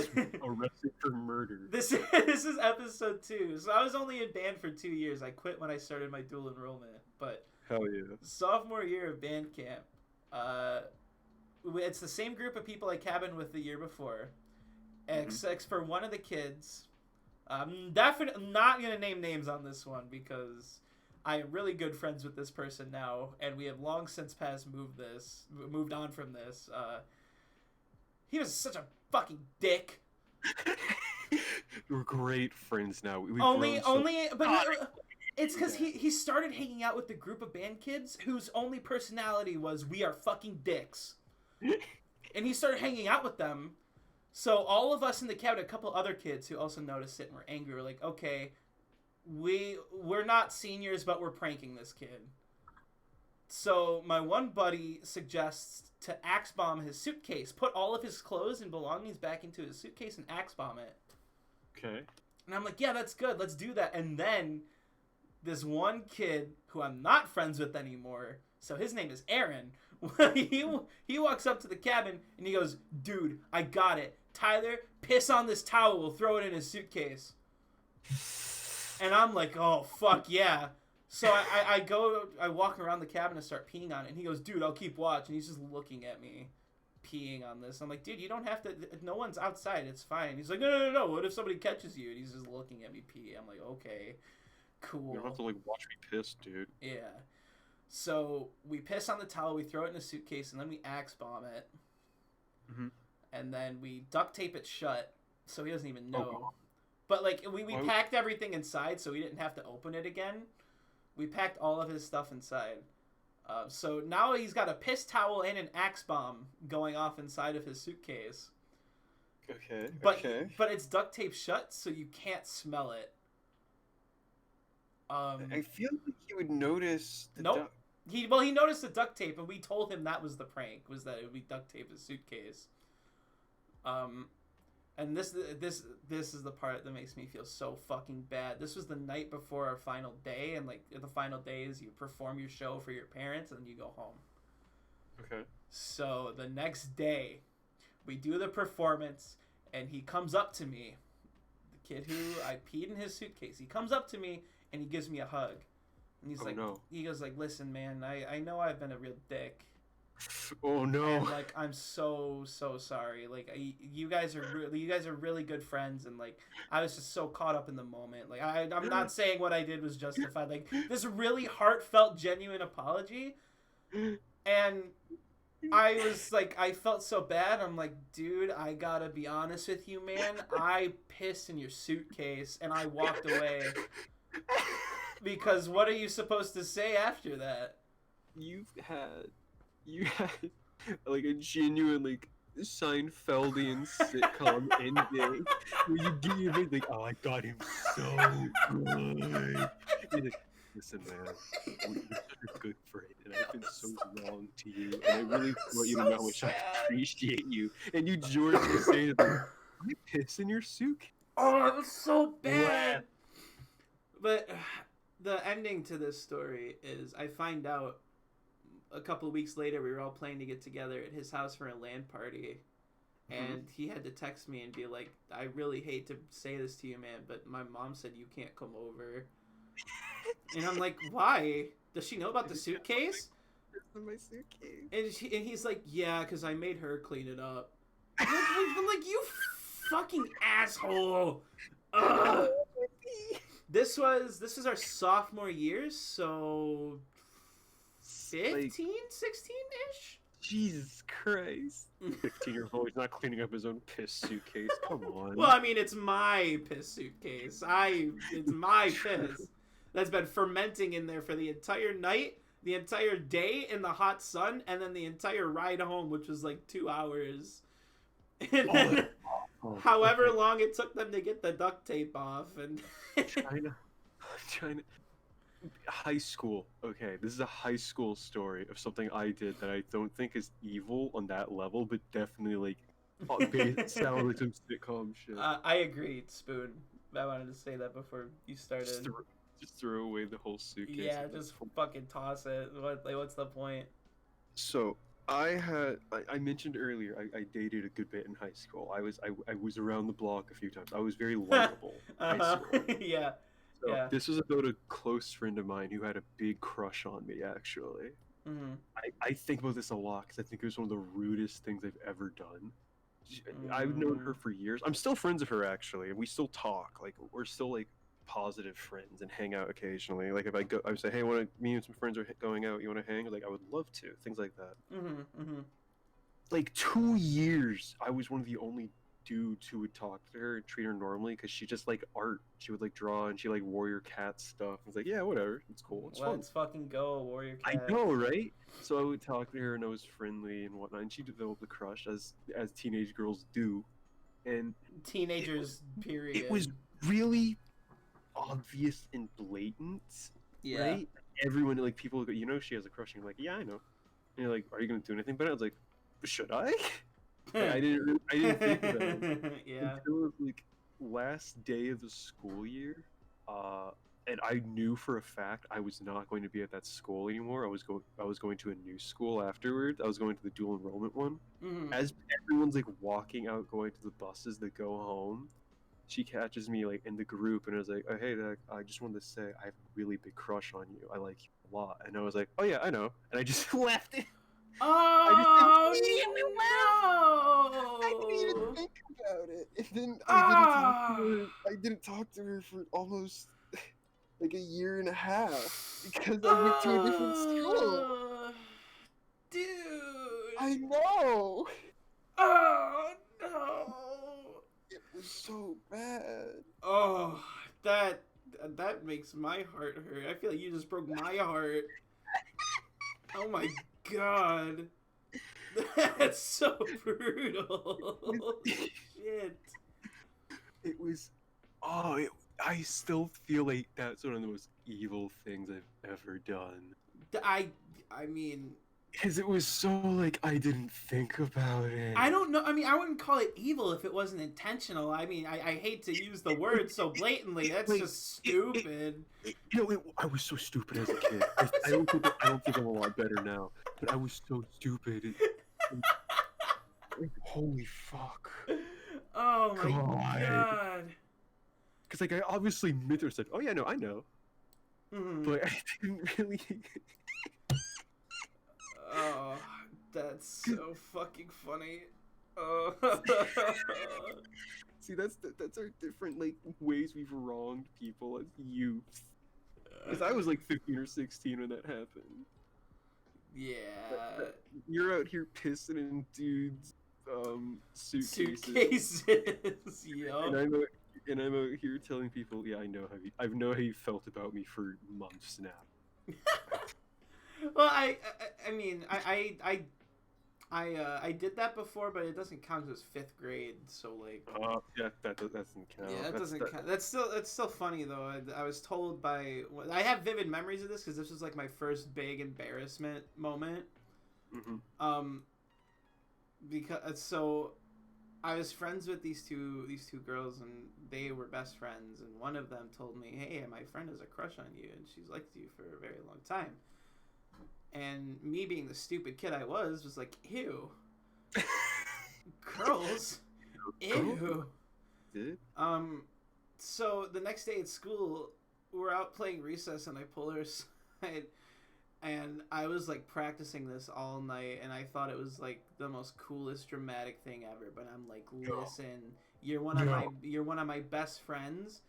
arrested for murder. This is episode 2. So I was only in band for 2 years. I quit when I started my dual enrollment. But hell yeah, sophomore year of band camp, it's the same group of people I cabined with the year before, except for one of the kids. I'm definitely not gonna name names on this one because I am really good friends with this person now, and we have long since moved on from this. He was such a fucking dick. We're great friends now. It's because he started hanging out with the group of band kids whose only personality was, "We are fucking dicks." And he started hanging out with them, So all of us in the cabin, a couple other kids who also noticed it and were angry, were like, okay, we're not seniors, but we're pranking this kid. So my one buddy suggests to axe bomb his suitcase, put all of his clothes and belongings back into his suitcase and axe bomb it. Okay. And I'm like, yeah, that's good. Let's do that. And then this one kid who I'm not friends with anymore, so his name is Aaron, he walks up to the cabin and he goes, dude, I got it. Tyler, piss on this towel. We'll throw it in his suitcase. And I'm like, oh, fuck yeah. So I walk around the cabin and start peeing on it. And he goes, dude, I'll keep watch. And he's just looking at me peeing on this. I'm like, dude, you don't have to. No one's outside. It's fine. He's like, no. What if somebody catches you? And he's just looking at me pee. I'm like, okay, cool. You don't have to like watch me piss, dude. Yeah. So we piss on the towel. We throw it in a suitcase. And then we axe bomb it. Mm-hmm. And then we duct tape it shut. So he doesn't even know. Oh. But like we packed everything inside so we didn't have to open it again. We packed all of his stuff inside. So now he's got a piss towel and an axe bomb going off inside of his suitcase. Okay. But it's duct tape shut, so you can't smell it. I feel like he would notice. Nope. He noticed the duct tape, and we told him that was the prank, was that it would be duct tape his suitcase. And this is the part that makes me feel so fucking bad. This was the night before our final day, and like the final day is you perform your show for your parents, and then you go home. Okay. So the next day, we do the performance, and he comes up to me, the kid who I peed in his suitcase. He comes up to me and he gives me a hug, and he's he goes like, listen, man, I know I've been a real dick. Oh no! And like, I'm so sorry. Like, you guys are really good friends, and like, I was just so caught up in the moment. Like, I'm not saying what I did was justified. Like, this really heartfelt, genuine apology, and I was like, I felt so bad. I'm like, dude, I gotta be honest with you, man. I pissed in your suitcase, and I walked away. Because what are you supposed to say after that? You had like a genuine like Seinfeldian sitcom ending where you give it like, oh, I got him so good. You're like, listen, man, you're such a good friend, and I've been so wrong to you, and I really want you to know how much I appreciate you. And you George was saying, like, I piss in your suitcase. Oh, it was so bad. But the ending to this story is I find out a couple of weeks later we were all planning to get together at his house for a LAN party, and he had to text me and be like, I really hate to say this to you, man, but my mom said you can't come over. And I'm like, why? Does she know about the suitcase? It's in my suitcase. And he's like, yeah, because I made her clean it up. I'm like, you fucking asshole. Ugh. This was our sophomore year, so 15, 16-ish? Jesus Christ. 15-year-old, he's not cleaning up his own piss suitcase. Come on. Well, I mean, it's my piss suitcase. It's my piss that's been fermenting in there for the entire night, the entire day in the hot sun, and then the entire ride home, which was like 2 hours. And then, however long it took them to get the duct tape off. And China. High school. Okay, this is a high school story of something I did that I don't think is evil on that level, but definitely like sounds like some sitcom shit. I agree, Spoon. I wanted to say that before you started. Just throw away the whole suitcase. Yeah, just fucking toss it. What's the point? So I mentioned earlier I dated a good bit in high school. I was around the block a few times. I was very likable in high school. Yeah. So Yeah. This was about a close friend of mine who had a big crush on me, actually. Mm-hmm. I think about this a lot because I think it was one of the rudest things I've ever done. I've known her for years. I'm still friends with her, actually, and we still talk. Like, we're still, like, positive friends and hang out occasionally. Like, if I would say, hey, me and some friends are going out, you want to hang? Like, I would love to. Things like that. Mm-hmm. Mm-hmm. Like, 2 years, I was one of the only dudes who would talk to her and treat her normally because she just like art. She would like draw and she like warrior cat stuff. It's like, yeah, whatever, it's cool, it's Let's fun. fucking go, warrior cat. I know, right? So I would talk to her and I was friendly and whatnot, and she developed a crush as teenage girls do. and Teenagers, period. it was really obvious and blatant, yeah. right? Everyone, like, people go, you know, she has a crush. And you're like, yeah, I know. And you're like, are you gonna do anything? But I was like, should I? Like, I didn't think about it yeah. until like last day of the school year. And I knew for a fact I was not going to be at that school anymore. I was going to a new school afterwards. I was going to the dual enrollment one. Mhm. As everyone's like walking out, going to the buses that go home, she catches me like in the group, and I was like, "Oh hey, Doc, I just wanted to say I have a really big crush on you. I like you a lot." And I was like, "Oh yeah, I know." And I just left it. Oh I didn't even no! think about it. And then Ah! I didn't talk to her for almost like a year and a half because I went to a different school. Ah! Dude! I know. Oh no! It was so bad. Oh, that makes my heart hurt. I feel like you just broke my heart. Oh my god. That's so brutal. Shit. It was. I still feel like that's one of the most evil things I've ever done. I mean, Because it was so like I didn't think about it. I don't know. I mean, I wouldn't call it evil if it wasn't intentional. I mean, I hate to use the word so blatantly. That's just stupid. I was so stupid as a kid. I don't think I'm a lot better now, but I was so stupid. Holy fuck. Oh my god. Because like I obviously meant or said, "Oh yeah, no, I know," Mhm. but I didn't really. Oh, that's so fucking funny. Oh. See, that's our different like ways we've wronged people as youth. Because I was like 15 or 16 when that happened. Yeah. You're out here pissing in dudes' suitcases. Suitcases. Yup. And I'm out here telling people, yeah, I know how you felt about me for months now. Well, I mean, I did that before, but it doesn't count as 5th grade. So like. Yeah, that doesn't count. Yeah, that doesn't count. That's still funny though. I was told by. I have vivid memories of this because this was like my first big embarrassment moment. Mm-hmm. Because so. I was friends with these two girls, and they were best friends. And one of them told me, "Hey, my friend has a crush on you, and she's liked you for a very long time." And me, being the stupid kid I was like, "Ew, girls, ew." So the next day at school, we're out playing recess, and I pull her aside. And I was like practicing this all night, and I thought it was like the most coolest dramatic thing ever. But I'm like, listen, you're one of my best friends,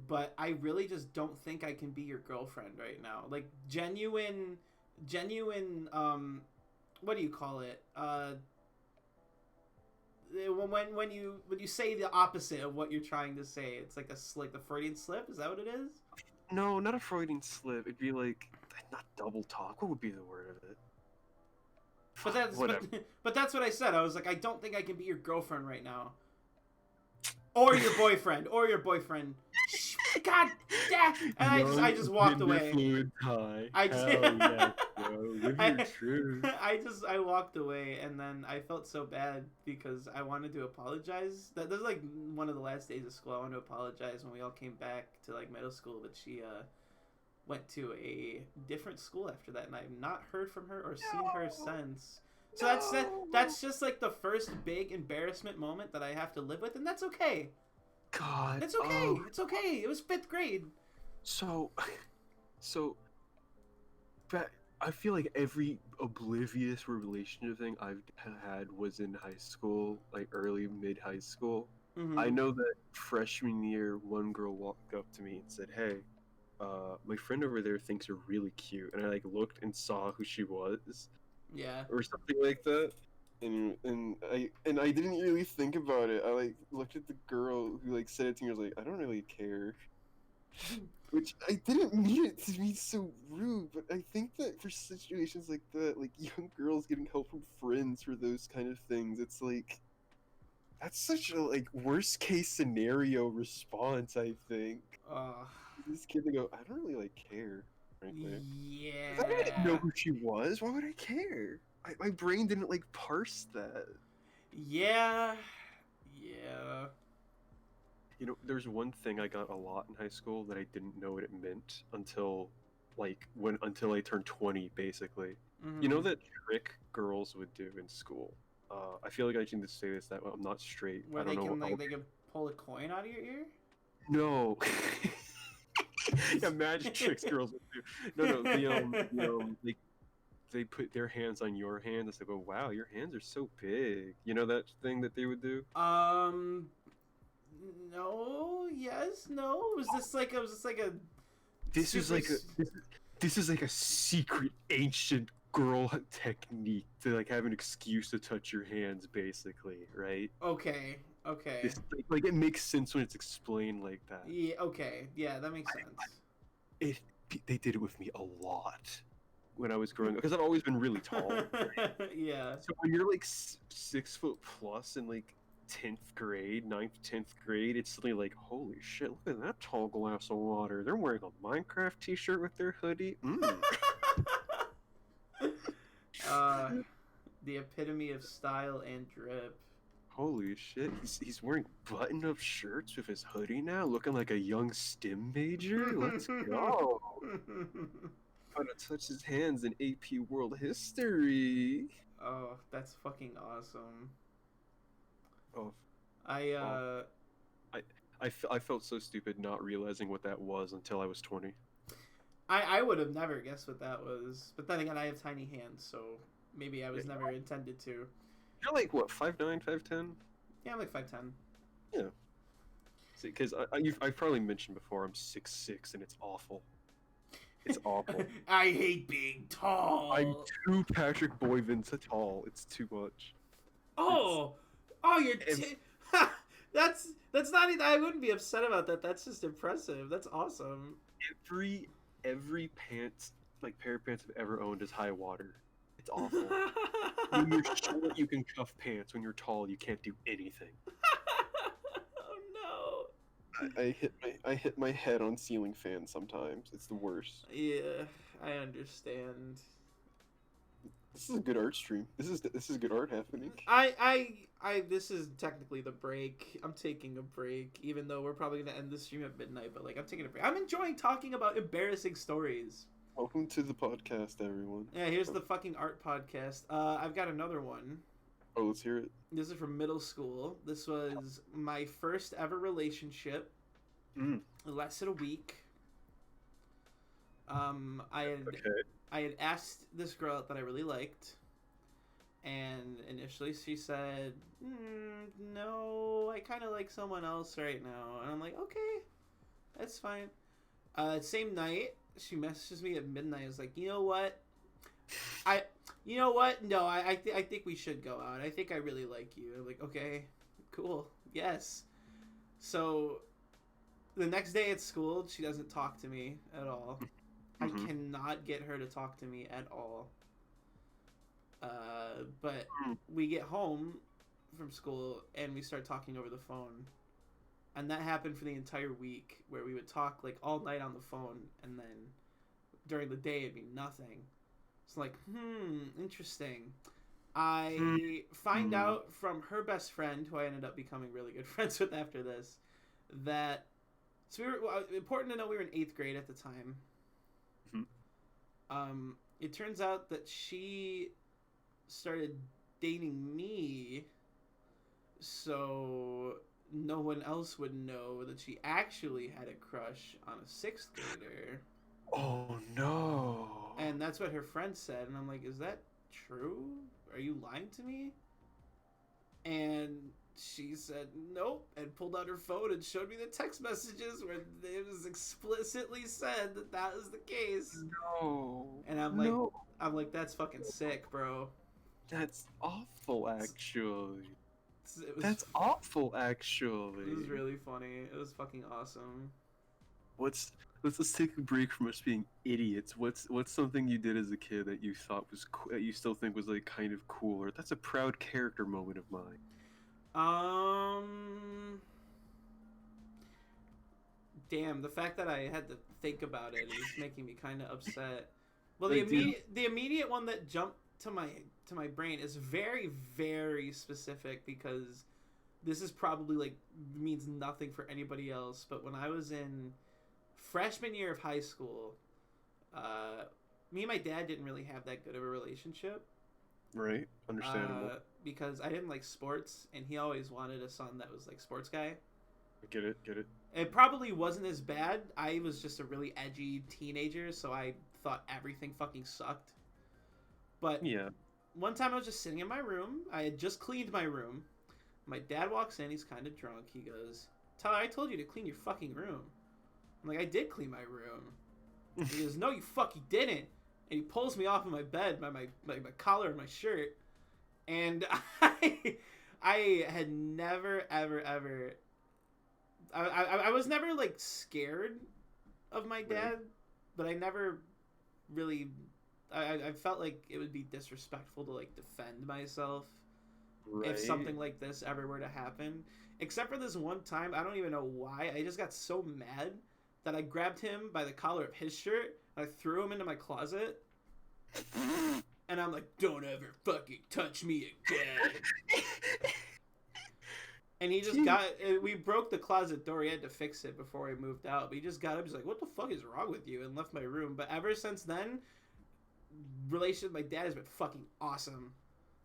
but I really just don't think I can be your girlfriend right now. Like genuine. What do you call it? When you say the opposite of what you're trying to say, it's like the Freudian slip. Is that what it is? No, not a Freudian slip. It'd be like. Not double talk. What would be the word of it? But that's what I said. I was like, I don't think I can be your girlfriend right now, or your boyfriend, God damn! And I just walked away. I walked away, and then I felt so bad because I wanted to apologize. That was like one of the last days of school. I wanted to apologize when we all came back to like middle school, but she went to a different school after that, and I've not heard from her or seen her since. So that's just like the first big embarrassment moment that I have to live with, and that's okay. God, it's okay. It's okay. It was 5th grade. So, but I feel like every oblivious relationship thing I've had was in high school, like early mid high school. Mm-hmm. I know that freshman year, one girl walked up to me and said, "Hey, my friend over there thinks you're really cute," and I like looked and saw who she was, or something like that, and I didn't really think about it. I like looked at the girl who like said it to me. I was like, I don't really care, which I didn't mean it to be so rude, but I think that for situations like that, like young girls getting help from friends for those kind of things, it's like That's such a like worst case scenario response, I think. Uh, This kid to go, I don't really like care, frankly. 'Cause I didn't know yeah. who she was. Why would I care? My brain didn't like parse that. Yeah. Yeah. You know, there's one thing I got a lot in high school that I didn't know what it meant until until I turned 20, basically. You know Mhm. that trick girls would do in school. I feel like I need to say this that I'm not straight. Where I don't know what. they can pull a coin out of your ear? No. Yeah, magic tricks girls would do. No, they put their hands on your hands and say, "Oh wow, your hands are so big." You know that thing that they would do? um no, yes, no. Was this like a This is super like this is like a secret ancient girl technique to like have an excuse to touch your hands, basically, right? okay, okay. This like it makes sense when it's explained like that. Yeah, okay. Yeah, that makes sense. It they did it with me a lot when I was growing up because I've always been really tall. Yeah. So when you're like 6 foot plus in like 10th grade, 9th, 10th grade, it's suddenly like, holy shit, look at that tall glass of water. They're wearing a Minecraft t-shirt with their hoodie. uh the epitome of style and drip. Holy shit, he's wearing button-up shirts with his hoodie now, looking like a young STEM major? Let's go. How to touch his hands in AP World History. Oh, that's fucking awesome. Oh, I oh. I felt so stupid not realizing what that was until I was 20. I would have never guessed what that was. But then again, I have tiny hands, so maybe I was never intended to. You're like, what, 5'9", 5'10"? Yeah, I'm like 5'10". Yeah. See, because I've probably mentioned before I'm 6'6", and it's awful. It's awful. I hate being tall. I'm too Patrick Boyvin tall. It's too much. Oh, you're. That's not. I wouldn't be upset about that. That's just impressive. That's awesome. Every pants, like pair of pants I've ever owned is high water. It's awful. When you're short, you can cuff pants. When you're tall, you can't do anything. Oh no. I hit my head on ceiling fans sometimes. It's the worst. Yeah, I understand. This is a good art stream. This is good art happening. This is technically the break. I'm taking a break, even though we're probably gonna end the stream at midnight. But like, I'm taking a break. I'm enjoying talking about embarrassing stories. Welcome to the podcast, everyone. Yeah, here's the fucking art podcast. I've got another one. Oh, let's hear it. This is from middle school. This was my first ever relationship. Mm. It lasted a week. Okay. I had asked this girl out that I really liked, and initially she said, "No, I kind of like someone else right now." And I'm like, "Okay, that's fine." Same night, she messages me at midnight. I was like, "You know what? No, I think we should go out. I think I really like you." I'm like, "Okay, cool, yes." So the next day at school, she doesn't talk to me at all. Mm-hmm. I cannot get her to talk to me at all. But we get home from school and we start talking over the phone. And that happened for the entire week, where we would talk like all night on the phone, and then during the day it'd be nothing. It's like, interesting. I find out from her best friend, who I ended up becoming really good friends with after this, that important to know we were in 8th grade at the time. It turns out that she started dating me, so no one else would know that she actually had a crush on a 6th grader. Oh no. And that's what her friend said, and I'm like, is that true? Are you lying to me? And she said nope, and pulled out her phone and showed me the text messages where it was explicitly said that that was the case. No. And I'm like, that's fucking sick, bro. That's awful, actually. That's awful, actually. It was really funny. It was fucking awesome. Let's take a break from us being idiots. What's something you did as a kid that you thought was that you still think was like kind of cool, or that's a proud character moment of mine? Um, damn, the fact that I had to think about it is making me kind of upset. Well, Like, dude, the immediate one that jumped to my brain is very very specific because this is probably like means nothing for anybody else. But when I was in freshman year of high school, me and my dad didn't really have that good of a relationship. right? Understandable. Because I didn't like sports, and he always wanted a son that was like sports guy. Get it, get it. It probably wasn't as bad. I was just a really edgy teenager, so I thought everything fucking sucked. But Yeah. one time I was just sitting in my room. I had just cleaned my room. My dad walks in. He's kind of drunk. He goes, "Tyler, I told you to clean your fucking room." I'm like, "I did clean my room." He goes, "No, you fucking didn't." And he pulls me off of my bed by my collar and my shirt. And I had never, ever, ever... I was never, like, scared of my dad. Right. But I never really... I felt like it would be disrespectful to, like, defend myself. Right. If something like this ever were to happen. Except for this one time, I don't even know why. I just got so mad that I grabbed him by the collar of his shirt, and I threw him into my closet. And I'm like, "Don't ever fucking touch me again." And he just we broke the closet door. He had to fix it before I moved out. But he just got up. He's like, "What the fuck is wrong with you?" And left my room. But ever since then, relationship with my dad has been fucking awesome.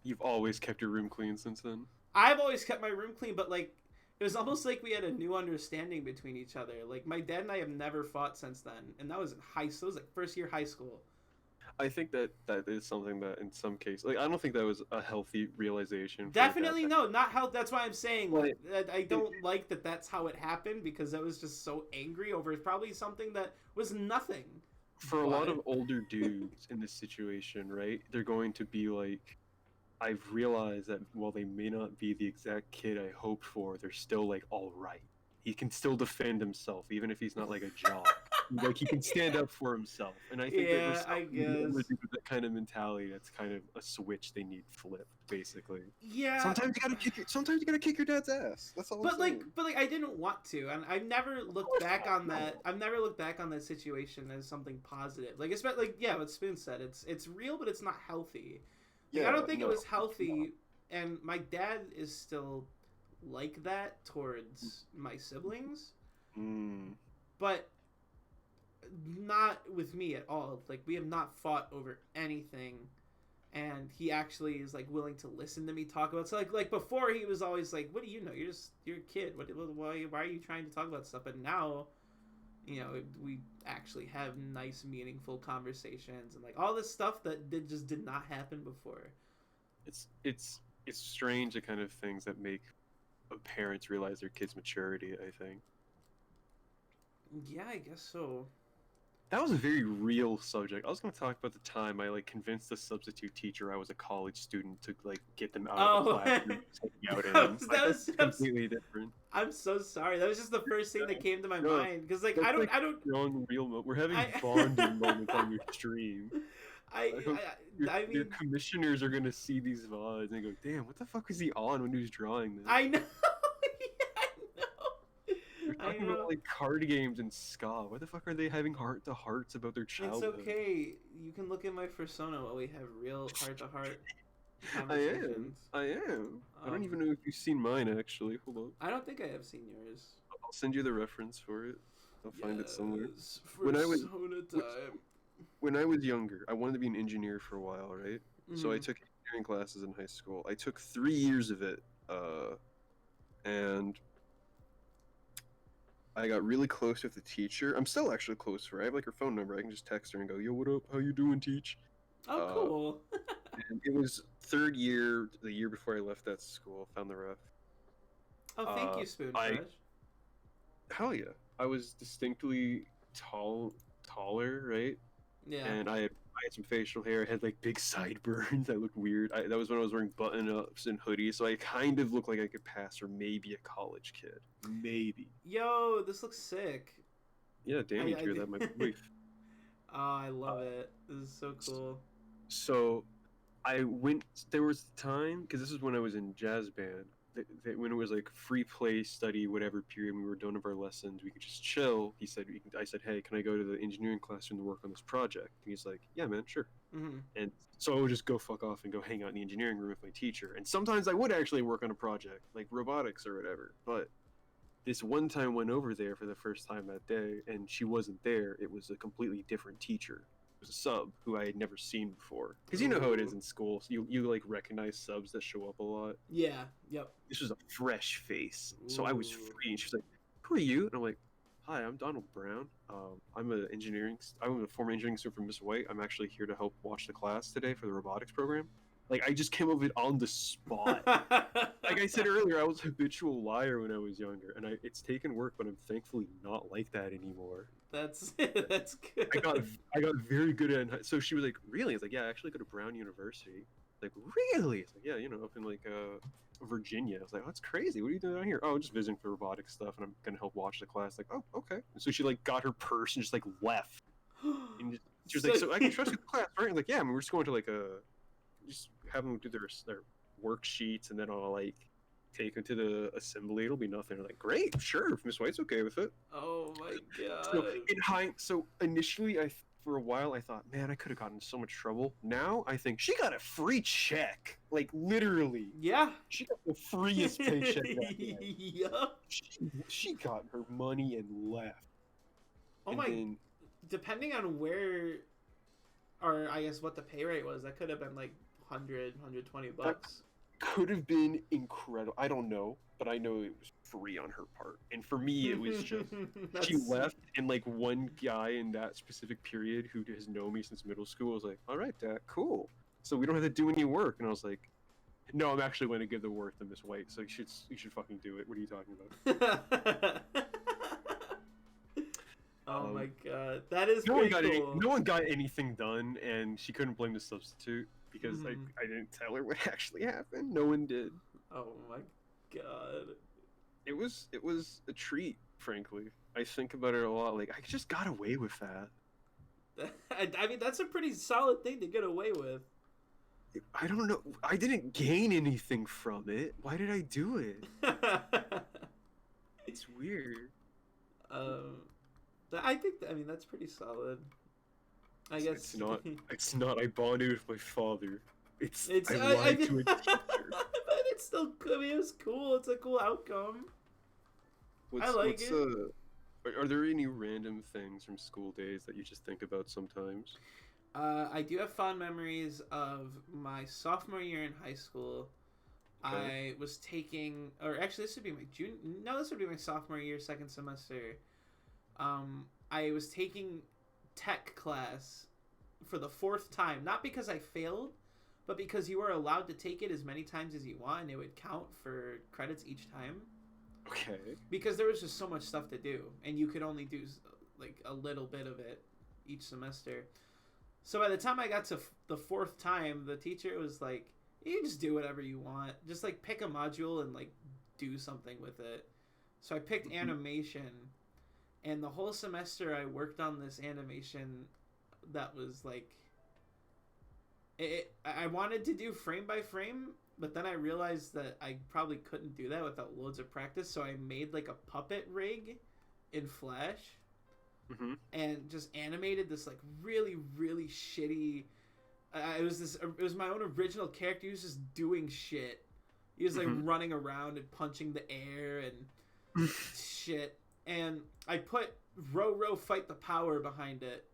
You've always kept your room clean since then? I've always kept my room clean, but like, it was almost like we had a new understanding between each other. Like, my dad and I have never fought since then. And that was in high school. It was like first year high school. I think that is something that in some cases, like, I don't think that was a healthy realization. Definitely no, not how. That's why I'm saying like, I don't like that. That's how it happened because I was just so angry over probably something that was nothing. For a lot of older dudes in this situation, right? They're going to be like, I've realized that while they may not be the exact kid I hoped for, they're still like all right. He can still defend himself, even if he's not like a jock. Like, he can stand up for himself, and I think I guess with that kind of mentality, that's kind of a switch they need flipped, basically. Yeah. Sometimes you gotta kick your dad's ass. That's all. But I didn't want to, and I've never looked back on that. I've never looked back on that situation as something positive. Like, especially like, yeah, what Spoon said, it's real, but it's not healthy. Like, yeah, I don't think it was healthy, and my dad is still like that towards my siblings. But not with me at all. Like, we have not fought over anything, and he actually is like willing to listen to me talk about. So like before, he was always like, "What do you know? You're a kid. Why are you trying to talk about stuff?" But now, you know, we actually have nice, meaningful conversations and like all this stuff that just did not happen before. It's strange, the kind of things that make parents realize their kids' maturity, I think. Yeah, I guess so. That was a very real subject. I was going to talk about the time I like convinced the substitute teacher I was a college student to like get them out of the classroom. That was completely different. I'm so sorry. That was just the first thing that came to my mind because like I don't. We're having bonding moments on your stream. I mean, your commissioners are gonna see these VODs and go, "Damn, what the fuck was he on when he was drawing this?" I know. We're talking about like card games and ska. Why the fuck are they having heart-to-hearts about their childhood? It's okay. You can look at my persona while we have real heart-to-heart conversations. I am. I don't even know if you've seen mine, actually. Hold on. I don't think I have seen yours. I'll send you the reference for it. I'll find it somewhere. When I was younger, I wanted to be an engineer for a while, right? Mm-hmm. So I took engineering classes in high school. I took 3 years of it, and I got really close with the teacher. I'm still actually close to her. I have like her phone number. I can just text her and go, "Yo, what up? How you doing, teach?" Oh, cool. And it was third year, the year before I left that school. Found the ref. Oh, thank you, Spoonfresh. Hell yeah. I was distinctly taller, right? Yeah. And I had some facial hair. I had like big sideburns. I looked weird. That was when I was wearing button-ups and hoodies, so I kind of looked like I could pass for maybe a college kid. Maybe. Yo, this looks sick. Yeah, damn, you hear that, my wife. Oh, I love it. This is so cool. So, there was time, because this is when I was in jazz band, when it was like free play study whatever period we were done with our lessons we could just chill. He said I said, hey, can I go to the engineering classroom to work on this project? And he's like, yeah man, sure. Mm-hmm. And so I would just go fuck off and go hang out in the engineering room with my teacher, and sometimes I would actually work on a project like robotics or whatever. But this one time went over there for the first time that day and she wasn't there. It was a completely different teacher. It was a sub who I had never seen before, because you know how it is in school, so you like recognize subs that show up a lot. Yeah. Yep. This was a fresh face, so I was Ooh. free, and she was like, who are you? And I'm like, hi, I'm Donald Brown. I'm a former engineering student from Miss White. I'm actually here to help watch the class today for the robotics program. Like, I just came up with it on the spot. Like I said earlier, I was a habitual liar when I was younger, and it's taken work, but I'm thankfully not like that anymore. That's good. I got very good at it. So she was like, really? I was like, yeah, I actually go to Brown University. Like, really? It's like, yeah, up in like Virginia. I was like, oh, that's crazy. What are you doing down here? Oh, just visiting for robotics stuff, and I'm gonna help watch the class. Like, oh, okay. And so she like got her purse and just like left. And she was like, so I can trust you with the class, right? I'm like, yeah. I mean, we're just going to like just have them do their worksheets, and then I'll like take them to the assembly. It'll be nothing. I'm like, great, sure. If Miss White's okay with it. Oh my god. So initially, for a while I thought, man, I could have gotten in so much trouble. Now I think she got a free check, like literally. Yeah. She got the freest paycheck that day. Yeah. She got her money and left. Oh and my. then, Depending on where, or I guess what the pay rate was, that could have been like 100, 120 bucks. could have been incredible. I don't know, but I know it was free on her part. And for me, it was just she left, and like one guy in that specific period who has known me since middle school was like, "All right, Dad, cool. So we don't have to do any work." And I was like, "No, I'm actually going to give the work to Miss White. So you should fucking do it. What are you talking about?" Oh my god, that is no pretty one cool. no one got anything done, and she couldn't blame the substitute because Mhm. I didn't tell her what actually happened. No one did. Oh my god. It was a treat, frankly. I think about it a lot. Like, I just got away with that. I mean, that's a pretty solid thing to get away with. I don't know. I didn't gain anything from it. Why did I do it? It's weird. I think, I mean, that's pretty solid. I guess It's not. It's not. I bonded with my father. It's. It's. I lied I to a teacher. but it's still. I mean, it was cool. It's a cool outcome. I like it. Are there any random things from school days that you just think about sometimes? I do have fond memories of my sophomore year in high school. Okay. I was taking, or actually, this would be my junior. No, this would be my sophomore year, second semester. I was taking tech class for the 4th time, not because I failed, but because you were allowed to take it as many times as you want, and it would count for credits each time. Okay. Because there was just so much stuff to do, and you could only do like a little bit of it each semester. So by the time I got to the 4th time, the teacher was like, "You can just do whatever you want. Just like pick a module and like do something with it." So I picked animation, and the whole semester I worked on this animation that was like, I wanted to do frame by frame, but then I realized that I probably couldn't do that without loads of practice, so I made like a puppet rig in Flash, and just animated this like really, really shitty. It was my own original character. He was just doing shit. He was like running around and punching the air and shit. And I put Row Fight the Power behind it.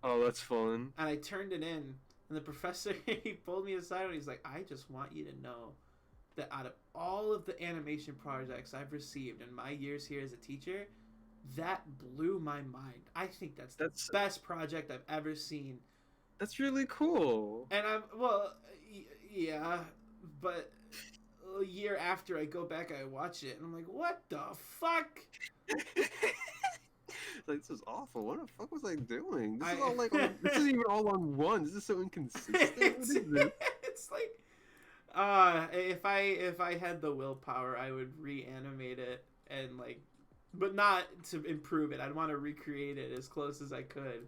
Oh, that's fun. And I turned it in. And the professor, he pulled me aside and he's like, "I just want you to know that out of all of the animation projects I've received in my years here as a teacher, that blew my mind. I think that's the best project I've ever seen." That's really cool. And yeah, but a year after I go back, I watch it, and I'm like, what the fuck? Like, this is awful. What the fuck was I doing? This is all like, this isn't even all on one. This is so inconsistent. It's like, if I had the willpower, I would reanimate it and like, but not to improve it. I'd want to recreate it as close as I could.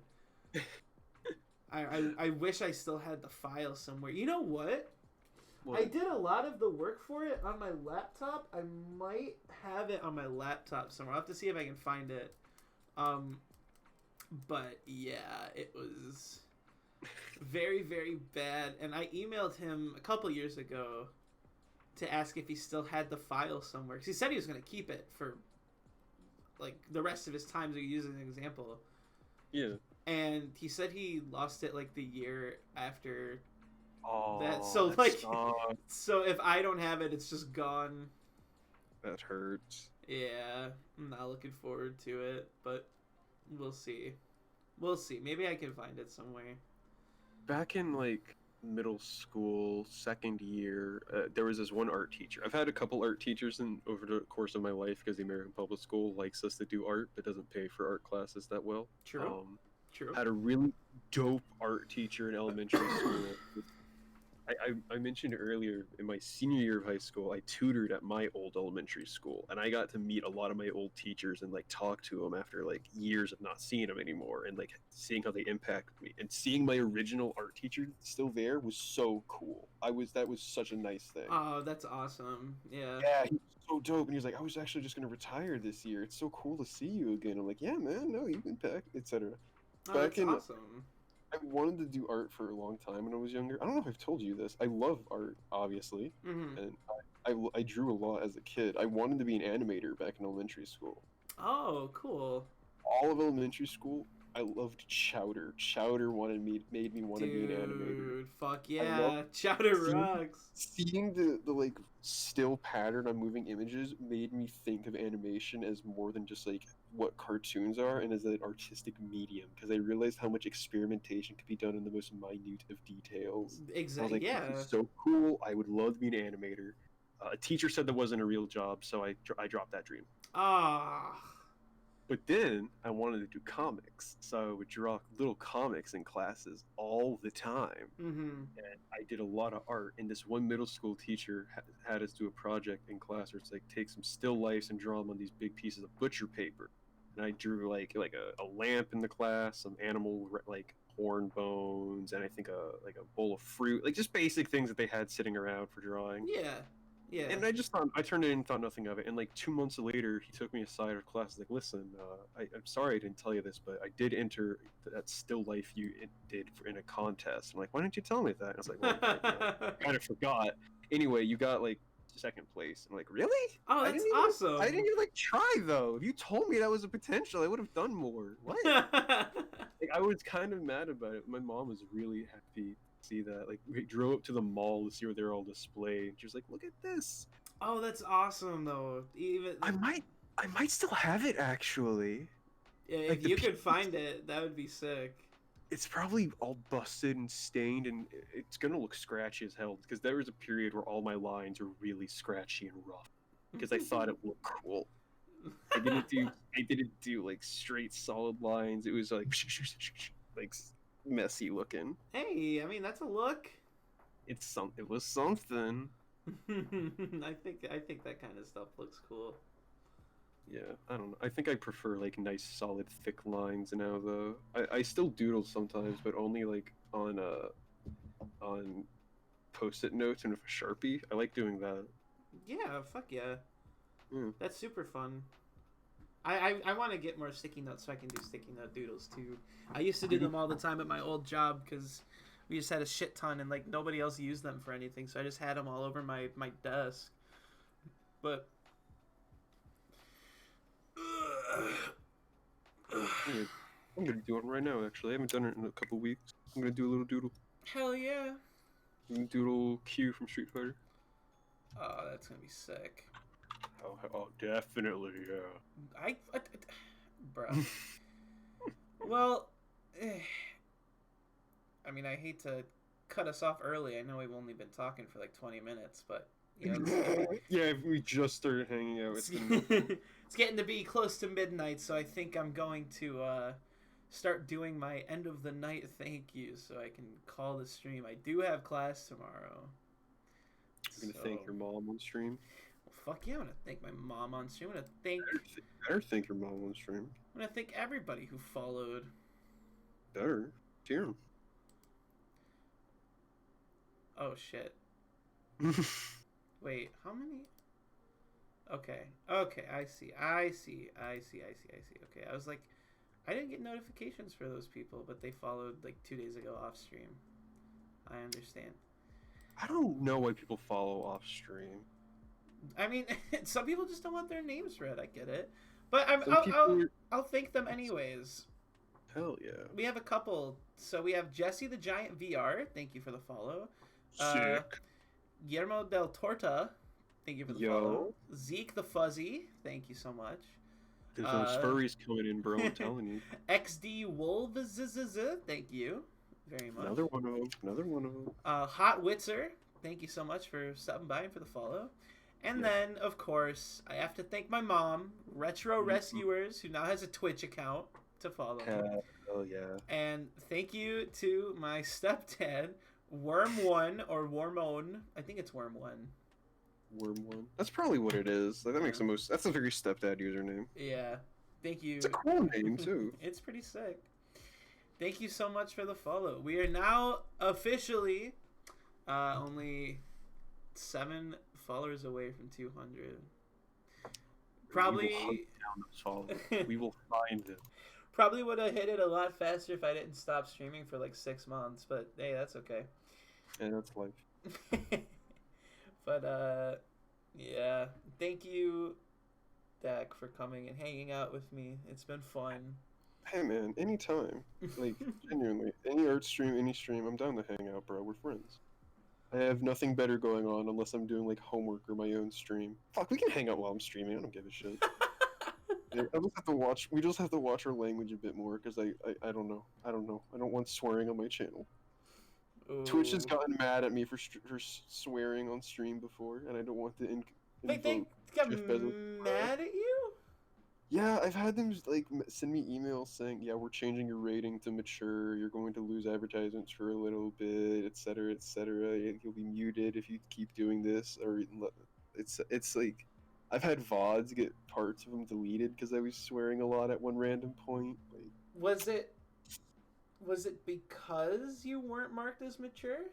I wish I still had the file somewhere. You know what? What? I did a lot of the work for it on my laptop. I might have it on my laptop somewhere. I'll have to see if I can find it. But yeah, it was very, very bad. And I emailed him a couple years ago to ask if he still had the file somewhere. Because he said he was going to keep it for, like, the rest of his time to use as an example. Yeah. And he said he lost it, like, the year after Oh, that. So, that like, sucks. so if I don't have it, it's just gone. That hurts. Yeah, I'm not looking forward to it, but we'll see. We'll see. Maybe I can find it somewhere. Back in like middle school, second year, there was this one art teacher. I've had a couple art teachers over the course of my life because the American public school likes us to do art, but doesn't pay for art classes that well. True. True. Had a really dope art teacher in elementary school. I mentioned earlier, in my senior year of high school, I tutored at my old elementary school, and I got to meet a lot of my old teachers and like talk to them after like years of not seeing them anymore, and like seeing how they impacted me, and seeing my original art teacher still there was so cool. That was such a nice thing. Oh, that's awesome. Yeah. Yeah, he was so dope, and he was like, I was actually just gonna retire this year. It's so cool to see you again. I'm like, yeah, man, no, you impact, etc. Oh, Back that's in awesome. I wanted to do art for a long time when I was younger. I don't know if I've told you this. I love art, obviously, Mm-hmm. and I drew a lot as a kid. I wanted to be an animator back in elementary school. Oh, cool. All of elementary school, I loved Chowder. Chowder made me want to be an animator. Dude, fuck I love yeah. Chowder seeing- rocks. Seeing the like still pattern on moving images made me think of animation as more than just like what cartoons are, and as an artistic medium, because I realized how much experimentation could be done in the most minute of details. I was Exactly. like, Yeah. this is so cool. I would love to be an animator. A teacher said that wasn't a real job, so I dropped that dream. Ah. But then I wanted to do comics, so I would draw little comics in classes all the time. Mm-hmm. And I did a lot of art. And this one middle school teacher had us do a project in class where it's like take some still lifes and draw them on these big pieces of butcher paper. And I drew like a lamp in the class, some animal like horn bones, and I think a bowl of fruit, like just basic things that they had sitting around for drawing. Yeah. Yeah. And I just thought, I turned it in and thought nothing of it. And like 2 months later, he took me aside of class. Like, listen, I'm sorry I didn't tell you this, but I did enter that still life you did in a contest. I'm like, why didn't you tell me that? And I was like, well, I kind of forgot. Anyway, you got like second place. I'm like, really? Oh, that's awesome. I didn't even like try though. If you told me that was a potential, I would have done more. What? Like, I was kind of mad about it. My mom was really happy to see that. Like, we drove up to the mall to see where they're all displayed. And she was like, look at this. Oh, that's awesome though. Even I might still have it actually. yeah, like if the you could find it, that would be sick. It's probably all busted and stained, and it's gonna look scratchy as hell, because there was a period where all my lines were really scratchy and rough because I thought it looked cool. I didn't do like straight solid lines. It was like like messy looking. Hey, I mean that's a look. It was something. I think that kind of stuff looks cool. Yeah, I don't know. I think I prefer like nice solid thick lines now though. I still doodle sometimes, but only like on post-it notes and with a Sharpie. I like doing that. Yeah, fuck yeah. Mm. That's super fun. I want to get more sticky notes so I can do sticky note doodles too. I used to do them all the time at my old job because we just had a shit ton and like nobody else used them for anything, so I just had them all over my desk. But Yeah, I'm gonna do it right now actually. I haven't done it in a couple weeks. I'm gonna do a little doodle. hell yeah. I'm gonna doodle Q from Street Fighter. Oh, that's gonna be sick. Oh definitely, yeah. Bro. Well, I mean, I hate to cut us off early. I know we've only been talking for like 20 minutes, but you know, Yeah, we just started hanging out. it's getting to be close to midnight, so I think I'm going to start doing my end of the night thank you so I can call the stream. I do have class tomorrow. You're gonna thank your mom on stream. Well, fuck yeah, I'm gonna thank my mom on stream. I'm gonna Better thank your mom on stream. thank everybody who followed. Better. Cheer 'em. Oh shit. Wait, how many? Okay, I see. Okay, I was like, I didn't get notifications for those people, but they followed like 2 days ago off stream. I understand. I don't know why people follow off stream. I mean, some people just don't want their names read. I get it, but Some people. I'll thank them anyways. Hell yeah. We have a couple. So we have Jesse the Giant VR. Thank you for the follow. Sick. Guillermo del Torta. Thank you for the follow. Zeke the Fuzzy. Thank you so much. There's those furries coming in, bro. I'm telling you. XD Wolves. Thank you very much. Another one of them. Another one of them. Hot Witzer. Thank you so much for stopping by and for the follow. And then, of course, I have to thank my mom, Retro Rescuers, who now has a Twitch account to follow me. Oh, yeah. And thank you to my stepdad, Worm1 or Wormone. I think it's Worm1. Worm1. That's probably what it is. Like, that makes the most. That's a very stepdad username. Yeah. Thank you. It's a cool name, too. It's pretty sick. Thank you so much for the follow. We are now officially only 7 followers away from 200. Probably. We will find them. Probably would have hit it a lot faster if I didn't stop streaming for like 6 months, but hey, that's okay. Yeah, that's life. But yeah, thank you, Dak, for coming and hanging out with me. It's been fun. Hey man, anytime. Like, genuinely, any art stream, any stream, I'm down to hang out, bro. We're friends. I have nothing better going on unless I'm doing like homework or my own stream. Fuck, we can hang out while I'm streaming. I don't give a shit. Yeah, I just have to watch. We just have to watch our language a bit more because I don't know. I don't know. I don't want swearing on my channel. Ooh. Twitch has gotten mad at me for swearing on stream before, and I don't want to. They got mad at you? Yeah, I've had them like send me emails saying, "Yeah, we're changing your rating to mature. You're going to lose advertisements for a little bit, etc., etc. You'll be muted if you keep doing this." Or it's like, I've had VODs get parts of them deleted because I was swearing a lot at one random point. Like, was it because you weren't marked as mature?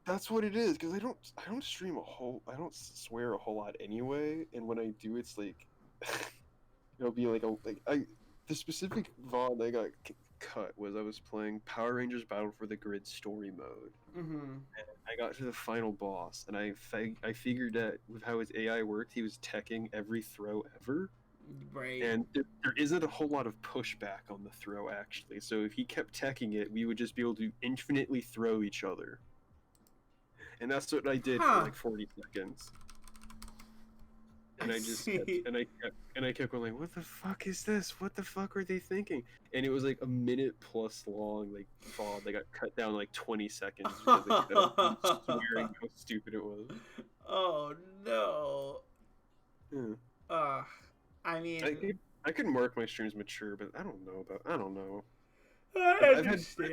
that's what it is. Because I don't stream I don't swear a whole lot anyway. And when I do, it's like. It'll be like the specific VOD I got cut was I was playing Power Rangers Battle for the Grid story mode. Mm-hmm. And I got to the final boss, and I figured that with how his AI worked, he was teching every throw ever. Right. And there isn't a whole lot of pushback on the throw, actually. So if he kept teching it, we would just be able to infinitely throw each other. And that's what I did for like 40 seconds. And I just kept, and I kept going like, what the fuck is this? What the fuck are they thinking? And it was like a minute plus long, like VOD that got cut down like 20 seconds because they kept swearing how stupid it was. Oh no. Yeah. I mean, I could mark my streams mature, but I don't know. I've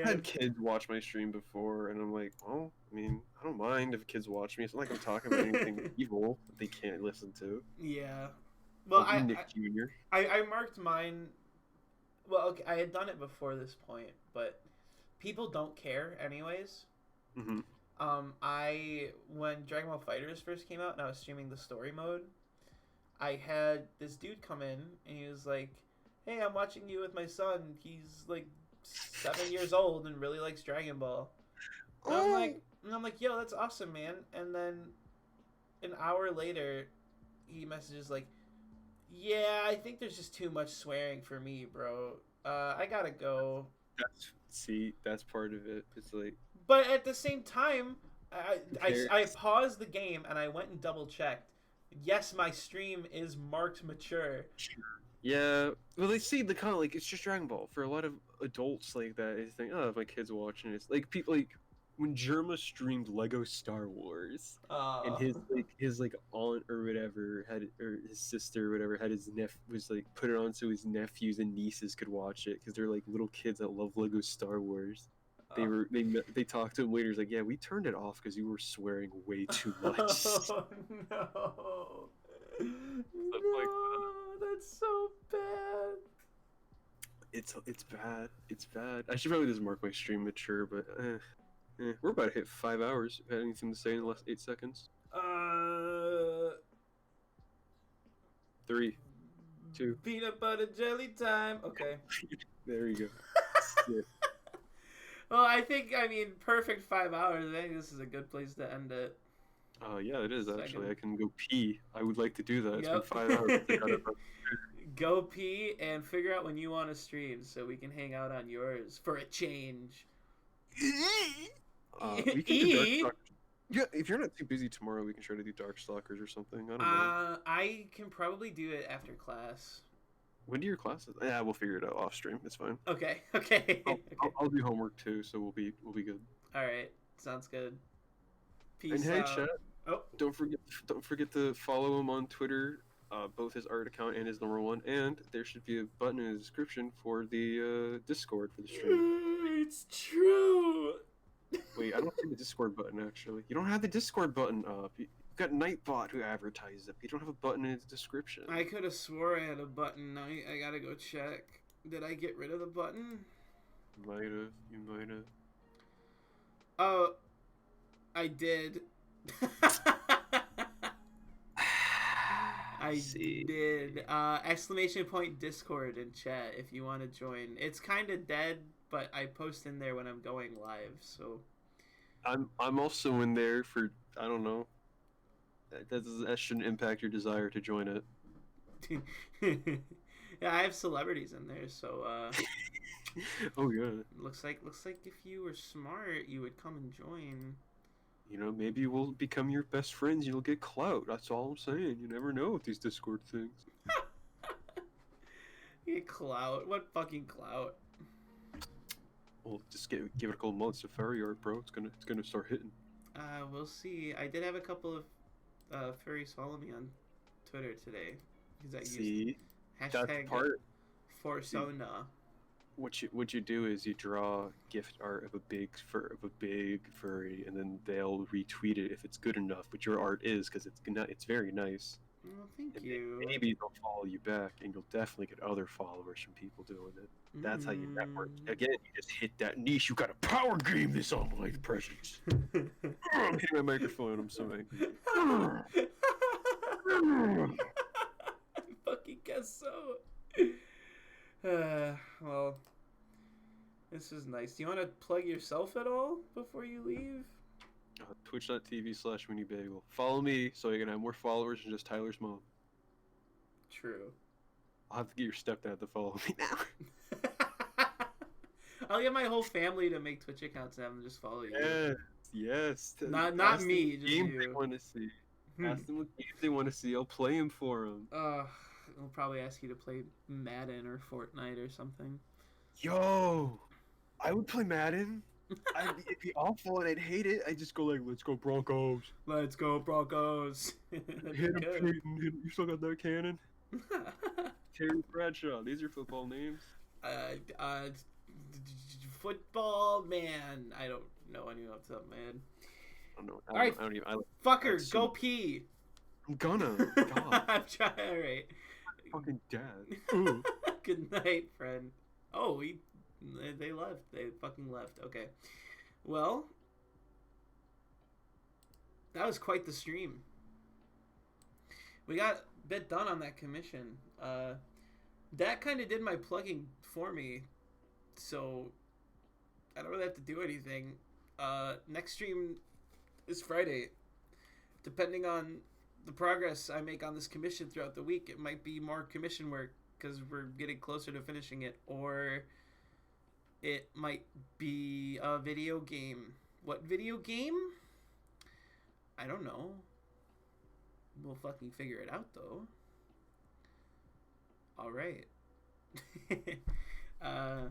had kids watch my stream before, and I'm like, well, I mean, I don't mind if kids watch me. It's not like I'm talking about anything evil that they can't listen to. Yeah. Well, Nick Jr. I marked mine. Well, okay, I had done it before this point, but people don't care anyways. Mm-hmm. When Dragon Ball FighterZ first came out and I was streaming the story mode, I had this dude come in and he was like, "Hey, I'm watching you with my son. He's like 7 years old and really likes Dragon Ball." And I'm like, "Yo, that's awesome, man." And then an hour later, he messages like, "Yeah, I think there's just too much swearing for me, bro. I gotta go." That's part of it. It's like. But at the same time, I paused the game and I went and double checked. Yes, my stream is marked mature. Yeah, well, they see the kind of like it's just Dragon Ball for a lot of adults like that. They think, oh, if my kid's watching, it's like people like when Germa streamed Lego Star Wars, and his aunt or whatever or his sister or whatever had his was like put it on so his nephews and nieces could watch it because they're like little kids that love Lego Star Wars. They talked to him later. He's like, yeah, we turned it off because you were swearing way too much. Oh no. No, that's so bad. It's bad. It's bad. I should probably just mark my stream mature, but we're about to hit 5 hours. Have anything to say in the last 8 seconds? 3, 2. Peanut butter jelly time. Okay. There you go. Shit. Well, I mean, perfect 5 hours. I think this is a good place to end it. Yeah, it is Second. actually. I can go pee. I would like to do that. It's been Yep. 5 hours. since I got up. Go pee and figure out when you want to stream so we can hang out on yours for a change. We can do Darkstalkers. Yeah, if you're not too busy tomorrow, we can try to do Darkstalkers or something. I don't know. I can probably do it after class. When do your classes? Yeah, we'll figure it out off stream. It's fine. Okay. Okay. I'll do homework too, so we'll be good. All right. Sounds good. Peace And hey, out. chat. Oh. Don't forget to follow him on Twitter, both his art account and his normal one. And there should be a button in the description for the Discord for the stream. It's true. Wait, I don't see the Discord button actually. You don't have the Discord button up. You've got Nightbot who advertises it. You don't have a button in the description. I could have swore I had a button. I gotta go check. Did I get rid of the button? You might have. Oh, I did. I did. Exclamation point Discord in chat if you want to join. It's kind of dead, but I post in there when I'm going live. So I'm also in there for, I don't know. That shouldn't impact your desire to join it. yeah, I have celebrities in there. So Oh yeah. looks like if you were smart, you would come and join. You know, maybe we'll become your best friends. You'll get clout. That's all I'm saying. You never know with these Discord things. Get clout? What fucking clout? Well, just give it a couple months of furry art, bro. It's gonna start hitting. We'll see. I did have a couple of furries follow me on Twitter today because I used That's hashtag part. Forsona. What you do is you draw gift art of a big furry, and then they'll retweet it if it's good enough. But your art is because it's very nice. Well, thank And you. maybe they'll follow you back, and you'll definitely get other followers from people doing it. That's how you network. Again, you just hit that niche. You got to power game this online presence. I'm hitting my microphone. I'm so angry. I fucking guess so. Well, this is nice. Do you want to plug yourself at all before you leave? Twitch.tv/Weeniebagel. Follow me so you can have more followers than just Tyler's mom. True. I'll have to get your stepdad to follow me now. I'll get my whole family to make Twitch accounts and have them just follow you. Yes. Not Ask me, them just games you. they want to see. Ask them what games they want to see. I'll play them for them. I'll probably ask you to play Madden or Fortnite or something. Yo, I would play Madden. It'd be awful and I'd hate it. I'd just go like, let's go Broncos. Let's go Broncos. Hit him, Peyton. You still got that cannon? Terry Bradshaw. These are football names. Football man. I don't know any of them, man. I don't know. Alright, I don't even. fucker, go pee. I'm gonna. God. I'm trying. Alright. Fucking dad. Ooh. Good night, friend. Oh, they left. They fucking left. Okay. Well, that was quite the stream. We got a bit done on that commission. That kind of did my plugging for me, so I don't really have to do anything. Next stream is Friday. Depending on the progress I make on this commission throughout the week, it might be more commission work because we're getting closer to finishing it, or it might be a video game. What video game? I don't know. We'll fucking figure it out, though. Alright. I'm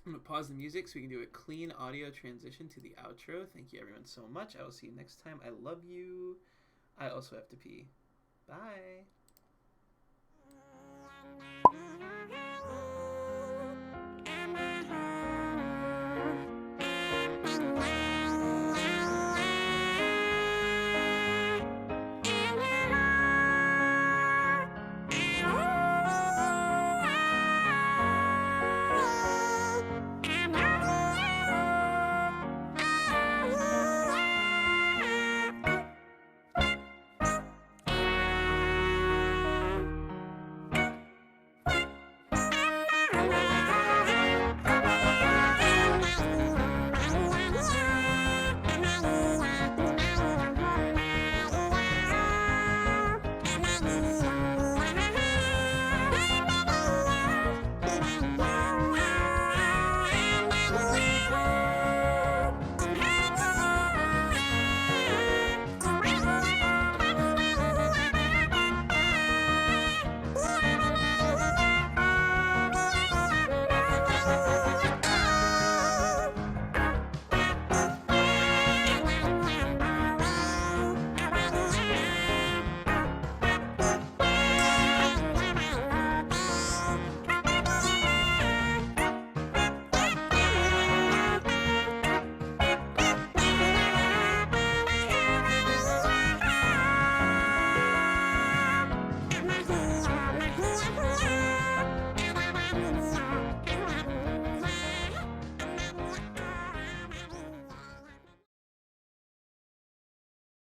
going to pause the music so we can do a clean audio transition to the outro. Thank you, everyone, so much. I will see you next time. I love you. I also have to pee. Bye.